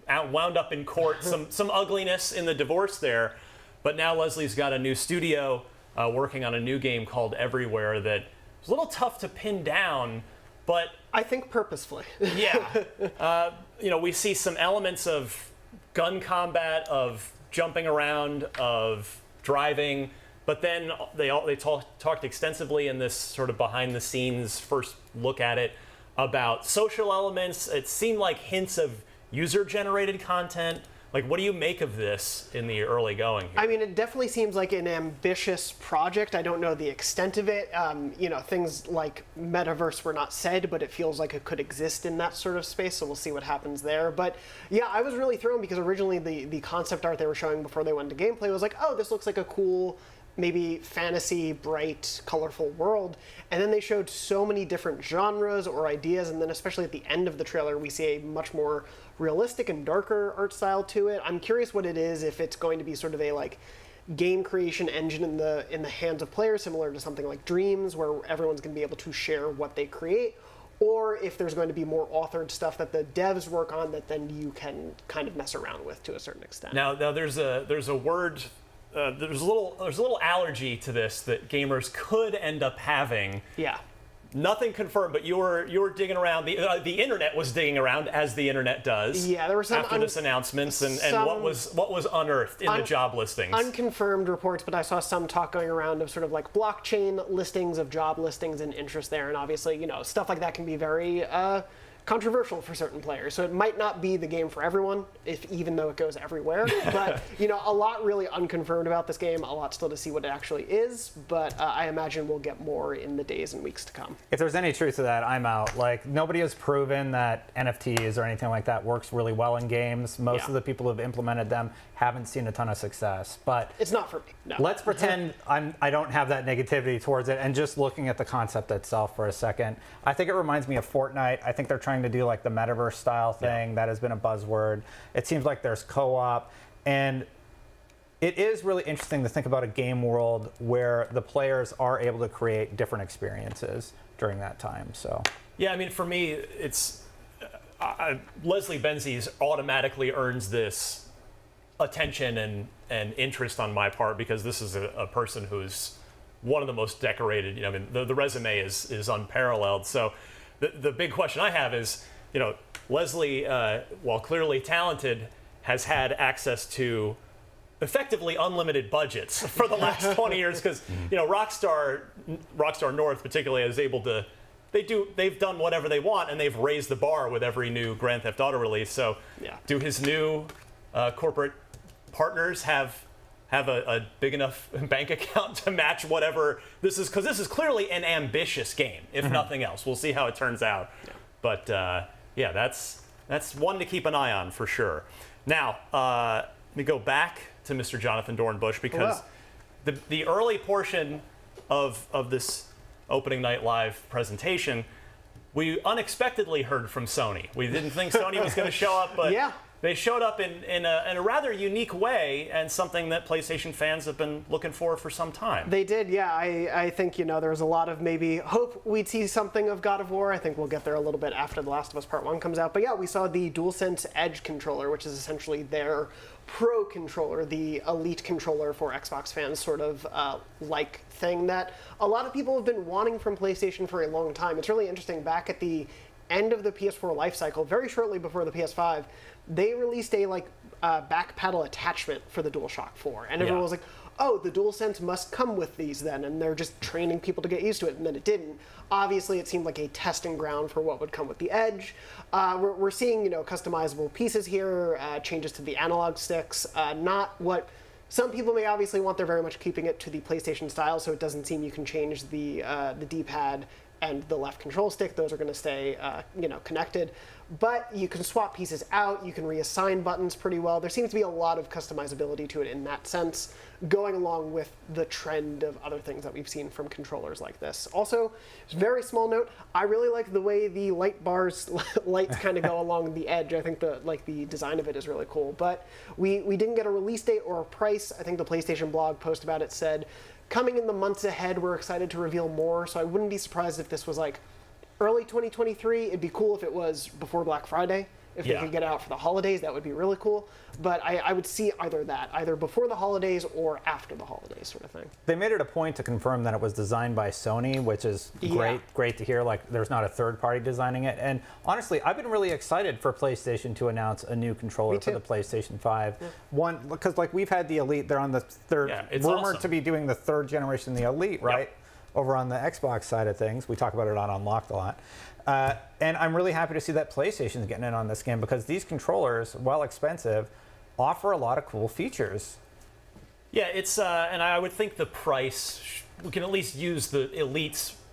up in court, some ugliness in the divorce there. But now Leslie's got a new studio working on a new game called Everywhere that is a little tough to pin down, but I think purposefully. Yeah. We see some elements of gun combat, of jumping around, of driving, but then they talked extensively in this sort of behind the scenes first look at it about social elements. It seemed like hints of user generated content. Like, what do you make of this in the early going here? I mean, it definitely seems like an ambitious project. I don't know the extent of it. Things like metaverse were not said, but it feels like it could exist in that sort of space, so we'll see what happens there. But yeah, I was really thrown because originally the concept art they were showing before they went into gameplay was like, oh, this looks like a cool, maybe fantasy, bright, colorful world. And then they showed so many different genres or ideas, and then especially at the end of the trailer, we see a much more realistic and darker art style to it. I'm curious what it is, if it's going to be sort of a like game creation engine in the hands of players, similar to something like Dreams, where everyone's going to be able to share what they create, or if there's going to be more authored stuff that the devs work on that then you can kind of mess around with to a certain extent. Now there's a word, there's a little allergy to this that gamers could end up having. Yeah. Nothing confirmed, but you were digging around. The internet was digging around, as the internet does. Yeah, there were some after this announcements, and what was unearthed in the job listings. Unconfirmed reports, but I saw some talk going around of sort of like blockchain listings of job listings and interest there, and obviously, stuff like that can be very controversial for certain players. So it might not be the game for everyone, even though it goes everywhere. But a lot really unconfirmed about this game. A lot still to see what it actually is. But I imagine we'll get more in the days and weeks to come. If there's any truth to that, I'm out. Like, nobody has proven that NFTs or anything like that works really well in games. Most of the people who have implemented them haven't seen a ton of success. But it's not for me. No. Let's pretend I don't have that negativity towards it, and just looking at the concept itself for a second, I think it reminds me of Fortnite. I think they're trying to do like the metaverse style thing. That has been a buzzword. It seems like there's co-op, and it is really interesting to think about a game world where the players are able to create different experiences during that time. So yeah, I mean, for me, it's Leslie Benzies automatically earns this attention and interest on my part, because this is a person who's one of the most decorated. I mean, the resume is unparalleled. So the big question I have is, Leslie, while clearly talented, has had access to effectively unlimited budgets for the last 20 years, because Rockstar North particularly is able to. They've done whatever they want, and they've raised the bar with every new Grand Theft Auto release. So do his new corporate partners have a big enough bank account to match whatever this is? Because this is clearly an ambitious game, if nothing else. We'll see how it turns out. But that's one to keep an eye on for sure. Now, let me go back to Mr. Jonathan Dornbush, because the early portion of this opening night live presentation, we unexpectedly heard from Sony. We didn't think Sony was going to show up, but they showed up in a rather unique way, and something that PlayStation fans have been looking for some time. They did, yeah. I think, there was a lot of maybe hope we'd see something of God of War. I think we'll get there a little bit after The Last of Us Part 1 comes out. But yeah, we saw the DualSense Edge controller, which is essentially their Pro controller, the elite controller for Xbox fans, sort of like thing that a lot of people have been wanting from PlayStation for a long time. It's really interesting. Back at the end of the PS4 life cycle, very shortly before the PS5, they released a back paddle attachment for the DualShock 4, and everyone was like, oh, the DualSense must come with these then, and they're just training people to get used to it, and then it didn't. Obviously, it seemed like a testing ground for what would come with the Edge. We're seeing, customizable pieces here, changes to the analog sticks, not what some people may obviously want. They're very much keeping it to the PlayStation style, so it doesn't seem you can change the D-pad and the left control stick. Those are going to stay, connected. But you can swap pieces out. You can reassign buttons pretty well. There seems to be a lot of customizability to it in that sense, going along with the trend of other things that we've seen from controllers like this. Also, very small note, I really like the way the light bars, lights kind of go along the edge. I think the design of it is really cool. But we didn't get a release date or a price. I think the PlayStation blog post about it said, coming in the months ahead, we're excited to reveal more. So I wouldn't be surprised if this was like early 2023. It'd be cool if it was before Black Friday. If they could get it out for the holidays, that would be really cool. But I would see either before the holidays or after the holidays, sort of thing. They made it a point to confirm that it was designed by Sony, which is great to hear. Like, there's not a third party designing it. And honestly, I've been really excited for PlayStation to announce a new controller for the PlayStation 5. One, because we've had the Elite, they're on the third, rumored to be doing the third generation of the Elite, right? Over on the Xbox side of things. We talk about it on Unlocked a lot. And I'm really happy to see that PlayStation's getting in on this game, because these controllers, while expensive, offer a lot of cool features. Yeah, it's and I would think the price, we can at least use the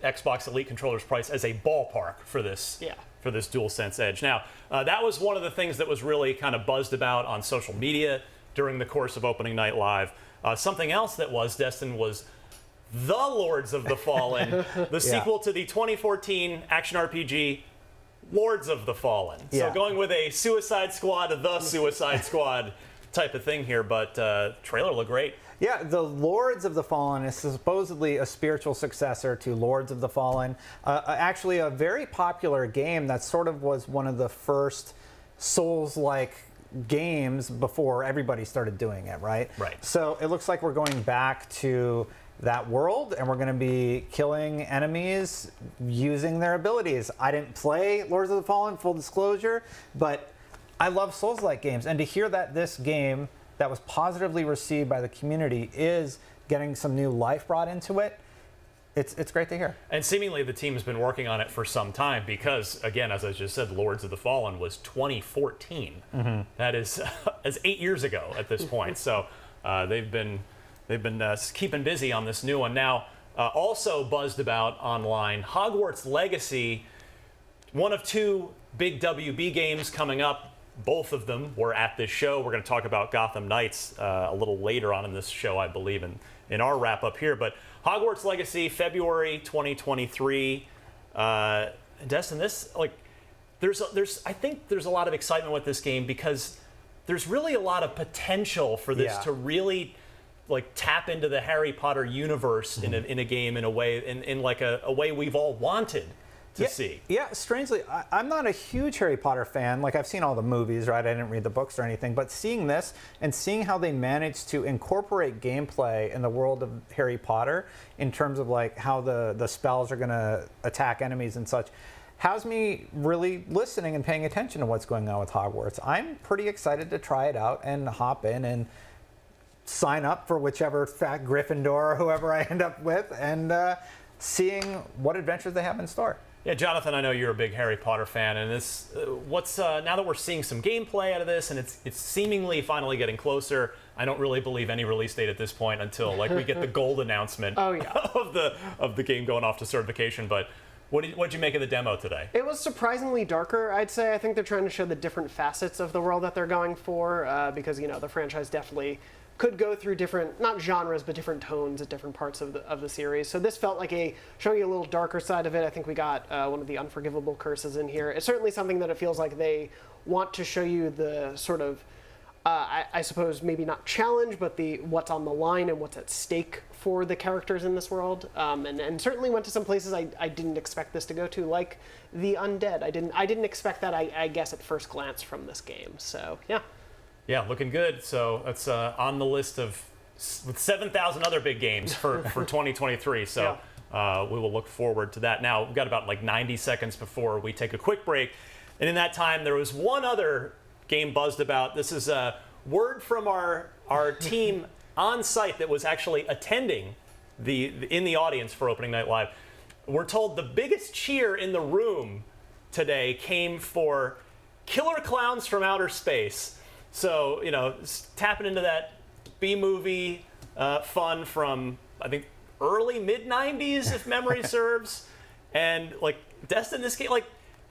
Xbox Elite controller's price as a ballpark for this. For this DualSense Edge. Now, that was one of the things that was really kind of buzzed about on social media during the course of opening night live. Something else that was, Destin, was The Lords of the Fallen, the sequel to the 2014 action RPG Lords of the Fallen. So going with a Suicide Squad, the Suicide Squad type of thing here, but trailer looked great. Yeah, the Lords of the Fallen is supposedly a spiritual successor to Lords of the Fallen. Actually, a very popular game that sort of was one of the first Souls-like games before everybody started doing it, right? Right. So it looks like we're going back to that world, and we're going to be killing enemies using their abilities. I didn't play Lords of the Fallen, full disclosure, but I love Souls-like games, and to hear that this game that was positively received by the community is getting some new life brought into it, it's great to hear. And seemingly the team has been working on it for some time because, again, as I just said, Lords of the Fallen was 2014. Mm-hmm. That is 8 years ago at this point. So they've been keeping busy on this new one. Now, also buzzed about online, Hogwarts Legacy, one of two big WB games coming up. Both of them were at this show. We're going to talk about Gotham Knights a little later on in this show, I believe, in our wrap up here. But Hogwarts Legacy, February 2023. Destin, this I think there's a lot of excitement with this game because there's really a lot of potential for this to really tap into the Harry Potter universe in a game in a way in like a way we've all wanted to see. Yeah, strangely, I'm not a huge Harry Potter fan. Like, I've seen all the movies, right? I didn't read the books or anything, but seeing this and seeing how they managed to incorporate gameplay in the world of Harry Potter in terms of like how the spells are going to attack enemies and such has me really listening and paying attention to what's going on with Hogwarts. I'm pretty excited to try it out and hop in and sign up for whichever fat Gryffindor or whoever I end up with and seeing what adventures they have in store. Yeah, Jonathan, I know you're a big Harry Potter fan, and this, now that we're seeing some gameplay out of this, and it's seemingly finally getting closer. I don't really believe any release date at this point until we get the gold announcement of the game going off to certification. But what'd you make of the demo today? It was surprisingly darker, I'd say. I think they're trying to show the different facets of the world that they're going for, because the franchise definitely could go through different, not genres, but different tones at different parts of the series. So this felt like showing you a little darker side of it. I think we got one of the unforgivable curses in here. It's certainly something that it feels like they want to show you the sort of, I suppose maybe not challenge, but what's on the line and what's at stake for the characters in this world. And certainly went to some places I didn't expect this to go to, like the undead. I didn't expect that, I guess, at first glance from this game. So yeah. Yeah, looking good. So that's on the list with 7,000 other big games for 2023. So we will look forward to that. Now, we've got about 90 seconds before we take a quick break. And in that time, there was one other game buzzed about. This is a word from our team on site that was actually attending in the audience for Opening Night Live. We're told the biggest cheer in the room today came for Killer Clowns from Outer Space. So, tapping into that B-movie fun from, I think, early, mid-90s, if memory serves. And, Destin, this game,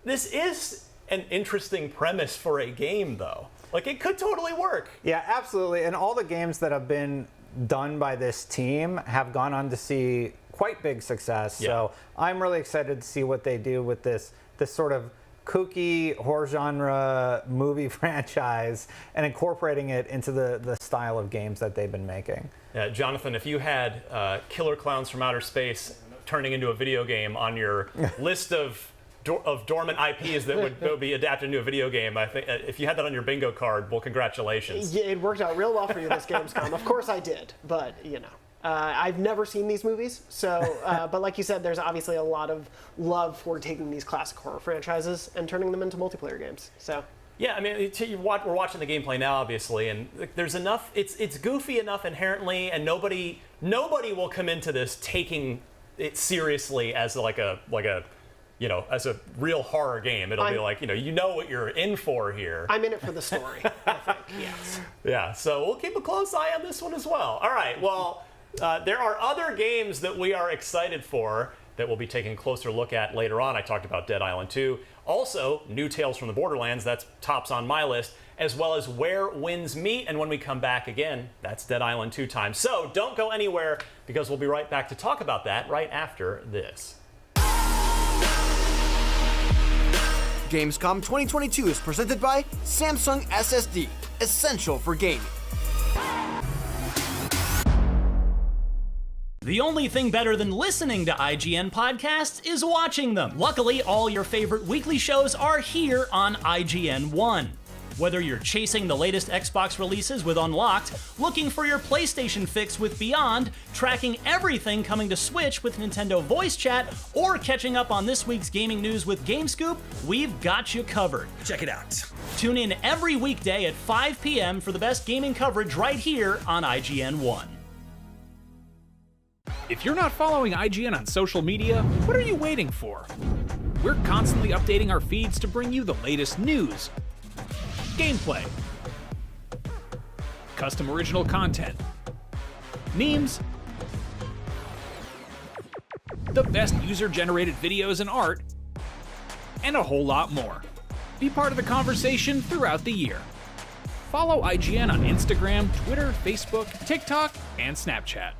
this is an interesting premise for a game, though. It could totally work. Yeah, absolutely. And all the games that have been done by this team have gone on to see quite big success. Yeah. So I'm really excited to see what they do with this sort of kooky horror genre movie franchise and incorporating it into the style of games that they've been making. Yeah, Jonathan, if you had Killer Clowns from Outer Space turning into a video game on your list of dormant IPs that would be adapted into a video game, I think if you had that on your bingo card, well, congratulations. Yeah, it worked out real well for you this Gamescom. Of course I did, but I've never seen these movies, so but like you said, there's obviously a lot of love for taking these classic horror franchises and turning them into multiplayer games. So yeah, I mean, we're watching the gameplay now, obviously, and there's enough. It's goofy enough inherently, and nobody will come into this taking it seriously as a as a real horror game. It'll be what you're in for here. I'm in it for the story, I think. Yes. Yeah. So we'll keep a close eye on this one as well. All right. Well. There are other games that we are excited for that we'll be taking a closer look at later on. I talked about Dead Island 2. Also, new Tales from the Borderlands, that's tops on my list, as well as Where Winds Meet. And when we come back again, that's Dead Island 2 time. So don't go anywhere because we'll be right back to talk about that right after this. Gamescom 2022 is presented by Samsung SSD, essential for gaming. The only thing better than listening to IGN podcasts is watching them. Luckily, all your favorite weekly shows are here on IGN One. Whether you're chasing the latest Xbox releases with Unlocked, looking for your PlayStation fix with Beyond, tracking everything coming to Switch with Nintendo Voice Chat, or catching up on this week's gaming news with GameScoop, we've got you covered. Check it out. Tune in every weekday at 5 p.m. for the best gaming coverage right here on IGN One. If you're not following IGN on social media, what are you waiting for? We're constantly updating our feeds to bring you the latest news, gameplay, custom original content, memes, the best user-generated videos and art, and a whole lot more. Be part of the conversation throughout the year. Follow IGN on Instagram, Twitter, Facebook, TikTok, and Snapchat.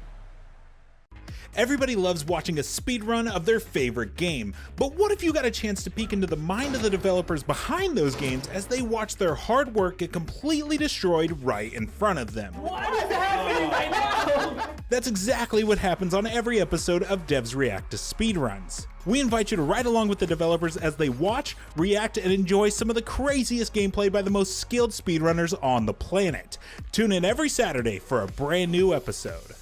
Everybody loves watching a speedrun of their favorite game, but what if you got a chance to peek into the mind of the developers behind those games as they watch their hard work get completely destroyed right in front of them? What is happening right now? That's exactly what happens on every episode of Devs React to Speedruns. We invite you to ride along with the developers as they watch, react, and enjoy some of the craziest gameplay by the most skilled speedrunners on the planet. Tune in every Saturday for a brand new episode.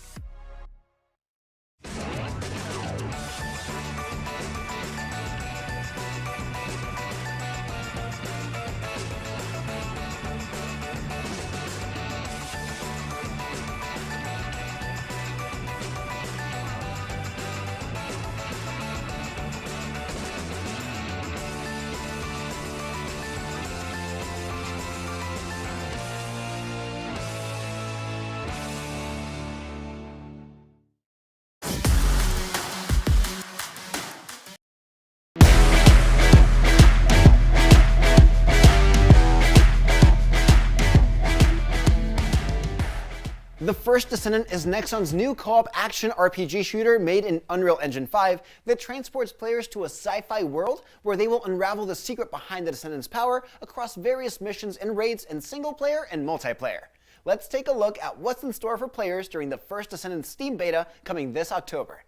The First Descendant is Nexon's new co-op action RPG shooter made in Unreal Engine 5 that transports players to a sci-fi world where they will unravel the secret behind the Descendant's power across various missions and raids in single player and multiplayer. Let's take a look at what's in store for players during the First Descendant Steam beta coming this October.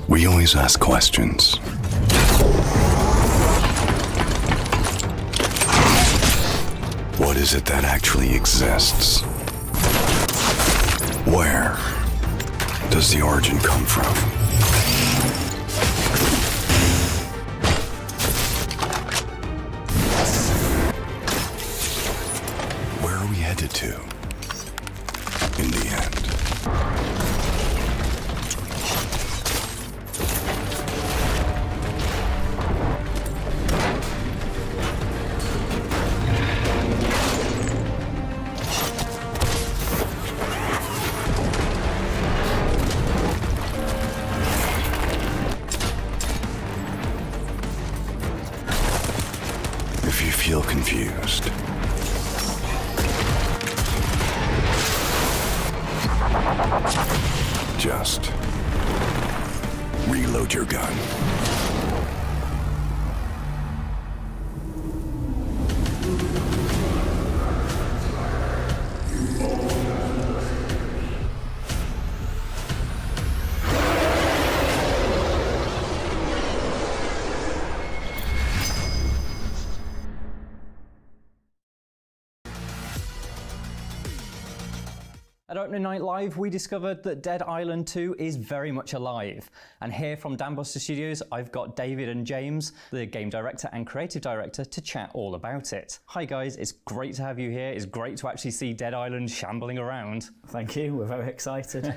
We always ask questions. What is it that actually exists? Where does the origin come from? Where are we headed to in the end? If you feel confused, just reload your gun. At Opening Night Live, we discovered that Dead Island 2 is very much alive. And here from Dambuster Studios, I've got David and James, the game director and creative director, to chat all about it. Hi guys, it's great to have you here. It's great to actually see Dead Island shambling around. Thank you, we're very excited.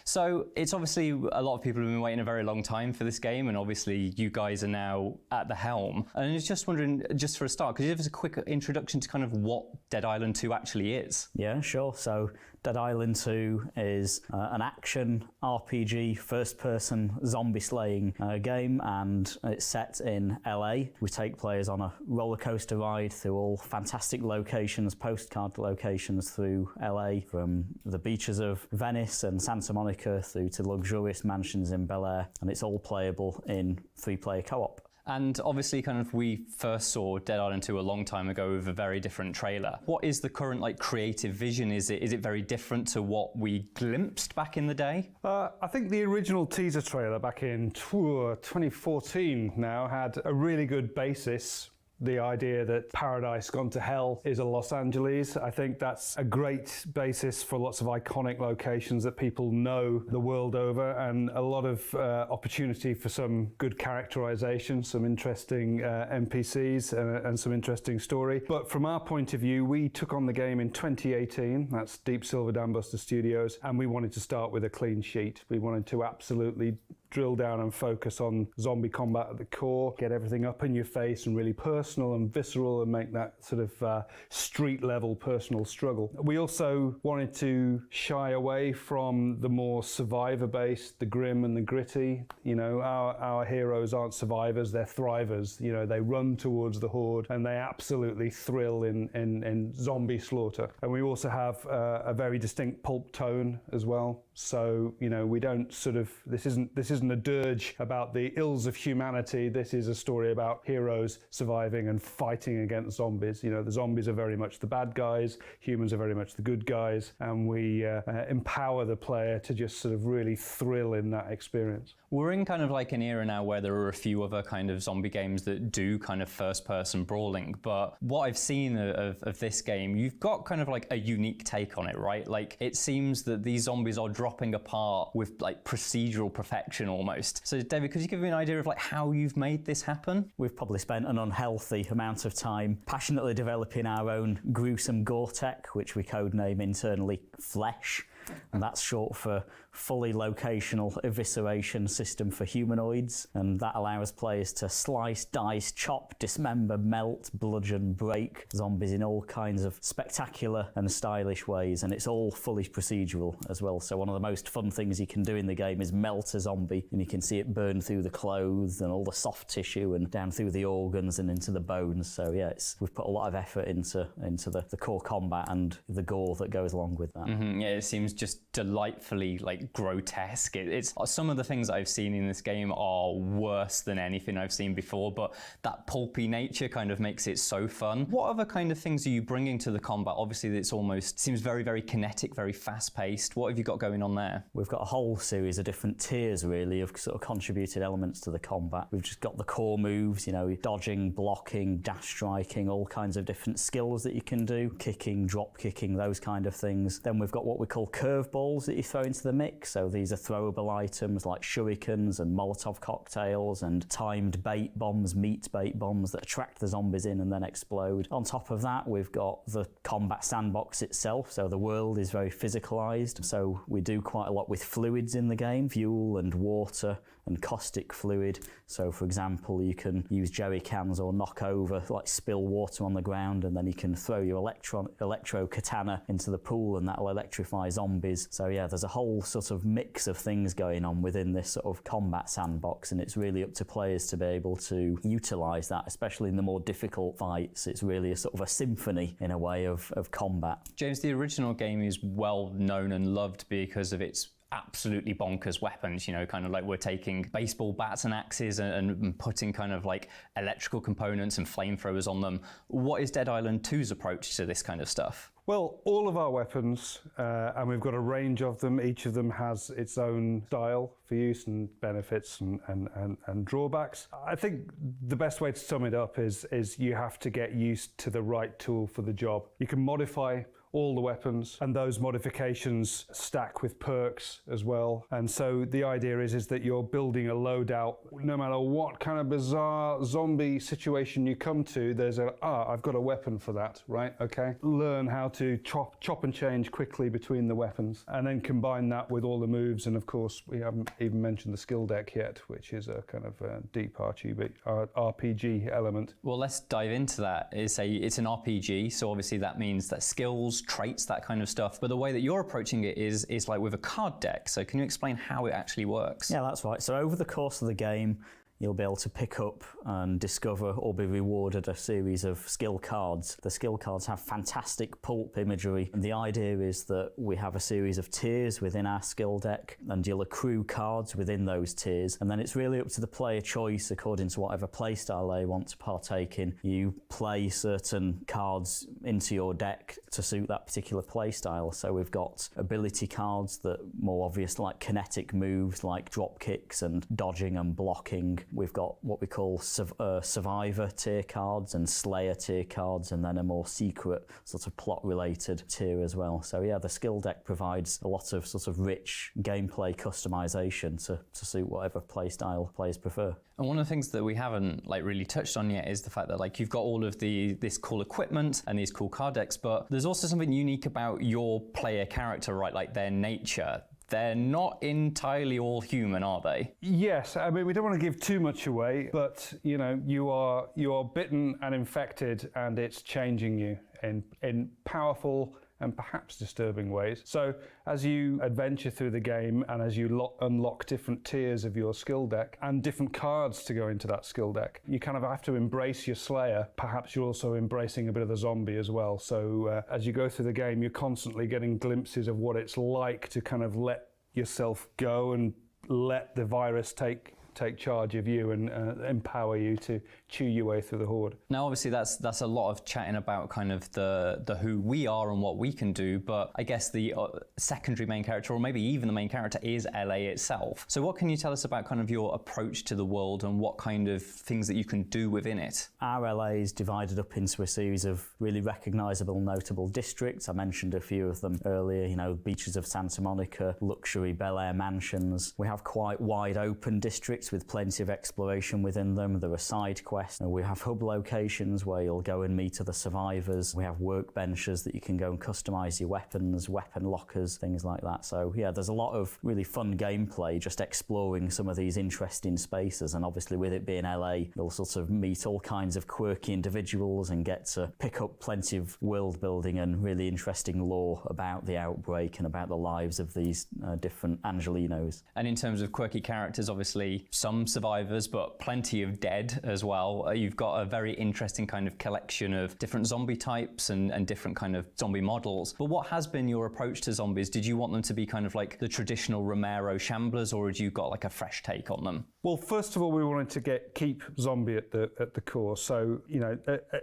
So it's obviously a lot of people have been waiting a very long time for this game, and obviously you guys are now at the helm. And I was just wondering, just for a start, could you give us a quick introduction to kind of what Dead Island 2 actually is? Yeah, sure. So Dead Island 2 is an action RPG first-person zombie slaying game, and it's set in LA. We take players on a roller coaster ride through all fantastic locations, postcard locations through LA, from the beaches of Venice and Santa Monica through to luxurious mansions in Bel Air, and it's all playable in 3-player co-op. And obviously kind of we first saw Dead Island 2 a long time ago with a very different trailer. What is the current like creative vision? Is it very different to what we glimpsed back in the day? I think the original teaser trailer back in 2014 now had a really good basis. The idea that Paradise Gone to Hell is a Los Angeles. I think that's a great basis for lots of iconic locations that people know the world over, and a lot of opportunity for some good characterization, some interesting NPCs and some interesting story. But from our point of view, we took on the game in 2018, that's Deep Silver Dambuster Studios, and we wanted to start with a clean sheet. We wanted to absolutely drill down and focus on zombie combat at the core, get everything up in your face and really personal and visceral, and make that sort of street level personal struggle. We also wanted to shy away from the more survivor based, the grim and the gritty. You know, our heroes aren't survivors, they're thrivers. You know, they run towards the horde and they absolutely thrill in zombie slaughter. And we also have a very distinct pulp tone as well. So, you know, we don't sort of, this isn't a dirge about the ills of humanity. This is a story about heroes surviving and fighting against zombies. You know, the zombies are very much the bad guys, humans are very much the good guys, and we empower the player to just sort of really thrill in that experience. We're in kind of like an era now where there are a few other kind of zombie games that do kind of first-person brawling, but what I've seen of this game, you've got kind of like a unique take on it, right? Like, it seems that these zombies are dropping apart with like procedural perfection almost. So David, could you give me an idea of like how you've made this happen? We've probably spent an unhealthy amount of time passionately developing our own gruesome gore tech, which we codename internally Flesh. And that's short for fully locational evisceration system for humanoids, and that allows players to slice, dice, chop, dismember, melt, bludgeon, break zombies in all kinds of spectacular and stylish ways, and it's all fully procedural as well. So one of the most fun things you can do in the game is melt a zombie, and you can see it burn through the clothes and all the soft tissue and down through the organs and into the bones. So yeah, we've put a lot of effort into the core combat and the gore that goes along with that. Mm-hmm. Yeah, it seems just delightfully like grotesque. It's some of the things I've seen in this game are worse than anything I've seen before, but that pulpy nature kind of makes it so fun. What other kind of things are you bringing to the combat? Obviously, it's almost seems very, very kinetic, very fast-paced. What have you got going on there? We've got a whole series of different tiers, really, of sort of contributed elements to the combat. We've just got the core moves, you know, dodging, blocking, dash striking, all kinds of different skills that you can do, kicking, drop kicking, those kind of things. Then we've got what we call curveballs that you throw into the mix. So these are throwable items like shurikens and Molotov cocktails and timed bait bombs, meat bait bombs that attract the zombies in and then explode. On top of that, we've got the combat sandbox itself. So the world is very physicalized. So we do quite a lot with fluids in the game, fuel and water and caustic fluid. So for example, you can use jerry cans or knock over, like spill water on the ground, and then you can throw your electro katana into the pool and that'll electrify zombies. So yeah, there's a whole sort of mix of things going on within this sort of combat sandbox, and it's really up to players to be able to utilize that, especially in the more difficult fights. It's really a sort of a symphony in a way of combat. James, the original game is well known and loved because of its absolutely bonkers weapons, you know, kind of like we're taking baseball bats and axes and putting kind of like electrical components and flamethrowers on them. What is Dead Island 2's approach to this kind of stuff? Well, all of our weapons, and we've got a range of them, each of them has its own style for use and benefits and drawbacks. I think the best way to sum it up is you have to get used to the right tool for the job. You can modify all the weapons, and those modifications stack with perks as well. And so the idea is that you're building a loadout. No matter what kind of bizarre zombie situation you come to, there's I've got a weapon for that, right? Okay. Learn how to chop and change quickly between the weapons, and then combine that with all the moves. And of course, we haven't even mentioned the skill deck yet, which is a kind of deep RPG element. Well, let's dive into that. It's an RPG, so obviously that means that skills, traits, that kind of stuff. But the way that you're approaching it is like with a card deck. So can you explain how it actually works? Yeah, that's right. So over the course of the game, you'll be able to pick up and discover or be rewarded a series of skill cards. The skill cards have fantastic pulp imagery, and the idea is that we have a series of tiers within our skill deck, and you'll accrue cards within those tiers, and then it's really up to the player choice according to whatever playstyle they want to partake in. You play certain cards into your deck to suit that particular playstyle. So we've got ability cards that more obvious, like kinetic moves like drop kicks and dodging and blocking. We've got what we call survivor tier cards and slayer tier cards, and then a more secret sort of plot related tier as well. So yeah, the skill deck provides a lot of sort of rich gameplay customization to suit whatever playstyle players prefer. And one of the things that we haven't like really touched on yet is the fact that like you've got all of this cool equipment and these cool card decks, but there's also something unique about your player character, right? Like their nature. They're not entirely all human, are they? Yes, I mean, we don't want to give too much away, but you know, you are bitten and infected, and it's changing you in powerful and perhaps disturbing ways. So as you adventure through the game and as you unlock different tiers of your skill deck and different cards to go into that skill deck, you kind of have to embrace your slayer. Perhaps you're also embracing a bit of the zombie as well. So as you go through the game, you're constantly getting glimpses of what it's like to kind of let yourself go and let the virus take charge of you and empower you to chew your way through the horde. Now, obviously, that's a lot of chatting about kind of the who we are and what we can do, but I guess the secondary main character, or maybe even the main character, is LA itself. So what can you tell us about kind of your approach to the world and what kind of things that you can do within it? Our LA is divided up into a series of really recognisable, notable districts. I mentioned a few of them earlier, you know, beaches of Santa Monica, luxury Bel Air mansions. We have quite wide open districts with plenty of exploration within them. There are side quests. We have hub locations where you'll go and meet other survivors. We have workbenches that you can go and customise your weapons, weapon lockers, things like that. So yeah, there's a lot of really fun gameplay just exploring some of these interesting spaces, and obviously with it being LA, you'll sort of meet all kinds of quirky individuals and get to pick up plenty of world building and really interesting lore about the outbreak and about the lives of these different Angelinos. And in terms of quirky characters, obviously some survivors, but plenty of dead as well. You've got a very interesting kind of collection of different zombie types and different kind of zombie models. But what has been your approach to zombies? Did you want them to be kind of like the traditional Romero Shamblers, or had you got like a fresh take on them? Well, first of all, we wanted to keep zombie at the core. So, you know,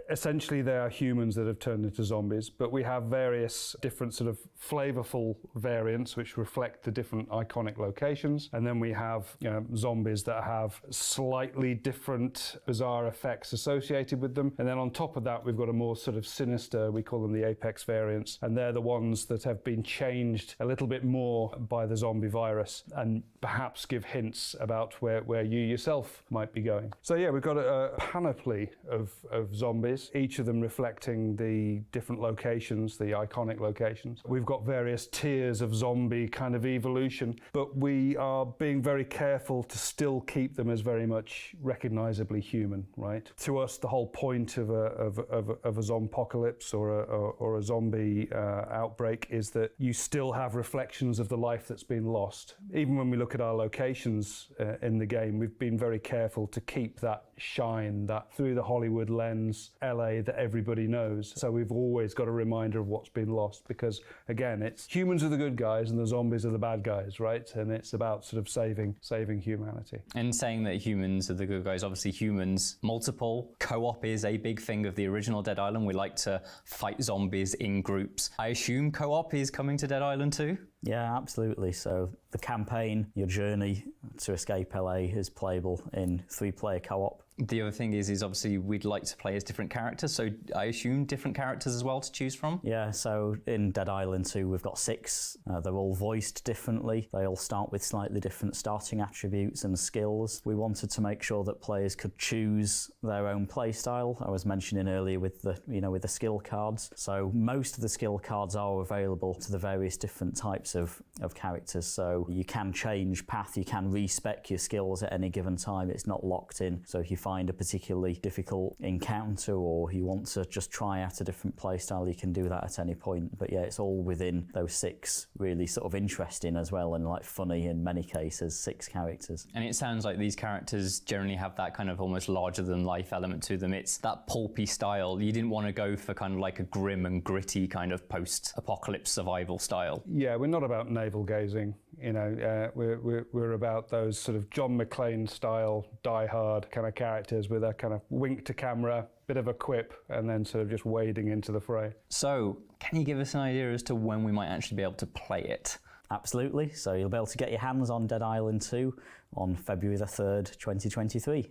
essentially they are humans that have turned into zombies, but we have various different sort of flavorful variants which reflect the different iconic locations. And then we have, you know, zombies that have slightly different bizarre effects associated with them. And then on top of that, we've got a more sort of sinister, we call them the Apex variants, and they're the ones that have been changed a little bit more by the zombie virus and perhaps give hints about where you yourself might be going. So yeah, we've got a panoply of zombies, each of them reflecting the different locations, the iconic locations. We've got various tiers of zombie kind of evolution, but we are being very careful to still keep them as very much recognizably human, right? To us, the whole point of a zompocalypse or a zombie outbreak is that you still have reflections of the life that's been lost. Even when we look at our locations in the game, we've been very careful to keep that shine, that through the Hollywood lens, LA that everybody knows. So we've always got a reminder of what's been lost, because again, it's humans are the good guys and the zombies are the bad guys, right? And it's about sort of saving humanity. And saying that humans are the good guys, obviously humans, multiple. Co-op is a big thing of the original Dead Island. We like to fight zombies in groups. I assume co-op is coming to Dead Island too? Yeah, absolutely. So the campaign, your journey to escape LA, is playable in 3-player co-op. The other thing is obviously we'd like to play as different characters, so I assume different characters as well to choose from? Yeah, so in Dead Island 2 we've got 6. They're all voiced differently. They all start with slightly different starting attributes and skills. We wanted to make sure that players could choose their own playstyle. I was mentioning earlier with the skill cards. So most of the skill cards are available to the various different types types of characters. So you can change path, you can respec your skills at any given time. It's not locked in. So if you find a particularly difficult encounter or you want to just try out a different playstyle, you can do that at any point. But yeah, it's all within those 6 really sort of interesting as well, and like funny in many cases, 6 characters. And it sounds like these characters generally have that kind of almost larger than life element to them. It's that pulpy style. You didn't want to go for kind of like a grim and gritty kind of post-apocalypse survival style. Yeah, we're not about navel gazing. We're about those sort of John McClane style, die-hard kind of characters with a kind of wink to camera, bit of a quip, and then sort of just wading into the fray. So, can you give us an idea as to when we might actually be able to play it? Absolutely. So you'll be able to get your hands on Dead Island 2 on February the 3rd, 2023.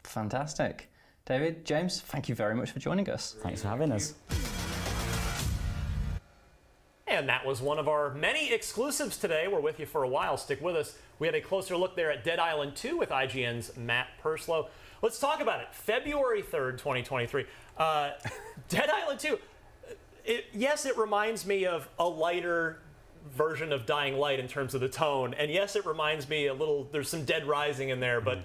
Fantastic. David, James, thank you very much for joining us. Thanks for having us. And that was one of our many exclusives today. We're with you for a while. Stick with us. We had a closer look there at Dead Island 2 with IGN's Matt Purslow. Let's talk about it. February 3rd, 2023. Dead Island 2. Yes, it reminds me of a lighter version of Dying Light in terms of the tone. And yes, it reminds me a little, there's some Dead Rising in there, but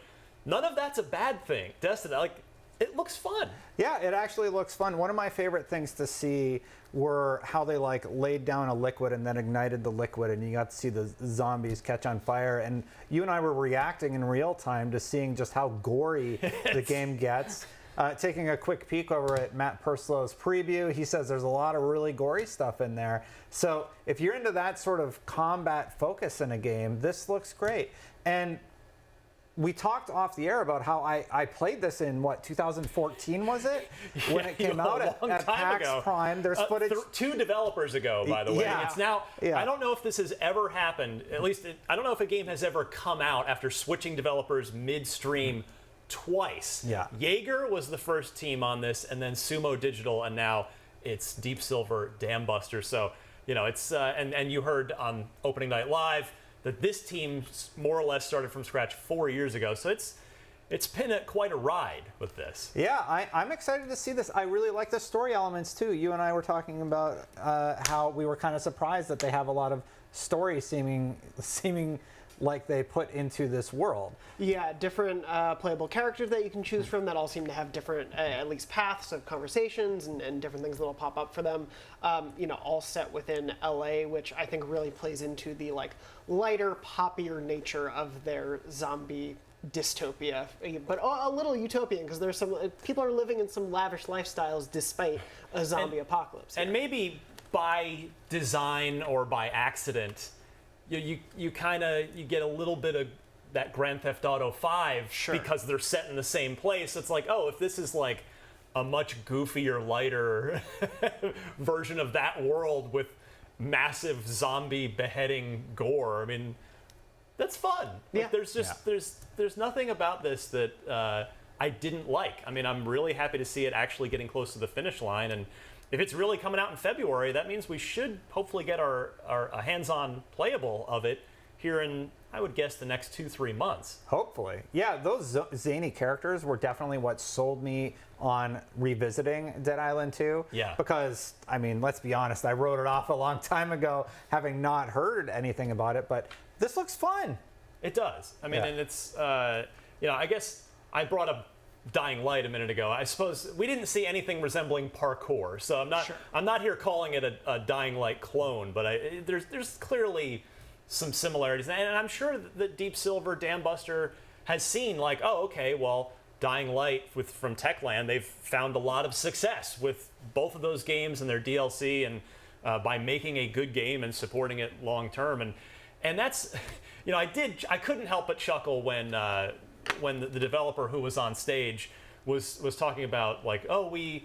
none of that's a bad thing. Destiny, it looks fun. Yeah, it actually looks fun. One of my favorite things to see were how they laid down a liquid and then ignited the liquid, and you got to see the zombies catch on fire. And you and I were reacting in real time to seeing just how gory the game gets. Taking a quick peek over at Matt Purslow's preview, he says there's a lot of really gory stuff in there. So if you're into that sort of combat focus in a game, this looks great. And we talked off the air about how I played this in, 2014 was it? When it came out at PAX Prime. There's footage. 2 developers ago, by the way. Yeah. It's now, I don't know if this has ever happened, at least, I don't know if a game has ever come out after switching developers midstream twice. Yeah. Jaeger was the first team on this, and then Sumo Digital, and now it's Deep Silver Dam Buster. So, it's, and you heard on Opening Night Live, that this team more or less started from scratch 4 years ago. So it's been quite a ride with this. Yeah, I'm excited to see this. I really like the story elements too. You and I were talking about how we were kind of surprised that they have a lot of story seeming like they put into this world. Yeah, different playable characters that you can choose from that all seem to have different, at least paths of conversations and different things that will pop up for them. All set within LA, which I think really plays into the lighter, poppier nature of their zombie dystopia, but a little utopian, because there's some people are living in some lavish lifestyles despite a zombie apocalypse. And maybe by design or by accident, you get a little bit of that Grand Theft Auto 5 because they're set in the same place. It's like, oh, if this is like a much goofier, lighter version of that world with massive zombie beheading gore, I mean, that's fun. Yeah. There's just there's nothing about this that I didn't like. I mean, I'm really happy to see it actually getting close to the finish line, and if it's really coming out in February, that means we should hopefully get our hands-on playable of it here in, I would guess, the next 2-3 months. Hopefully. Yeah, those zany characters were definitely what sold me on revisiting Dead Island 2. Yeah. Because, I mean, let's be honest, I wrote it off a long time ago, having not heard anything about it, but this looks fun. It does. I mean, and it's, I guess I brought up Dying Light a minute ago. I suppose we didn't see anything resembling parkour, so I'm not here calling it a Dying Light clone, but there's clearly some similarities, and I'm sure that Deep Silver Dam Buster has seen Dying Light from Techland, they've found a lot of success with both of those games and their DLC, and by making a good game and supporting it long term, and that's, I couldn't help but chuckle when the developer who was on stage was talking about we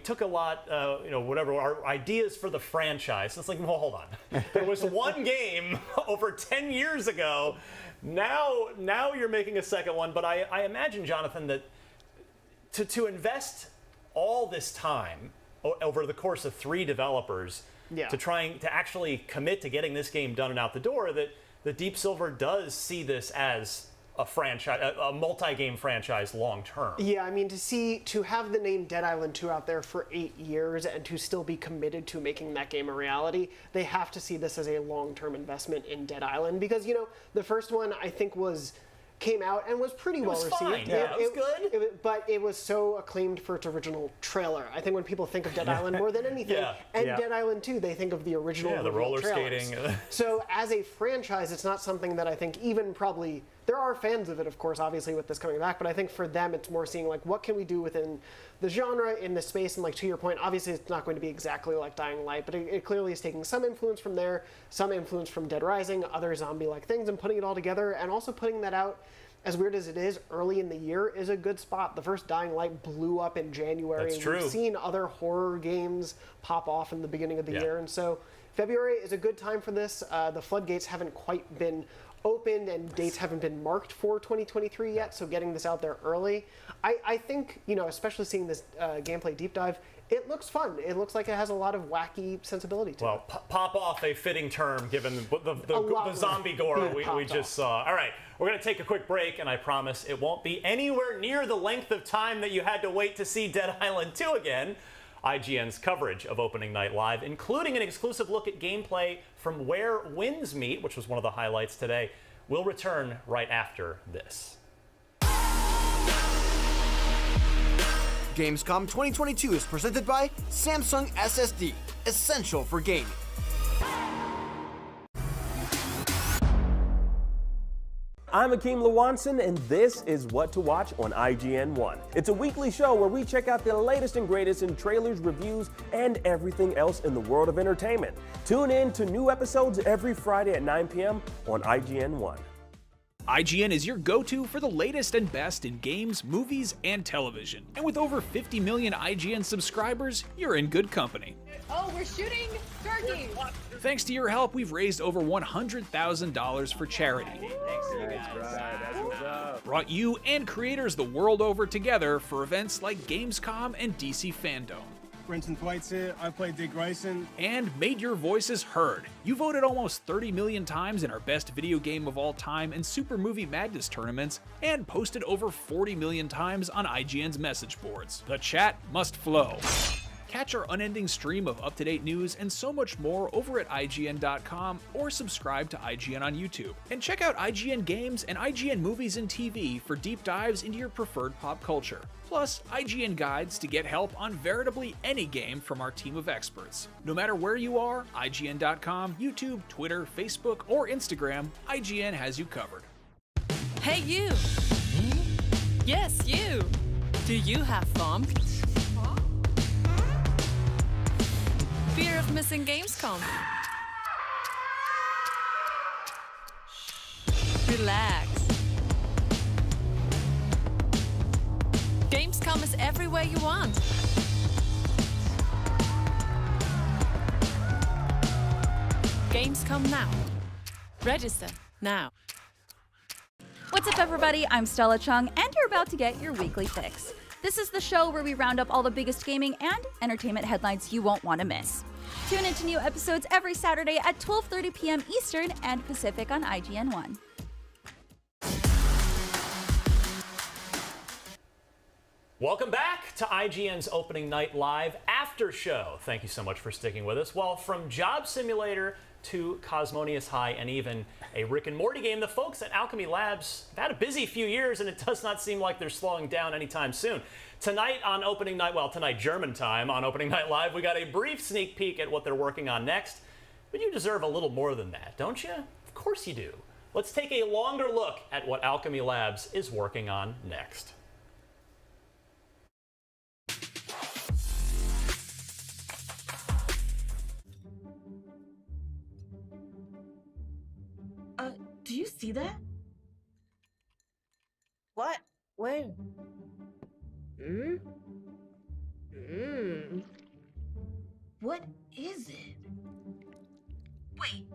took a lot our ideas for the franchise. It's like, well, hold on. There was one game over 10 years ago. Now you're making a second one. But I imagine, Jonathan, that to invest all this time over the course of 3 developers to actually commit to getting this game done and out the door, that Deep Silver does see this as franchise, a multi-game franchise long term. Yeah, I mean, to have the name Dead Island 2 out there for 8 years and to still be committed to making that game a reality, they have to see this as a long-term investment in Dead Island, because, you know, the first one I think came out and was pretty well received. Fine. Yeah, it was good. But it was so acclaimed for its original trailer. I think when people think of Dead Island more than anything, Dead Island 2, they think of the original the roller trailers. skating. So as a franchise, it's not something that I think even probably, there are fans of it, of course, obviously with this coming back, but I think for them it's more seeing like what can we do within the genre in the space, and like to your point, obviously it's not going to be exactly like Dying Light, but it clearly is taking some influence from there, some influence from Dead Rising, other zombie-like things, and putting it all together, and also putting that out, as weird as it is, early in the year is a good spot. The first Dying Light blew up in January. That's true. We've seen other horror games pop off in the beginning of the year, and so February is a good time for this. The floodgates haven't quite been opened and dates haven't been marked for 2023 yet, so getting this out there early, I think, you know, especially seeing this gameplay deep dive, it looks fun. It looks like it has a lot of wacky sensibility to it. Well, pop off, a fitting term given the zombie gore we just saw. All right, we're going to take a quick break, and I promise it won't be anywhere near the length of time that you had to wait to see Dead Island 2 again. IGN's coverage of Opening Night Live, including an exclusive look at gameplay from Where Winds Meet, which was one of the highlights today, will return right after this. Gamescom 2022 is presented by Samsung SSD, essential for gaming. I'm Akeem Lawanson, and this is What to Watch on IGN1. It's a weekly show where we check out the latest and greatest in trailers, reviews, and everything else in the world of entertainment. Tune in to new episodes every Friday at 9 p.m. on IGN1. IGN is your go-to for the latest and best in games, movies, and television. And with over 50 million IGN subscribers, you're in good company. Oh, we're shooting turkeys! Thanks to your help, we've raised over $100,000 for charity. Brought you and creators the world over together for events like Gamescom and DC Fandom. Brenton Thwaites here, I play Dick Grayson. And made your voices heard. You voted almost 30 million times in our best video game of all time and Super Movie Madness tournaments, and posted over 40 million times on IGN's message boards. The chat must flow. Catch our unending stream of up-to-date news and so much more over at IGN.com or subscribe to IGN on YouTube. And check out IGN Games and IGN Movies and TV for deep dives into your preferred pop culture. Plus, IGN guides to get help on veritably any game from our team of experts. No matter where you are, IGN.com, YouTube, Twitter, Facebook, or Instagram, IGN has you covered. Hey, you! Yes, you! Do you have FOMO? Fear of missing Gamescom? Relax. Gamescom is everywhere you want. Gamescom now. Register now. What's up, everybody? I'm Stella Chung, and you're about to get your weekly fix. This is the show where we round up all the biggest gaming and entertainment headlines you won't want to miss. Tune into new episodes every Saturday at 12:30 p.m. Eastern and Pacific on IGN1. Welcome back to IGN's Opening Night Live after show. Thank you so much for sticking with us. Well, from Job Simulator to Cosmonious High and even a Rick and Morty game, the folks at Alchemy Labs have had a busy few years, and it does not seem like they're slowing down anytime soon. Tonight on Opening Night, well, tonight German time on Opening Night Live, we got a brief sneak peek at what they're working on next. But you deserve a little more than that, don't you? Of course you do. Let's take a longer look at what Alchemy Labs is working on next. Do you see that? What? Where? What is it? Wait.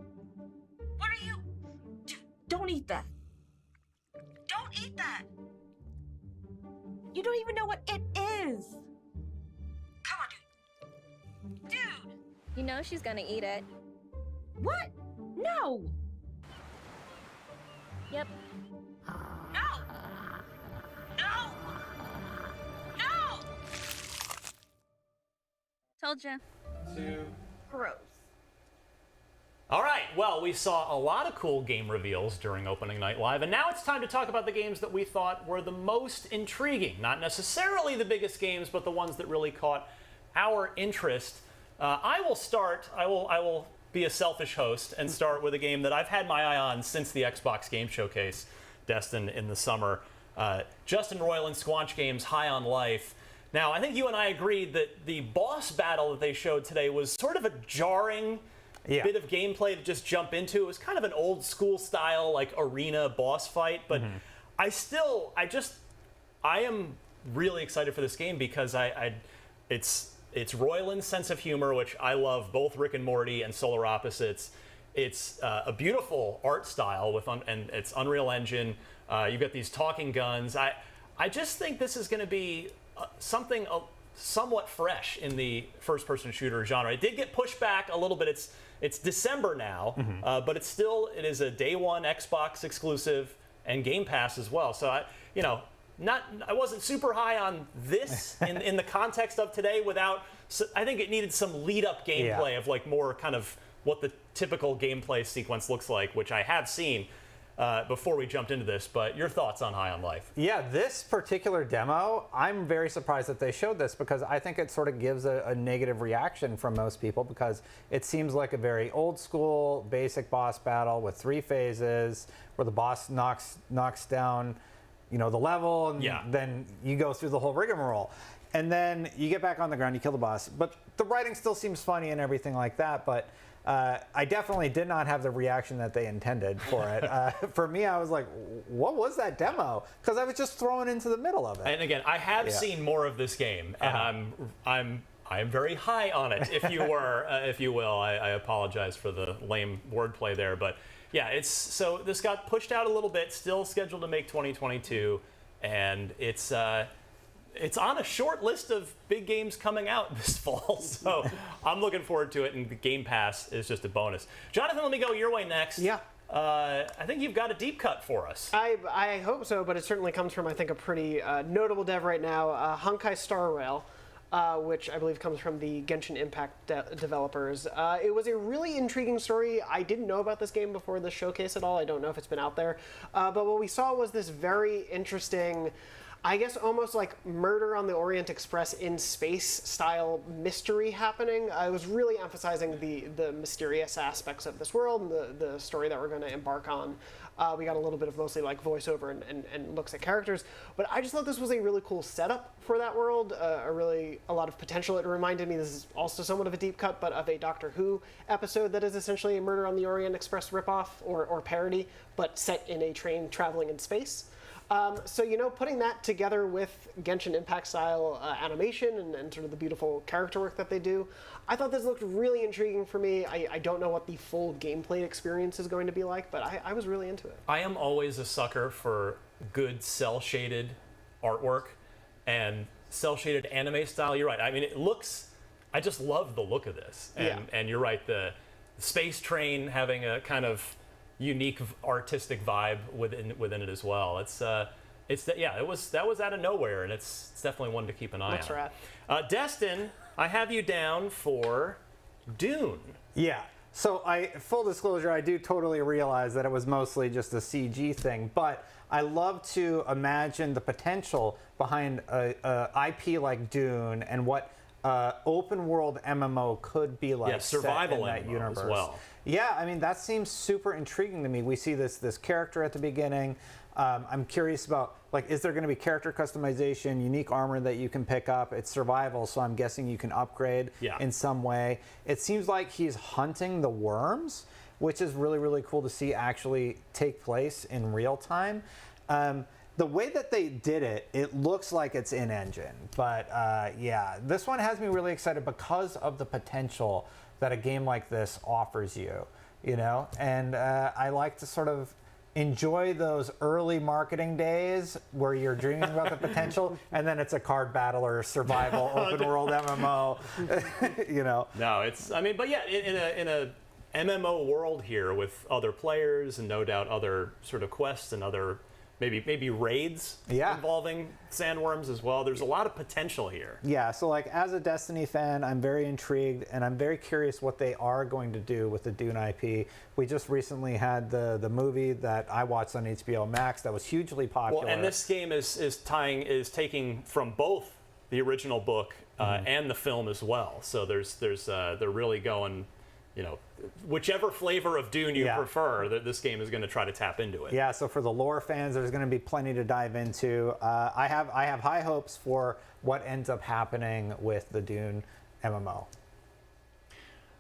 What are you? Don't eat that. Don't eat that. You don't even know what it is. Come on, dude. Dude. You know she's gonna eat it. What? No. Yep. No! Told ya. 2. Gross. All right, well, we saw a lot of cool game reveals during Opening Night Live, and now it's time to talk about the games that we thought were the most intriguing. Not necessarily the biggest games, but the ones that really caught our interest. I will start, I will be a selfish host and start with a game that I've had my eye on since the Xbox Game Showcase, Destin, in the summer. Justin Roiland and Squanch Games' High on Life. Now, I think you and I agreed that the boss battle that they showed today was sort of a jarring bit of gameplay to just jump into. It was kind of an old school style, like arena boss fight, but I am really excited for this game because it's Roiland's sense of humor, which I love, both Rick and Morty and Solar Opposites. It's a beautiful art style and it's Unreal Engine. You've got these talking guns. I just think this is going to be something somewhat fresh in the first-person shooter genre. It did get pushed back a little bit. It's December now, but it is a day one Xbox exclusive and Game Pass as well. So I wasn't super high on this in the context of today. I think it needed some lead-up gameplay of like more kind of what the typical gameplay sequence looks like, which I have seen before we jumped into this. But your thoughts on High on Life? Yeah, this particular demo, I'm very surprised that they showed this because I think it sort of gives a negative reaction from most people because it seems like a very old school basic boss battle with 3 phases where the boss knocks down the level and then you go through the whole rigmarole. And then you get back on the ground, you kill the boss. But the writing still seems funny and everything like that, but I definitely did not have the reaction that they intended for it. For me, I was like, what was that demo? Because I was just thrown into the middle of it. And again, I have seen more of this game, and I am very high on it, if you will. I apologize for the lame wordplay there, but yeah, so this got pushed out a little bit, still scheduled to make 2022, and it's on a short list of big games coming out this fall, so I'm looking forward to it, and the Game Pass is just a bonus. Jonathan, let me go your way next. Yeah. I think you've got a deep cut for us. I hope so, but it certainly comes from, I think, a pretty notable dev right now, Honkai Star Rail, which I believe comes from the Genshin Impact developers. It was a really intriguing story. I didn't know about this game before the showcase at all. I don't know if it's been out there. But what we saw was this very interesting, I guess almost like Murder on the Orient Express in space style mystery happening. I was really emphasizing the mysterious aspects of this world and the story that we're going to embark on. We got a little bit of mostly like voiceover and looks at characters, but I just thought this was a really cool setup for that world, a lot of potential. It reminded me, this is also somewhat of a deep cut, but of a Doctor Who episode that is essentially a Murder on the Orient Express ripoff or parody, but set in a train traveling in space. So, putting that together with Genshin Impact style animation and sort of the beautiful character work that they do, I thought this looked really intriguing for me. I don't know what the full gameplay experience is going to be like, but I was really into it. I am always a sucker for good cel-shaded artwork and cel-shaded anime style. You're right. I mean, I just love the look of this. And you're right, the space train having a kind of unique artistic vibe within it as well. That was out of nowhere, and it's definitely one to keep an eye on. Looks rad. Destin, I have you down for Dune. Yeah. So full disclosure, I do totally realize that it was mostly just a CG thing, but I love to imagine the potential behind a IP like Dune and what open world MMO could be like. Yeah, survival set in that MMO universe as well. Yeah, I mean, that seems super intriguing to me. We see this character at the beginning. I'm curious about, like, is there going to be character customization, unique armor that you can pick up? It's survival, so I'm guessing you can upgrade in some way. It seems like he's hunting the worms, which is really, really cool to see actually take place in real time. The way that they did it, it looks like it's in-engine. But yeah, this one has me really excited because of the potential that a game like this offers you, And I like to sort of enjoy those early marketing days where you're dreaming about the potential, and then it's a card battle or survival open world MMO, No, but yeah, in a MMO world here with other players and no doubt other sort of quests and other maybe raids involving sandworms as well. There's a lot of potential here. Yeah, so like as a Destiny fan, I'm very intrigued and I'm very curious what they are going to do with the Dune IP. We just recently had the movie that I watched on HBO Max that was hugely popular. Well, and this game is taking from both the original book and the film as well. So they're really going, you know, whichever flavor of Dune you prefer, this game is going to try to tap into it. Yeah, so for the lore fans, there's going to be plenty to dive into. I have high hopes for what ends up happening with the Dune MMO.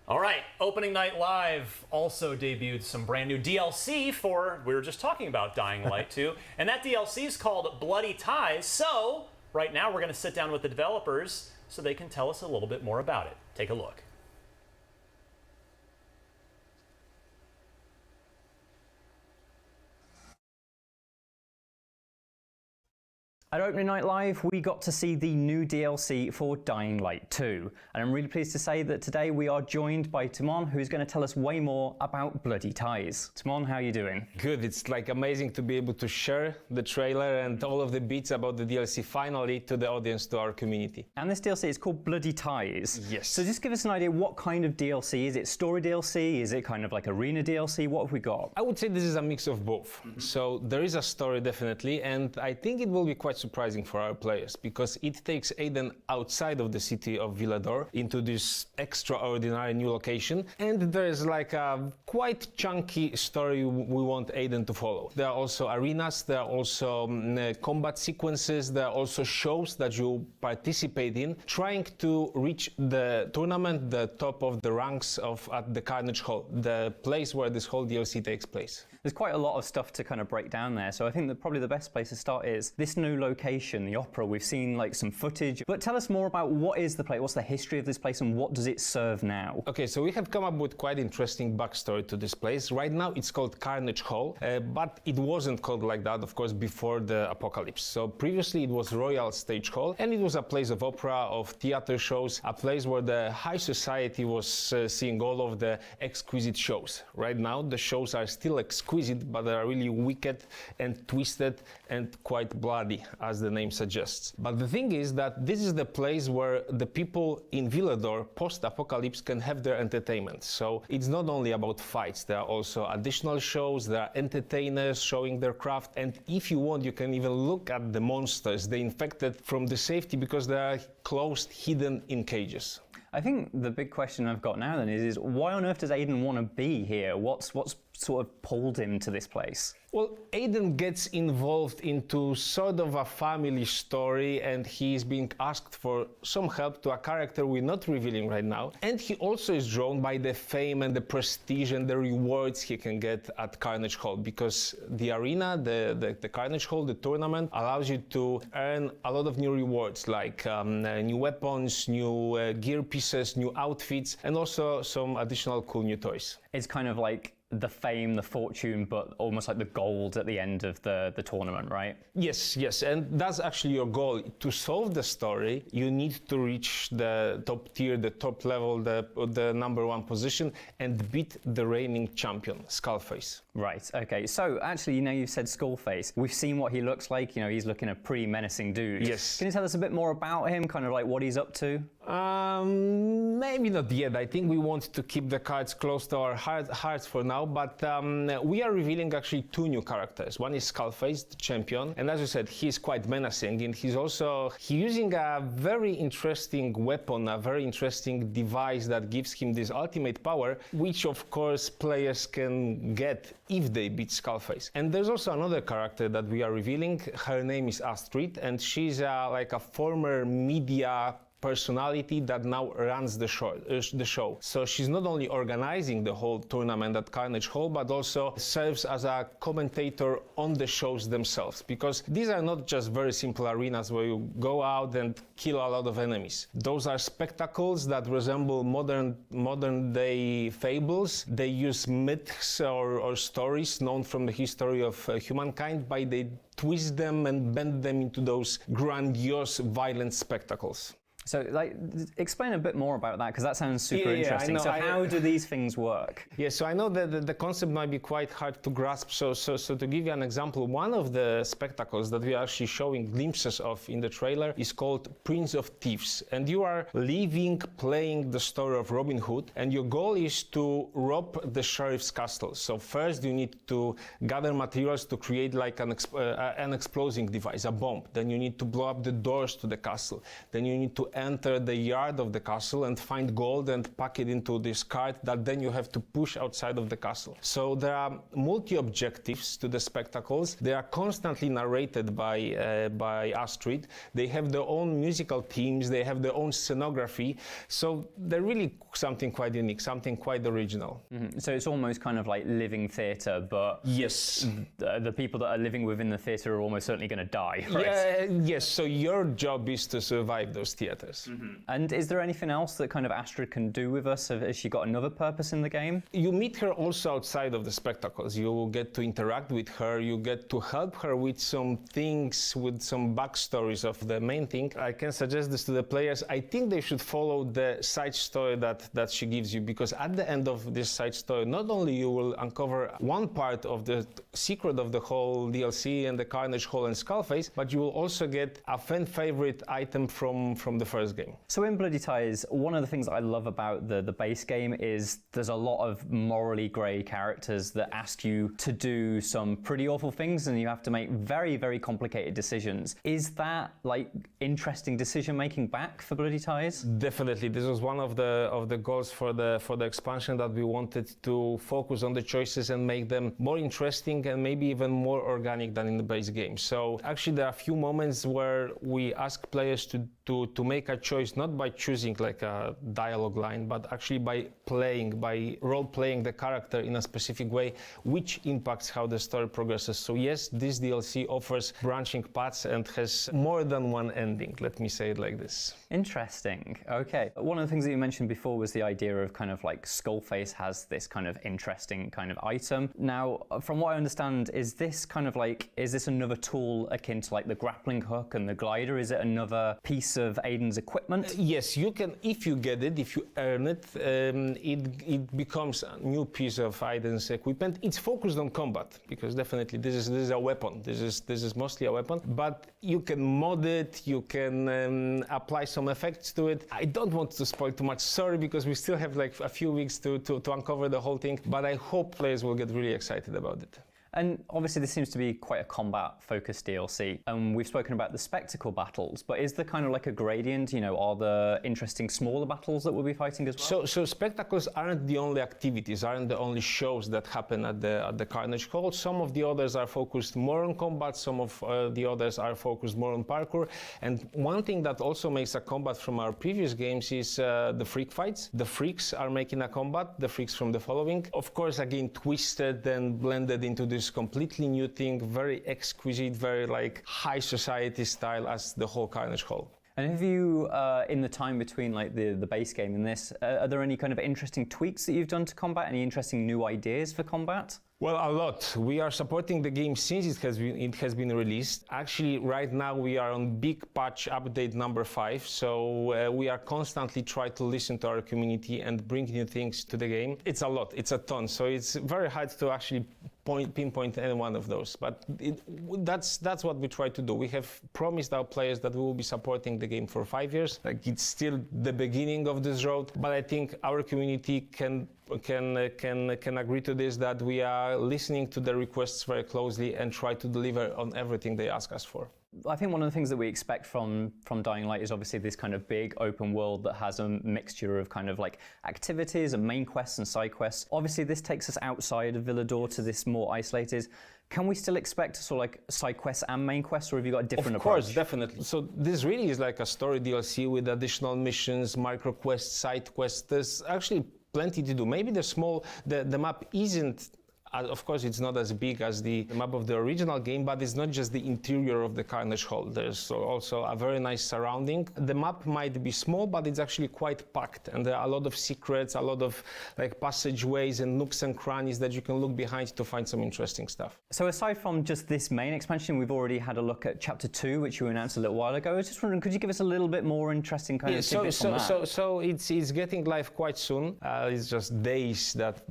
All right, Opening Night Live also debuted some brand new DLC for, we were just talking about Dying Light 2, and that DLC is called Bloody Ties. So right now we're going to sit down with the developers so they can tell us a little bit more about it. Take a look. At Opening Night Live, we got to see the new DLC for Dying Light 2. And I'm really pleased to say that today we are joined by Timon, who's going to tell us way more about Bloody Ties. Timon, how are you doing? Good. It's like amazing to be able to share the trailer and all of the bits about the DLC finally to the audience, to our community. And this DLC is called Bloody Ties. Yes. So just give us an idea, what kind of DLC? Is it story DLC? Is it kind of like arena DLC? What have we got? I would say this is a mix of both. So there is a story definitely, and I think it will be quite surprising for our players because it takes Aiden outside of the city of Villador into this extraordinary new location, and there is like a quite chunky story we want Aiden to follow. There are also arenas, there are also combat sequences, there are also shows that you participate in, trying to reach the tournament, the top of the ranks at the Carnage Hall, the place where this whole DLC takes place. There's quite a lot of stuff to kind of break down there, so I think that probably the best place to start is this new location, the Opera. We've seen like some footage, but tell us more about what is the place, what's the history of this place, and what does it serve now? Okay, so we have come up with quite interesting backstory to this place. Right now it's called Carnage Hall, but it wasn't called like that, of course, before the apocalypse. So previously it was Royal Stage Hall, and it was a place of opera, of theater shows, a place where the high society was seeing all of the exquisite shows. Right now the shows are still exquisite, but they are really wicked and twisted and quite bloody, as the name suggests. But the thing is that this is the place where the people in Villador post-apocalypse can have their entertainment. So it's not only about fights, there are also additional shows, there are entertainers showing their craft, and if you want, you can even look at the monsters, the infected, from the safety because they are closed, hidden in cages. I think the big question I've got now then is why on earth does Aiden want to be here? What's sort of pulled him to this place? Well, Aiden gets involved into sort of a family story, and he's being asked for some help to a character we're not revealing right now. And he also is drawn by the fame and the prestige and the rewards he can get at Carnage Hall, because the arena, the Carnage Hall, the tournament, allows you to earn a lot of new rewards, like new weapons, new gear pieces, new outfits, and also some additional cool new toys. It's kind of like the fame, the fortune, but almost like the gold at the end of the tournament, right? Yes, and that's actually your goal. To solve the story, you need to reach the top tier, the top level, the #1 position, and beat the reigning champion, Skullface. Right, okay. So actually, you've said Skullface. We've seen what he looks like. He's looking a pretty menacing dude. Yes. Can you tell us a bit more about him, kind of like what he's up to? Maybe not yet. I think we want to keep the cards close to our hearts for now, but we are revealing actually 2 new characters. One is Skullface, the champion, and as you said, he's quite menacing, and he's using a very interesting weapon, a very interesting device that gives him this ultimate power, which of course players can get if they beat Skullface. And there's also another character that we are revealing. Her name is Astrid, and she's like a former media personality that now runs the show. So she's not only organizing the whole tournament at Carnage Hall, but also serves as a commentator on the shows themselves, because these are not just very simple arenas where you go out and kill a lot of enemies. Those are spectacles that resemble modern day fables. They use myths or stories known from the history of humankind, but they twist them and bend them into those grandiose, violent spectacles. So, like, explain a bit more about that, because that sounds super interesting. So how do these things work? Yeah, so I know that the concept might be quite hard to grasp. So to give you an example, one of the spectacles that we are actually showing glimpses of in the trailer is called Prince of Thieves. And you are playing the story of Robin Hood, and your goal is to rob the sheriff's castle. So first you need to gather materials to create like an exploding device, a bomb. Then you need to blow up the doors to the castle. Then you need to enter the yard of the castle and find gold and pack it into this cart that then you have to push outside of the castle. So there are multi-objectives to the spectacles. They are constantly narrated by Astrid. They have their own musical themes. They have their own scenography. So they're really something quite unique, something quite original. Mm-hmm. So it's almost kind of like living theatre, but yes, the people that are living within the theatre are almost certainly going to die, right? Yes, so your job is to survive those theatres. Mm-hmm. And is there anything else that kind of Astrid can do with us? Has she got another purpose in the game? You meet her also outside of the spectacles. You get to interact with her. You get to help her with some things, with some backstories of the main thing. I can suggest this to the players. I think they should follow the side story that she gives you, because at the end of this side story, not only you will uncover one part of the secret of the whole DLC and the Carnage Hall and Skullface, but you will also get a fan favorite item from the first game. So in Bloody Ties, one of the things that I love about the base game is there's a lot of morally grey characters that ask you to do some pretty awful things, and you have to make very, very complicated decisions. Is that like interesting decision making back for Bloody Ties? Definitely, this was one of the goals for the expansion, that we wanted to focus on the choices and make them more interesting and maybe even more organic than in the base game. So actually there are a few moments where we ask players to make a choice, not by choosing like a dialogue line, but actually by role-playing the character in a specific way, which impacts how the story progresses. So yes, this DLC offers branching paths and has more than one ending, let me say it like this. Interesting. Okay. One of the things that you mentioned before was the idea of kind of like Skullface has this kind of interesting kind of item. Now, from what I understand, is this another tool akin to like the grappling hook and the glider? Is it another piece of Aiden's equipment? Yes, you can, if you get it, if you earn it, it becomes a new piece of Aiden's equipment. It's focused on combat, because definitely this is a weapon. This is mostly a weapon, but you can mod it, you can apply some effects to it. I don't want to spoil too much, sorry, because we still have like a few weeks to uncover the whole thing, but I hope players will get really excited about it. And obviously this seems to be quite a combat-focused DLC. And we've spoken about the spectacle battles, but is there kind of like a gradient? You know, are there interesting smaller battles that we'll be fighting as well? So spectacles aren't the only activities, aren't the only shows that happen at the Carnage Hall. Some of the others are focused more on combat, some of the others are focused more on parkour. And one thing that also makes a combat from our previous games is the freak fights. The freaks are making a combat, the freaks from the following. Of course, again, twisted and blended into this completely new thing, very exquisite, very like high society style as the whole Carnage Hall. And have you, in the time between like the base game and this, are there any kind of interesting tweaks that you've done to combat? Any interesting new ideas for combat? Well, a lot. We are supporting the game since it has been released. Actually, right now we are on big patch update number 5, so we are constantly trying to listen to our community and bring new things to the game. It's a lot, it's a ton, so it's very hard to actually pinpoint any one of those, but that's what we try to do. We have promised our players that we will be supporting the game for 5 years. Like, it's still the beginning of this road, but I think our community can agree to this, that we are listening to the requests very closely and try to deliver on everything they ask us for. I think one of the things that we expect from Dying Light is obviously this kind of big open world that has a mixture of kind of like activities and main quests and side quests. Obviously this takes us outside of Villador to this more isolated. Can we still expect sort of like side quests and main quests, or have you got a different approach? Of course, definitely. So this really is like a story DLC with additional missions, micro quests, side quests. There's actually plenty to do. Maybe the map isn't Of course, it's not as big as the map of the original game, but it's not just the interior of the Carnage Hall. There's also a very nice surrounding. The map might be small, but it's actually quite packed, and there are a lot of secrets, a lot of like passageways and nooks and crannies that you can look behind to find some interesting stuff. So aside from just this main expansion, we've already had a look at Chapter 2, which you announced a little while ago. I was just wondering, could you give us a little bit more interesting kind of tidbits on that? So it's getting live quite soon. It's just days that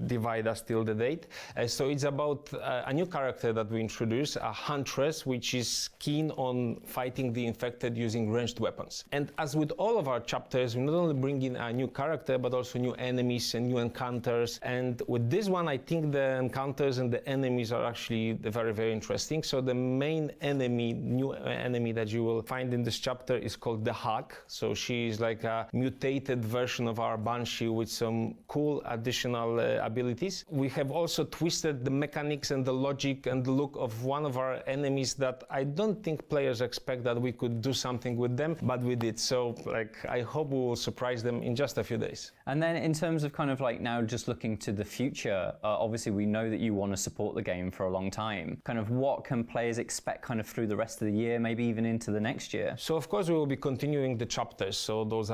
divide us till the date. So it's about a new character that we introduce, a huntress, which is keen on fighting the infected using ranged weapons. And as with all of our chapters, we not only bring in a new character, but also new enemies and new encounters. And with this one, I think the encounters and the enemies are actually very, very interesting. So the main enemy, new enemy that you will find in this chapter is called the Hawk. So she is like a mutated version of our Banshee with some cool additional abilities. We have also twisted the mechanics and the logic and the look of one of our enemies that I don't think players expect that we could do something with them, but we did. So like, I hope we will surprise them in just a few days. And then in terms of kind of like now just looking to the future, obviously we know that you want to support the game for a long time. Kind of what can players expect kind of through the rest of the year, maybe even into the next year? So of course we will be continuing the chapters. So those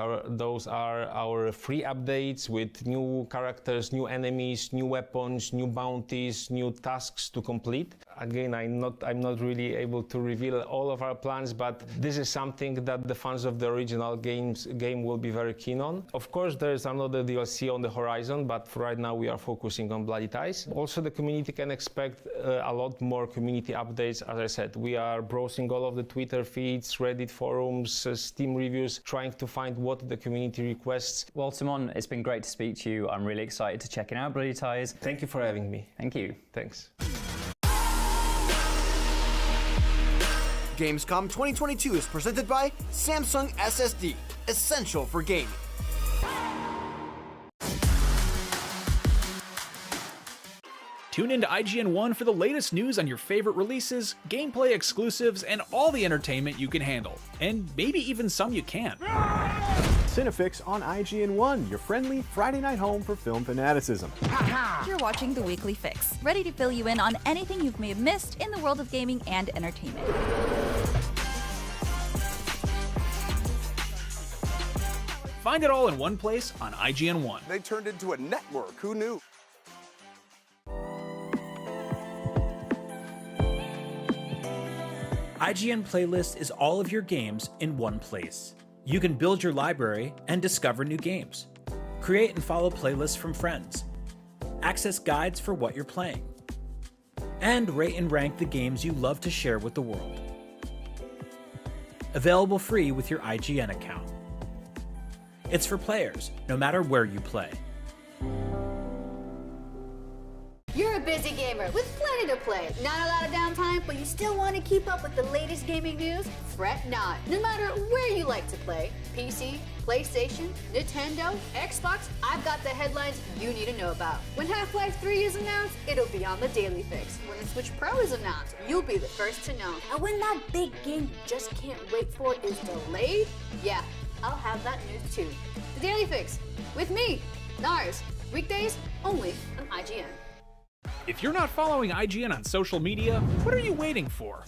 are our free updates with new characters, new enemies, new weapons, new bounties, new tasks to complete. Again, I'm not really able to reveal all of our plans, but this is something that the fans of the original game will be very keen on. Of course, there's another DLC on the horizon, but for right now we are focusing on Bloody Ties. Also, the community can expect a lot more community updates. As I said, we are browsing all of the Twitter feeds, Reddit forums, Steam reviews, trying to find what the community requests. Well, Simon, it's been great to speak to you. I'm really excited to check out Bloody Ties. Thank you for having me. Thank you. Thanks. Gamescom 2022 is presented by Samsung SSD, essential for gaming. Tune into IGN1 for the latest news on your favorite releases, gameplay exclusives, and all the entertainment you can handle. And maybe even some you can't. Cinefix on IGN1, your friendly Friday night home for film fanaticism. You're watching The Weekly Fix, ready to fill you in on anything you may have missed in the world of gaming and entertainment. Find it all in one place on IGN1. They turned into a network, who knew? IGN Playlist is all of your games in one place. You can build your library and discover new games. Create and follow playlists from friends. Access guides for what you're playing. And rate and rank the games you love to share with the world. Available free with your IGN account. It's for players, no matter where you play. You're a busy gamer with plenty to play. Not a lot of downtime, but you still want to keep up with the latest gaming news? Fret not. No matter where you like to play, PC, PlayStation, Nintendo, Xbox, I've got the headlines you need to know about. When Half-Life 3 is announced, it'll be on the Daily Fix. When the Switch Pro is announced, you'll be the first to know. And when that big game you just can't wait for is delayed, yeah, I'll have that news too. The Daily Fix, with me, Nars, weekdays only on IGN. If you're not following IGN on social media, what are you waiting for?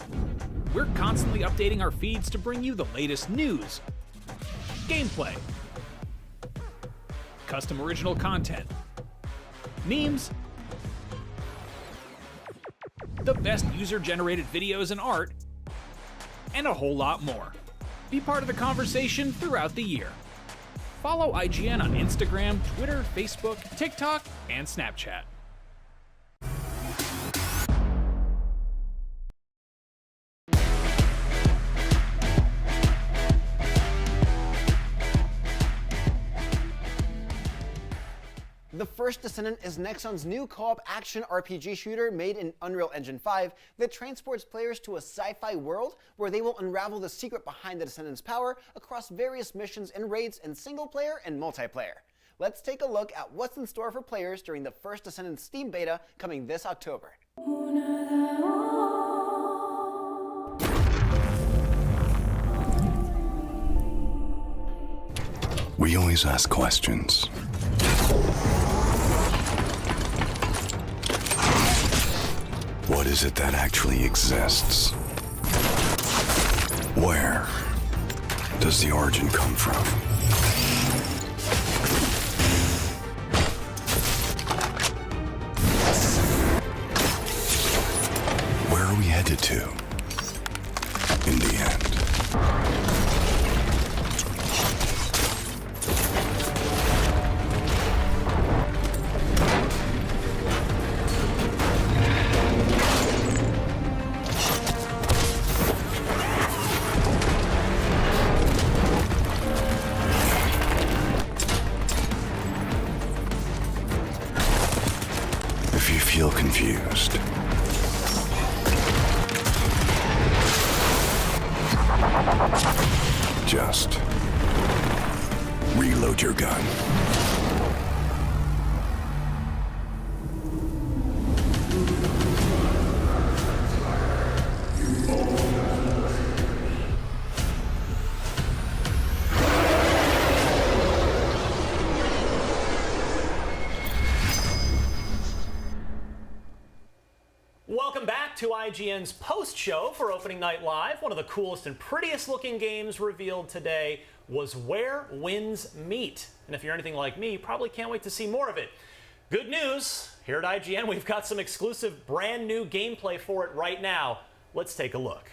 We're constantly updating our feeds to bring you the latest news, gameplay, custom original content, memes, the best user-generated videos and art, and a whole lot more. Be part of the conversation throughout the year. Follow IGN on Instagram, Twitter, Facebook, TikTok, and Snapchat. The First Descendant is Nexon's new co-op action RPG shooter made in Unreal Engine 5 that transports players to a sci-fi world where they will unravel the secret behind the Descendant's power across various missions and raids in single-player and multiplayer. Let's take a look at what's in store for players during the First Descendant Steam beta coming this October. We always ask questions. What is it that actually exists? Where does the origin come from? Where are we headed to in the end? If you feel confused, just reload your gun. Welcome back to IGN's post-show for Opening Night Live. One of the coolest and prettiest looking games revealed today was Where Winds Meet. And if you're anything like me, you probably can't wait to see more of it. Good news, here at IGN we've got some exclusive brand new gameplay for it right now. Let's take a look.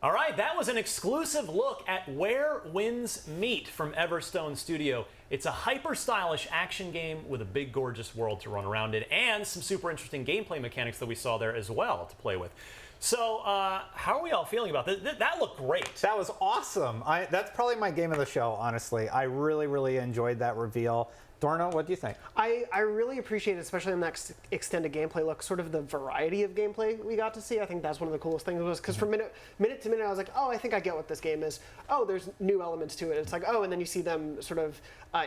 All right, that was an exclusive look at Where Winds Meet from Everstone Studio. It's a hyper-stylish action game with a big, gorgeous world to run around in, and some super interesting gameplay mechanics that we saw there as well to play with. So, how are we all feeling about this? That looked great. That was awesome. That's probably my game of the show, honestly. I really, really enjoyed that reveal. Dorno, what do you think? I really appreciate, especially in that extended gameplay look, sort of the variety of gameplay we got to see. I think that's one of the coolest things was because from minute to minute I was like, oh, I think I get what this game is. Oh, there's new elements to it. It's like, oh, and then you see them sort of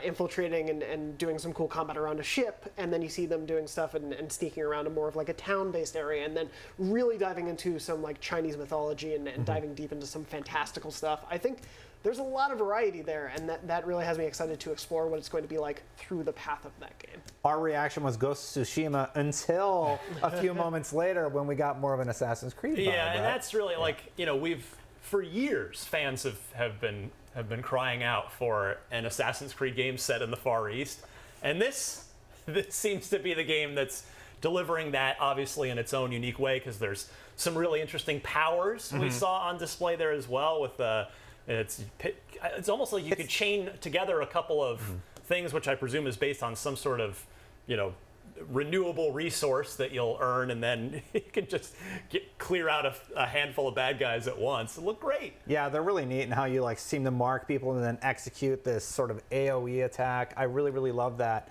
infiltrating and doing some cool combat around a ship, and then you see them doing stuff and sneaking around a more of like a town-based area, and then really diving into some like Chinese mythology and diving deep into some fantastical stuff. I think there's a lot of variety there, and that really has me excited to explore what it's going to be like through the path of that game. Our reaction was Ghost of Tsushima until a few moments later when we got more of an Assassin's Creed vibe. Yeah, and right? that's really like, for years fans have been crying out for an Assassin's Creed game set in the Far East, and this seems to be the game that's delivering that, obviously in its own unique way, because there's some really interesting powers we saw on display there as well with it's almost like you could chain together a couple of things, which I presume is based on some sort of, renewable resource that you'll earn, and then you can just clear out a handful of bad guys at once. It looked great. Yeah, they're really neat in how you seem to mark people and then execute this sort of AoE attack. I really, really love that.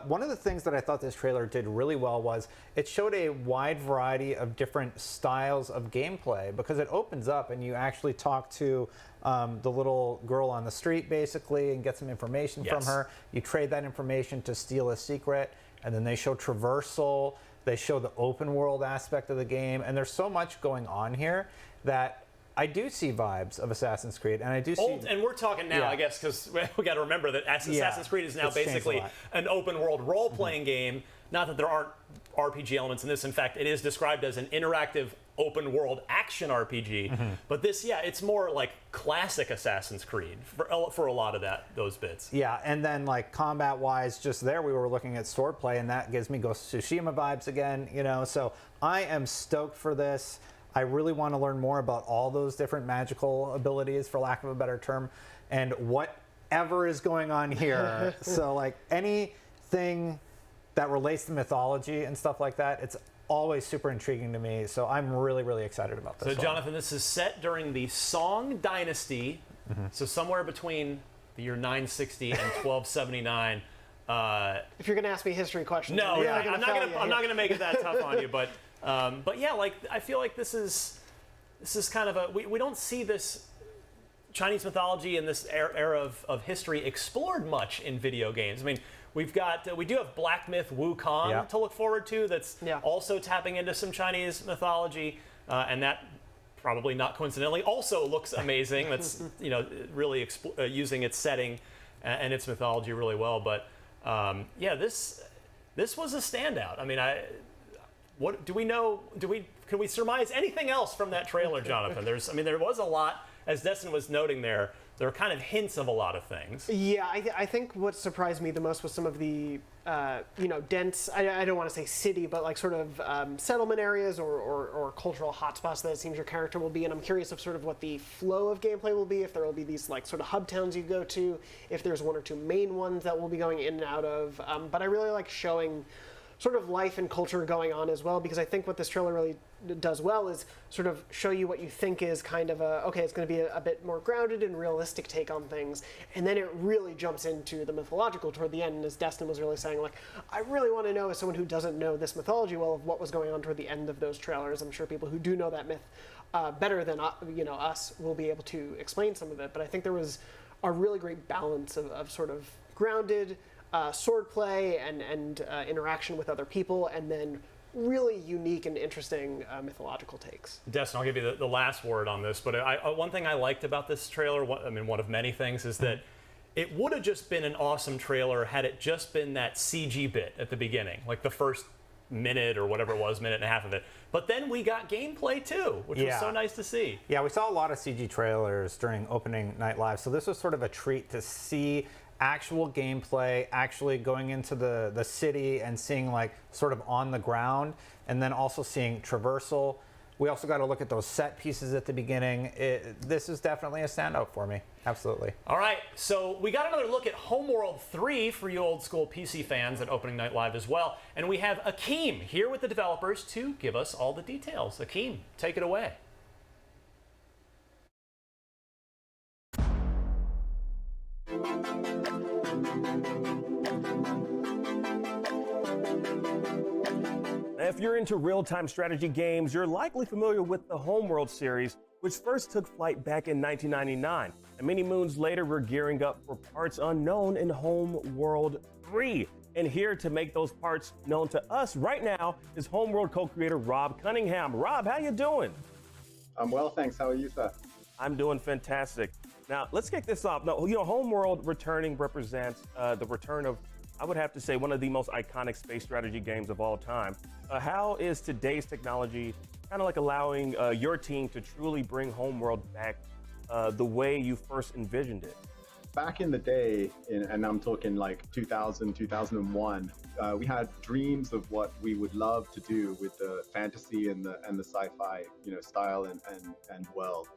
One of the things that I thought this trailer did really well was it showed a wide variety of different styles of gameplay, because it opens up and you actually talk to the little girl on the street basically and get some information from her. You trade that information to steal a secret, and then they show traversal, they show the open world aspect of the game, and there's so much going on here that I do see vibes of Assassin's Creed, and I do see... And we're talking now, I guess, because we got to remember that Assassin's Creed is now basically an open world role-playing game. Not that there aren't RPG elements in this. In fact, it is described as an interactive open world action RPG. But this, it's more like classic Assassin's Creed for a lot of those bits. Yeah, and then combat-wise, just there we were looking at swordplay, and that gives me Ghost of Tsushima vibes again, So I am stoked for this. I really want to learn more about all those different magical abilities, for lack of a better term, and whatever is going on here. So anything that relates to mythology and stuff like that, it's always super intriguing to me. So I'm really, really excited about this. So Jonathan, this is set during the Song Dynasty, so somewhere between the year 960 and 1279. If you're going to ask me history questions, no, I'm not going to make it that tough on you, but yeah, I feel like this is kind of we don't see this Chinese mythology and this era of history explored much in video games. I mean, we do have Black Myth Wukong to look forward to. That's also tapping into some Chinese mythology, and that probably not coincidentally also looks amazing. That's really using its setting and its mythology really well. But this was a standout. I mean, what do we know? Can we surmise anything else from that trailer, Jonathan? There was a lot, as Destin was noting there. There are kind of hints of a lot of things. Yeah, I think what surprised me the most was some of the, dense, I don't want to say city, but sort of settlement areas or cultural hotspots that it seems your character will be in. I'm curious of sort of what the flow of gameplay will be, if there will be these sort of hub towns you go to, if there's one or two main ones that we'll be going in and out of. But I really like showing sort of life and culture going on as well, because I think what this trailer really does well is sort of show you what you think is kind of it's going to be a bit more grounded and realistic take on things, and then it really jumps into the mythological toward the end, as Destin was really saying, I really want to know, as someone who doesn't know this mythology well, of what was going on toward the end of those trailers. I'm sure people who do know that myth better than us will be able to explain some of it, but I think there was a really great balance of sort of grounded swordplay and interaction with other people, and then really unique and interesting mythological takes. Destin, I'll give you the last word on this, but one thing I liked about this trailer, one of many things, is that it would have just been an awesome trailer had it just been that CG bit at the beginning, like the first minute or whatever it was, minute and a half of it. But then we got gameplay too, which was so nice to see. Yeah, we saw a lot of CG trailers during opening night live, so this was sort of a treat to see actual gameplay, actually going into the city and seeing sort of on the ground, and then also seeing traversal. We also got to look at those set pieces at the beginning. This is definitely a standout for me. Absolutely. All right, so we got another look at Homeworld 3 for you old school PC fans at Opening Night Live as well. And we have Akeem here with the developers to give us all the details. Akeem, take it away. If you're into real-time strategy games, you're likely familiar with the Homeworld series, which first took flight back in 1999. And many moons later, we're gearing up for parts unknown in Homeworld 3. And here to make those parts known to us right now is Homeworld co-creator Rob Cunningham. Rob, how you doing? I'm well, thanks. How are you, sir? I'm doing fantastic. Now, let's kick this off. Now, Homeworld returning represents the return of, I would have to say, one of the most iconic space strategy games of all time. How is today's technology kind of like allowing your team to truly bring Homeworld back the way you first envisioned it? Back in the day, and I'm talking like 2000, 2001, we had dreams of what we would love to do with the fantasy and the sci-fi, style and world.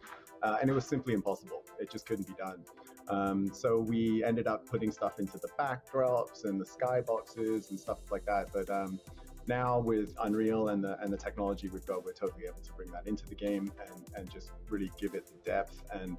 And it was simply impossible. It just couldn't be done. So we ended up putting stuff into the backdrops and the skyboxes and stuff like that. But now with Unreal and the technology we've got, we're totally able to bring that into the game and just really give it the depth and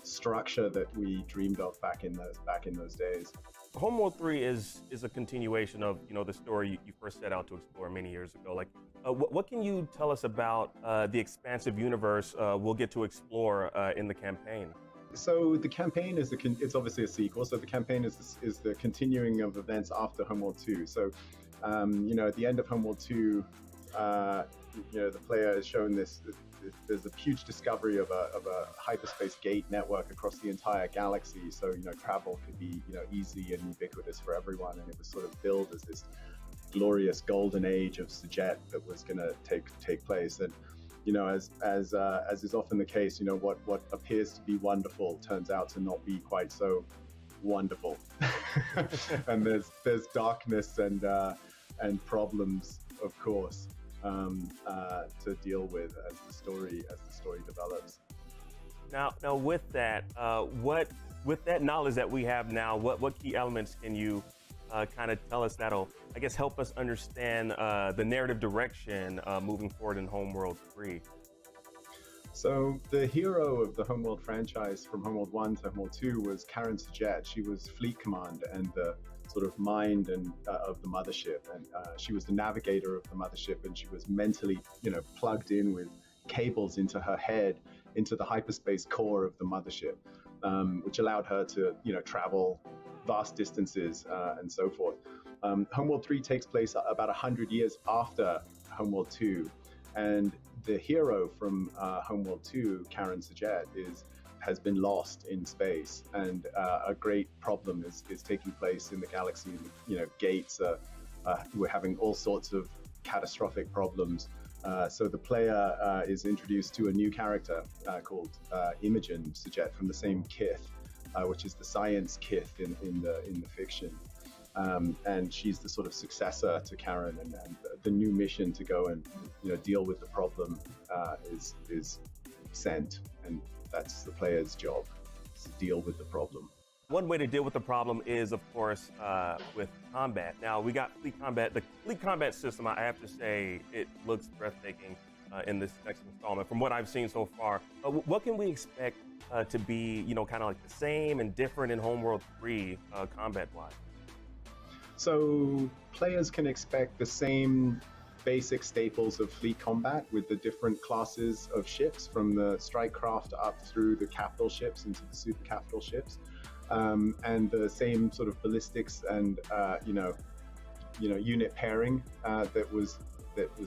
structure that we dreamed of back in those days. Homeworld 3 is a continuation of the story you first set out to explore many years ago. Like, what can you tell us about the expansive universe we'll get to explore in the campaign? So the campaign it's obviously a sequel. So the campaign is the continuing of events after Homeworld 2. So at the end of Homeworld 2, the player is shown there's a huge discovery of a hyperspace gate network across the entire galaxy. So travel could be easy and ubiquitous for everyone, and it was sort of billed as this glorious golden age of Sajet that was going to take place. And as is often the case, what appears to be wonderful turns out to not be quite so wonderful. And there's darkness and problems, of course, to deal with as the story develops. Now with that, with that knowledge that we have now, what key elements can you kind of tell us that'll, I guess, help us understand the narrative direction moving forward in Homeworld 3? So the hero of the Homeworld franchise from Homeworld 1 to Homeworld 2 was Karen Sajet. She was fleet command and the sort of mind of the mothership, and she was the navigator of the mothership, and she was mentally plugged in with cables into her head into the hyperspace core of the mothership, which allowed her to travel vast distances and so forth. Homeworld 3 takes place about 100 years after Homeworld 2, and the hero from Homeworld 2, Karen Sajet, has been lost in space, and a great problem is taking place in the galaxy. Gates we're having all sorts of catastrophic problems. So the player is introduced to a new character called Imogen Sajet from the same kith, which is the science kith in the fiction. And she's the sort of successor to Karen, and the new mission to go and deal with the problem is sent, and that's the player's job, to deal with the problem. One way to deal with the problem is, of course, with combat. Now, we got fleet combat. The fleet combat system, I have to say, it looks breathtaking in this next installment. From what I've seen so far, what can we expect to be, kind of like the same and different in Homeworld 3 combat-wise? So players can expect the same basic staples of fleet combat with the different classes of ships, from the strike craft up through the capital ships into the super capital ships, and the same sort of ballistics and unit pairing that was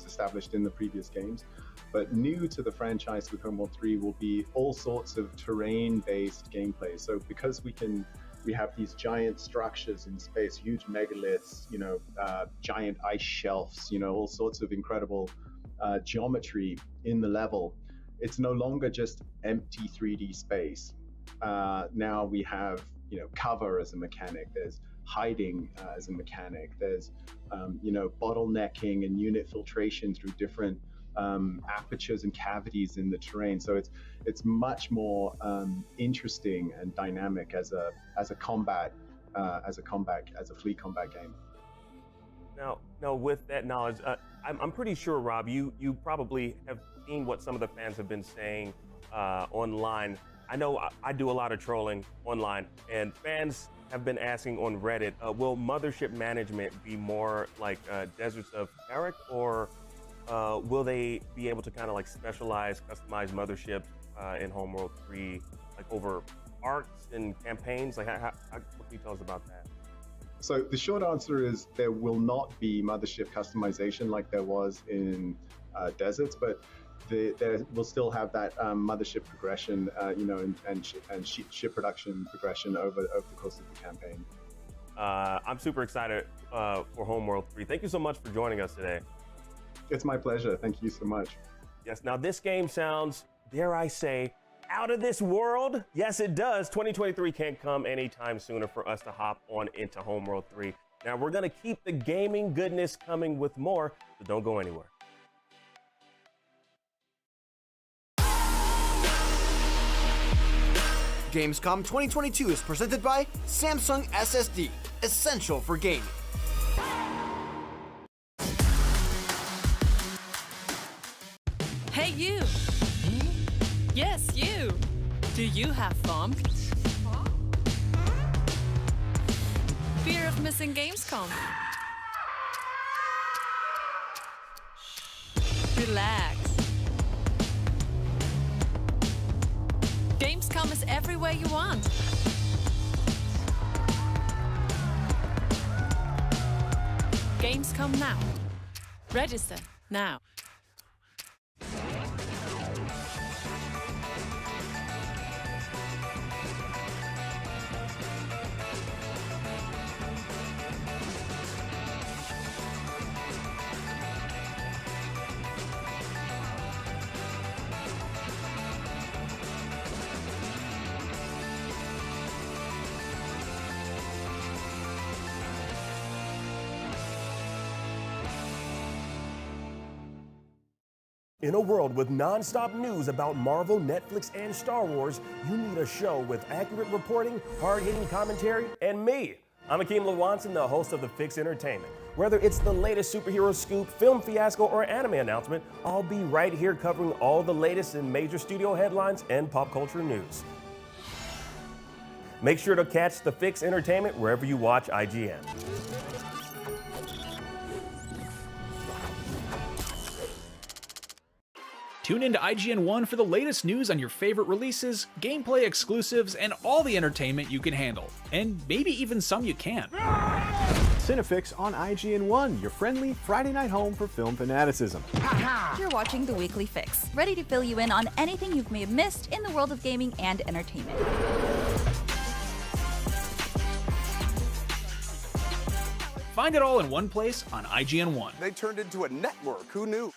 established in the previous games. But new to the franchise with Homeworld 3 will be all sorts of terrain-based gameplay. So because we have these giant structures in space, huge megaliths, giant ice shelves, all sorts of incredible geometry in the level. It's no longer just empty 3D space. Now we have, cover as a mechanic. There's hiding as a mechanic. There's, bottlenecking and unit filtration through different apertures and cavities in the terrain. So it's much more interesting and dynamic as a fleet combat game. Now, with that knowledge, I'm pretty sure, Rob, you probably have seen what some of the fans have been saying online. I know I do a lot of trolling online, and fans have been asking on Reddit, will mothership management be more like Deserts of Tarak, or will they be able to kind of like specialize, customize motherships in Homeworld 3, like over arcs and campaigns? Like, what can you tell us about that? So the short answer is there will not be mothership customization like there was in Deserts, but there will still have that mothership progression, and ship production progression over the course of the campaign. I'm super excited for Homeworld 3. Thank you so much for joining us today. It's my pleasure. Thank you so much. Yes, now this game sounds, dare I say, out of this world. Yes, it does. 2023 can't come anytime sooner for us to hop on into Homeworld 3. Now, we're going to keep the gaming goodness coming with more, so don't go anywhere. Gamescom 2022 is presented by Samsung SSD, essential for gaming. Hey, you! Yes, you! Do you have FOMO? Fear of missing Gamescom? Relax. Gamescom is everywhere you want. Gamescom now. Register now. In a world with non-stop news about Marvel, Netflix, and Star Wars, you need a show with accurate reporting, hard-hitting commentary, and me. I'm Akeem Lawanson, the host of The Fix Entertainment. Whether it's the latest superhero scoop, film fiasco, or anime announcement, I'll be right here covering all the latest in major studio headlines and pop culture news. Make sure to catch The Fix Entertainment wherever you watch IGN. Tune into IGN1 for the latest news on your favorite releases, gameplay exclusives, and all the entertainment you can handle. And maybe even some you can't. Cinefix on IGN1, your friendly Friday night home for film fanaticism. You're watching The Weekly Fix, ready to fill you in on anything you may have missed in the world of gaming and entertainment. Find it all in one place on IGN1. They turned into a network. Who knew?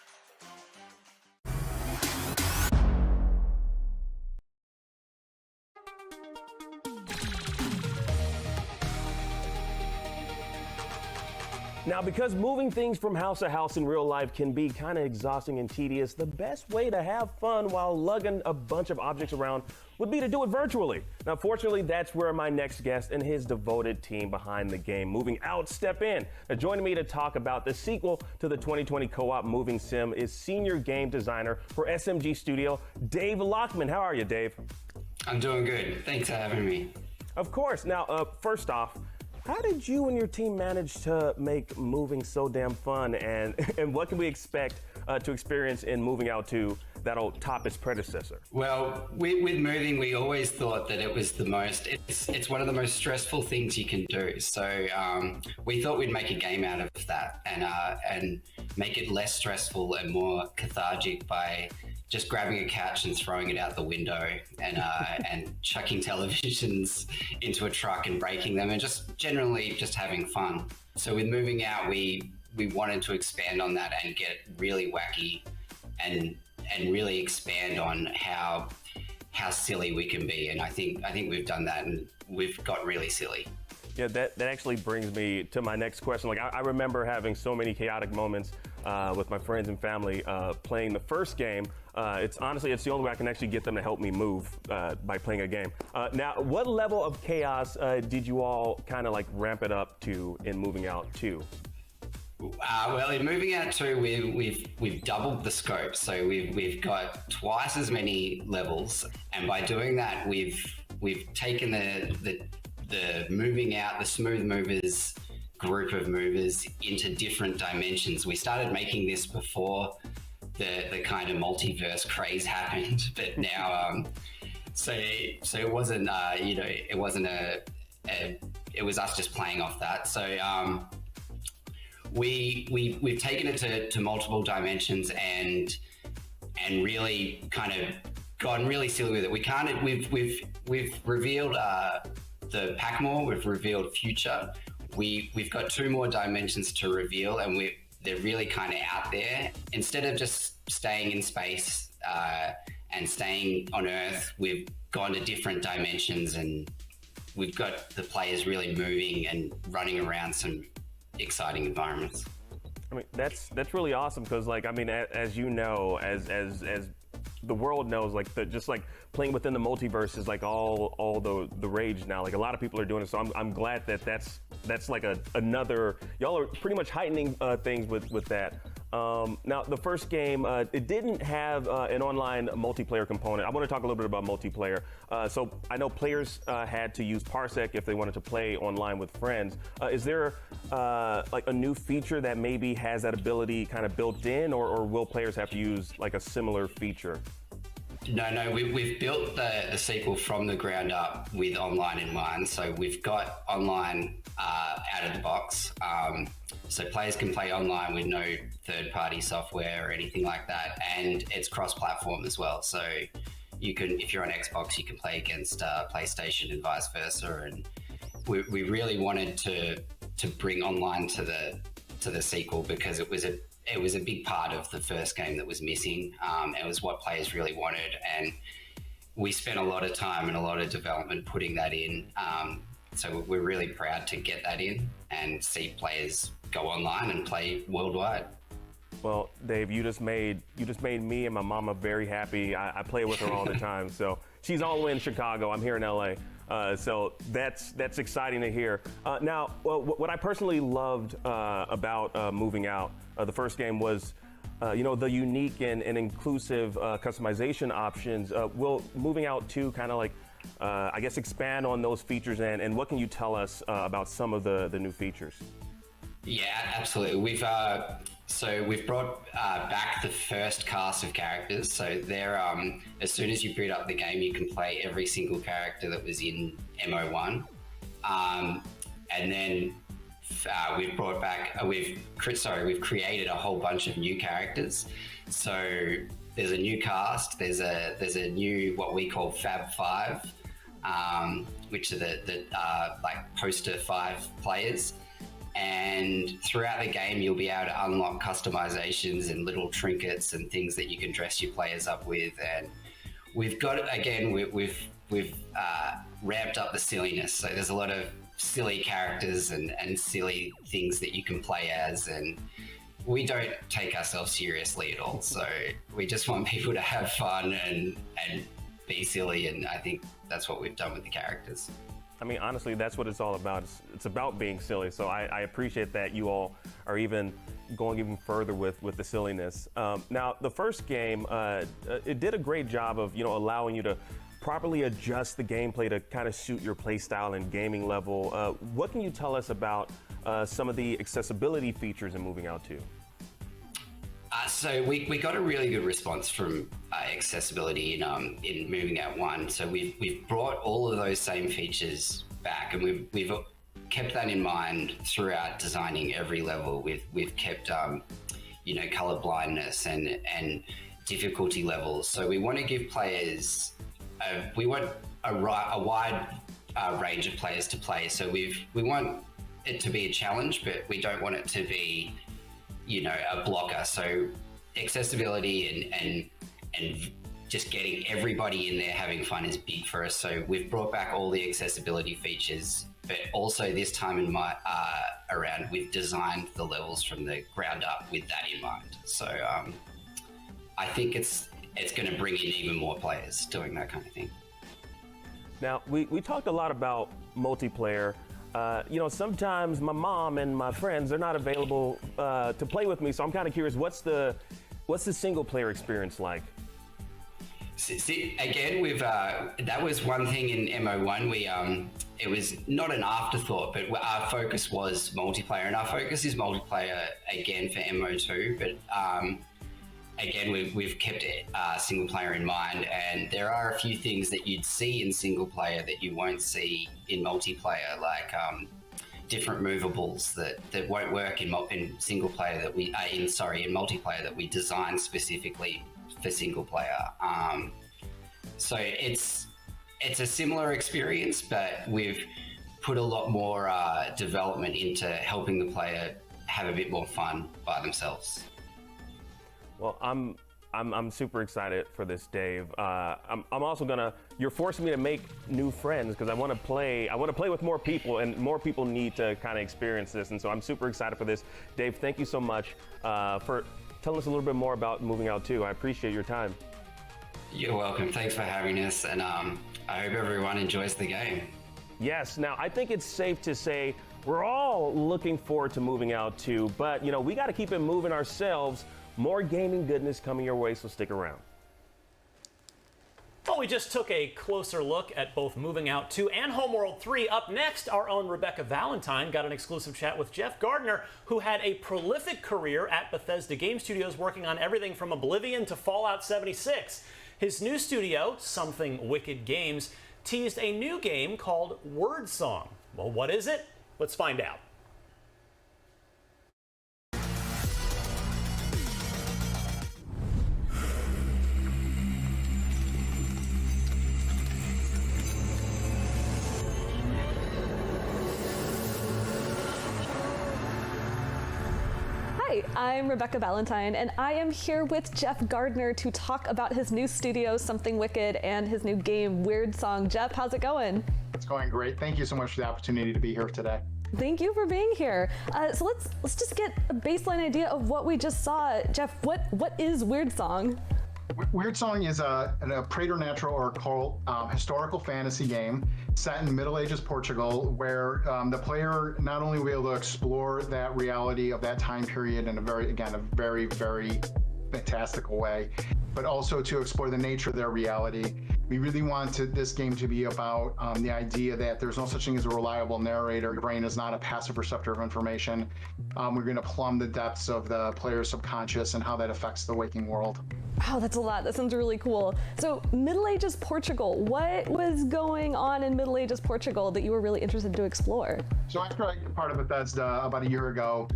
Now, because moving things from house to house in real life can be kind of exhausting and tedious, the best way to have fun while lugging a bunch of objects around would be to do it virtually. Now, fortunately, that's where my next guest and his devoted team behind the game Moving Out step in. Now, joining me to talk about the sequel to the 2020 co-op moving sim is senior game designer for SMG Studio, Dave Lockman. How are you, Dave? I'm doing good. Thanks for having me. Of course. Now, first off, how did you and your team manage to make moving so damn fun, and what can we expect to experience in Moving Out 2 that'll top its predecessor? Well, with moving, we always thought that it was it's one of the most stressful things you can do. So we thought we'd make a game out of that and make it less stressful and more cathartic by just grabbing a couch and throwing it out the window and chucking televisions into a truck and breaking them and just generally just having fun. So with Moving Out, we wanted to expand on that and get really wacky and really expand on how silly we can be. And I think we've done that, and we've got really silly. Yeah, that actually brings me to my next question. Like, I remember having so many chaotic moments with my friends and family playing the first game. It's the only way I can actually get them to help me move by playing a game. Now, what level of chaos did you all kind of like ramp it up to in Moving Out 2? Well, in Moving Out 2, we've doubled the scope, so we've got twice as many levels, and by doing that, we've taken the Moving Out, the smooth movers group of movers into different dimensions. We started making this before the kind of multiverse craze happened, but now so it wasn't it was us just playing off that. So we've taken it to multiple dimensions and really kind of gone really silly with it. We've revealed the Packmore, we've revealed Future. We've got 2 more dimensions to reveal, and they're really kind of out there. Instead of just staying in space and staying on Earth, we've gone to different dimensions, and we've got the players really moving and running around some exciting environments. I mean, that's really awesome because, like, I mean, as you know, as the world knows, like, just like playing within the multiverse is like all the rage now. Like, a lot of people are doing it, so I'm glad that's like another. Y'all are pretty much heightening things with that. Now, the first game, it didn't have an online multiplayer component. I want to talk a little bit about multiplayer. So I know players had to use Parsec if they wanted to play online with friends. Is there like a new feature that maybe has that ability kind of built in, or will players have to use like a similar feature? No, we've built the sequel from the ground up with online in mind. So we've got online out of the box. So players can play online with no third-party software or anything like that. And it's cross-platform as well. So you can, if you're on Xbox, you can play against PlayStation and vice versa. And we really wanted to bring online to the sequel because it was a big part of the first game that was missing. It was what players really wanted, and we spent a lot of time and a lot of development putting that in. So we're really proud to get that in and see players go online and play worldwide. Well, Dave, you just made me and my mama very happy. I play with her all the time. So she's all the way in Chicago. I'm here in LA. So that's exciting to hear. Now, what I personally loved about Moving Out, the first game, was the unique and inclusive customization options. Will Moving Out 2 kind of like, I guess, expand on those features, and what can you tell us about some of the new features? Yeah, absolutely. We've brought back the first cast of characters. So they're as soon as you boot up the game, you can play every single character that was in MO1, and then we've brought back we've created a whole bunch of new characters. So there's a new cast. There's a new what we call Fab 5, which are the like poster 5 players. And throughout the game, you'll be able to unlock customizations and little trinkets and things that you can dress your players up with. And we've got, again, we've ramped up the silliness. So there's a lot of silly characters and silly things that you can play as. And we don't take ourselves seriously at all. So we just want people to have fun and be silly. And I think that's what we've done with the characters. I mean, honestly, that's what it's all about. It's about being silly. So I appreciate that you all are even going even further with the silliness. Now, the first game, it did a great job of allowing you to properly adjust the gameplay to kind of suit your play style and gaming level. What can you tell us about some of the accessibility features in Moving Out 2? So we got a really good response from accessibility in Moving Out 1. So we've brought all of those same features back, and we've kept that in mind throughout designing every level. We've kept color blindness and difficulty levels. So we want to give players we want a wide range of players to play. So we want it to be a challenge, but we don't want it to be a blocker. So accessibility and just getting everybody in there having fun is big for us. So we've brought back all the accessibility features but also this time in my around, we've designed the levels from the ground up with that in mind. So I think it's going to bring in even more players doing that kind of thing. Now, we talked a lot about multiplayer. Sometimes my mom and my friends are not available to play with me, so I'm kind of curious, what's the single player experience like? See, again, that was one thing in MO1. It was not an afterthought, but our focus was multiplayer, and our focus is multiplayer again for MO2. But again, we've kept it single player in mind, and there are a few things that you'd see in single player that you won't see in multiplayer, like different movables that won't work in single player in multiplayer that we designed specifically for single player. So it's a similar experience, but we've put a lot more development into helping the player have a bit more fun by themselves. Well, I'm super excited for this, Dave. I'm also you're forcing me to make new friends because I want to play with more people, and more people need to kind of experience this. And so I'm super excited for this. Dave, thank you so much for telling us a little bit more about Moving Out 2. I appreciate your time. You're welcome. Thanks for having us, and I hope everyone enjoys the game. Yes. Now, I think it's safe to say we're all looking forward to Moving Out 2, but we got to keep it moving ourselves. More gaming goodness coming your way, so stick around. Well, we just took a closer look at both Moving Out 2 and Homeworld 3. Up next, our own Rebecca Valentine got an exclusive chat with Geoff Gardner, who had a prolific career at Bethesda Game Studios working on everything from Oblivion to Fallout 76. His new studio, Something Wicked Games, teased a new game called Word Song. Well, what is it? Let's find out. Hi, I'm Rebecca Valentine, and I am here with Geoff Gardner to talk about his new studio, Something Wicked, and his new game, Weird Song. Geoff, how's it going? It's going great. Thank you so much for the opportunity to be here today. Thank you for being here. So let's just get a baseline idea of what we just saw. Geoff, what is Weird Song? Weird Song is a preternatural or occult historical fantasy game set in Middle Ages Portugal, where the player not only will be able to explore that reality of that time period in a very, very fantastical way, but also to explore the nature of their reality. We really wanted this game to be about the idea that there's no such thing as a reliable narrator. Your brain is not a passive receptor of information. We're going to plumb the depths of the player's subconscious and how that affects the waking world. Wow, that's a lot. That sounds really cool. So, Middle Ages Portugal. What was going on in Middle Ages Portugal that you were really interested to explore? So after I got part of Bethesda about a year ago,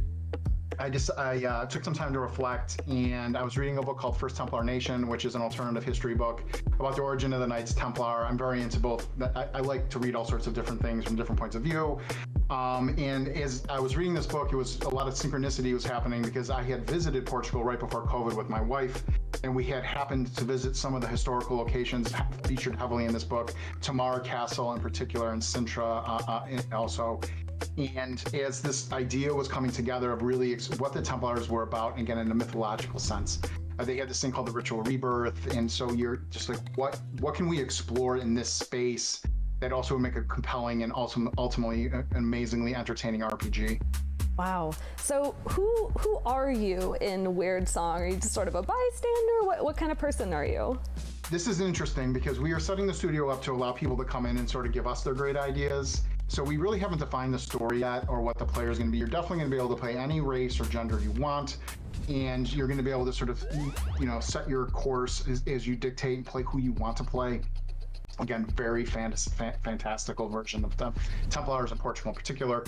I took some time to reflect, and I was reading a book called First Templar Nation, which is an alternative history book about the origin of the Knights Templar. I'm very into both. I like to read all sorts of different things from different points of view. And as I was reading this book, it was a lot of synchronicity was happening because I had visited Portugal right before COVID with my wife, and we had happened to visit some of the historical locations featured heavily in this book, Tamar Castle in particular, and Sintra also. And as this idea was coming together of really what the Templars were about, again, in a mythological sense, they had this thing called the ritual rebirth. And so you're just like, what can we explore in this space that also would make a compelling and also ultimately an amazingly entertaining RPG? Wow. So who are you in Weird Song? Are you just sort of a bystander? What kind of person are you? This is interesting because we are setting the studio up to allow people to come in and sort of give us their great ideas. So we really haven't defined the story yet or what the player is going to be. You're definitely going to be able to play any race or gender you want, and you're going to be able to sort of, set your course as you dictate and play who you want to play. Again, very fantastical version of the Templars in Portugal in particular.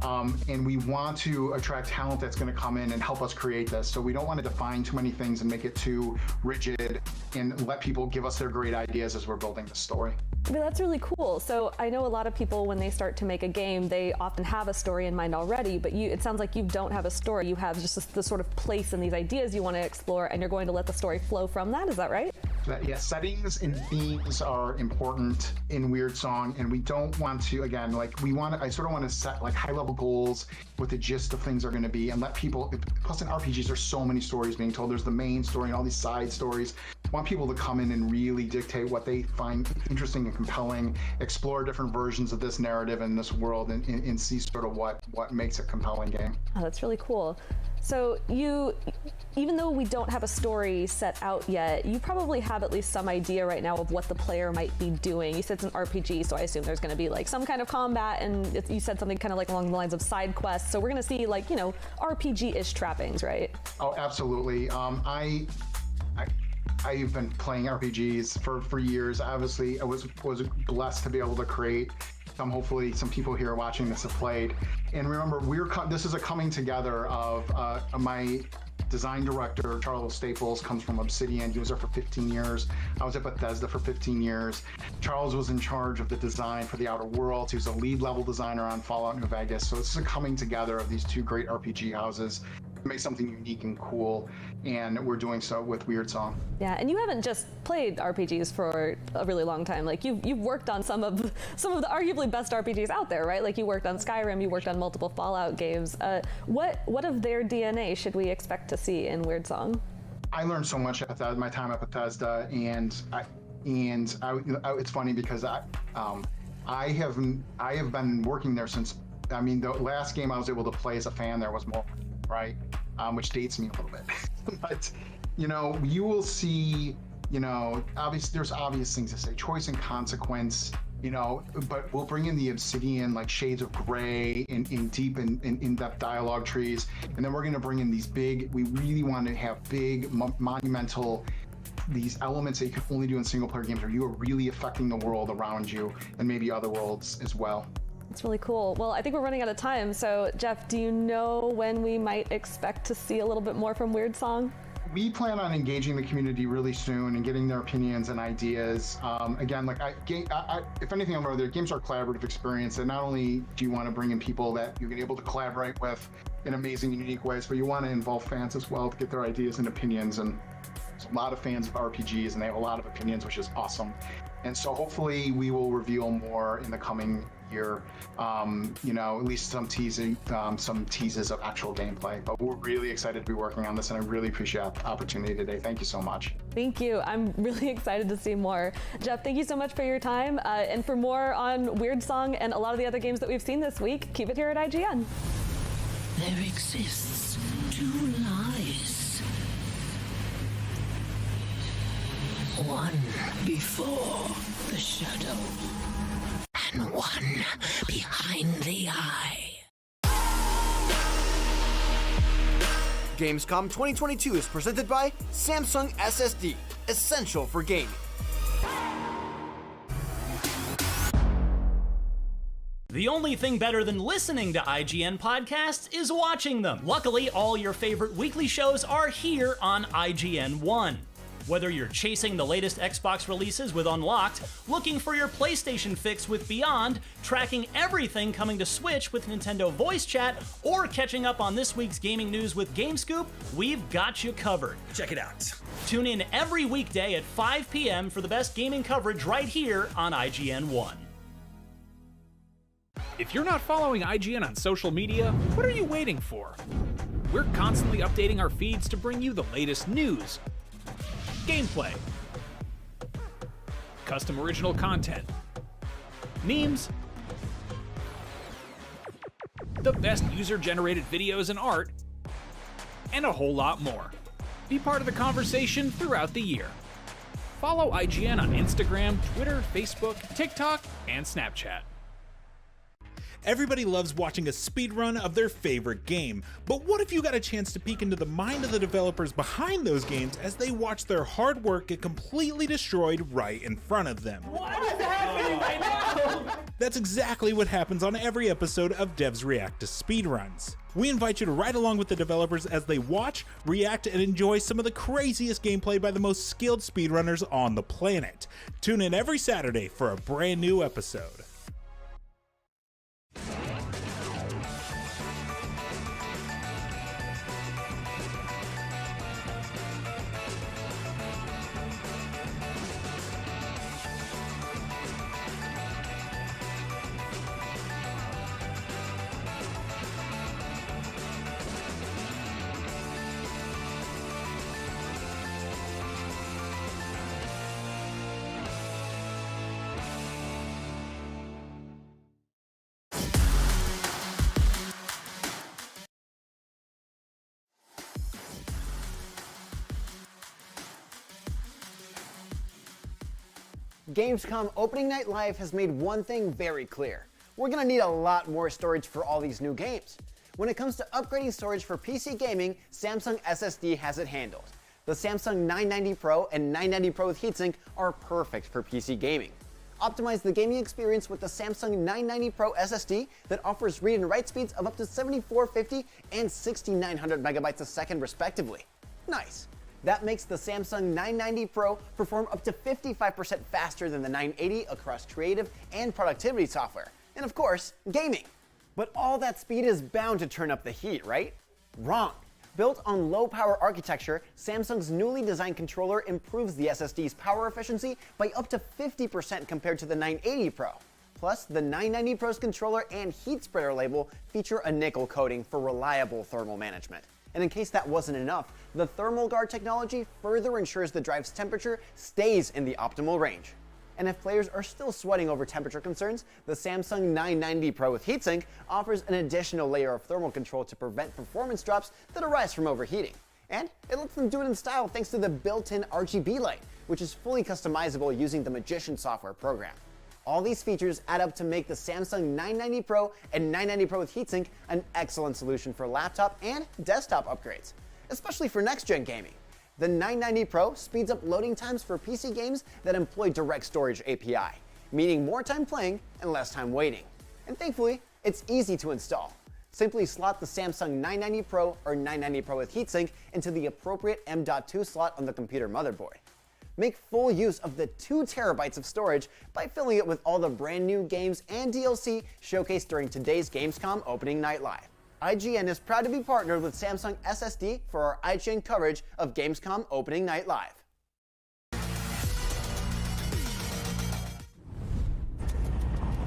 And we want to attract talent that's going to come in and help us create this. So we don't want to define too many things and make it too rigid and let people give us their great ideas as we're building the story. But that's really cool. So I know a lot of people, when they start to make a game, they often have a story in mind already, but it sounds like you don't have a story. You have just the sort of place and these ideas you want to explore, and you're going to let the story flow from that. Is that right? settings and themes are important in Weird Song, and we don't want to, again, like I sort of want to set like high level goals what the gist of things are going to be and let people, plus in RPGs there's so many stories being told. There's the main story and all these side stories. I want people to come in and really dictate what they find interesting and compelling, explore different versions of this narrative and this world, and see sort of what makes a compelling game. Oh, that's really cool. So even though we don't have a story set out yet, you probably have at least some idea right now of what the player might be doing. You said it's an RPG, so I assume there's going to be like some kind of combat, and you said something kind of like along the lines of side quests. So we're going to see like, RPG-ish trappings, right? Oh, absolutely. I've been playing RPGs for years. Obviously, I was blessed to be able to create some. Hopefully, some people here watching this have played. And remember, this is a coming together of my design director, Charles Staples, comes from Obsidian. He was there for 15 years. I was at Bethesda for 15 years. Charles was in charge of the design for the Outer Worlds. He was a lead level designer on Fallout New Vegas. So this is a coming together of these two great RPG houses to make something unique and cool. And we're doing so with Weird Song. Yeah, and you haven't just played RPGs for a really long time. Like you've worked on some of the arguably best RPGs out there, right? Like you worked on Skyrim, you worked on multiple Fallout games. What of their DNA should we expect to see in Weird Song? I learned so much at my time at Bethesda, and it's funny because I have been working there since. I mean, the last game I was able to play as a fan there was more, right? Which dates me a little bit. But, you will see, there's obvious things to say, choice and consequence, but we'll bring in the Obsidian, like shades of gray in deep and in-depth dialogue trees. And then we're going to bring in we really want to have big, monumental, these elements that you can only do in single player games where you are really affecting the world around you and maybe other worlds as well. It's really cool. Well, I think we're running out of time. So, Geoff, do you know when we might expect to see a little bit more from Weird Song? We plan on engaging the community really soon and getting their opinions and ideas. Again, if anything, I'm over there, games are a collaborative experience, and not only do you want to bring in people that you're going to be able to collaborate with in amazing and unique ways, but you want to involve fans as well to get their ideas and opinions. And there's a lot of fans of RPGs, and they have a lot of opinions, which is awesome. And so hopefully we will reveal more in the coming year, at least some teases of actual gameplay. But we're really excited to be working on this, and I really appreciate the opportunity today. Thank you so much. Thank you. I'm really excited to see more. Geoff, thank you so much for your time. And for more on Weird Song and a lot of the other games that we've seen this week, keep it here at IGN. There exists two lies. One before the shadow, and one behind the eye. Gamescom 2022 is presented by Samsung SSD, essential for gaming. The only thing better than listening to IGN podcasts is watching them. Luckily, all your favorite weekly shows are here on IGN One. Whether you're chasing the latest Xbox releases with Unlocked, looking for your PlayStation fix with Beyond, tracking everything coming to Switch with Nintendo Voice Chat, or catching up on this week's gaming news with GameScoop, we've got you covered. Check it out. Tune in every weekday at 5 p.m. for the best gaming coverage right here on IGN One. If you're not following IGN on social media, what are you waiting for? We're constantly updating our feeds to bring you the latest news, gameplay, custom original content, memes, the best user-generated videos and art, and a whole lot more. Be part of the conversation throughout the year. Follow IGN on Instagram, Twitter, Facebook, TikTok, and Snapchat. Everybody loves watching a speedrun of their favorite game, but what if you got a chance to peek into the mind of the developers behind those games as they watch their hard work get completely destroyed right in front of them? What is happening right now? That's exactly what happens on every episode of Devs React to Speedruns. We invite you to ride along with the developers as they watch, react, and enjoy some of the craziest gameplay by the most skilled speedrunners on the planet. Tune in every Saturday for a brand new episode. Gamescom Opening Night Live has made one thing very clear. We're gonna need a lot more storage for all these new games. When it comes to upgrading storage for PC gaming, Samsung SSD has it handled. The Samsung 990 Pro and 990 Pro with heatsink are perfect for PC gaming. Optimize the gaming experience with the Samsung 990 Pro SSD that offers read and write speeds of up to 7450 and 6900 megabytes a second respectively. Nice. That makes the Samsung 990 Pro perform up to 55% faster than the 980 across creative and productivity software, and of course, gaming. But all that speed is bound to turn up the heat, right? Wrong. Built on low-power architecture, Samsung's newly designed controller improves the SSD's power efficiency by up to 50% compared to the 980 Pro. Plus, the 990 Pro's controller and heat spreader label feature a nickel coating for reliable thermal management. And in case that wasn't enough, the Thermal Guard technology further ensures the drive's temperature stays in the optimal range. And if players are still sweating over temperature concerns, the Samsung 990 Pro with heatsink offers an additional layer of thermal control to prevent performance drops that arise from overheating. And it lets them do it in style thanks to the built-in RGB light, which is fully customizable using the Magician software program. All these features add up to make the Samsung 990 Pro and 990 Pro with heatsink an excellent solution for laptop and desktop upgrades, especially for next-gen gaming. The 990 Pro speeds up loading times for PC games that employ Direct Storage API, meaning more time playing and less time waiting. And thankfully, it's easy to install. Simply slot the Samsung 990 Pro or 990 Pro with heatsink into the appropriate M.2 slot on the computer motherboard. Make full use of the 2 terabytes of storage by filling it with all the brand new games and DLC showcased during today's Gamescom Opening Night Live. IGN is proud to be partnered with Samsung SSD for our IGN coverage of Gamescom Opening Night Live.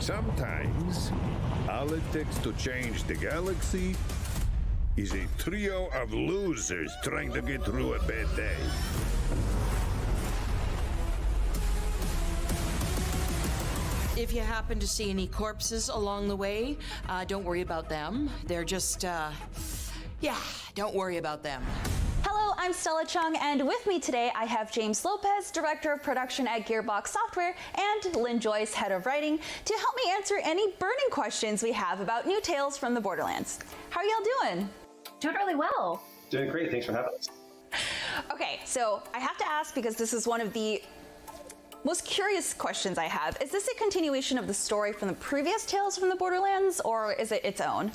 Sometimes, all it takes to change the galaxy is a trio of losers trying to get through a bad day. If you happen to see any corpses along the way, don't worry about them. They're just, don't worry about them. Hello, I'm Stella Chung, and with me today I have James Lopez, Director of Production at Gearbox Software, and Lynn Joyce, Head of Writing, to help me answer any burning questions we have about new Tales from the Borderlands. How are y'all doing? Doing really well. Doing great, thanks for having us. Okay, so I have to ask, because this is one of the most curious questions I have. Is this a continuation of the story from the previous Tales from the Borderlands, or is it its own?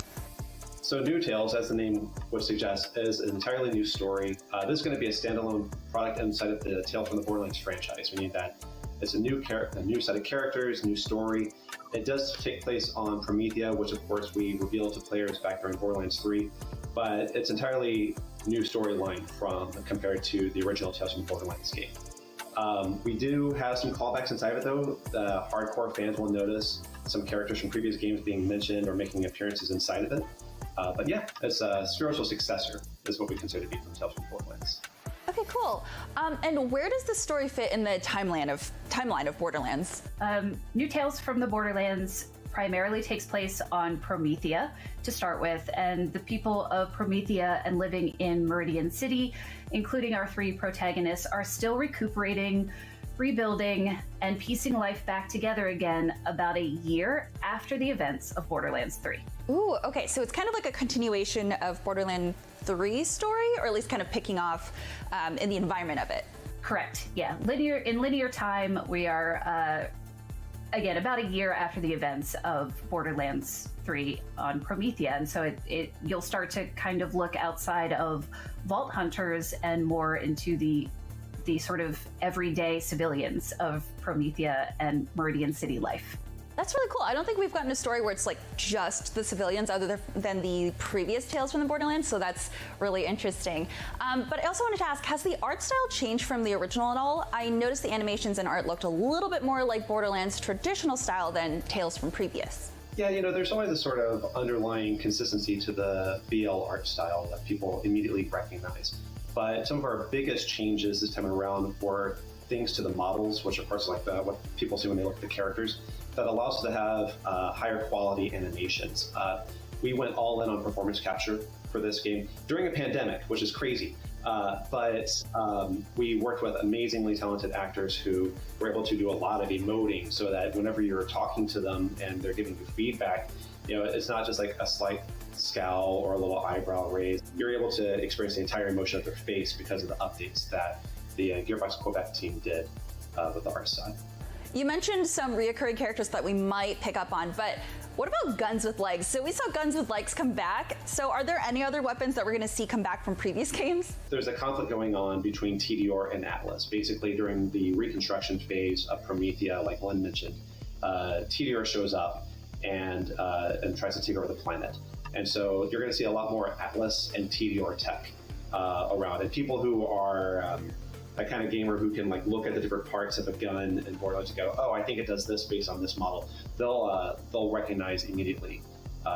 So New Tales, as the name would suggest, is an entirely new story. This is going to be a standalone product inside of the Tales from the Borderlands franchise. We need that. It's a new set of characters, new story. It does take place on Promethea, which of course we revealed to players back during Borderlands 3, but it's entirely new storyline compared to the original Tales from the Borderlands game. We do have some callbacks inside of it though. The hardcore fans will notice some characters from previous games being mentioned or making appearances inside of it. But yeah, it's a spiritual successor is what we consider to be from Tales from Borderlands. Okay, cool. And where does the story fit in the timeline of Borderlands? New Tales from the Borderlands primarily takes place on Promethea to start with, and the people of Promethea and living in Meridian City, including our 3 protagonists, are still recuperating, rebuilding, and piecing life back together again about a year after the events of Borderlands 3. Ooh, okay, so it's kind of like a continuation of Borderlands 3's story, or at least kind of picking off in the environment of it. Correct, yeah. In linear time, we are again, about a year after the events of Borderlands 3 on Promethea, and so you'll start to kind of look outside of Vault Hunters and more into the sort of everyday civilians of Promethea and Meridian City life. That's really cool. I don't think we've gotten a story where it's like just the civilians other than the previous Tales from the Borderlands, so that's really interesting. But I also wanted to ask, has the art style changed from the original at all? I noticed the animations and art looked a little bit more like Borderlands' traditional style than Tales from previous. Yeah, there's always a sort of underlying consistency to the BL art style that people immediately recognize. But some of our biggest changes this time around were things to the models, which of course like what people see when they look at the characters, that allows us to have higher quality animations. We went all in on performance capture for this game during a pandemic, which is crazy. But we worked with amazingly talented actors who were able to do a lot of emoting, so that whenever you're talking to them and they're giving you feedback, it's not just like a slight scowl or a little eyebrow raise. You're able to experience the entire emotion of their face because of the updates that the Gearbox Quebec team did with the art side. You mentioned some reoccurring characters that we might pick up on, but what about guns with legs? So we saw guns with legs come back. So are there any other weapons that we're going to see come back from previous games? There's a conflict going on between Tediore and Atlas. Basically, during the reconstruction phase of Promethea, like Glenn mentioned, Tediore shows up and tries to take over the planet. And so you're going to see a lot more Atlas and Tediore tech around. And people who are that kind of gamer who can like look at the different parts of a gun in Borderlands and go, oh, I think it does this based on this model. They'll recognize immediately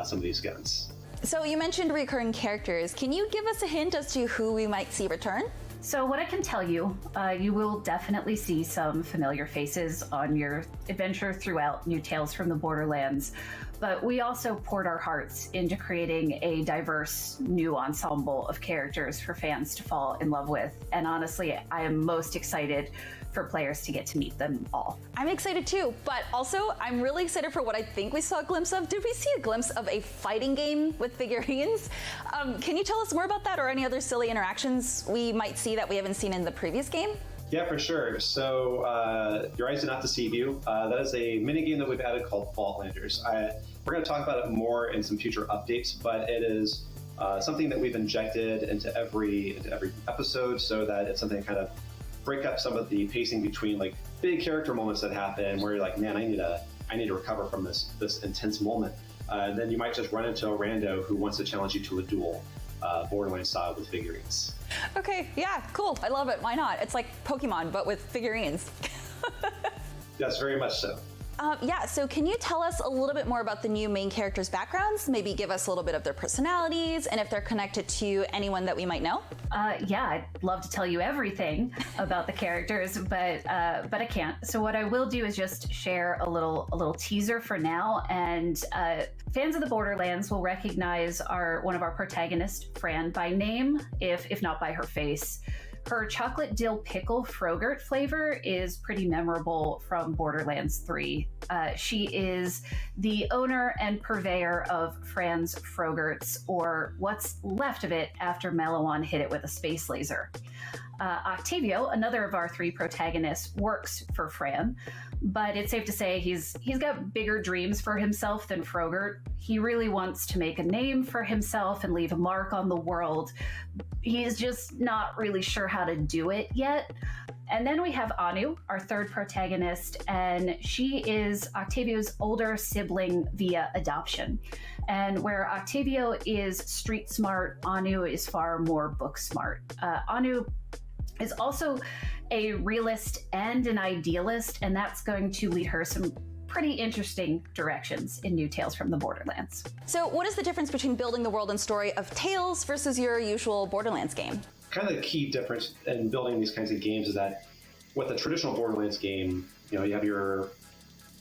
some of these guns. So you mentioned recurring characters. Can you give us a hint as to who we might see return? So what I can tell you, you will definitely see some familiar faces on your adventure throughout New Tales from the Borderlands, but we also poured our hearts into creating a diverse new ensemble of characters for fans to fall in love with. And honestly, I am most excited for players to get to meet them all. I'm excited too, but also I'm really excited for what I think we saw a glimpse of. Did we see a glimpse of a fighting game with figurines? Can you tell us more about that, or any other silly interactions we might see that we haven't seen in the previous game? Yeah, for sure. So Your Eyes Do Not Deceive You. That is a mini game that we've added called Vaultlanders. We're going to talk about it more in some future updates, but it is something that we've injected into every episode, so that it's something to kind of break up some of the pacing between like big character moments that happen where you're like, man, I need to recover from this intense moment. And then you might just run into a rando who wants to challenge you to a duel, Borderlands style, with figurines. Okay, yeah, cool. I love it. Why not? It's like Pokemon, but with figurines. Yes, very much so. Yeah, so can you tell us a little bit more about the new main characters' backgrounds? Maybe give us a little bit of their personalities and if they're connected to anyone that we might know? Yeah, I'd love to tell you everything about the characters, but I can't. So what I will do is just share a little teaser for now, and fans of the Borderlands will recognize one of our protagonists, Fran, by name, if not by her face. Her chocolate dill pickle Frogurt flavor is pretty memorable from Borderlands 3. She is the owner and purveyor of Fran's Frogurts, or what's left of it after Melawan hit it with a space laser. Octavio, another of our three protagonists, works for Fran, but it's safe to say he's got bigger dreams for himself than Frogurt. He really wants to make a name for himself and leave a mark on the world. He's just not really sure how to do it yet. And then we have Anu, our third protagonist, and she is Octavio's older sibling via adoption. And where Octavio is street smart, Anu is far more book smart. Anu is also a realist and an idealist, and that's going to lead her some pretty interesting directions in New Tales from the Borderlands. So what is the difference between building the world and story of Tales versus your usual Borderlands game? Kind of the key difference in building these kinds of games is that with a traditional Borderlands game, you have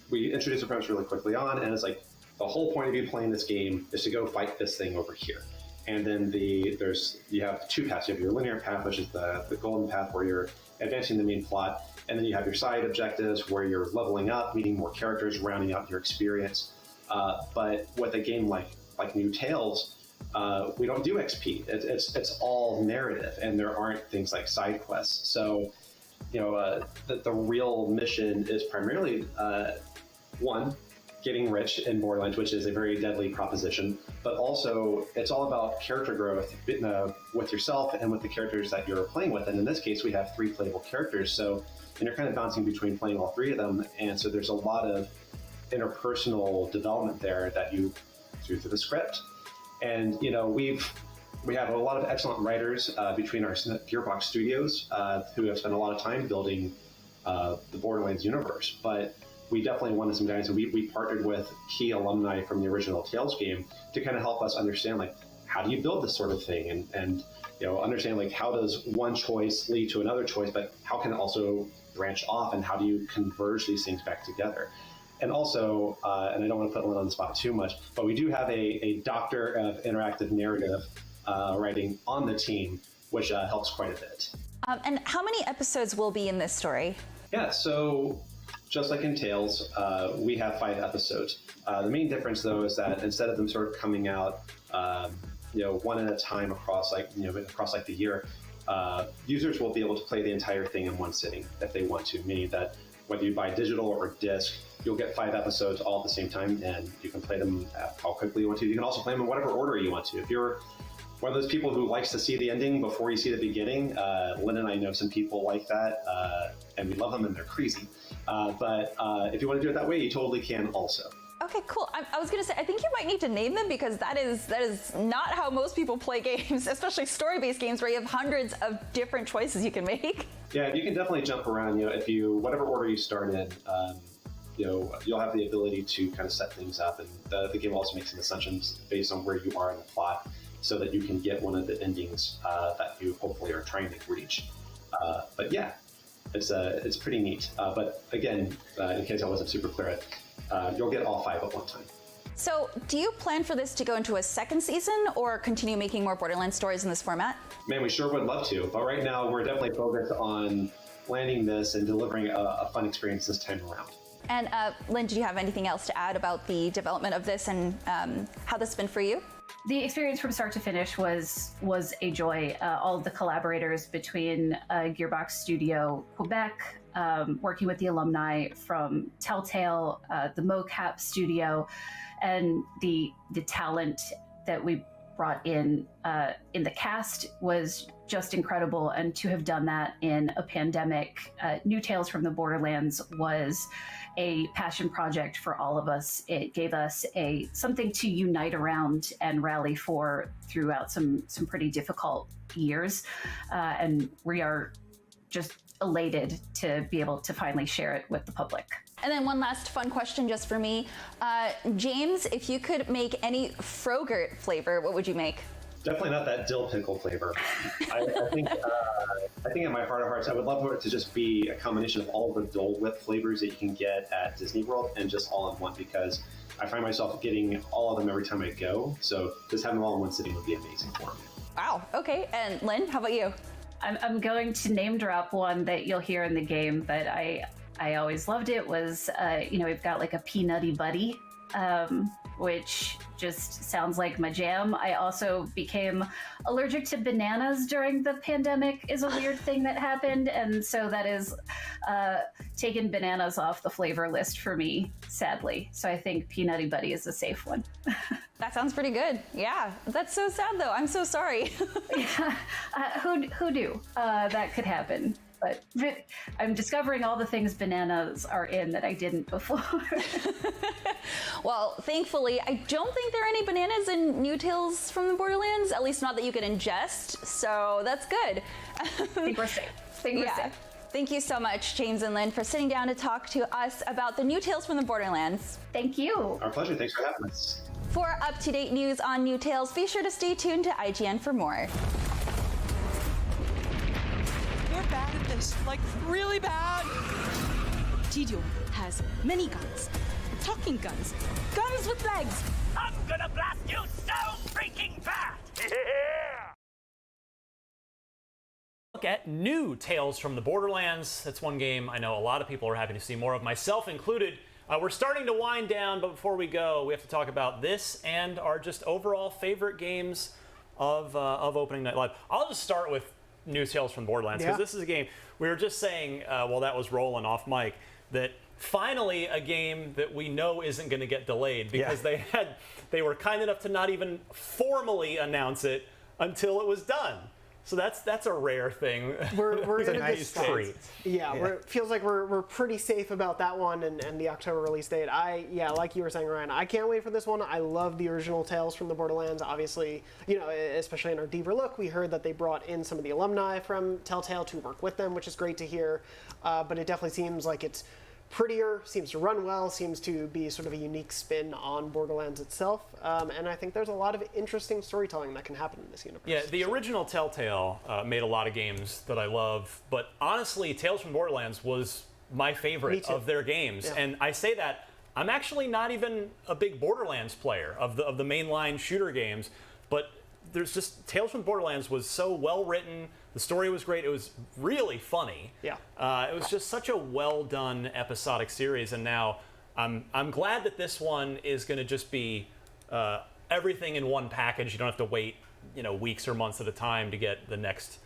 we introduce the premise really quickly on, and it's like the whole point of you playing this game is to go fight this thing over here. And then you have two paths. You have your linear path, which is the golden path where you're advancing the main plot. And then you have your side objectives where you're leveling up, meeting more characters, rounding out your experience. But with a game like New Tales, we don't do XP. It's all narrative, and there aren't things like side quests. So, the real mission is primarily one, getting rich in Borderlands, which is a very deadly proposition, but also it's all about character growth with yourself and with the characters that you're playing with. And in this case, we have 3 playable characters, and you're kind of bouncing between playing all 3 of them. And so there's a lot of interpersonal development there that you through the script. And we have a lot of excellent writers between our Gearbox studios who have spent a lot of time building the Borderlands universe, but we definitely wanted some guys, and we partnered with key alumni from the original Tales game to kind of help us understand, like, how do you build this sort of thing, and understand, like, how does one choice lead to another choice, but how can it also branch off, and how do you converge these things back together? And also, and I don't want to put Lynn on the spot too much, but we do have a doctor of interactive narrative writing on the team which helps quite a bit. And how many episodes will be in this story? Yeah, so just like in Tales, we have 5 episodes. The main difference, though, is that instead of them sort of coming out, one at a time across the year, users will be able to play the entire thing in one sitting if they want to. Meaning that whether you buy digital or disc, you'll get 5 episodes all at the same time, and you can play them how quickly you want to. You can also play them in whatever order you want to. If you're one of those people who likes to see the ending before you see the beginning, Lynn and I know some people like that, and we love them and they're crazy. But if you want to do it that way, you totally can also. Okay, cool. I was gonna say, I think you might need to name them because that is not how most people play games, especially story-based games where you have hundreds of different choices you can make. Yeah, you can definitely jump around. Whatever order you start in, you'll have the ability to kind of set things up, and the game also makes some assumptions based on where you are in the plot, so that you can get one of the endings that you hopefully are trying to reach. But yeah, it's pretty neat. But again, in case I wasn't super clear, you'll get all 5 at one time. So, do you plan for this to go into a second season or continue making more Borderlands stories in this format? Man, we sure would love to. But right now, we're definitely focused on landing this and delivering a fun experience this time around. And Lynn, do you have anything else to add about the development of this and how this has been for you? The experience from start to finish was a joy. All of the collaborators between Gearbox Studio Quebec, working with the alumni from Telltale, the mocap studio, and the talent that we brought in the cast was just incredible. And to have done that in a pandemic, New Tales from the Borderlands was a passion project for all of us. It gave us something to unite around and rally for throughout some pretty difficult years. And we are just elated to be able to finally share it with the public. And then one last fun question just for me. James, if you could make any Frogurt flavor, what would you make? Definitely not that dill pickle flavor. I think in my heart of hearts, I would love for it to just be a combination of all the Dole Whip flavors that you can get at Disney World and just all in one, because I find myself getting all of them every time I go. So just having them all in one sitting would be amazing for me. Wow, okay. And Lynn, how about you? I'm going to name drop one that you'll hear in the game, but I always loved it was, we've got like a Peanutty Buddy, which just sounds like my jam. I also became allergic to bananas during the pandemic is a weird thing that happened. And so that is taken bananas off the flavor list for me, sadly. So I think Peanutty Buddy is a safe one. That sounds pretty good. Yeah, that's so sad though. I'm so sorry. Yeah. Who knew that could happen? But I'm discovering all the things bananas are in that I didn't before. Well, thankfully, I don't think there are any bananas in New Tales from the Borderlands, at least not that you can ingest, so that's good. I think we're safe. Thank you so much, James and Lynn, for sitting down to talk to us about the New Tales from the Borderlands. Thank you. Our pleasure. Thanks for having us. For up-to-date news on New Tales, be sure to stay tuned to IGN for more. We're bad at this, like really bad. Tidio has many guns, talking guns, guns with legs. I'm gonna blast you so freaking bad! Yeah! Look at new Tales from the Borderlands. That's one game I know a lot of people are happy to see more of, myself included. We're starting to wind down, but before we go, we have to talk about this and our just overall favorite games of opening night live. I'll just start with new Tales from Borderlands, because this is a game we were just saying while that was rolling off mic, that finally a game that we know isn't going to get delayed, because they were kind enough to not even formally announce it until it was done. So that's a rare thing. We're it's a in nice this treat. It feels like we're pretty safe about that one and the October release date. Like you were saying, Ryan, I can't wait for this one. I love the original Tales from the Borderlands. Obviously, especially in our deeper look, we heard that they brought in some of the alumni from Telltale to work with them, which is great to hear. But it definitely seems like it's prettier, seems to run well, seems to be sort of a unique spin on Borderlands itself. And I think there's a lot of interesting storytelling that can happen in this universe. Yeah, the original Telltale made a lot of games that I love, but honestly, Tales from Borderlands was my favorite of their games. Yeah. And I say that, I'm actually not even a big Borderlands player of the mainline shooter games, but there's just Tales from Borderlands was so well written. The story was great. It was really funny. Yeah. It was just such a well done episodic series, and now I'm glad that this one is going to just be everything in one package. You don't have to wait, weeks or months at a time to get the next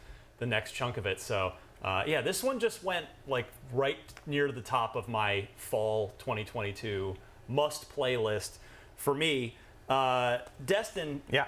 chunk of it. So yeah, this one just went like right near the top of my fall 2022 must play list for me. Destin. Yeah.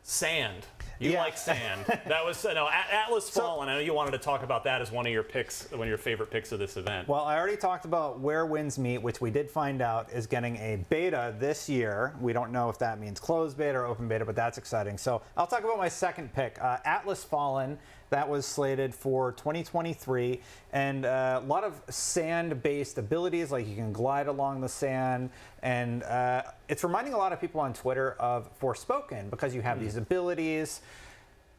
Sand. You like sand. That was Atlas Fallen. I know you wanted to talk about that as one of your picks, one of your favorite picks of this event. Well, I already talked about Where Winds Meet, which we did find out is getting a beta this year. We don't know if that means closed beta or open beta, but that's exciting. So I'll talk about my second pick, Atlas Fallen. That was slated for 2023, and a lot of sand-based abilities, like you can glide along the sand, and it's reminding a lot of people on Twitter of Forspoken, because you have these abilities.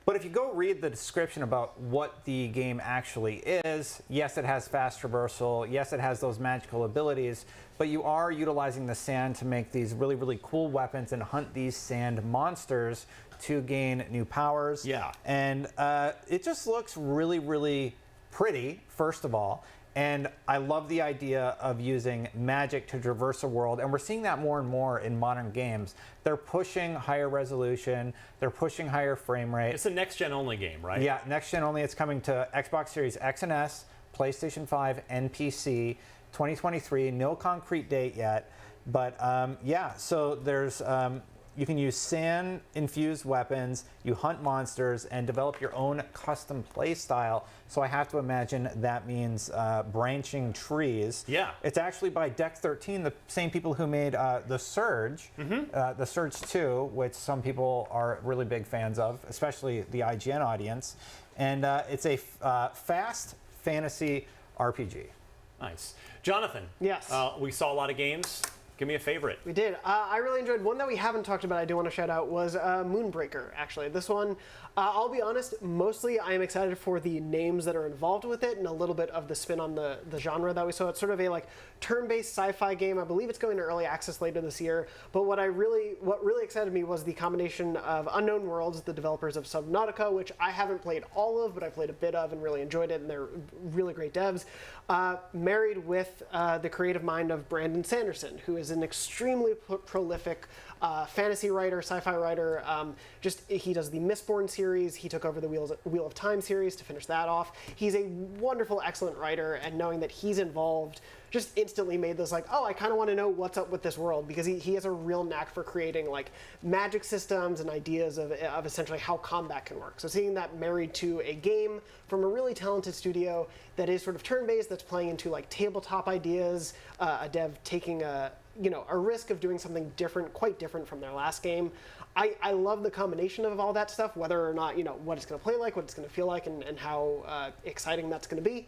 But if you go read the description about what the game actually is, yes, it has fast traversal, yes, it has those magical abilities, but you are utilizing the sand to make these really, really cool weapons and hunt these sand monsters to gain new powers. Yeah. And it just looks really, really pretty, first of all. And I love the idea of using magic to traverse a world. And we're seeing that more and more in modern games. They're pushing higher resolution. They're pushing higher frame rate. It's a next-gen only game, right? Yeah, next-gen only. It's coming to Xbox Series X and S, PlayStation 5, and PC. 2023, no concrete date yet. But yeah, so there's... you can use sand-infused weapons, you hunt monsters, and develop your own custom play style. So I have to imagine that means branching trees. Yeah. It's actually by Deck 13, the same people who made The Surge, The Surge 2, which some people are really big fans of, especially the IGN audience. And it's a fast fantasy RPG. Nice. Jonathan. Yes. We saw a lot of games. Give me a favorite. We did. I really enjoyed one that we haven't talked about. I do want to shout out was Moonbreaker. Actually, this one, I'll be honest. Mostly, I am excited for the names that are involved with it and a little bit of the spin on the genre that we saw. It's sort of a turn-based sci-fi game. I believe it's going to early access later this year. But what really excited me was the combination of Unknown Worlds, the developers of Subnautica, which I haven't played all of, but I played a bit of and really enjoyed it. And they're really great devs. Married with the creative mind of Brandon Sanderson, who is an extremely prolific fantasy writer, sci-fi writer. He does the Mistborn series. He took over the Wheel of Time series to finish that off. He's a wonderful, excellent writer, and knowing that he's involved just instantly made this oh, I kind of want to know what's up with this world, because he has a real knack for creating magic systems and ideas of essentially how combat can work. So seeing that married to a game from a really talented studio that is sort of turn-based, that's playing into tabletop ideas, a dev taking a risk of doing something different, quite different from their last game. I love the combination of all that stuff, whether or not, what it's going to play like, what it's going to feel like, and how exciting that's going to be.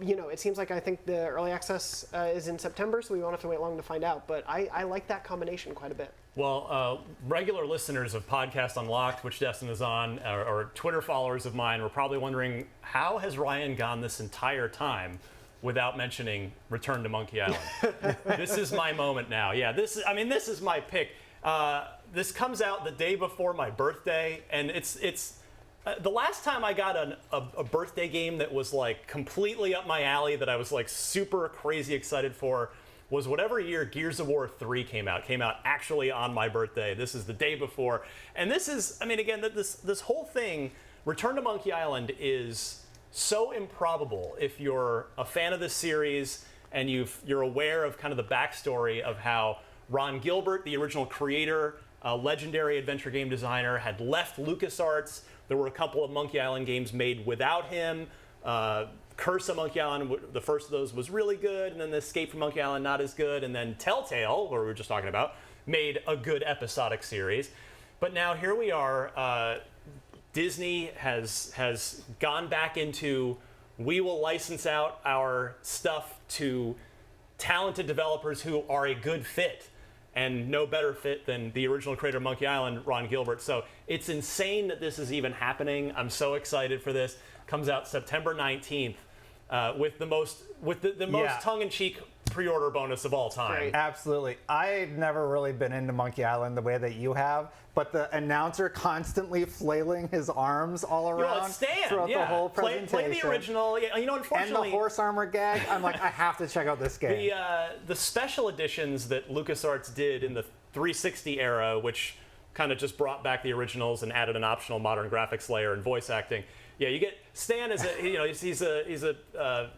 It seems like I think the early access is in September, so we won't have to wait long to find out. But I like that combination quite a bit. Well, regular listeners of Podcast Unlocked, which Destin is on, or Twitter followers of mine, were probably wondering, how has Ryan gone this entire time without mentioning Return to Monkey Island? This is my moment now. Yeah, this is my pick. This comes out the day before my birthday, and it's the last time I got a birthday game that was completely up my alley, that I was super crazy excited for, was whatever year Gears of War 3 came out actually on my birthday. This is the day before. And this is, again, this whole thing, Return to Monkey Island, is so improbable if you're a fan of this series and you're aware of kind of the backstory of how Ron Gilbert, the original creator, a legendary adventure game designer, had left LucasArts. There were a couple of Monkey Island games made without him. Curse of Monkey Island, the first of those, was really good, and then the Escape from Monkey Island, not as good, and then Telltale, what we were just talking about, made a good episodic series. But now here we are. Disney has gone back into, we will license out our stuff to talented developers who are a good fit, and no better fit than the original creator of Monkey Island, Ron Gilbert. So it's insane that this is even happening. I'm so excited for this. Comes out September 19th with the most tongue-in-cheek pre-order bonus of all time. Absolutely. I've never really been into Monkey Island the way that you have, but the announcer constantly flailing his arms all around throughout the whole presentation. Play the original. Unfortunately, and the horse armor gag. I'm like, I have to check out this game. The special editions that LucasArts did in the 360 era, which kind of just brought back the originals and added an optional modern graphics layer and voice acting. Yeah, you get Stan as he's a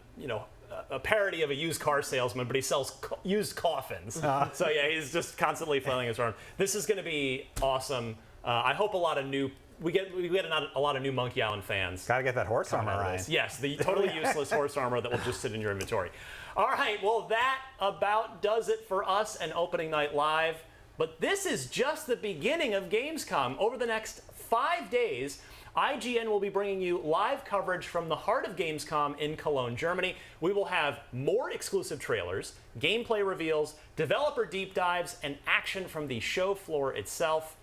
parody of a used car salesman, but he sells used coffins. So yeah, he's just constantly flailing his arm. This is going to be awesome. I hope we get a lot of new Monkey Island fans. Gotta get that horse armor right. Yes, the totally useless horse armor that will just sit in your inventory. All right, well that about does it for us and Opening Night Live. But this is just the beginning of Gamescom. Over the next 5 days, IGN will be bringing you live coverage from the heart of Gamescom in Cologne, Germany. We will have more exclusive trailers, gameplay reveals, developer deep dives, and action from the show floor itself.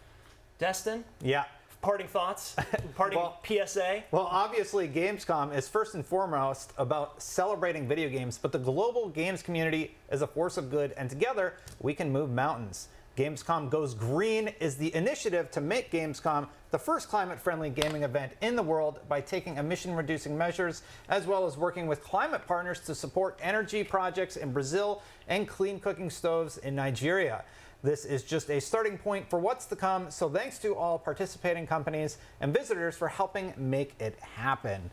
Destin? Yeah. Parting thoughts? Parting PSA? Well, obviously, Gamescom is first and foremost about celebrating video games, but the global games community is a force of good, and together we can move mountains. Gamescom Goes Green is the initiative to make Gamescom the first climate-friendly gaming event in the world by taking emission-reducing measures, as well as working with climate partners to support energy projects in Brazil and clean cooking stoves in Nigeria. This is just a starting point for what's to come, so thanks to all participating companies and visitors for helping make it happen.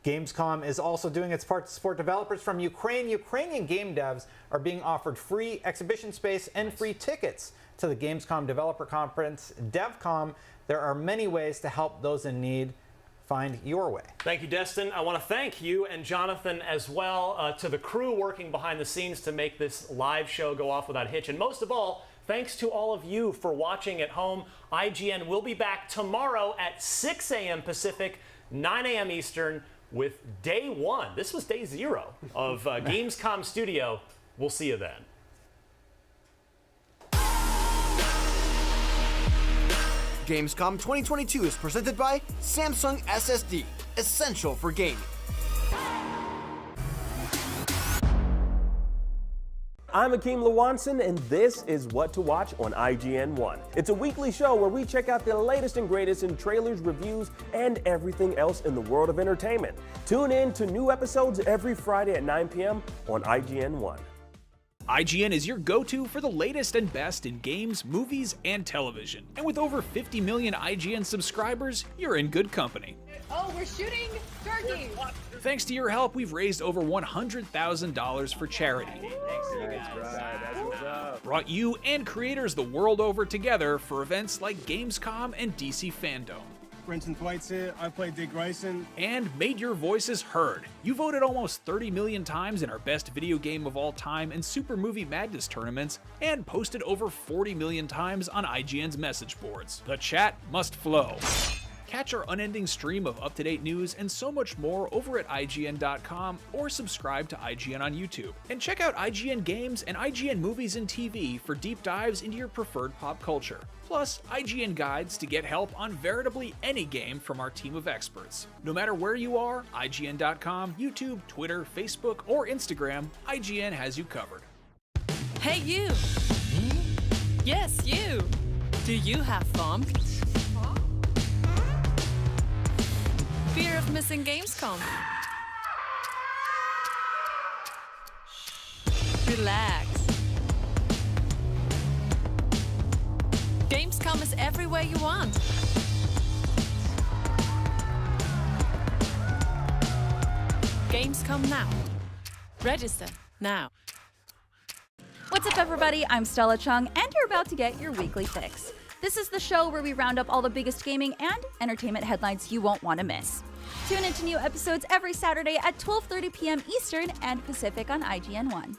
Gamescom is also doing its part to support developers from Ukraine. Ukrainian game devs are being offered free exhibition space and free tickets to the Gamescom developer conference, DevCom. There are many ways to help those in need. Find your way. Thank you, Destin. I want to thank you and Jonathan as well, to the crew working behind the scenes to make this live show go off without a hitch. And most of all, thanks to all of you for watching at home. IGN will be back tomorrow at 6 a.m. Pacific, 9 a.m. Eastern, with day one. This was day 0 of Gamescom Studio. We'll see you then. Gamescom 2022 is presented by Samsung SSD, essential for gaming. I'm Akeem Lawanson, and this is What to Watch on IGN1. It's a weekly show where we check out the latest and greatest in trailers, reviews, and everything else in the world of entertainment. Tune in to new episodes every Friday at 9 p.m. on IGN1. IGN is your go-to for the latest and best in games, movies, and television. And with over 50 million IGN subscribers, you're in good company. Oh, we're shooting turkeys! Thanks to your help, we've raised over $100,000 for charity. Brought you and creators the world over together for events like Gamescom and DC Fandom. Brenton Thwaites here, I play Dick Grayson. And made your voices heard. You voted almost 30 million times in our best video game of all time and Super Movie Madness tournaments, and posted over 40 million times on IGN's message boards. The chat must flow. Catch our unending stream of up-to-date news and so much more over at IGN.com or subscribe to IGN on YouTube. And check out IGN Games and IGN Movies and TV for deep dives into your preferred pop culture. Plus, IGN guides to get help on veritably any game from our team of experts. No matter where you are, IGN.com, YouTube, Twitter, Facebook, or Instagram, IGN has you covered. Hey, you! Yes, you! Do you have FOMO? Fear of missing Gamescom? Relax. Gamescom is everywhere you want. Gamescom now. Register now. What's up, everybody? I'm Stella Chung, and you're about to get your weekly fix. This is the show where we round up all the biggest gaming and entertainment headlines you won't want to miss. Tune into new episodes every Saturday at 12:30 p.m. Eastern and Pacific on IGN1.